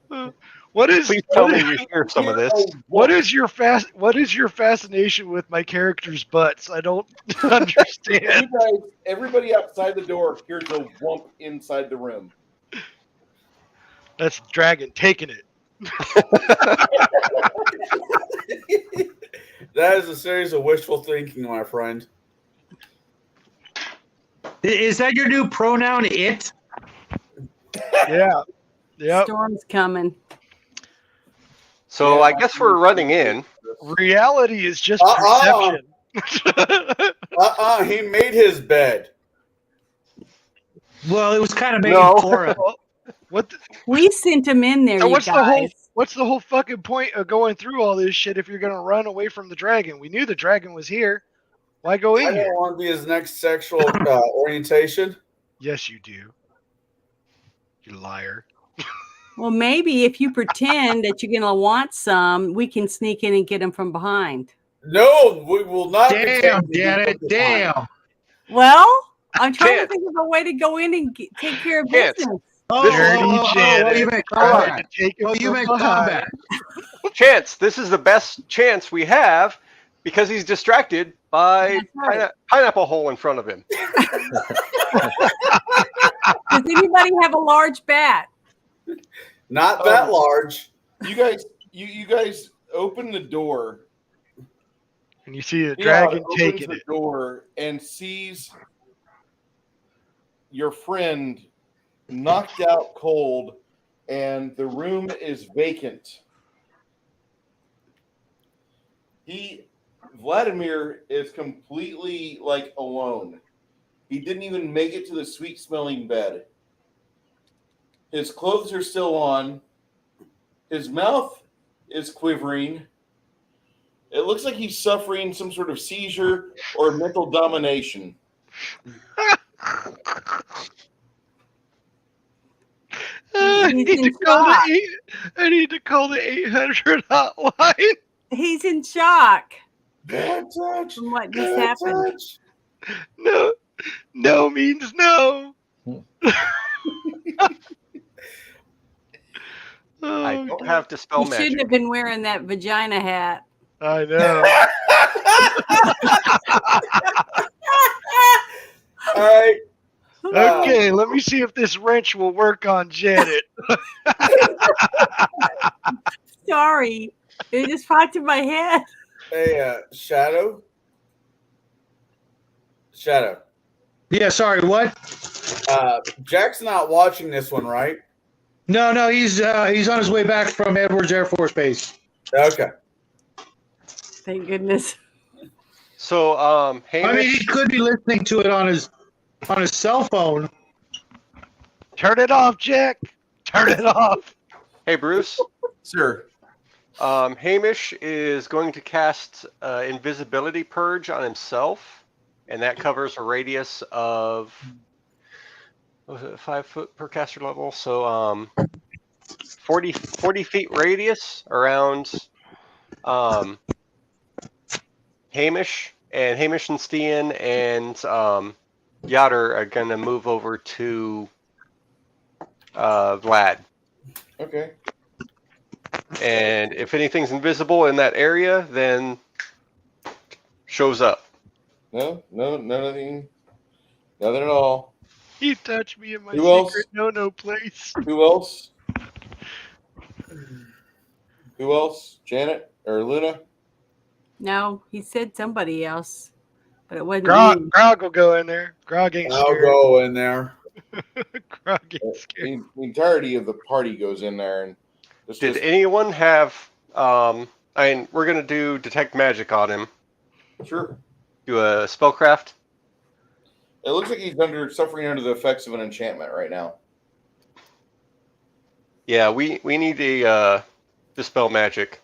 shock. What is Please tell me we hear some of this. what is your fascination with my character's butts? I don't understand. Everybody outside the door hears a whump inside the room. That's dragon taking it. That is a series of wishful thinking, my friend. Is that your new pronoun, it? Yeah. Yep. Storm's coming. So I guess we're running in. Reality is just perception. He made his bed. Well, it was kind of made No. for him. What? We sent him in there, So you what's guys. the whole fucking point of going through all this shit if you're gonna run away from the dragon? We knew the dragon was here. Why go I in don't here? want to be his next sexual orientation. Yes, you do. You liar. Well, maybe if you pretend that you're going to want some, we can sneak in and get him from behind. No, we will not. Damn, Janet, damn. Well, I'm trying to Chance. think of a way to go in and take care of Chance. business. Oh, you meant combat. Take him Oh, you from meant behind. combat. Chance, this is the best chance we have because he's distracted by That's right. pineapple hole in front of him. Does anybody have a large bat? Not that large. You guys open the door. And you see a dragon opens taking the it. door and sees your friend knocked out cold, and the room is vacant. Vladimir is completely alone. He didn't even make it to the sweet smelling bed. His clothes are still on. His mouth is quivering. It looks like he's suffering some sort of seizure or mental domination. I He's need in to call shock. I need to call the 800 hotline. He's in shock Bad touch. from what just Bad happened. touch. No means no. I Oh, don't God. have to spell You shouldn't magic. have been wearing that vagina hat. I know. All right. Okay, let me see if this wrench will work on Janet. Sorry. It just popped in my head. Hey, Shadow. Shadow. Yeah, sorry, what? Jack's not watching this one, right? No, he's on his way back from Edwards Air Force Base. Okay. Thank goodness. So, I mean, Hamish, he could be listening to it on his cell phone. Turn it off, Jack. Turn it off. hey Bruce, Sir. Hamish is going to cast invisibility purge on himself, and that covers a radius of 5 foot per caster level, so 40 feet radius around Hamish, and Hamish and Stian and Yotter are going to move over to Vlad. Okay. And if anything's invisible in that area, then shows up. No, nothing at all. You touch me in my Who else? secret no place. Who else? Who else? Janet or Luna? No, he said somebody else, but it wasn't Grog, me. Grog will go in there. Grog ain't I'll scared. go in there. Grog ain't scared. The entirety of the party goes in there, and it's Did just anyone have? I mean, we're gonna do detect magic on him. sure. Do a spellcraft. It looks like he's suffering under the effects of an enchantment right now. Yeah, we need a dispel magic.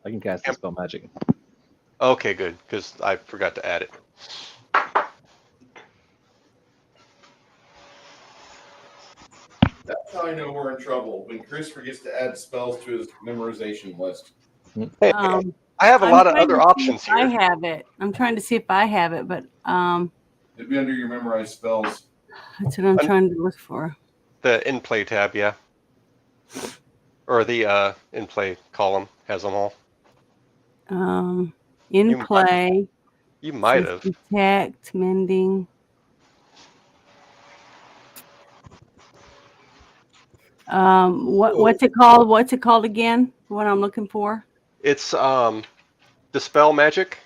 I can cast dispel magic. Okay, good, because I forgot to add it. That's how I know we're in trouble, when Chris forgets to add spells to his memorization list. Hey, I have a I'm lot of trying other to see options if I here. have it. I'm trying to see if I have it, but It'd be under your memorized spells. that's what I'm trying to look for. The in-play tab, yeah. Or the in-play column has them all. In You play. You might says have. Detect, mending. What's it called? What's it called again? What I'm looking for? It's dispel magic.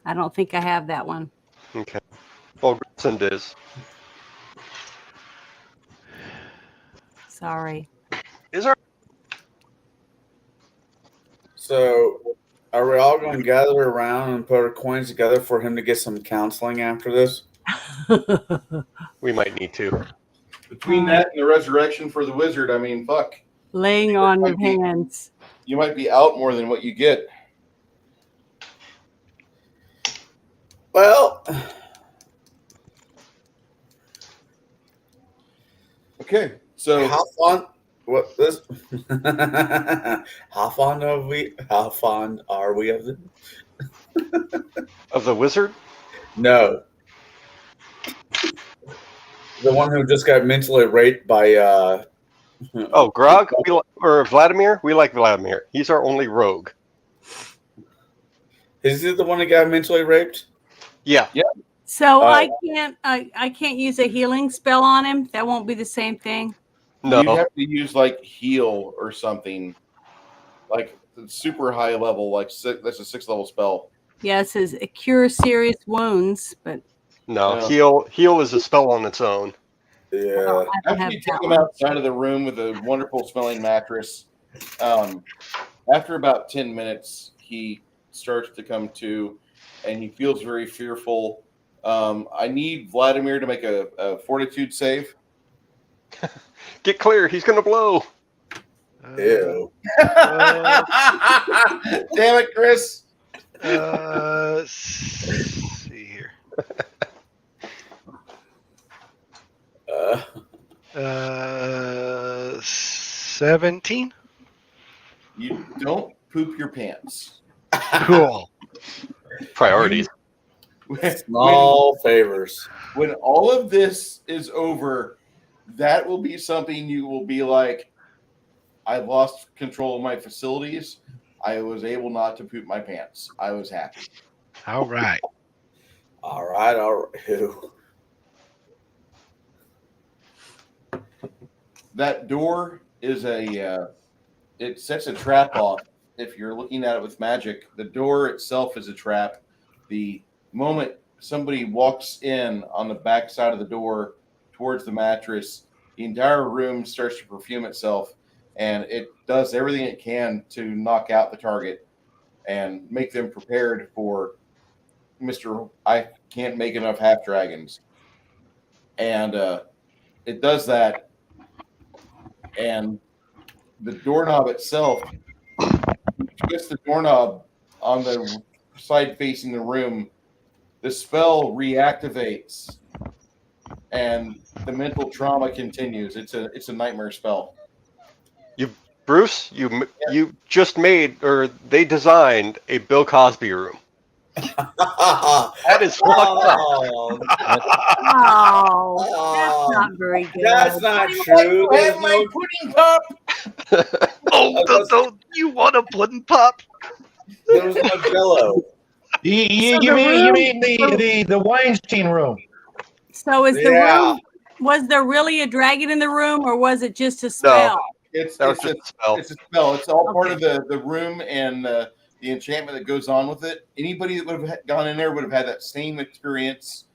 I don't think I have that one. Okay. Well, Grissom does. Sorry. Is there? So, are we all going to gather around and put our coins together for him to get some counseling after this? We might need to. Between that and the resurrection for the wizard, I mean, fuck. Laying on of hands. You might be out more than what you get. Well, okay. So how fond? What this? How fond are we? How fond are we of them? Of the wizard? No. The one who just got mentally raped by Oh, Grog or Vladimir? We like Vladimir. He's our only rogue. Is he the one that got mentally raped? Yeah. Yeah. So I can't use a healing spell on him. That won't be the same thing. No. You have to use like heal or something, like super high level, like that's a 6th level spell. Yeah, it says cure serious wounds, but No. No. Heal is a spell on its own. Yeah. I don't After have you that take him one. outside of the room with a wonderful smelling mattress, after about 10 minutes, he starts to come to, and he feels very fearful. I need Vladimir to make a fortitude save. Get clear. He's going to blow. Ew. Damn it, Chris. Let's see here. 17. You don't poop your pants. Cool. Priorities. Small favors. When all of this is over, that will be something you will be like, I lost control of my facilities. I was able not to poop my pants. I was happy. All right. All right. Ew. That door is it sets a trap off. If you're looking at it with magic, the door itself is a trap. The moment somebody walks in on the back side of the door towards the mattress, the entire room starts to perfume itself, and it does everything it can to knock out the target and make them prepared for Mr. I can't make enough half dragons. And it does that. And the doorknob itself, twist the doorknob on the side facing the room, the spell reactivates and the mental trauma continues. It's a nightmare spell. Bruce, you just made, or they designed a Bill Cosby room. That is fucked up. Oh, that's not very good. That's not true. There's no pudding pop. Oh, don't you want a pudding pop? There was no Jello. You mean the Weinstein room? So is the Yeah. room? Was there really a dragon in the room, or was it just a spell? It's That was it's just a, a spell. it's a spell. It's all part Okay. of the room and the enchantment that goes on with it. Anybody that would have gone in there would have had that same experience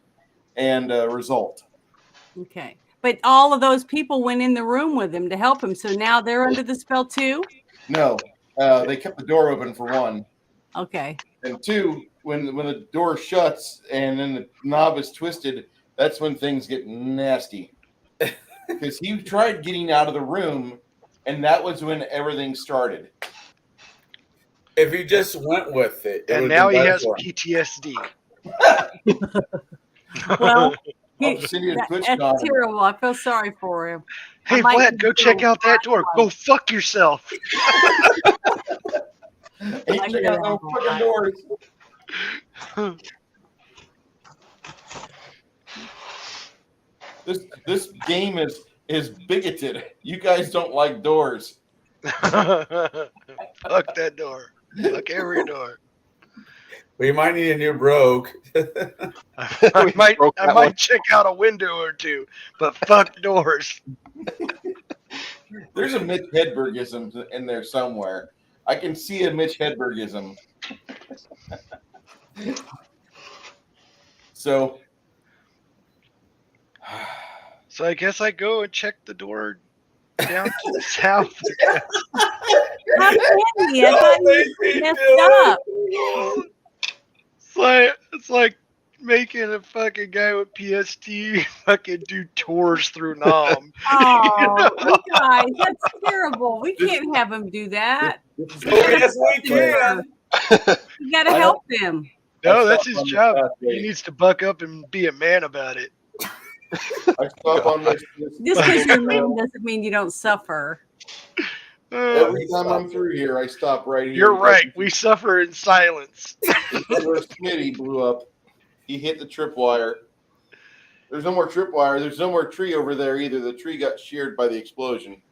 and result. Okay. But all of those people went in the room with him to help him. So now they're under the spell too? No, they kept the door open for one, Okay. and two, when the door shuts and then the knob is twisted, that's when things get nasty. Because he tried getting out of the room, and that was when everything started. If he just went with it, And now he has PTSD. Well, I'll just send you a Twitch that's comment. terrible. I feel sorry for him. Hey, I might Vlad, need go to check go out that door. Go fuck yourself. Hey, check out those fucking doors. This game is bigoted. You guys don't like doors. Fuck that door. Fuck every door. We might need a new brogue. I might check out a window or two, but fuck doors. There's a Mitch Hedbergism in there somewhere. I can see a Mitch Hedbergism. So I guess I go and check the door down to the south. How can he? I thought he messed up. It's like making a fucking guy with PST fucking do tours through Nam. Oh, you guys, that's terrible. We can't have him do that. Yes, we can. You got to help him. No, that's his job. He needs to buck up and be a man about it. I stop on this. Just because you're mean doesn't mean you don't suffer. Every time I'm through here, I stop right here. You're right. We suffer in silence. Where Smitty blew up, he hit the tripwire. There's no more tripwire. There's no more tree over there either. The tree got sheared by the explosion.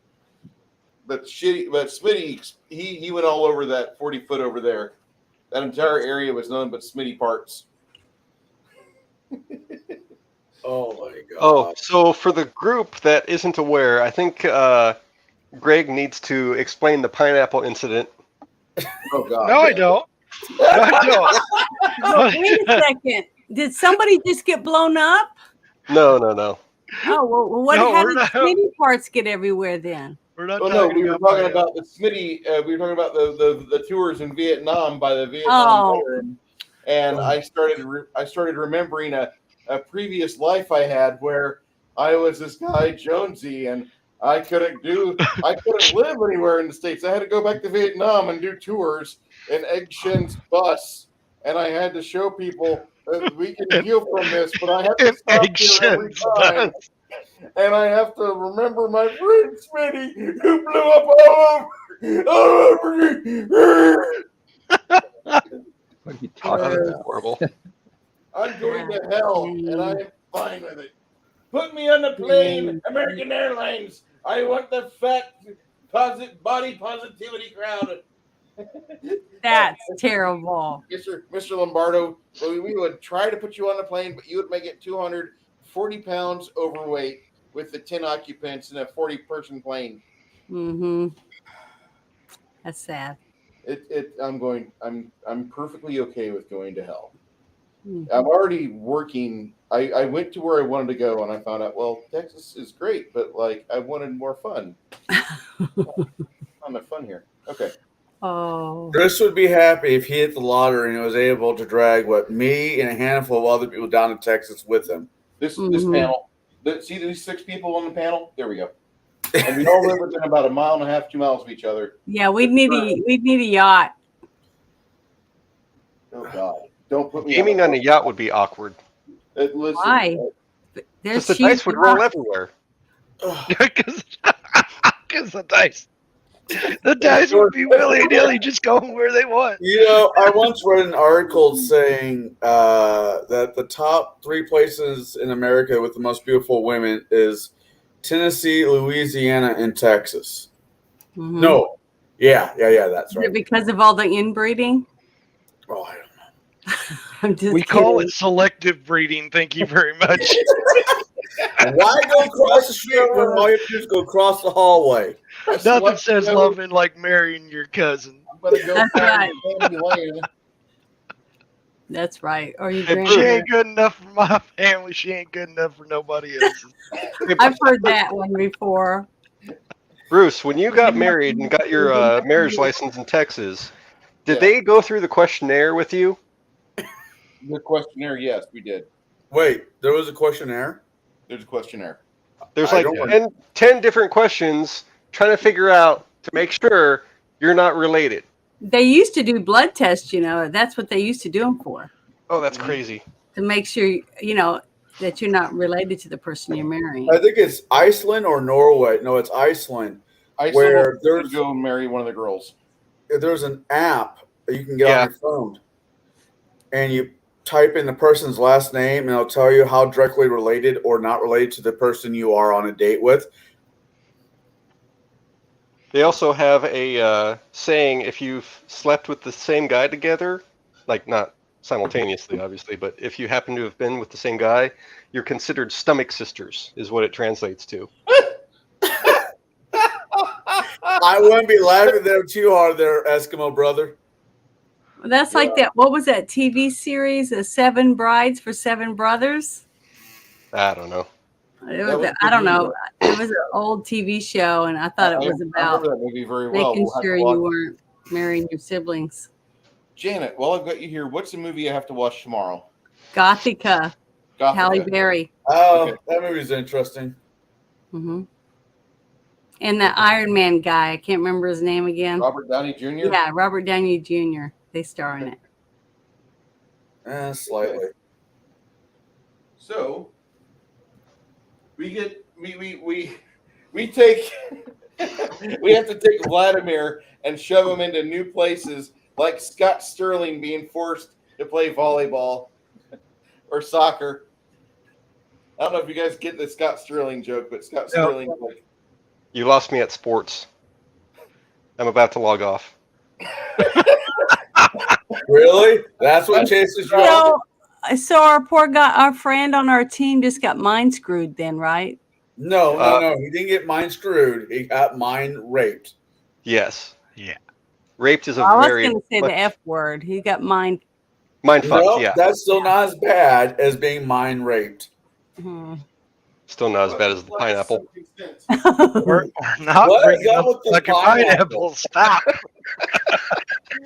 But Smitty, he went all over that 40 foot over there. That entire area was nothing but Smitty parts. Oh my god. Oh, so for the group that isn't aware, I think Greg needs to explain the pineapple incident. Oh god. No, I don't. No, I don't. Oh, wait a second. Did somebody just get blown up? No. Oh, well, what No, how we're did not. Smitty parts get everywhere then? We're not Oh no, talking we were about talking pineapple. about the Smitty. We were talking about the tours in Vietnam by the Vietnam veteran, and I started remembering a previous life I had where I was this guy Jonesy, and I couldn't live anywhere in the States. I had to go back to Vietnam and do tours in Egg Shen's bus, and I had to show people that we can heal from this, but I have to stop Egg here every Shen's time. bus. And I have to remember my friend Smitty who blew up all over me. What are you talking That's about? horrible. I'm going to hell, and I'm fine with it. Put me on the plane, American Airlines. I want the fat, body positivity crowd. That's terrible. Mr. Lombardo, we would try to put you on the plane, but you would make it 240 pounds overweight with the 10 occupants in a 40-person plane. Mm-hmm. That's sad. I'm perfectly okay with going to hell. Mhm. I'm already working. I went to where I wanted to go, and I found out, well, Texas is great, but like I wanted more fun. I'm not fun here. Okay. Oh. Chris would be happy if he hit the lottery and was able to drag me and a handful of other people down to Texas with him. This Mhm. panel. See these 6 people on the panel? There we go. And we all live within about 1.5 miles, 2 miles of each other. Yeah, we'd need a yacht. Oh God! Don't put me Gaming on a yacht would be awkward. Listen, Why? There's Because the cheap dice would roll yachts. everywhere. Because the dice. The dice would be willy-nilly just going where they want. You know, I once read an article saying that the top 3 places in America with the most beautiful women is Tennessee, Louisiana, and Texas. Mhm. No. Yeah, that's Is it right. because of all the inbreeding? Oh, I don't know. I'm just We call kidding. it selective breeding. Thank you very much. Why go across the street when all you have to do is go across the hallway? Nothing says loving like marrying your cousin. That's right. That's right. Or your If she grandmother. ain't good enough for my family, she ain't good enough for nobody else's. I've heard that one before. Bruce, when you got married and got your marriage license in Texas, did they go through the questionnaire with you? The questionnaire, yes, we did. Wait, there was a questionnaire? There's a questionnaire. There's I like don't 10 different questions trying to figure out to make sure you're not related. They used to do blood tests, you know. That's what they used to do them for. Oh, that's crazy. To make sure, you know, that you're not related to the person you're marrying. I think it's Iceland or Norway. No, it's Iceland. Where there's go marry one of the girls. There's an app that you can get on your phone, and you type in the person's last name, and it'll tell you how directly related or not related to the person you are on a date with. They also have a saying, if you've slept with the same guy together, like not simultaneously, obviously, but if you happen to have been with the same guy, you're considered stomach sisters, is what it translates to. I wouldn't be laughing at them too hard there, Eskimo brother. That's like that. What was that TV series? The 7 Brides for 7 Brothers? I don't know. It was, I don't know. It was an old TV show, and I thought it was I about remember that movie very well. making We'll have to sure watch you it. weren't marrying your siblings. Janet, while I've got you here, what's the movie I have to watch tomorrow? Gothica. Halle Berry. Oh, that movie's interesting. Mm-hmm. And the Iron Man guy, I can't remember his name again. Robert Downey Jr.? Yeah, Robert Downey Jr. They star in it. Slightly. So we take we have to take Vladimir and shove him into new places, like Scott Sterling being forced to play volleyball or soccer. I don't know if you guys get the Scott Sterling joke, but Scott Sterling, like, You lost me at sports. I'm about to log off. Really? That's what chases you off? So our poor guy, our friend on our team just got mind screwed then, right? No. He didn't get mine screwed. He got mine raped. Yes. Yeah. Raped is a I was very going to say the F word. He got mind fucked, No, yeah. that's still not as bad as being mine raped. Still not as bad as the pineapple. We're not What is bringing up up with this like a pineapple? pineapple. Stop.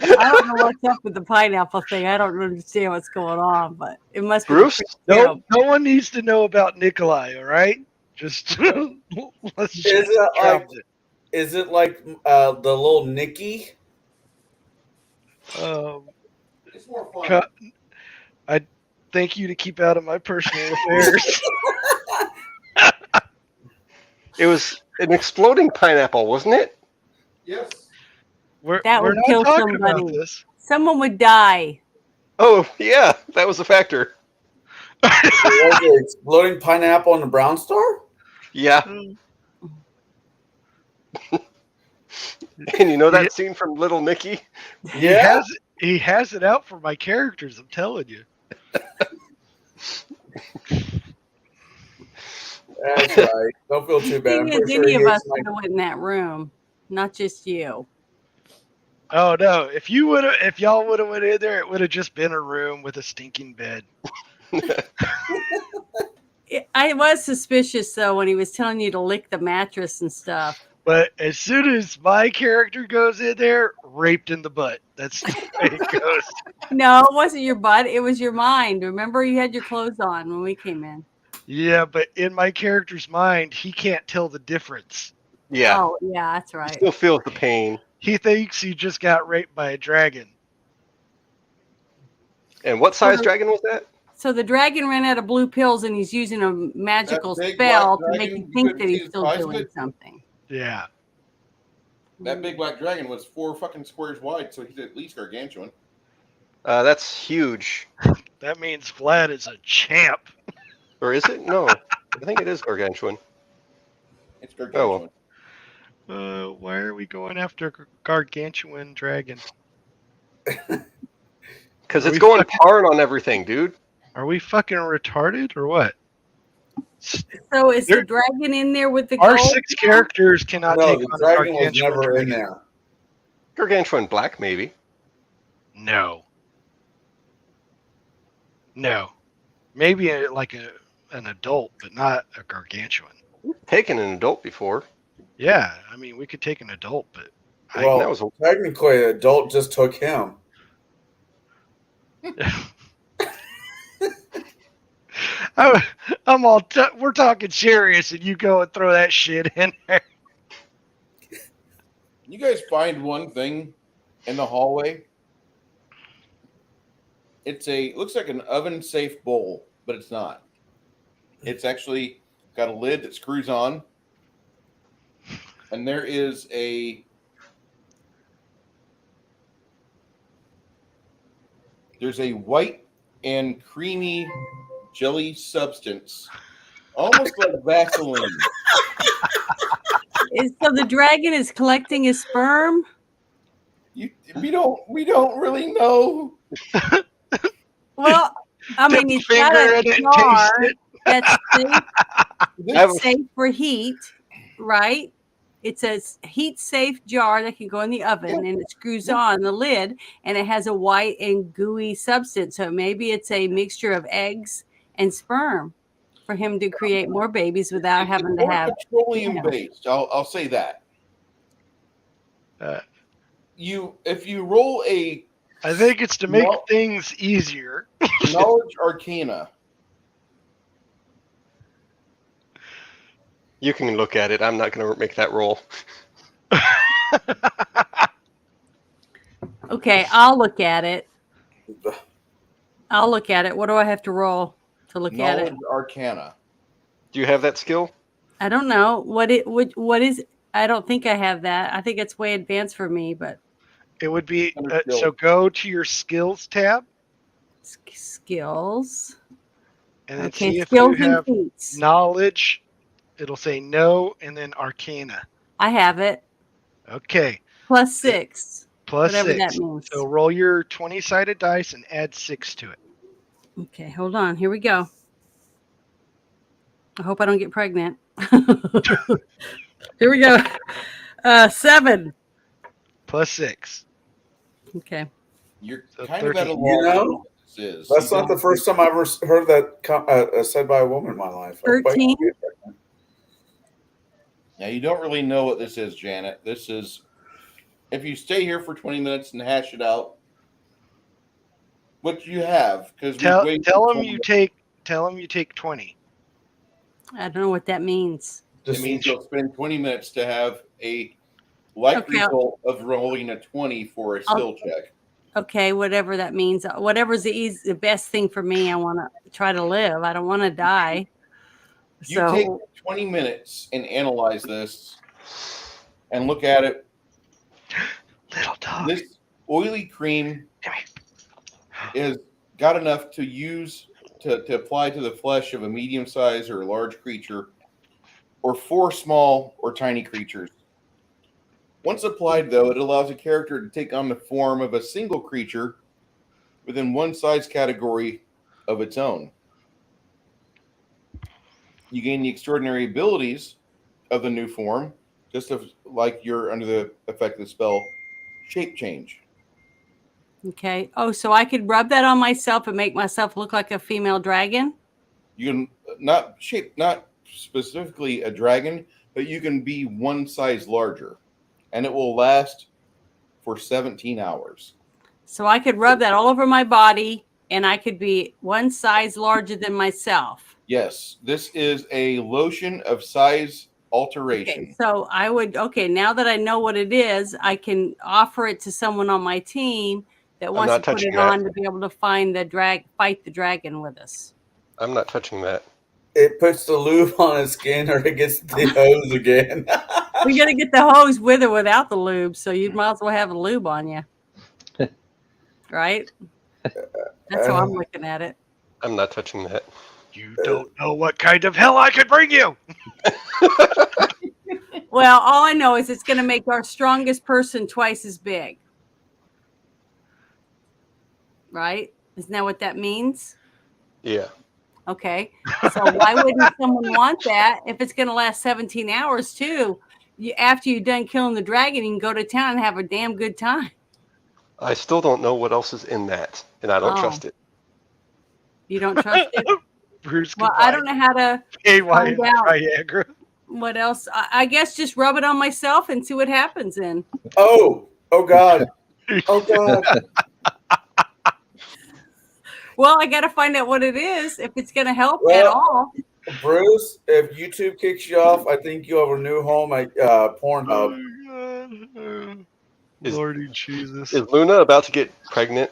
I don't know what's up with the pineapple thing. I don't understand what's going on, but it must be. Bruce? No one needs to know about Nikolai, all right? Just let's just Is it like the little Nikki? it's more fun. I thank you to keep out of my personal affairs. It was an exploding pineapple, wasn't it? Yes. We're That would not kill talking about somebody. this. Someone would die. Oh, yeah, that was a factor. Was it exploding pineapple on the Brown Star? Yeah. And you know that scene from Little Nicky? He has it out for my characters, I'm telling you. That's right. Don't feel too bad. I'm pretty sure Any he of us hates would have went in that room, not just you. Oh no! If y'all would have went in there, it would have just been a room with a stinking bed. I was suspicious though when he was telling you to lick the mattress and stuff. But as soon as my character goes in there, raped in the butt. That's the way it goes. No, it wasn't your butt. It was your mind. Remember, you had your clothes on when we came in. Yeah, but in my character's mind, he can't tell the difference. Yeah. Oh, yeah, that's right. He still feels the pain. He thinks he just got raped by a dragon. And what size dragon was that? So the dragon ran out of blue pills, and he's using a magical spell to make you think that he's still doing something. Yeah. That big black dragon was 4 fucking squares wide, so he's at least gargantuan. That's huge. That means Vlad is a champ. Or is it? No. I think it is gargantuan. It's gargantuan. Oh, why are we going after gargantuan dragon? Because Are it's we going fucking- hard on everything, dude. Are we fucking retarded or what? So is the dragon in there with the Our gold? 6 characters cannot No, take the on dragon a was gargantuan never in dragon. there. Gargantuan black, maybe. No. Maybe an adult, but not a gargantuan. Taken an adult before. Yeah, I mean, we could take an adult, but Well, that was a- technically, an adult just took him. I'm all. We're talking serious, and you go and throw that shit in there. You guys find one thing in the hallway. Looks like an oven safe bowl, but it's not. It's actually got a lid that screws on. And there's a white and creamy jelly substance, almost like Vaseline. So the dragon is collecting his sperm? We don't really know. Well, I mean, Dip it's a got finger a in it and jar taste it. that's safe, have it's safe for heat, right? It's a heat-safe jar that can go in the oven, and it screws on the lid, and it has a white and gooey substance. So maybe it's a mixture of eggs and sperm for him to create more babies without having to More have. petroleum based. I'll say that. Uh, If you roll a I think it's to make No. things easier. knowledge arcana, You can look at it. I'm not going to make that roll. Okay, I'll look at it. What do I have to roll to look at knowledge it? arcana. Do you have that skill? I don't know what is. I don't think I have that. I think it's way advanced for me, but It would be Under skill. so. Go to your skills tab skills. and then Okay, see if skills you and have feats. knowledge. It'll say no, and then arcana. I have it. Okay, Plus 6. plus Whatever 6. that means. So roll your 20-sided dice and add 6 to it. Okay, hold on. Here we go. I hope I don't get pregnant. Here we go. 7. Plus 6. Okay. You're So kind of at a 13. loss. You know, This is. that's not the first time I ever heard that said by a woman in my life. 13. Now you don't really know what this is, Janet. This is if you stay here for 20 minutes and hash it out. What you have because Tell him you take 20. I don't know what that means. It means you'll spend 20 minutes to have a like result of rolling a 20 for a skill check. Okay, whatever that means. Whatever's the best thing for me. I want to try to live. I don't want to die. You take 20 minutes and analyze this and look at it. Little dog. This oily cream is got enough to use to apply to the flesh of a medium sized or large creature or 4 small or tiny creatures. Once applied, though, it allows a character to take on the form of a single creature within one size category of its own. You gain the extraordinary abilities of the new form, just like you're under the effect of the spell Shape Change. Okay. Oh, so I could rub that on myself and make myself look like a female dragon? You can not specifically a dragon, but you can be one size larger, and it will last for 17 hours. So I could rub that all over my body and I could be one size larger than myself. Yes, this is a lotion of size alteration. Okay, so I would, now that I know what it is, I can offer it to someone on my team that wants to put it on to be able to fight the dragon with us. I'm not touching that. It puts the lube on his skin or it gets the hose again. We got to get the hose with or without the lube, so you might as well have a lube on you. Right? That's how I'm looking at it. I'm not touching that. You don't know what kind of hell I could bring you. Well, all I know is it's going to make our strongest person twice as big. right? Isn't that what that means? Yeah. Okay. So why wouldn't someone want that if it's going to last 17 hours too? After you're done killing the dragon, you can go to town and have a damn good time. I still don't know what else is in that, and I don't trust it. You don't trust it? Bruce, Well, I don't know how to find out Viagra. what else. I guess just rub it on myself and see what happens then. Oh God. Oh God. Well, I got to find out what it is, if it's going to help at all. Bruce, if YouTube kicks you off, I think you have a new home at Pornhub. Oh, God. Lordy Jesus. Is Luna about to get pregnant?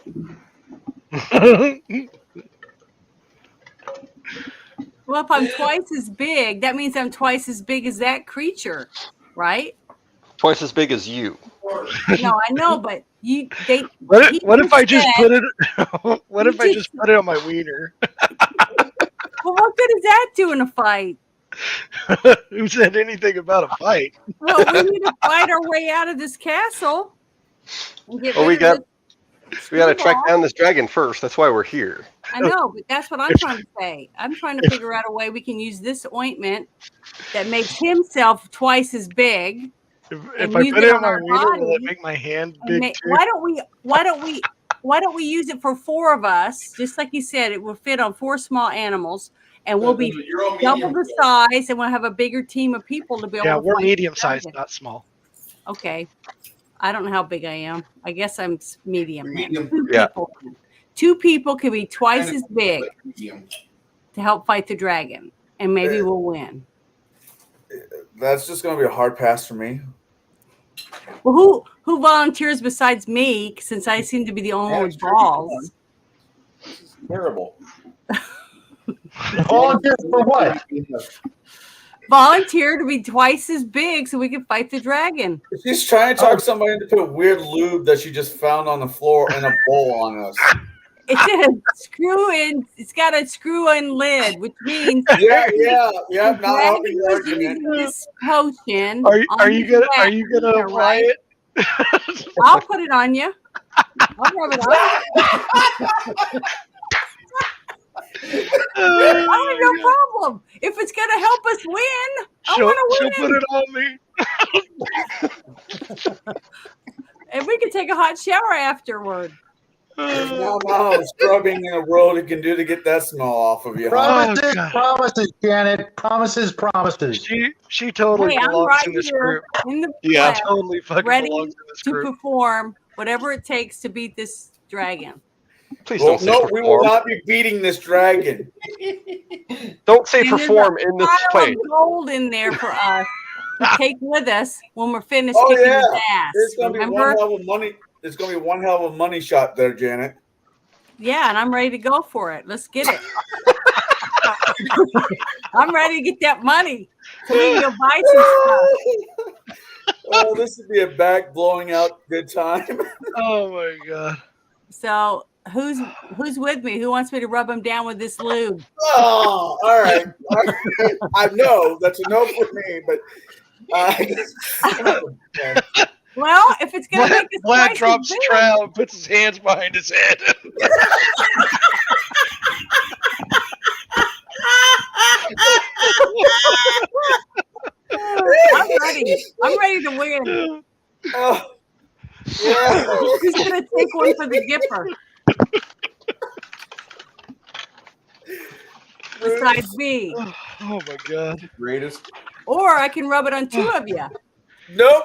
Well, if I'm twice as big, that means I'm twice as big as that creature, right? Twice as big as you. No, I know, but what if I just put it? What if I just put it on my wiener? Well, what good does that do in a fight? Who said anything about a fight? Well, we need to fight our way out of this castle. And get Well, we rid of got to track down this dragon first. That's why we're here. I know, but that's what I'm trying to say. I'm trying to figure out a way we can use this ointment that makes himself twice as big. If I put it on my wiener, will it make my hand big too? Why don't we use it for 4 of us? Just like you said, it will fit on 4 small animals, and we'll be double the size, and we'll have a bigger team of people to be able to we're fight medium sized, not small. Okay. I don't know how big I am. I guess I'm medium. Yeah. 2 people can be twice as big to help fight the dragon, and maybe we'll win. That's just going to be a hard pass for me. Well, who volunteers besides me? Since I seem to be the only one with balls. This is terrible. Volunteer for what? Volunteer to be twice as big so we can fight the dragon. She's trying to talk somebody into put weird lube that she just found on the floor in a bowl on us. It's a screw in. It's got a screw in lid, which means yeah. Not helping your using argument. this potion. Are you gonna apply it? I'll put it on you. I'll rub it on. I have no problem. If it's gonna help us win, I want to win. She'll put it on me. And we can take a hot shower afterward. There's not a lot of scrubbing in the world you can do to get that smell off of you. Promises, Janet. Promises. She totally belongs in this group. In the flesh, totally fucking ready belongs in this to group. perform whatever it takes to beat this dragon. Please don't say perform. We will not be beating this dragon. Don't say perform in this plane. There's gold in there for us to take with us when we're finished Oh kicking yeah, his ass. there's gonna be one hell of money. There's gonna be one hell of a money shot there, Janet. Yeah, and I'm ready to go for it. Let's get it. I'm ready to get that money so we can go buy some stuff. Oh, this would be a back blowing out good time. Oh my god. So who's with me? Who wants me to rub him down with this lube? Oh, all right. I know that's a no for me, but well, if it's gonna make us Vlad drops the trowel and puts his hands behind his head. I'm ready to win. Oh, yeah. Who's gonna take one for the Gipper? Besides me. Oh my god. Greatest. Or I can rub it on 2 of you. Nope.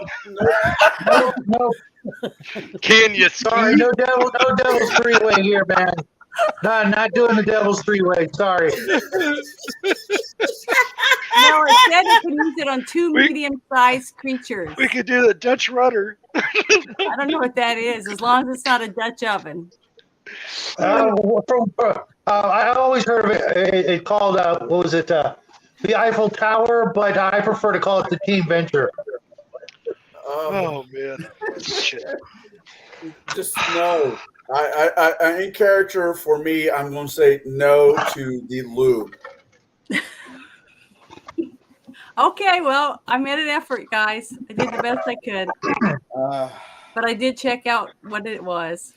Can you? Sorry, no devil's 3-way here, man. No, not doing the devil's 3-way. Sorry. No, instead you can use it on 2 medium-sized creatures. We could do the Dutch rudder. I don't know what that is, as long as it's not a Dutch oven. I always heard of it called, what was it, the Eiffel Tower, but I prefer to call it the Team Venture. Oh man. Shit. Just no. I in character for me, I'm going to say no to the lube. Okay, well, I made an effort, guys. I did the best I could. But but I did check out what it was.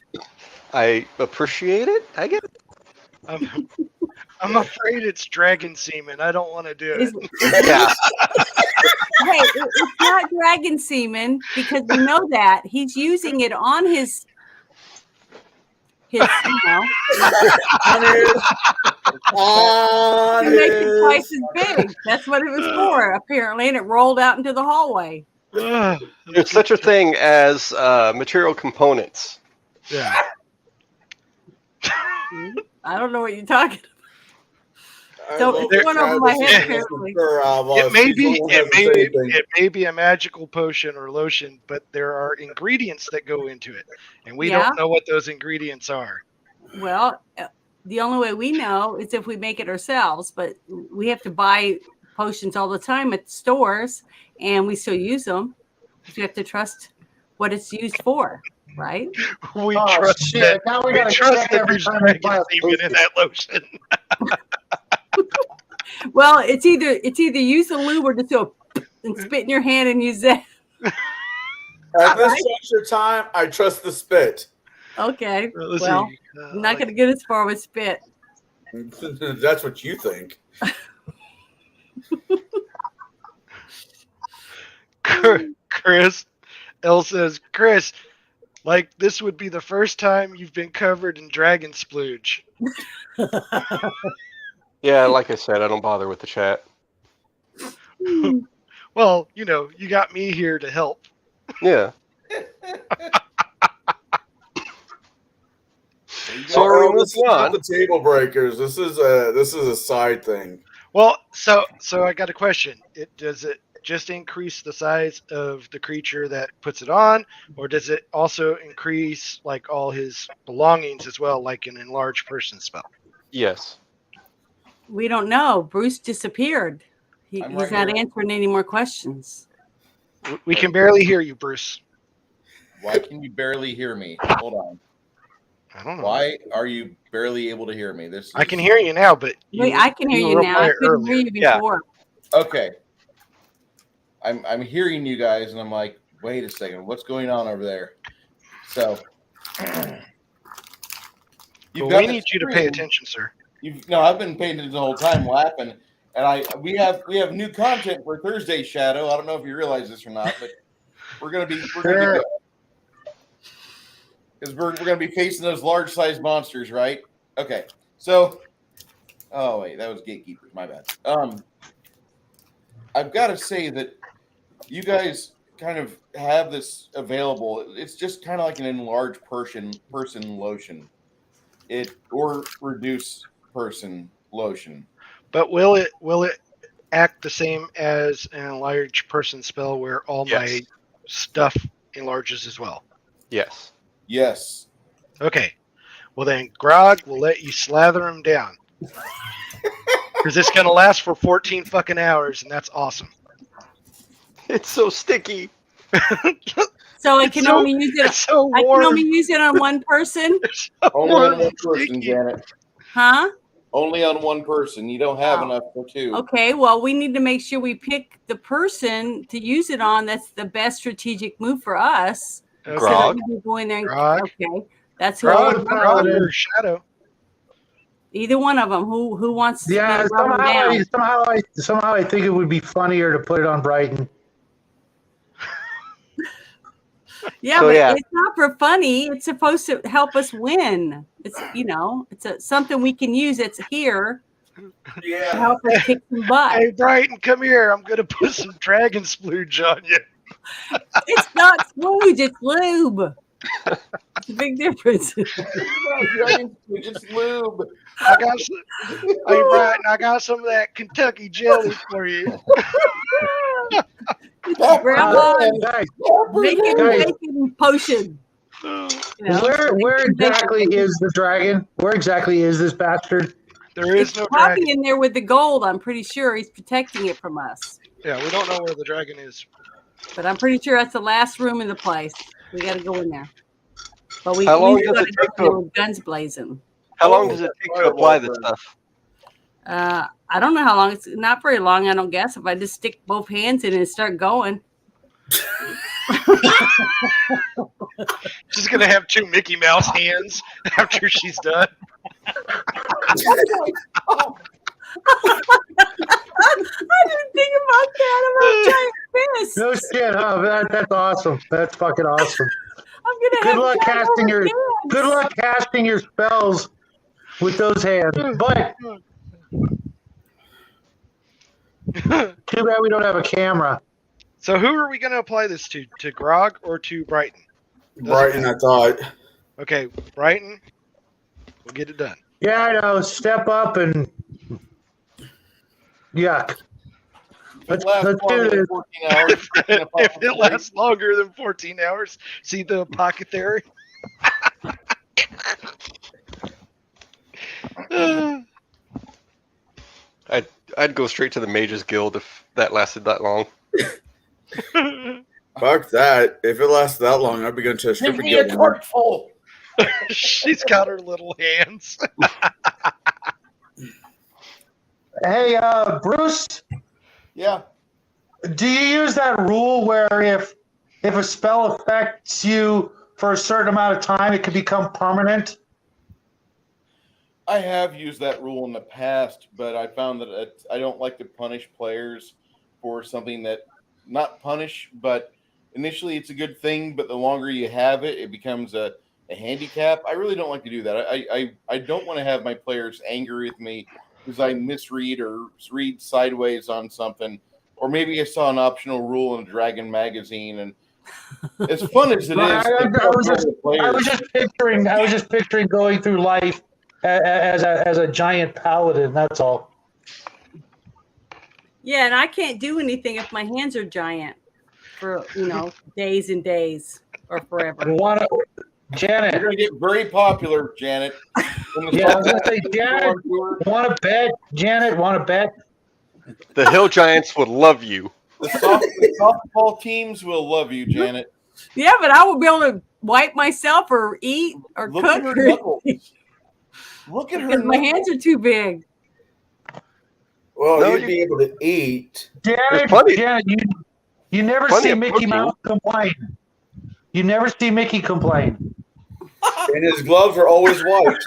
I appreciate it. I get it. I'm afraid it's dragon semen. I don't want to do it. Yeah. Hey, it's not dragon semen because we know that he's using it on his On to make it twice his. as big. That's what it was for, apparently, and it rolled out into the hallway. There's such a thing as material components. Yeah. I don't know what you're talking about. I So love it's going over my Travis head, is apparently. It may be a magical potion or lotion, but there are ingredients that go into it, and we don't know what those ingredients are. Well, the only way we know is if we make it ourselves, but we have to buy potions all the time at stores, and we still use them. You have to trust what it's used for, right? We Oh, trust shit. that. Now we We gotta trust check that every there's time we buy dragon a semen in that lotion. Well, it's either use the lube or just go and spit in your hand and use that. At this juncture time, I trust the spit. Okay. Let's Well, see. I'm not going to get as far with spit. That's what you think. Chris L says, Chris, like this would be the first time you've been covered in dragon splooge. Yeah, like I said, I don't bother with the chat. Well, you know, you got me here to help. Yeah. So this is not the table breakers. This is a side thing. Well, so I got a question. Does it just increase the size of the creature that puts it on, or does it also increase like all his belongings as well, like an enlarged person spell? Yes. We don't know. Bruce disappeared. He's right not here. answering any more questions. We can barely hear you, Bruce. Why can you barely hear me? Hold on. I don't know. Why are you barely able to hear me? I can hear you now, but Wait, I can hear you were now. I quiet couldn't hear earlier. you before. Okay. I'm hearing you guys, and I'm like, wait a second, what's going on over there? So Well, we need you to pay attention, sir. No, I've been paying attention the whole time, laughing, and we have new content for Thursday, Shadow. I don't know if you realize this or not, but we're gonna be good. Because we're gonna be facing those large sized monsters, right? Okay, so wait, that was Gatekeepers, my bad. I've got to say that you guys kind of have this available. It's just kind of like an enlarged person lotion, or reduce person lotion. But will it act the same as an enlarged person spell where all my stuff enlarges as well? Yes. Yes. Okay. Well then, Grog will let you slather him down. Because it's going to last for 14 fucking hours, and that's awesome. It's so sticky. So I can only use it. It's so warm. I can only use it on one person. Only on one person, Janet. Huh? Only on one person. You don't have enough for two. Okay, well, we need to make sure we pick the person to use it on. That's the best strategic move for us. Okay. Grog. So go in there and, Grog. okay, that's who I Grog, want. Grog or Shadow. Either one of them. Who wants to Yeah, be run down? somehow I think it would be funnier to put it on Brighton. Yeah, So, but yeah. it's not for funny. It's supposed to help us win. It's it's something we can use. It's here to Yeah. help us kick some butt. Hey, Brighton, come here. I'm going to put some dragon splooge on you. It's not splooge. It's lube. It's a big difference. Just lube. I got some, hey, Brighton, I got some of that Kentucky jelly for you. Grandma Guys, making potion. where exactly is the dragon? Where exactly is this bastard? There is It's no probably dragon. in there with the gold. I'm pretty sure he's protecting it from us. Yeah, we don't know where the dragon is. But I'm pretty sure that's the last room in the place. We got to go in there. But we How long we does gotta it go take in there to- with guns blazing. How long does it take to apply this stuff? I don't know how long. It's not very long, I don't guess. If I just stick both hands in it and start going. She's gonna have 2 Mickey Mouse hands after she's done. I didn't think about that. I'm a giant fist. No shit, huh? That's awesome. That's fucking awesome. I'm gonna Good have luck giant casting your hands. good luck casting your spells with those hands. But too bad we don't have a camera. So who are we gonna apply this to? To Grog or to Brighton? Brighton, I thought. Okay, Brighton. We'll get it done. Yeah, I know. Step up and yuck. Let's do this. 14 hours. If it lasts longer than 14 hours, see the apothecary. I'd go straight to the Mages Guild if that lasted that long. Fuck that. If it lasts that long, I'd be going to a Give stripping me a guild. cart full. She's got her little hands. Hey, Bruce, Yeah. do you use that rule where if a spell affects you for a certain amount of time, it can become permanent? I have used that rule in the past, but I found that I don't like to punish players for something that, not punish, but initially it's a good thing, but the longer you have it, it becomes a handicap. I really don't like to do that. I don't want to have my players angry with me because I misread or read sideways on something, or maybe I saw an optional rule in a Dragon magazine, and as fun as it is, I was just picturing going through life as a giant paladin. That's all. Yeah, and I can't do anything if my hands are giant for days and days or forever. Janet, you're gonna get very popular, Janet. Yeah, I was gonna say, Janet, want to bet? Janet, want to bet? The Hill Giants would love you. The softball teams will love you, Janet. Yeah, but I won't be able to wipe myself or eat or Look at cook her knuckles. Look at her because my hands are too big. Well, No, you'd be able to eat. Janet, you never plenty see of Mickey protein. Mouse complain. You never see Mickey complain. And his gloves are always white.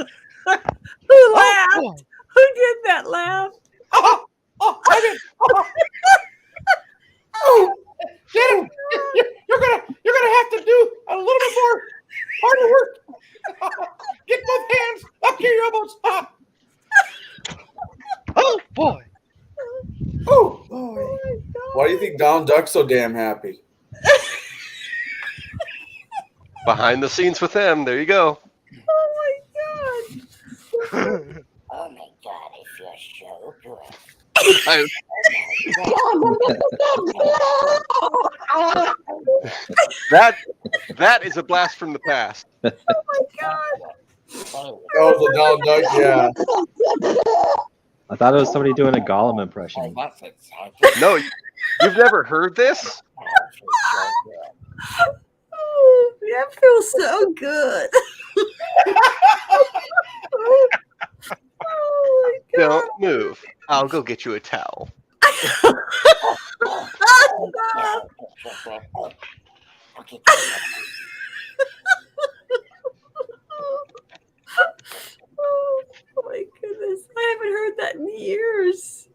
Who laughed? Who did that laugh? I did. Oh, Janet, you're gonna have to do a little bit more harder work. Get both hands up to your elbows. Oh boy. Oh, boy. Why do you think Donald Duck's so damn happy? Behind the scenes with them. There you go. Oh my god. Oh my god, I feel so good. That is a blast from the past. Oh my god. Oh, the Donald Duck, yeah. I thought it was somebody doing a Gollum impression. That's exciting. No, you've never heard this? Oh, that feels so good. Oh my god. Don't move. I'll go get you a towel. Oh my goodness. I haven't heard that in years.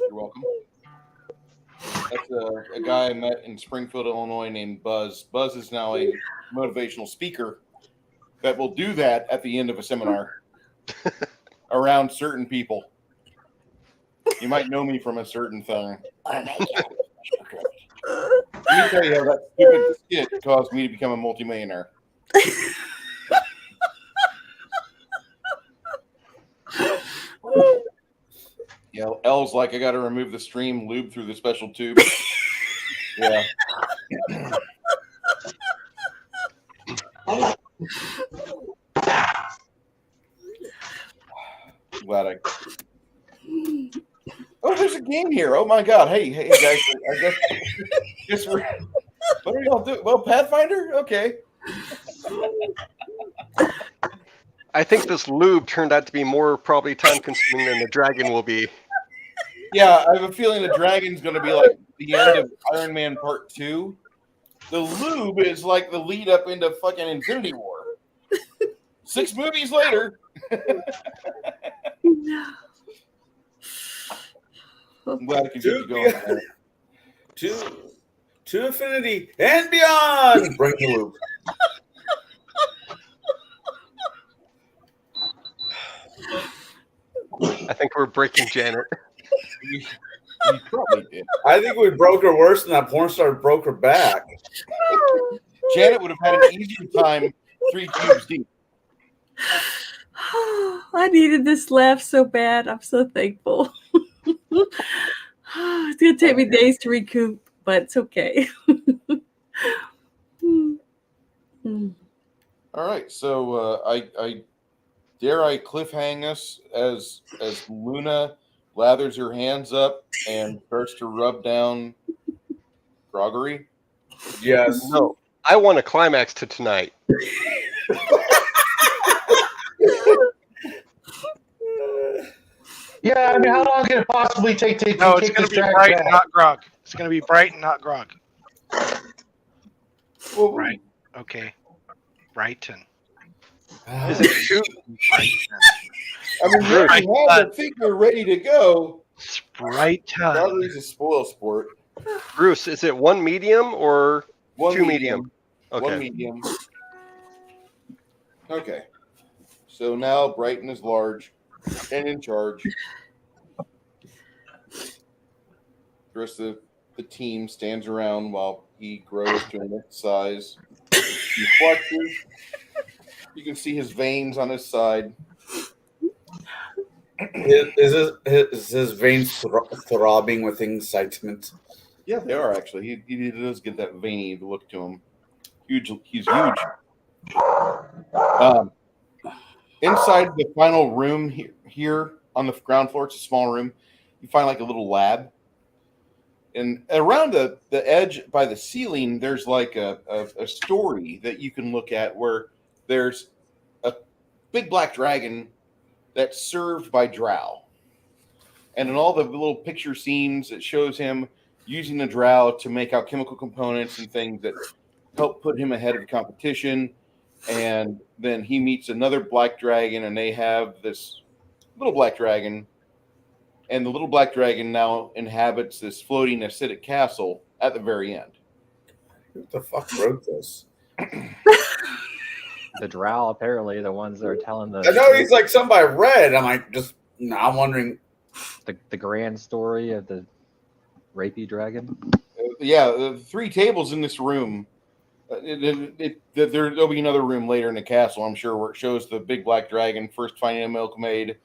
You're welcome. That's a guy I met in Springfield, Illinois named Buzz. Buzz is now a motivational speaker that will do that at the end of a seminar around certain people. You might know me from a certain thing. Oh my god. Let me tell you how that stupid skit caused me to become a multimillionaire. Yeah, L's like, I got to remove the stream lube through the special tube. Yeah. Glad I. Oh, there's a game here. Oh my God! Hey guys! I guess we're. What are y'all doing? Well, Pathfinder. Okay. I think this lube turned out to be more probably time consuming than the dragon will be. Yeah, I have a feeling the dragon's going to be like the end of Iron Man Part 2, The lube is like the lead up into fucking Infinity War. 6 movies later. I'm glad I could get you going. To infinity and beyond. Bring the loop. I think we're breaking Janet. You probably did. I think we broke her worse than that porn star broke her back. Janet would have had an easier time 3 cubes deep. I needed this laugh so bad. I'm so thankful. It's gonna take me days to recoup, but it's okay. All right, so I dare I cliffhang us as Luna lathers her hands up and starts to rub down Grogori. Yes. No, I want a climax to tonight. Yeah, I mean, how long can it possibly take to No, it's kick going this to be drag bright, back? not grog. It's going to be bright and not grog. Well, Right. Okay. Brighton. Is it two? Brighton. I mean, you already have the figure ready to go. Brighton. Grogori's a spoil sport. Bruce, is it one medium or two medium? Okay. One medium. Okay. So now Brighton is large and in charge. The rest of the team stands around while he grows to a next size. He flexes. You can see his veins on his side. Is his veins throbbing with excitement? Yeah, they are actually. He does get that veiny look to him. Huge. He's huge. Inside the final room here on the ground floor, it's a small room. You find like a little lab, and around the edge by the ceiling, there's like a story that you can look at where there's a big black dragon that's served by drow, and in all the little picture scenes, it shows him using the drow to make alchemical components and things that help put him ahead of the competition. And then he meets another black dragon, and they have this little black dragon. And the little black dragon now inhabits this floating acidic castle at the very end. Who the fuck wrote this? The drow, apparently, the ones that are telling the. I know he's like somebody read. I'm like, I'm wondering. The grand story of the rapey dragon. Yeah, the 3 tables in this room. There'll be another room later in the castle, I'm sure, where it shows the big black dragon first finding a milkmaid,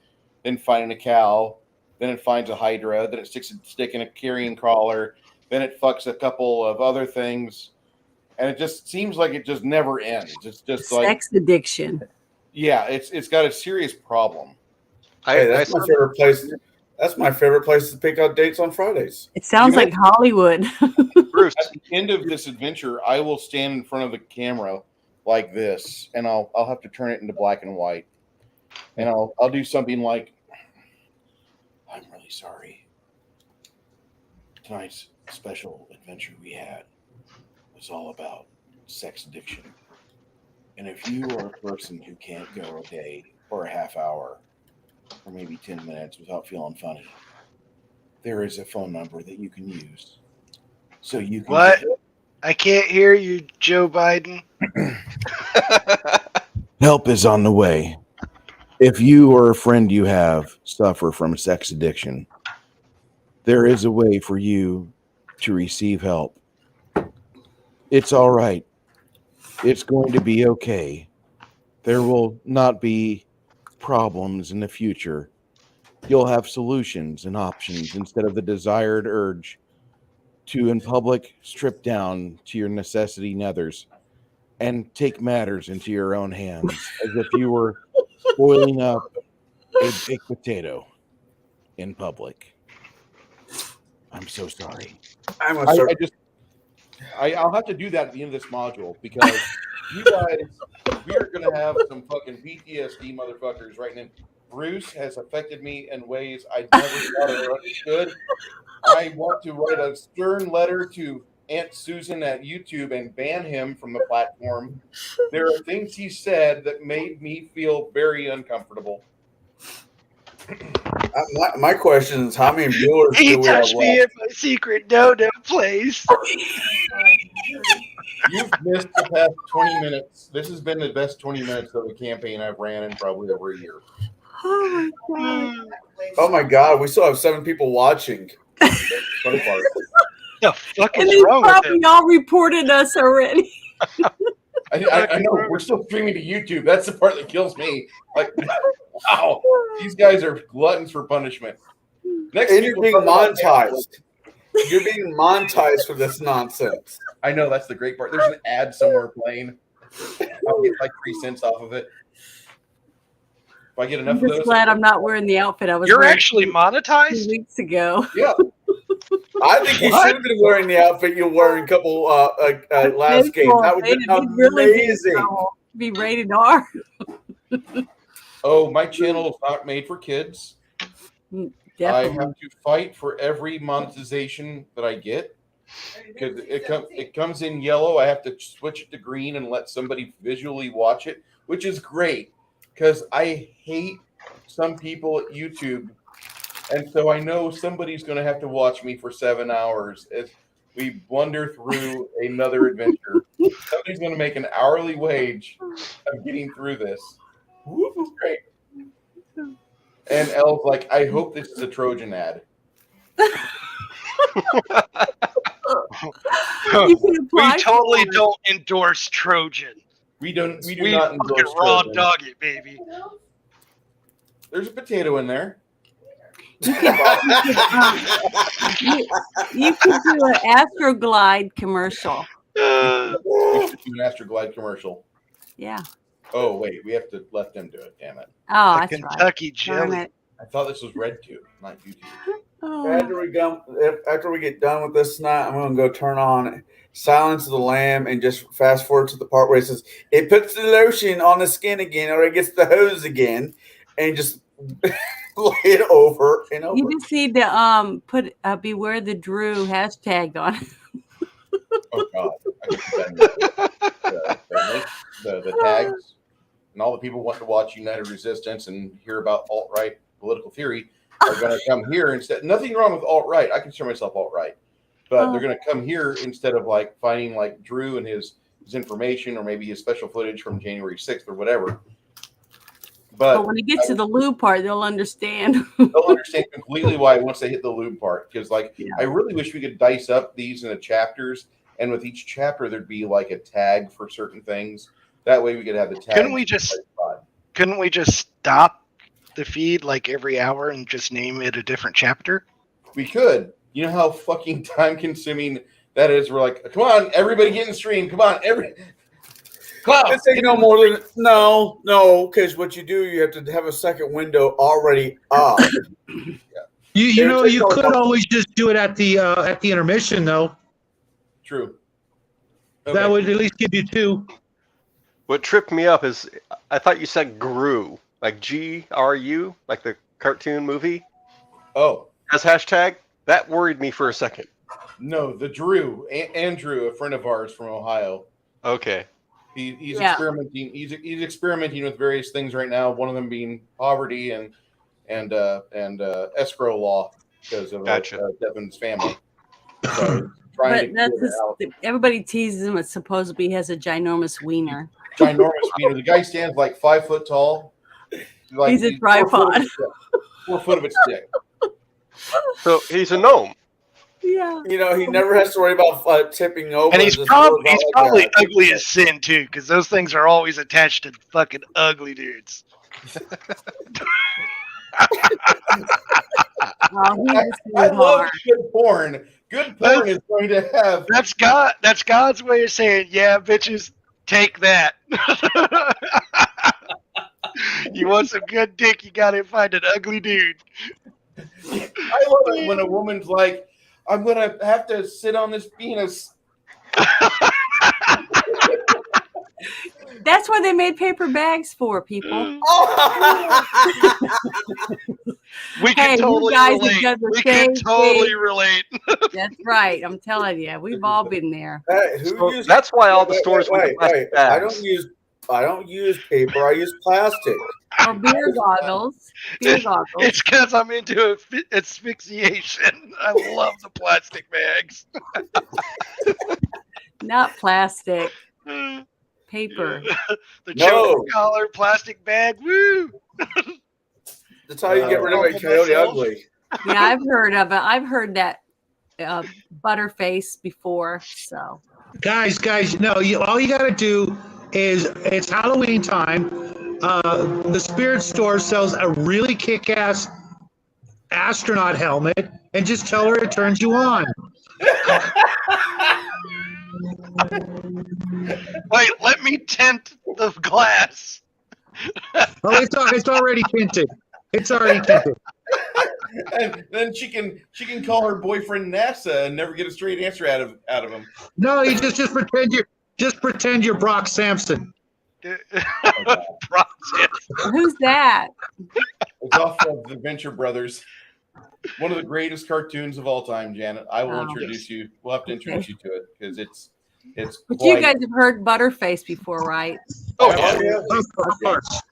then finding a cow, then it finds a hydra, then it sticks a stick in a carrion crawler, then it fucks a couple of other things, and it just seems like it just never ends. It's just like Sex addiction. Yeah, it's got a serious problem. That's my favorite place. That's my favorite place to pick out dates on Fridays. It sounds like Hollywood. Bruce, at the end of this adventure, I will stand in front of the camera like this, and I'll have to turn it into black and white, and I'll do something like, "I'm really sorry. Tonight's special adventure we had was all about sex addiction, and if you are a person who can't go a day or a half hour or maybe 10 minutes without feeling funny, there is a phone number that you can use. So you can What? I can't hear you, Joe Biden. Help is on the way. If you or a friend you have suffer from sex addiction, there is a way for you to receive help. It's all right. It's going to be okay. There will not be problems in the future. You'll have solutions and options instead of the desired urge to, in public, strip down to your necessity nethers and take matters into your own hands as if you were boiling up a baked potato in public. I'm so sorry. I'll have to do that at the end of this module because you guys, we are going to have some fucking PTSD motherfuckers right now. Bruce has affected me in ways I never thought I understood. I want to write a stern letter to Aunt Susan at YouTube and ban him from the platform, there are things he said that made me feel very uncomfortable. My question is, how many viewers He do we have touched me left? in my secret no-no place. You've missed the past 20 minutes. This has been the best 20 minutes of a campaign I've ran in probably over a year. Oh my god. Oh my God, we still have 7 people watching. Funny part. The fuck And is they wrong with probably him? all reported us already. I know we're still streaming to YouTube. That's the part that kills me. Like, wow, these guys are gluttons for punishment. Next And week you're we'll being talk about monetized. You're being monetized for this nonsense. I know that's the great part. There's an ad somewhere playing. I'll get like 3 cents off of it. If I get enough I'm of just those, glad I'm not wearing the outfit I was You're wearing actually 2 monetized? weeks ago. yeah. I think you What? should have been wearing the outfit you're wearing a couple last game. That would It'd have been really be in amazing. trouble. Be rated R. Oh, my channel is not made for kids. I Definitely. have to fight for every monetization that I get because it comes in yellow. I have to switch it to green and let somebody visually watch it, which is great because I hate some people at YouTube, and so I know somebody's going to have to watch me for 7 hours as we blunder through another adventure. Somebody's going to make an hourly wage of getting through this. It's great. And Elle's like, I hope this is a Trojan ad. You can apply We totally for it. don't endorse Trojan. We do not We endorse fucking raw Trojan. dog it, baby. There's a potato in there. You could do an Astroglide commercial. We should do an Astroglide commercial. Yeah. Oh wait, we have to let them do it. Damn it! Oh, The that's right. Kentucky Darn jelly. it. I thought this was RedTube, not YouTube. Oh. After we get done with this tonight, I'm going to go turn on Silence of the Lamb and just fast forward to the part where it says it puts the lotion on the skin again, or it gets the hose again, and just lay it over and over. You just need to put beware the Drew hashtag on it. Oh god, I can the tags and all the people want to watch United Resistance and hear about alt-right political theory are going to come here instead. Nothing wrong with alt-right. I consider myself alt-right, but they're going to come here instead of like finding like Drew and his information or maybe his special footage from January 6th or whatever. But when it gets to the lube part, they'll understand. They'll understand completely why once they hit the lube part. Because like, I really wish we could dice up these into chapters, and with each chapter there'd be like a tag for certain things. That way we could have the tag. Couldn't we just stop the feed like every hour and just name it a different chapter? We could. You know how fucking time consuming that is? We're like, come on, everybody get in stream. Come on, It's taking no more than no, because what you do, you have to have a second window already up. You know, you could always just do it at the intermission, though. True. Okay. That would at least give you 2. What tripped me up is I thought you said Gru, like GRU, like the cartoon movie. Oh, as hashtag. That worried me for a second. No, the Drew, Andrew, a friend of ours from Ohio. Okay. He's experimenting. He's experimenting with various things right now. One of them being poverty and escrow law because of Devin's family. So but everybody teases him. It supposedly has a ginormous wiener. Ginormous wiener. The guy stands like 5 foot tall. Like, he's a tripod. 4 foot of its dick. So he's a gnome. Yeah. You know, he never has to worry about tipping over. And he's probably ugly as sin too, because those things are always attached to fucking ugly dudes. I love good porn. Good porn is going to have. That's God's way of saying, yeah, bitches, take that. You want some good dick, you gotta find an ugly dude. I love it when a woman's like, I'm gonna have to sit on this penis. That's what they made paper bags for, people. We can Hey, you totally guys have relate. done the We can same totally thing. relate. That's right. I'm telling you, we've all been there. Hey, So that's why all the stores went to plastic I bags. don't use paper. I use plastic. Or beer goggles. Beer goggles. It's because I'm into asphyxiation. I love the plastic bags. Not plastic. The Paper. No. collar plastic bag. Woo! That's how you get rid of a Coyote Ugly. Yeah, I've heard of it. I've heard that butterface before. So Guys, no, all you got to do is it's Halloween time. The Spirit Store sells a really kick-ass astronaut helmet, and just tell her it turns you on. Wait, let me tint the glass. Oh, it's already tinted. It's already tinted. And then she can call her boyfriend NASA and never get a straight answer out of him. No, you just pretend you're Brock Sampson. who's that? It's off of the Venture Brothers. One of the greatest cartoons of all time, Janet. I will introduce you. We'll have to introduce you to it because it's. But you guys have heard Butterface before, right? Oh yeah.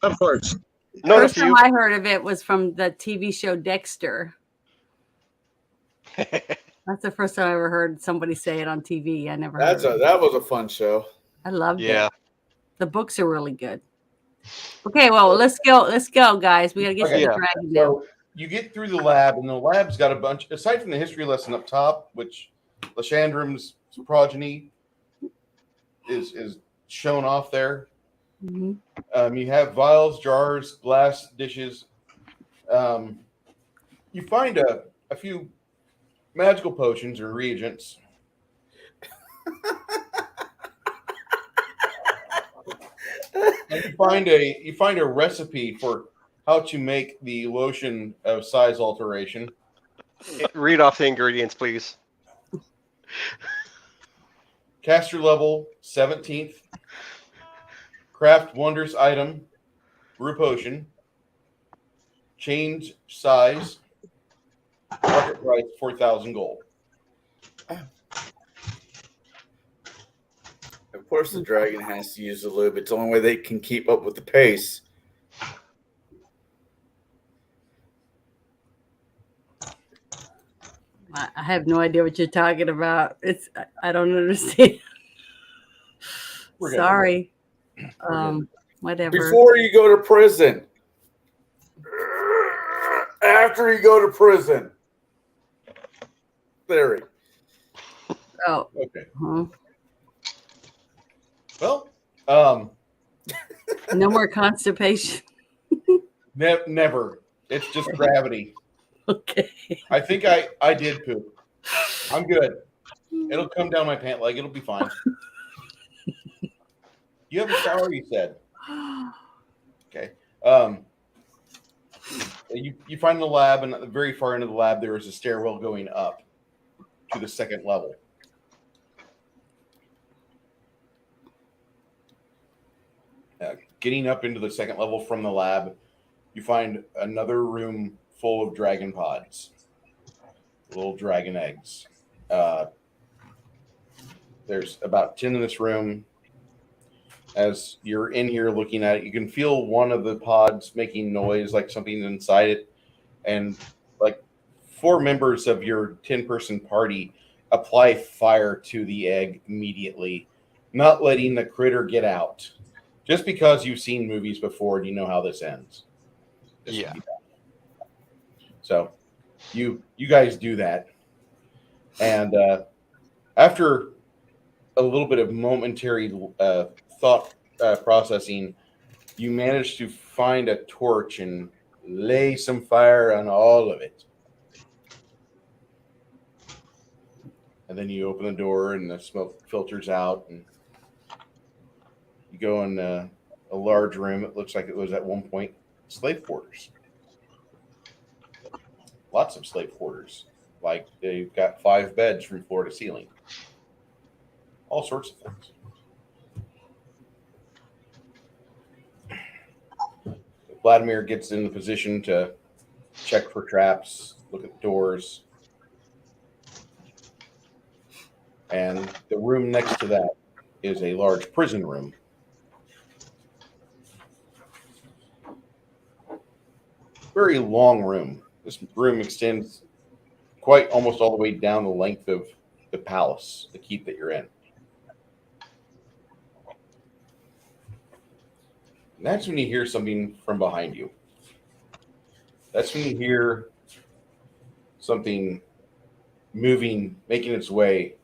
Of course. First time I heard of it was from the TV show Dexter. That's the first time I ever heard somebody say it on TV. I never heard it. That was a fun show. I loved it. The books are really good. Okay, well, let's go, guys. We gotta get to the dragon now. So you get through the lab, and the lab's got a bunch. Aside from the history lesson up top, which Lashandrum's progeny is shown off there. Mm-hmm. You have vials, jars, glass dishes. You find a few magical potions or reagents. And you find a recipe for how to make the lotion of size alteration. Read off the ingredients, please. Caster level 17th. Craft wondrous item. Brew potion. Change size. Market price 4,000 gold. Of course, the dragon has to use the lube. It's the only way they can keep up with the pace. I have no idea what you're talking about. I don't understand. Sorry. Whatever. Before you go to prison. After you go to prison. Theory. Oh. Okay. Uh-huh. Well, no more constipation. Never. It's just gravity. Okay. I think I did poop. I'm good. It'll come down my pant leg. It'll be fine. You have a shower, you said. Okay. You find the lab, and at the very far end of the lab, there is a stairwell going up to the second level. Getting up into the second level from the lab, you find another room full of dragon pods, little dragon eggs. There's about 10 in this room. As you're in here looking at it, you can feel one of the pods making noise like something's inside it. And like 4 members of your 10-person party apply fire to the egg immediately, not letting the critter get out. Just because you've seen movies before, you know how this ends. Yeah. So you guys do that. And after a little bit of momentary thought processing, you manage to find a torch and lay some fire on all of it. And then you open the door and the smoke filters out, and you go in a large room. It looks like it was at one point slave quarters. Lots of slave quarters. Like they've got 5 beds from floor to ceiling. All sorts of things. Vladimir gets in the position to check for traps, look at doors. And the room next to that is a large prison room. Very long room. This room extends quite almost all the way down the length of the palace, the keep that you're in. And that's when you hear something from behind you. That's when you hear something moving, making its way.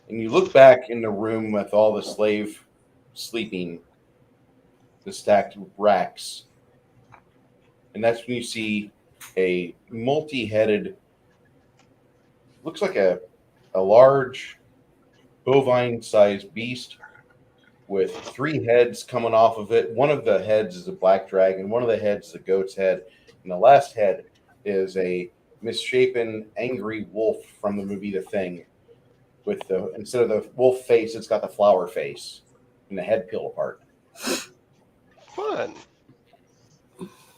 And you look back in the room with all the slave sleeping, the stacked racks. And that's when you see a multi-headed, looks like a large bovine-sized beast with 3 heads coming off of it. One of the heads is a black dragon. One of the heads is a goat's head. And the last head is a misshapen, angry wolf from the movie The Thing. With the instead of the wolf face, it's got the flower face and the head peeled apart. Fun.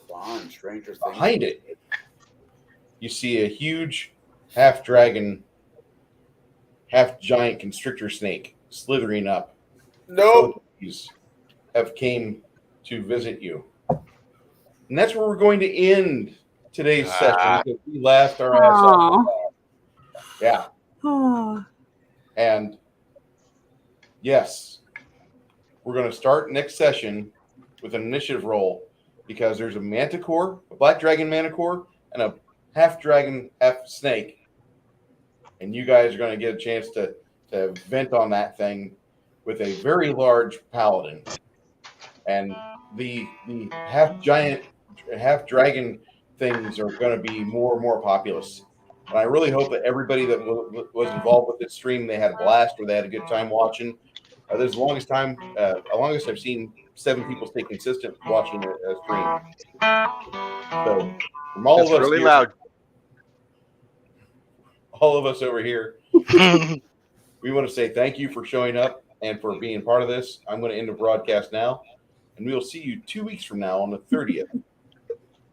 Fun, Stranger Things. Behind it, you see a huge half dragon, half giant constrictor snake slithering up. Nope. These have came to visit you. And that's where we're going to end today's session because we laughed our ass off. Yeah. Oh. And yes, we're going to start next session with an initiative roll because there's a manticore, a black dragon manticore, and a half dragon, half snake. And you guys are going to get a chance to vent on that thing with a very large paladin. And the half giant, half dragon things are going to be more and more populous. And I really hope that everybody that was involved with this stream, they had a blast or they had a good time watching. There's the longest time, longest I've seen 7 people stay consistent watching a stream. So from all That's of us really here, loud. all of us over here, we want to say thank you for showing up and for being part of this. I'm going to end the broadcast now, and we will see you 2 weeks from now on the 30th.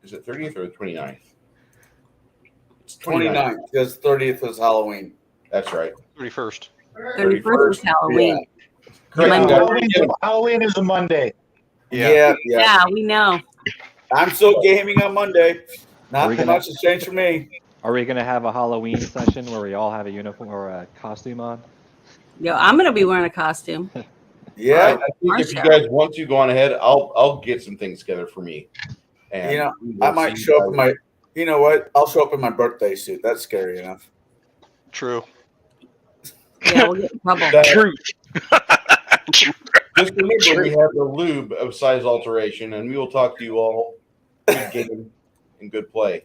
Is it 30th or the 29th? It's 29th, because 30th is Halloween. That's right. 31st. 31st is Halloween. Correct. Monday. Halloween is a Monday. Yeah. Yeah, we know. I'm still gaming on Monday. Not Are we gonna- much has changed for me. Are we going to have a Halloween session where we all have a uniform or a costume on? Yo, I'm gonna be wearing a costume. Yeah. I think if you guys want to go on ahead, I'll get some things together for me. And You know, we I will might see show up you in guys. my. You know what? I'll show up in my birthday suit. That's scary enough. True. Yeah, we'll get in trouble. Truth. Just remember, we have the lube of size alteration, and we will talk to you all. Good game and good play.